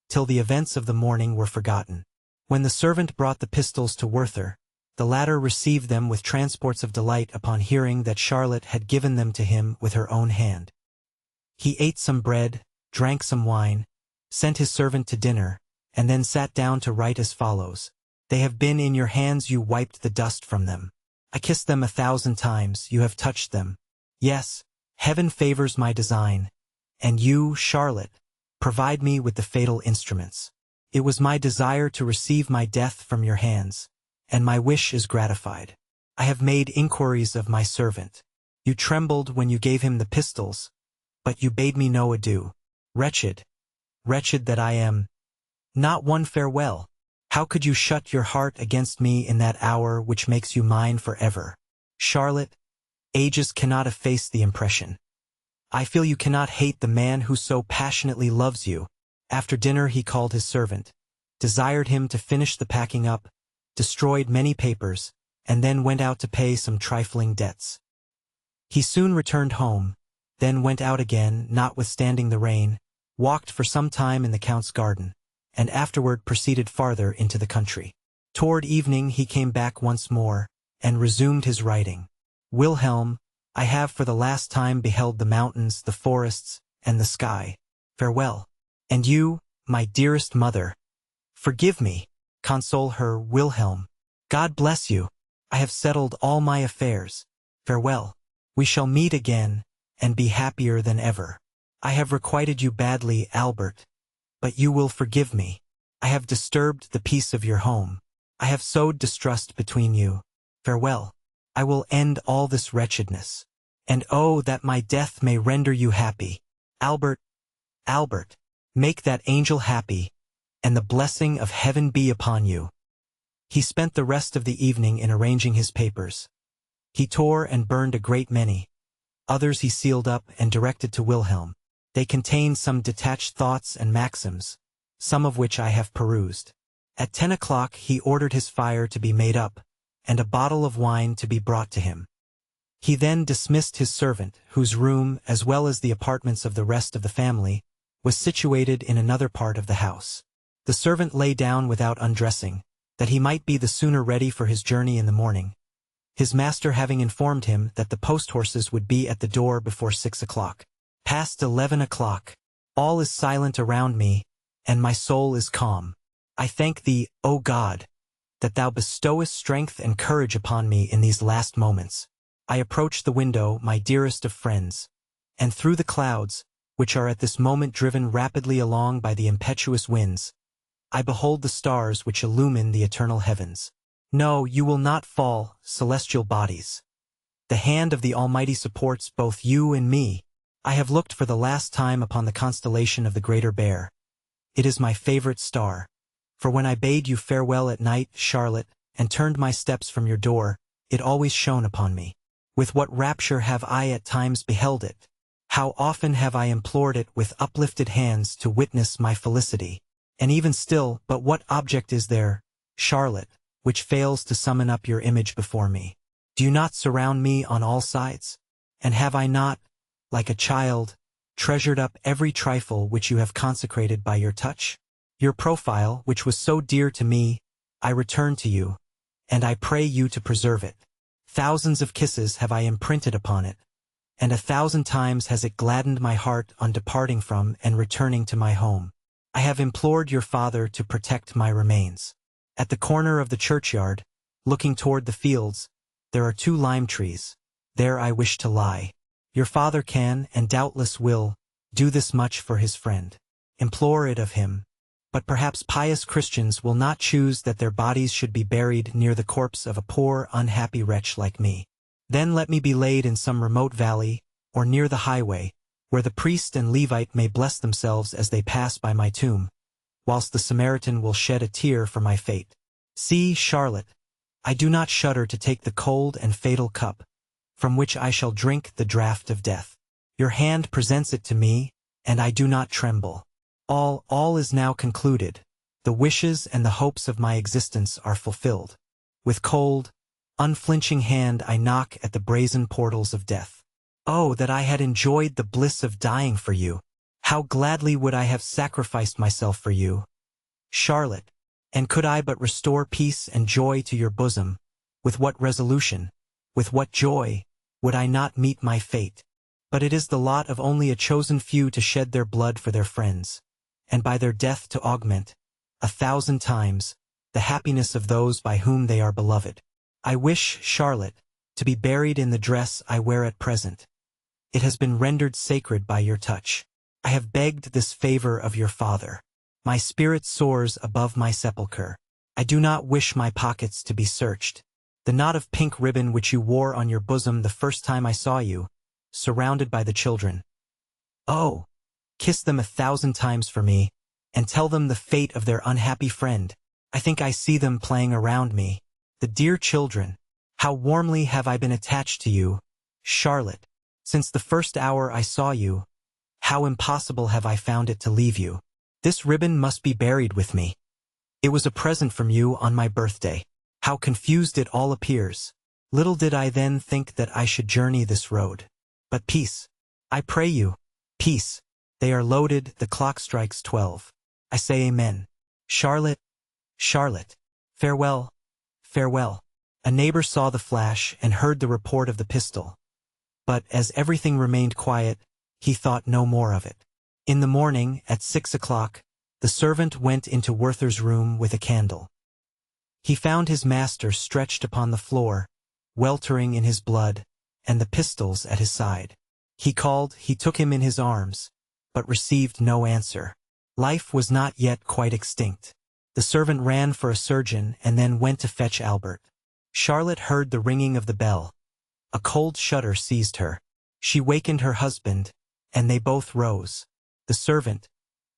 till the events of the morning were forgotten. When the servant brought the pistols to Werther, the latter received them with transports of delight upon hearing that Charlotte had given them to him with her own hand. He ate some bread, drank some wine, sent his servant to dinner, and then sat down to write as follows: "They have been in your hands, you wiped the dust from them. I kissed them 1,000 times, you have touched them. Yes, heaven favors my design, and you, Charlotte, provide me with the fatal instruments. It was my desire to receive my death from your hands, and my wish is gratified. I have made inquiries of my servant. You trembled when you gave him the pistols, but you bade me no adieu. Wretched, wretched that I am! Not one farewell. How could you shut your heart against me in that hour which makes you mine forever? Charlotte, ages cannot efface the impression. I feel you cannot hate the man who so passionately loves you." After dinner he called his servant, desired him to finish the packing up, destroyed many papers, and then went out to pay some trifling debts. He soon returned home, then went out again, notwithstanding the rain, walked for some time in the Count's garden, and afterward proceeded farther into the country. Toward evening he came back once more, and resumed his writing. Wilhelm, I have for the last time beheld the mountains, the forests, and the sky. Farewell. And you, my dearest mother, forgive me, console her, Wilhelm. God bless you. I have settled all my affairs. Farewell. We shall meet again, and be happier than ever. I have requited you badly, Albert, but you will forgive me. I have disturbed the peace of your home. I have sowed distrust between you. Farewell. I will end all this wretchedness. And oh, that my death may render you happy. Albert, Albert, make that angel happy, and the blessing of heaven be upon you. He spent the rest of the evening in arranging his papers. He tore and burned a great many. Others he sealed up and directed to Wilhelm. They contained some detached thoughts and maxims, some of which I have perused. At 10 o'clock he ordered his fire to be made up, and a bottle of wine to be brought to him. He then dismissed his servant, whose room, as well as the apartments of the rest of the family, was situated in another part of the house. The servant lay down without undressing, that he might be the sooner ready for his journey in the morning, his master having informed him that the post-horses would be at the door before 6 o'clock. Past 11 o'clock. All is silent around me, and my soul is calm. I thank thee, O God, that thou bestowest strength and courage upon me in these last moments. I approach the window, my dearest of friends, and through the clouds, which are at this moment driven rapidly along by the impetuous winds, I behold the stars which illumine the eternal heavens. No, you will not fall, celestial bodies. The hand of the Almighty supports both you and me. I have looked for the last time upon the constellation of the Greater Bear. It is my favorite star. For when I bade you farewell at night, Charlotte, and turned my steps from your door, it always shone upon me. With what rapture have I at times beheld it! How often have I implored it with uplifted hands to witness my felicity! And even still, but what object is there, Charlotte, which fails to summon up your image before me? Do you not surround me on all sides? And have I not, like a child, treasured up every trifle which you have consecrated by your touch? Your profile, which was so dear to me, I return to you, and I pray you to preserve it. Thousands of kisses have I imprinted upon it, and 1,000 times has it gladdened my heart on departing from and returning to my home. I have implored your father to protect my remains. At the corner of the churchyard, looking toward the fields, there are 2 lime trees. There I wish to lie. Your father can, and doubtless will, do this much for his friend. Implore it of him. But perhaps pious Christians will not choose that their bodies should be buried near the corpse of a poor, unhappy wretch like me. Then let me be laid in some remote valley, or near the highway, where the priest and Levite may bless themselves as they pass by my tomb, whilst the Samaritan will shed a tear for my fate. See, Charlotte, I do not shudder to take the cold and fatal cup, from which I shall drink the draught of death. Your hand presents it to me, and I do not tremble. All is now concluded. The wishes and the hopes of my existence are fulfilled. With cold, unflinching hand I knock at the brazen portals of death. Oh, that I had enjoyed the bliss of dying for you! How gladly would I have sacrificed myself for you, Charlotte! And could I but restore peace and joy to your bosom, with what resolution, with what joy, would I not meet my fate? But it is the lot of only a chosen few to shed their blood for their friends, and by their death to augment, 1,000 times, the happiness of those by whom they are beloved. I wish, Charlotte, to be buried in the dress I wear at present. It has been rendered sacred by your touch. I have begged this favor of your father. My spirit soars above my sepulchre. I do not wish my pockets to be searched. The knot of pink ribbon which you wore on your bosom the first time I saw you, surrounded by the children. Oh, kiss them 1,000 times for me, and tell them the fate of their unhappy friend. I think I see them playing around me. The dear children, how warmly have I been attached to you, Charlotte. Since the first hour I saw you, how impossible have I found it to leave you. This ribbon must be buried with me. It was a present from you on my birthday. How confused it all appears. Little did I then think that I should journey this road. But peace. I pray you, peace. They are loaded, the clock strikes 12. I say amen. Charlotte, Charlotte. Farewell, farewell. A neighbor saw the flash and heard the report of the pistol. But as everything remained quiet, he thought no more of it. In the morning, at 6 o'clock, the servant went into Werther's room with a candle. He found his master stretched upon the floor, weltering in his blood, and the pistols at his side. He called, he took him in his arms, but received no answer. Life was not yet quite extinct. The servant ran for a surgeon and then went to fetch Albert. Charlotte heard the ringing of the bell. A cold shudder seized her. She wakened her husband, and they both rose. The servant,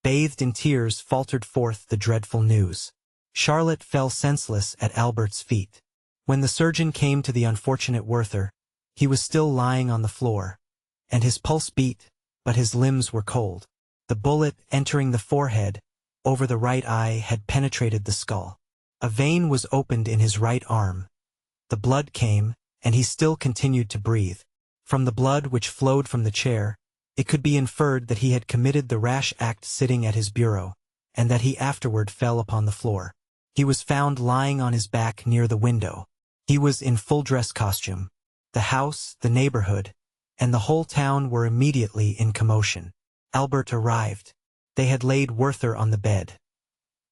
bathed in tears, faltered forth the dreadful news. Charlotte fell senseless at Albert's feet. When the surgeon came to the unfortunate Werther, he was still lying on the floor, and his pulse beat, but his limbs were cold. The bullet, entering the forehead, over the right eye, had penetrated the skull. A vein was opened in his right arm. The blood came, and he still continued to breathe. From the blood which flowed from the chair, it could be inferred that he had committed the rash act sitting at his bureau, and that he afterward fell upon the floor. He was found lying on his back near the window. He was in full dress costume. The house, the neighborhood, and the whole town were immediately in commotion. Albert arrived. They had laid Werther on the bed.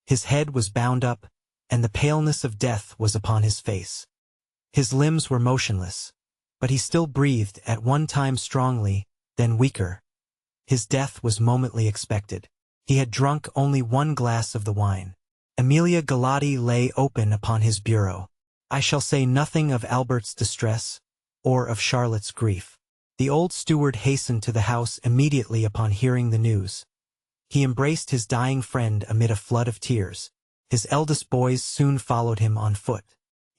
His head was bound up, and the paleness of death was upon his face. His limbs were motionless, but he still breathed, at one time strongly, then weaker. His death was momently expected. He had drunk only one glass of the wine. Emilia Galati lay open upon his bureau. I shall say nothing of Albert's distress, or of Charlotte's grief. The old steward hastened to the house immediately upon hearing the news. He embraced his dying friend amid a flood of tears. His eldest boys soon followed him on foot.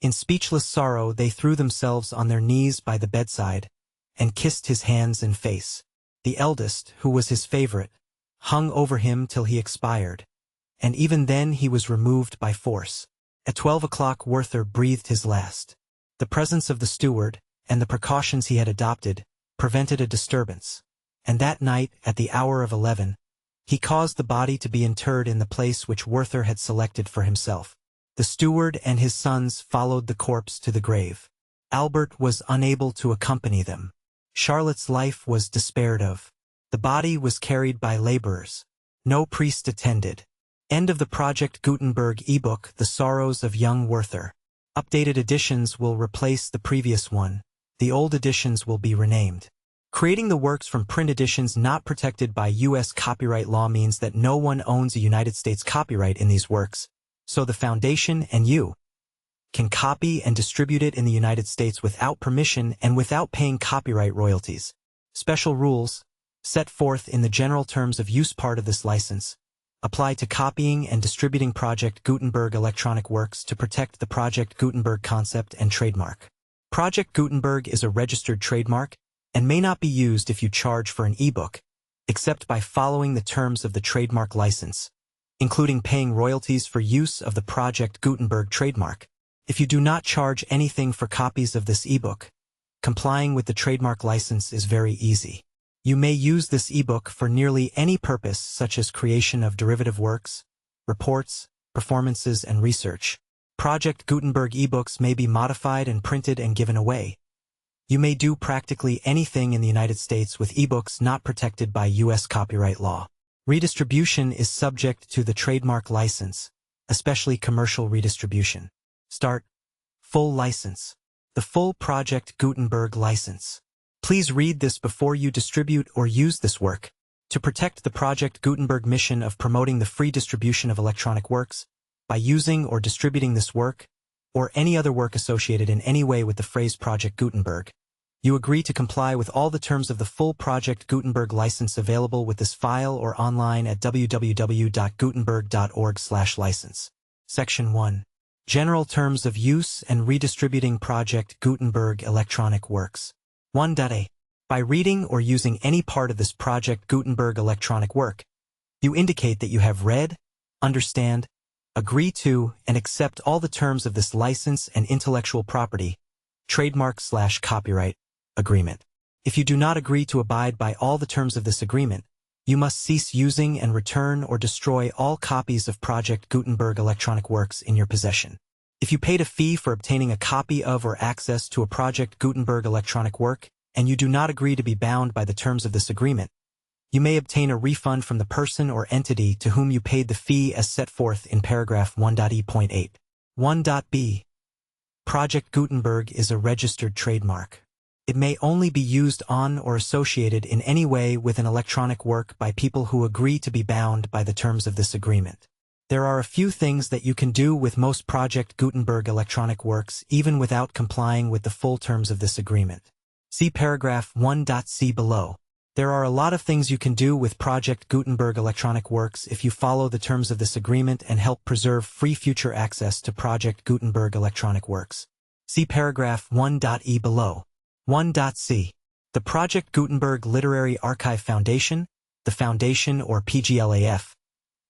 In speechless sorrow they threw themselves on their knees by the bedside, and kissed his hands and face. The eldest, who was his favorite, hung over him till he expired, and even then he was removed by force. At 12 o'clock Werther breathed his last. The presence of the steward, and the precautions he had adopted, prevented a disturbance, and that night, at the hour of 11, he caused the body to be interred in the place which Werther had selected for himself. The steward and his sons followed the corpse to the grave. Albert was unable to accompany them. Charlotte's life was despaired of. The body was carried by laborers. No priest attended. End of the Project Gutenberg ebook, The Sorrows of Young Werther. Updated editions will replace the previous one. The old editions will be renamed. Creating the works from print editions not protected by U.S. copyright law means that no one owns a United States copyright in these works, so the Foundation and you can copy and distribute it in the United States without permission and without paying copyright royalties. Special rules, set forth in the general terms of use part of this license, apply to copying and distributing Project Gutenberg electronic works to protect the Project Gutenberg concept and trademark. Project Gutenberg is a registered trademark and may not be used if you charge for an ebook, except by following the terms of the trademark license, including paying royalties for use of the Project Gutenberg trademark. If you do not charge anything for copies of this ebook, complying with the trademark license is very easy. You may use this ebook for nearly any purpose, such as creation of derivative works, reports, performances, and research. Project Gutenberg ebooks may be modified and printed and given away. You may do practically anything in the United States with ebooks not protected by U.S. copyright law. Redistribution is subject to the trademark license, especially commercial redistribution. Start. Full license. The full Project Gutenberg license. Please read this before you distribute or use this work. To protect the Project Gutenberg mission of promoting the free distribution of electronic works, by using or distributing this work, or any other work associated in any way with the phrase Project Gutenberg, you agree to comply with all the terms of the full Project Gutenberg license available with this file or online at www.gutenberg.org/license. Section 1. General Terms of Use and Redistributing Project Gutenberg Electronic Works. 1.a. By reading or using any part of this Project Gutenberg electronic work, you indicate that you have read, understand, agree to, and accept all the terms of this license and intellectual property, trademark/copyright, agreement. If you do not agree to abide by all the terms of this agreement, You must cease using and return or destroy all copies of Project Gutenberg electronic works in your possession. If you paid a fee for obtaining a copy of or access to a Project Gutenberg electronic work, and you do not agree to be bound by the terms of this agreement, you may obtain a refund from the person or entity to whom you paid the fee as set forth in paragraph 1.e.8. 1.b. Project Gutenberg is a registered trademark. It may only be used on or associated in any way with an electronic work by people who agree to be bound by the terms of this agreement. There are a few things that you can do with most Project Gutenberg electronic works even without complying with the full terms of this agreement. See paragraph 1.c below. There are a lot of things you can do with Project Gutenberg electronic works if you follow the terms of this agreement and help preserve free future access to Project Gutenberg electronic works. See paragraph 1.e below. 1.c. The Project Gutenberg Literary Archive Foundation, the Foundation or PGLAF,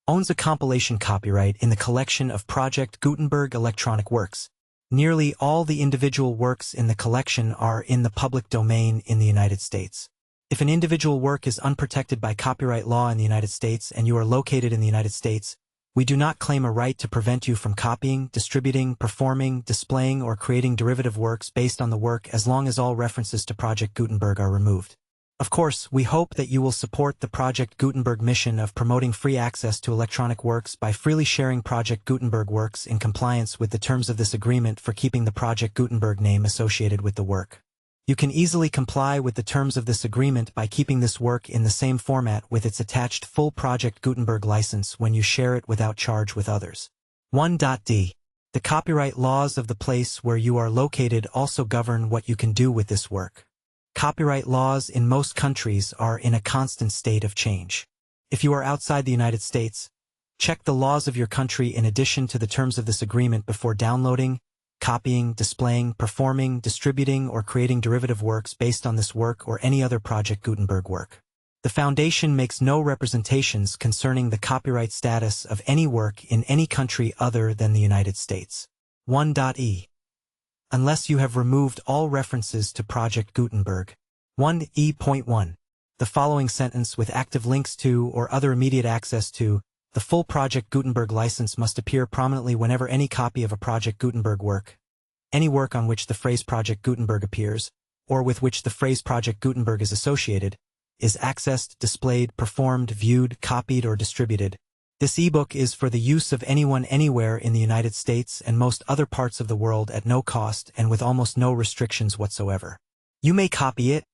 owns a compilation copyright in the collection of Project Gutenberg electronic works. Nearly all the individual works in the collection are in the public domain in the United States. If an individual work is unprotected by copyright law in the United States and you are located in the United States, we do not claim a right to prevent you from copying, distributing, performing, displaying, or creating derivative works based on the work as long as all references to Project Gutenberg are removed. Of course, we hope that you will support the Project Gutenberg mission of promoting free access to electronic works by freely sharing Project Gutenberg works in compliance with the terms of this agreement for keeping the Project Gutenberg name associated with the work. You can easily comply with the terms of this agreement by keeping this work in the same format with its attached full Project Gutenberg license when you share it without charge with others. 1.d. The copyright laws of the place where you are located also govern what you can do with this work. Copyright laws in most countries are in a constant state of change. If you are outside the United States, check the laws of your country in addition to the terms of this agreement before downloading, copying, displaying, performing, distributing, or creating derivative works based on this work or any other Project Gutenberg work. The Foundation makes no representations concerning the copyright status of any work in any country other than the United States. 1.e. Unless you have removed all references to Project Gutenberg. 1e.1. The following sentence with active links to or other immediate access to the full Project Gutenberg license must appear prominently whenever any copy of a Project Gutenberg work, any work on which the phrase Project Gutenberg appears, or with which the phrase Project Gutenberg is associated, is accessed, displayed, performed, viewed, copied, or distributed. This ebook is for the use of anyone anywhere in the United States and most other parts of the world at no cost and with almost no restrictions whatsoever. You may copy it,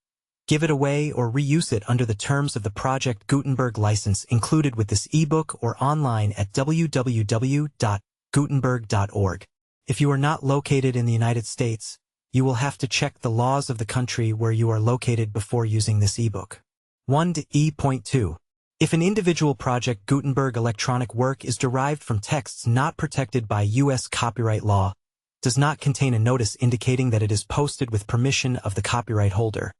give it away, or reuse it under the terms of the Project Gutenberg license included with this ebook or online at www.gutenberg.org. If you are not located in the United States, you will have to check the laws of the country where you are located before using this ebook. 1e.2. If an individual Project Gutenberg electronic work is derived from texts not protected by U.S. copyright law, does not contain a notice indicating that it is posted with permission of the copyright holder,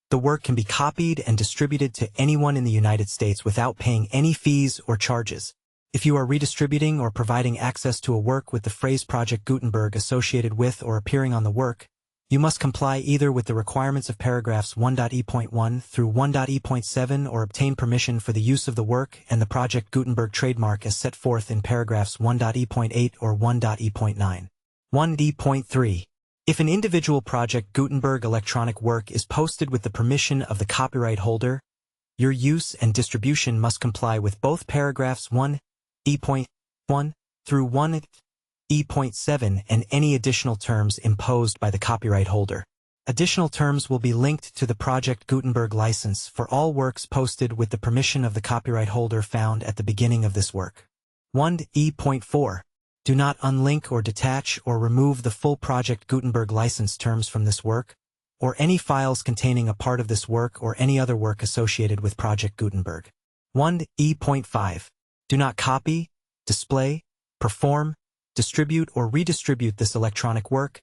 the work can be copied and distributed to anyone in the United States without paying any fees or charges. If you are redistributing or providing access to a work with the phrase Project Gutenberg associated with or appearing on the work, you must comply either with the requirements of paragraphs 1.e.1 through 1.e.7 or obtain permission for the use of the work and the Project Gutenberg trademark as set forth in paragraphs 1.e.8 or 1.e.9. 1e.3. If an individual Project Gutenberg electronic work is posted with the permission of the copyright holder, your use and distribution must comply with both paragraphs 1e.1 through 1e.7 and any additional terms imposed by the copyright holder. Additional terms will be linked to the Project Gutenberg license for all works posted with the permission of the copyright holder found at the beginning of this work. 1e.4. Do not unlink or detach or remove the full Project Gutenberg license terms from this work, or any files containing a part of this work or any other work associated with Project Gutenberg. 1e.5. Do not copy, display, perform, distribute or redistribute this electronic work,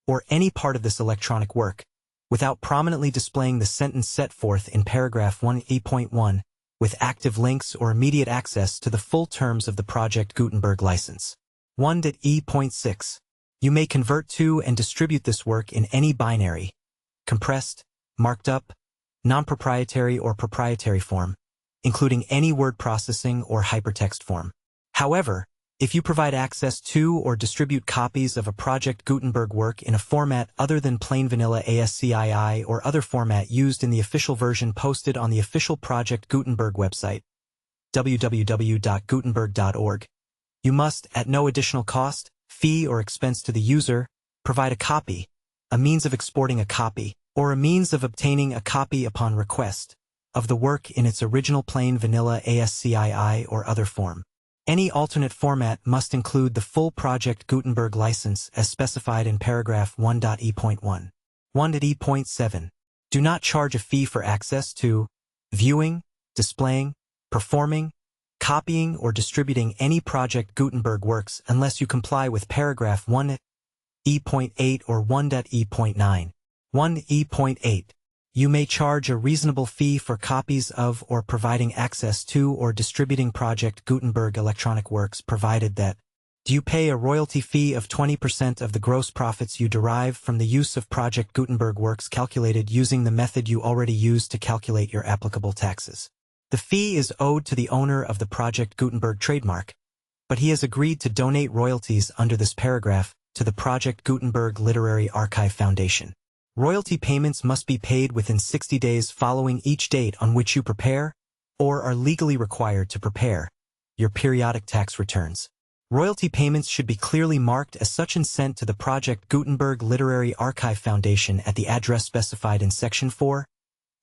or any part of this electronic work, without prominently displaying the sentence set forth in paragraph 1e.1, with active links or immediate access to the full terms of the Project Gutenberg license. 1e.6. You may convert to and distribute this work in any binary, compressed, marked up, non-proprietary or proprietary form, including any word processing or hypertext form. However, if you provide access to or distribute copies of a Project Gutenberg work in a format other than plain vanilla ASCII or other format used in the official version posted on the official Project Gutenberg website, www.gutenberg.org, you must, at no additional cost, fee, or expense to the user, provide a copy, a means of exporting a copy, or a means of obtaining a copy upon request, of the work in its original plain vanilla ASCII or other form. Any alternate format must include the full Project Gutenberg license as specified in paragraph 1.e.1. 1.e.7. Do not charge a fee for access to, viewing, displaying, performing, copying, or distributing any Project Gutenberg works unless you comply with paragraph 1.e.8 or 1.e.9. 1.e.8. You may charge a reasonable fee for copies of or providing access to or distributing Project Gutenberg electronic works provided that, do you pay a royalty fee of 20% of the gross profits you derive from the use of Project Gutenberg works calculated using the method you already used to calculate your applicable taxes. The fee is owed to the owner of the Project Gutenberg trademark, but he has agreed to donate royalties under this paragraph to the Project Gutenberg Literary Archive Foundation. Royalty payments must be paid within 60 days following each date on which you prepare, or are legally required to prepare, your periodic tax returns. Royalty payments should be clearly marked as such and sent to the Project Gutenberg Literary Archive Foundation at the address specified in Section 4.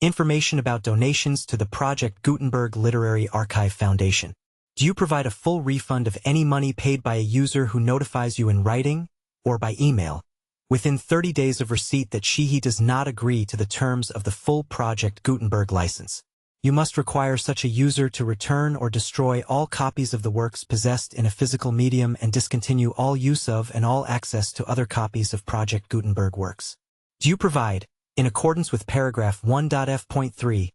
Information about donations to the Project Gutenberg Literary Archive Foundation. Do you provide a full refund of any money paid by a user who notifies you in writing, or by email, within 30 days of receipt that he does not agree to the terms of the full Project Gutenberg license? You must require such a user to return or destroy all copies of the works possessed in a physical medium and discontinue all use of and all access to other copies of Project Gutenberg works. Do you provide, in accordance with paragraph 1.f.3,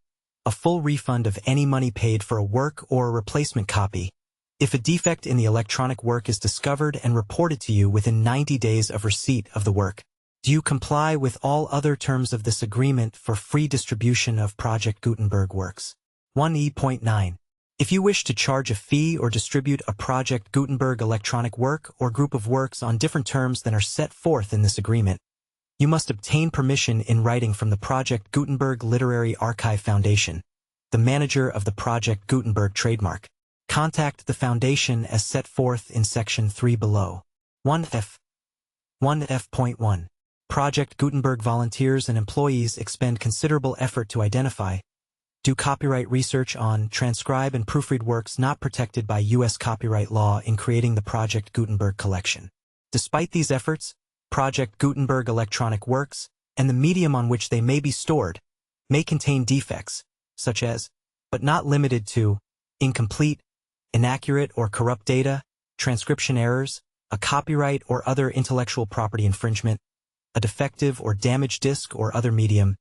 a full refund of any money paid for a work or a replacement copy, if a defect in the electronic work is discovered and reported to you within 90 days of receipt of the work? Do you comply with all other terms of this agreement for free distribution of Project Gutenberg works? 1e.9. If you wish to charge a fee or distribute a Project Gutenberg electronic work or group of works on different terms than are set forth in this agreement, you must obtain permission in writing from the Project Gutenberg Literary Archive Foundation, the manager of the Project Gutenberg trademark. Contact the Foundation as set forth in Section 3 below. 1f. 1f.1. Project Gutenberg volunteers and employees expend considerable effort to identify, do copyright research on, transcribe and proofread works not protected by U.S. copyright law in creating the Project Gutenberg collection. Despite these efforts, Project Gutenberg electronic works, and the medium on which they may be stored, may contain defects, such as, but not limited to, incomplete, inaccurate or corrupt data, transcription errors, a copyright or other intellectual property infringement, a defective or damaged disk or other medium,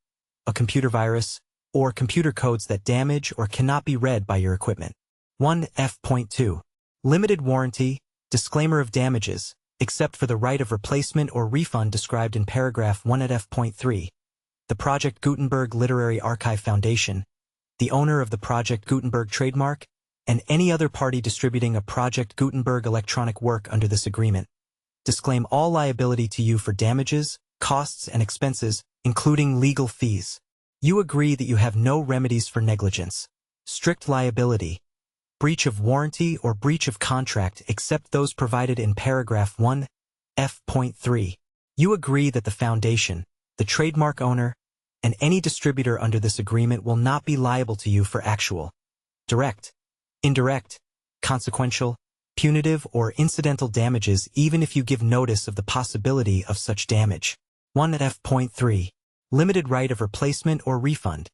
a computer virus, or computer codes that damage or cannot be read by your equipment. 1f.2. Limited warranty, disclaimer of damages, except for the right of replacement or refund described in paragraph 1f.3. The Project Gutenberg Literary Archive Foundation, the owner of the Project Gutenberg trademark, and any other party distributing a Project Gutenberg electronic work under this agreement, disclaim all liability to you for damages, costs, and expenses, including legal fees. You agree that you have no remedies for negligence, strict liability, breach of warranty, or breach of contract except those provided in paragraph 1f.3. You agree that the Foundation, the trademark owner, and any distributor under this agreement will not be liable to you for actual, direct, indirect, consequential, punitive, or incidental damages even if you give notice of the possibility of such damage. 1f.3. Limited right of replacement or refund.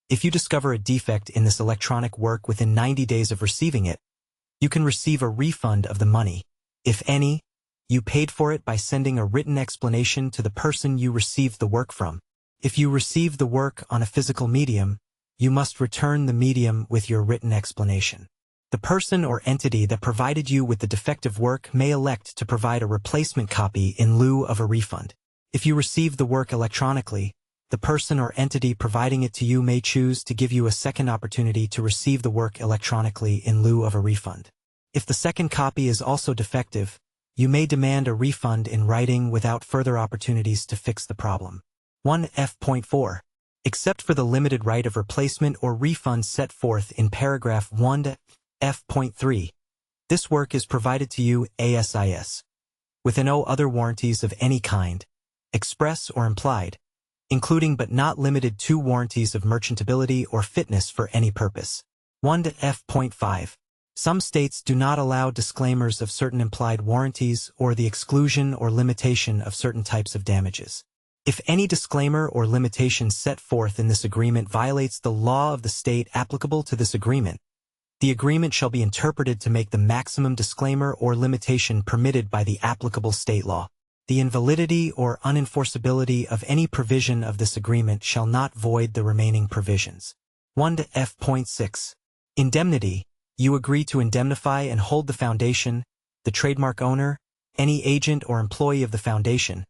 If you discover a defect in this electronic work within 90 days of receiving it, you can receive a refund of the money, if any, you paid for it by sending a written explanation to the person you received the work from. If you receive the work on a physical medium, you must return the medium with your written explanation. The person or entity that provided you with the defective work may elect to provide a replacement copy in lieu of a refund. If you receive the work electronically, the person or entity providing it to you may choose to give you a second opportunity to receive the work electronically in lieu of a refund. If the second copy is also defective, you may demand a refund in writing without further opportunities to fix the problem. 1F.4. Except for the limited right of replacement or refund set forth in paragraph 1F.3, this work is provided to you ASIS, with no other warranties of any kind, express or implied, including but not limited to warranties of merchantability or fitness for any purpose. 1F.5. Some states do not allow disclaimers of certain implied warranties or the exclusion or limitation of certain types of damages. If any disclaimer or limitation set forth in this agreement violates the law of the state applicable to this agreement, the agreement shall be interpreted to make the maximum disclaimer or limitation permitted by the applicable state law. The invalidity or unenforceability of any provision of this agreement shall not void the remaining provisions. 1F.6. Indemnity. You agree to indemnify and hold the foundation, the trademark owner, any agent or employee of the foundation,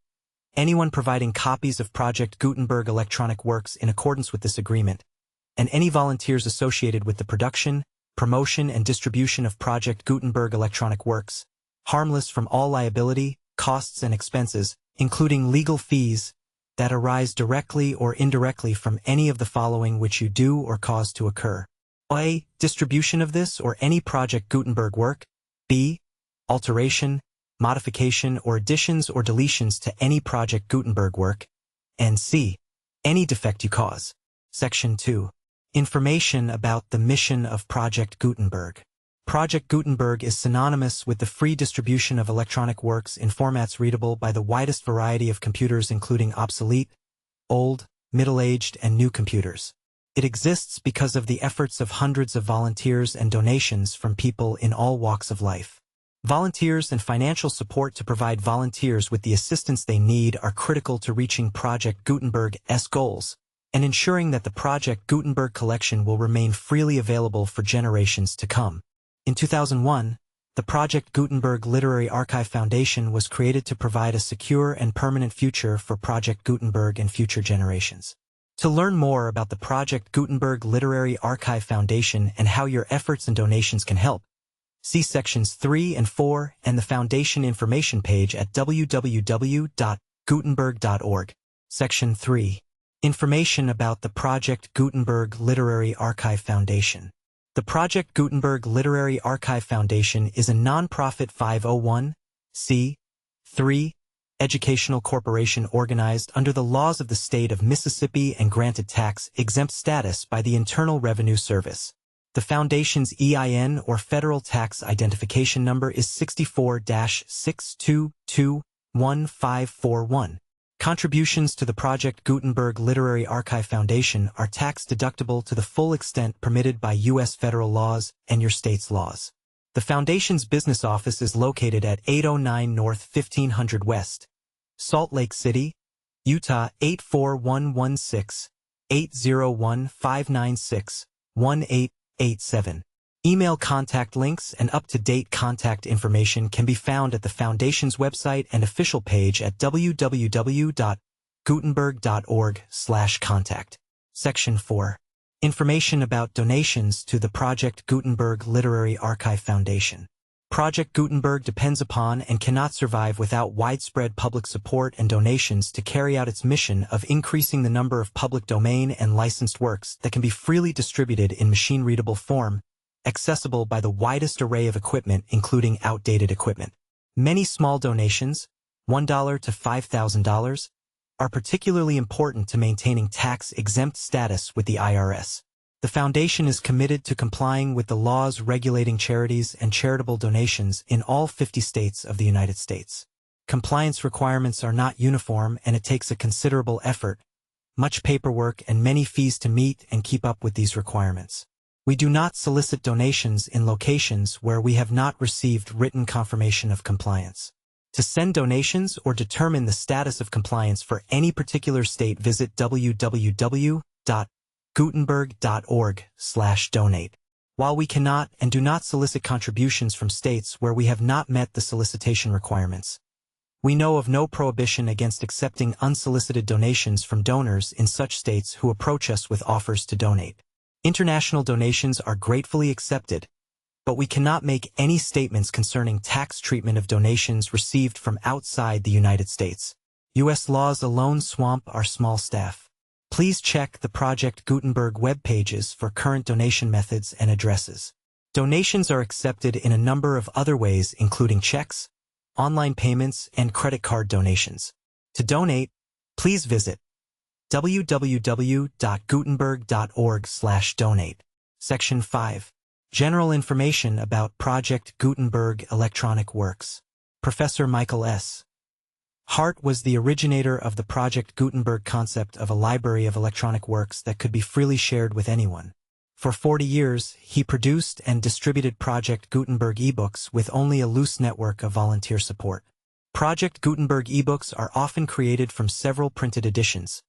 anyone providing copies of Project Gutenberg electronic works in accordance with this agreement, and any volunteers associated with the production, promotion and distribution of Project Gutenberg electronic works, harmless from all liability, costs and expenses, including legal fees, that arise directly or indirectly from any of the following which you do or cause to occur. A. Distribution of this or any Project Gutenberg work. B. Alteration, modification or additions or deletions to any Project Gutenberg work. And C. Any defect you cause. Section 2. Information about the mission of Project Gutenberg. Project Gutenberg is synonymous with the free distribution of electronic works in formats readable by the widest variety of computers including obsolete, old, middle-aged, and new computers. It exists because of the efforts of hundreds of volunteers and donations from people in all walks of life. Volunteers and financial support to provide volunteers with the assistance they need are critical to reaching Project Gutenberg's goals and ensuring that the Project Gutenberg collection will remain freely available for generations to come. In 2001, the Project Gutenberg Literary Archive Foundation was created to provide a secure and permanent future for Project Gutenberg and future generations. To learn more about the Project Gutenberg Literary Archive Foundation and how your efforts and donations can help, see sections 3 and 4 and the Foundation information page at www.gutenberg.org. Section 3. Information about the Project Gutenberg Literary Archive Foundation. The Project Gutenberg Literary Archive Foundation is a non-profit 501(c)(3) educational corporation organized under the laws of the state of Mississippi and granted tax-exempt status by the Internal Revenue Service. The Foundation's EIN or Federal Tax Identification Number is 64-6221541. Contributions to the Project Gutenberg Literary Archive Foundation are tax-deductible to the full extent permitted by U.S. federal laws and your state's laws. The Foundation's business office is located at 809 North 1500 West, Salt Lake City, Utah 84116, 801-596-1887. Email contact links and up-to-date contact information can be found at the Foundation's website and official page at www.gutenberg.org/contact. Section 4. Information about donations to the Project Gutenberg Literary Archive Foundation. Project Gutenberg depends upon and cannot survive without widespread public support and donations to carry out its mission of increasing the number of public domain and licensed works that can be freely distributed in machine-readable form, accessible by the widest array of equipment including outdated equipment. Many small donations, $1 to $5,000, are particularly important to maintaining tax-exempt status with the IRS. The Foundation is committed to complying with the laws regulating charities and charitable donations in all 50 states of the United States. Compliance requirements are not uniform and it takes a considerable effort, much paperwork and many fees to meet and keep up with these requirements. We do not solicit donations in locations where we have not received written confirmation of compliance. To send donations or determine the status of compliance for any particular state, visit www.gutenberg.org/donate. While we cannot and do not solicit contributions from states where we have not met the solicitation requirements, We know of no prohibition against accepting unsolicited donations from donors in such states who approach us with offers to donate. International donations are gratefully accepted, but we cannot make any statements concerning tax treatment of donations received from outside the United States. U.S. laws alone swamp our small staff. Please check the Project Gutenberg web pages for current donation methods and addresses. Donations are accepted in a number of other ways, including checks, online payments, and credit card donations. To donate, please visit www.gutenberg.org/donate. Section 5. General information about Project Gutenberg electronic works. Professor Michael S. Hart was the originator of the Project Gutenberg concept of a library of electronic works that could be freely shared with anyone. For 40 years, he produced and distributed Project Gutenberg ebooks with only a loose network of volunteer support. Project Gutenberg ebooks are often created from several printed editions,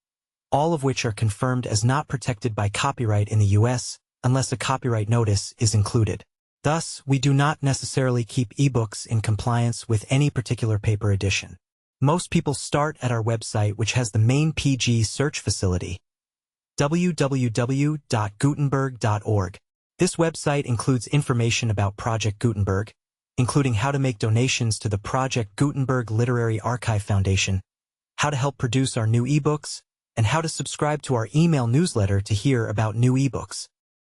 all of which are confirmed as not protected by copyright in the U.S. unless a copyright notice is included. Thus, we do not necessarily keep ebooks in compliance with any particular paper edition. Most people start at our website, which has the main PG search facility, www.gutenberg.org. This website includes information about Project Gutenberg, including how to make donations to the Project Gutenberg Literary Archive Foundation, how to help produce our new ebooks, and how to subscribe to our email newsletter to hear about new ebooks.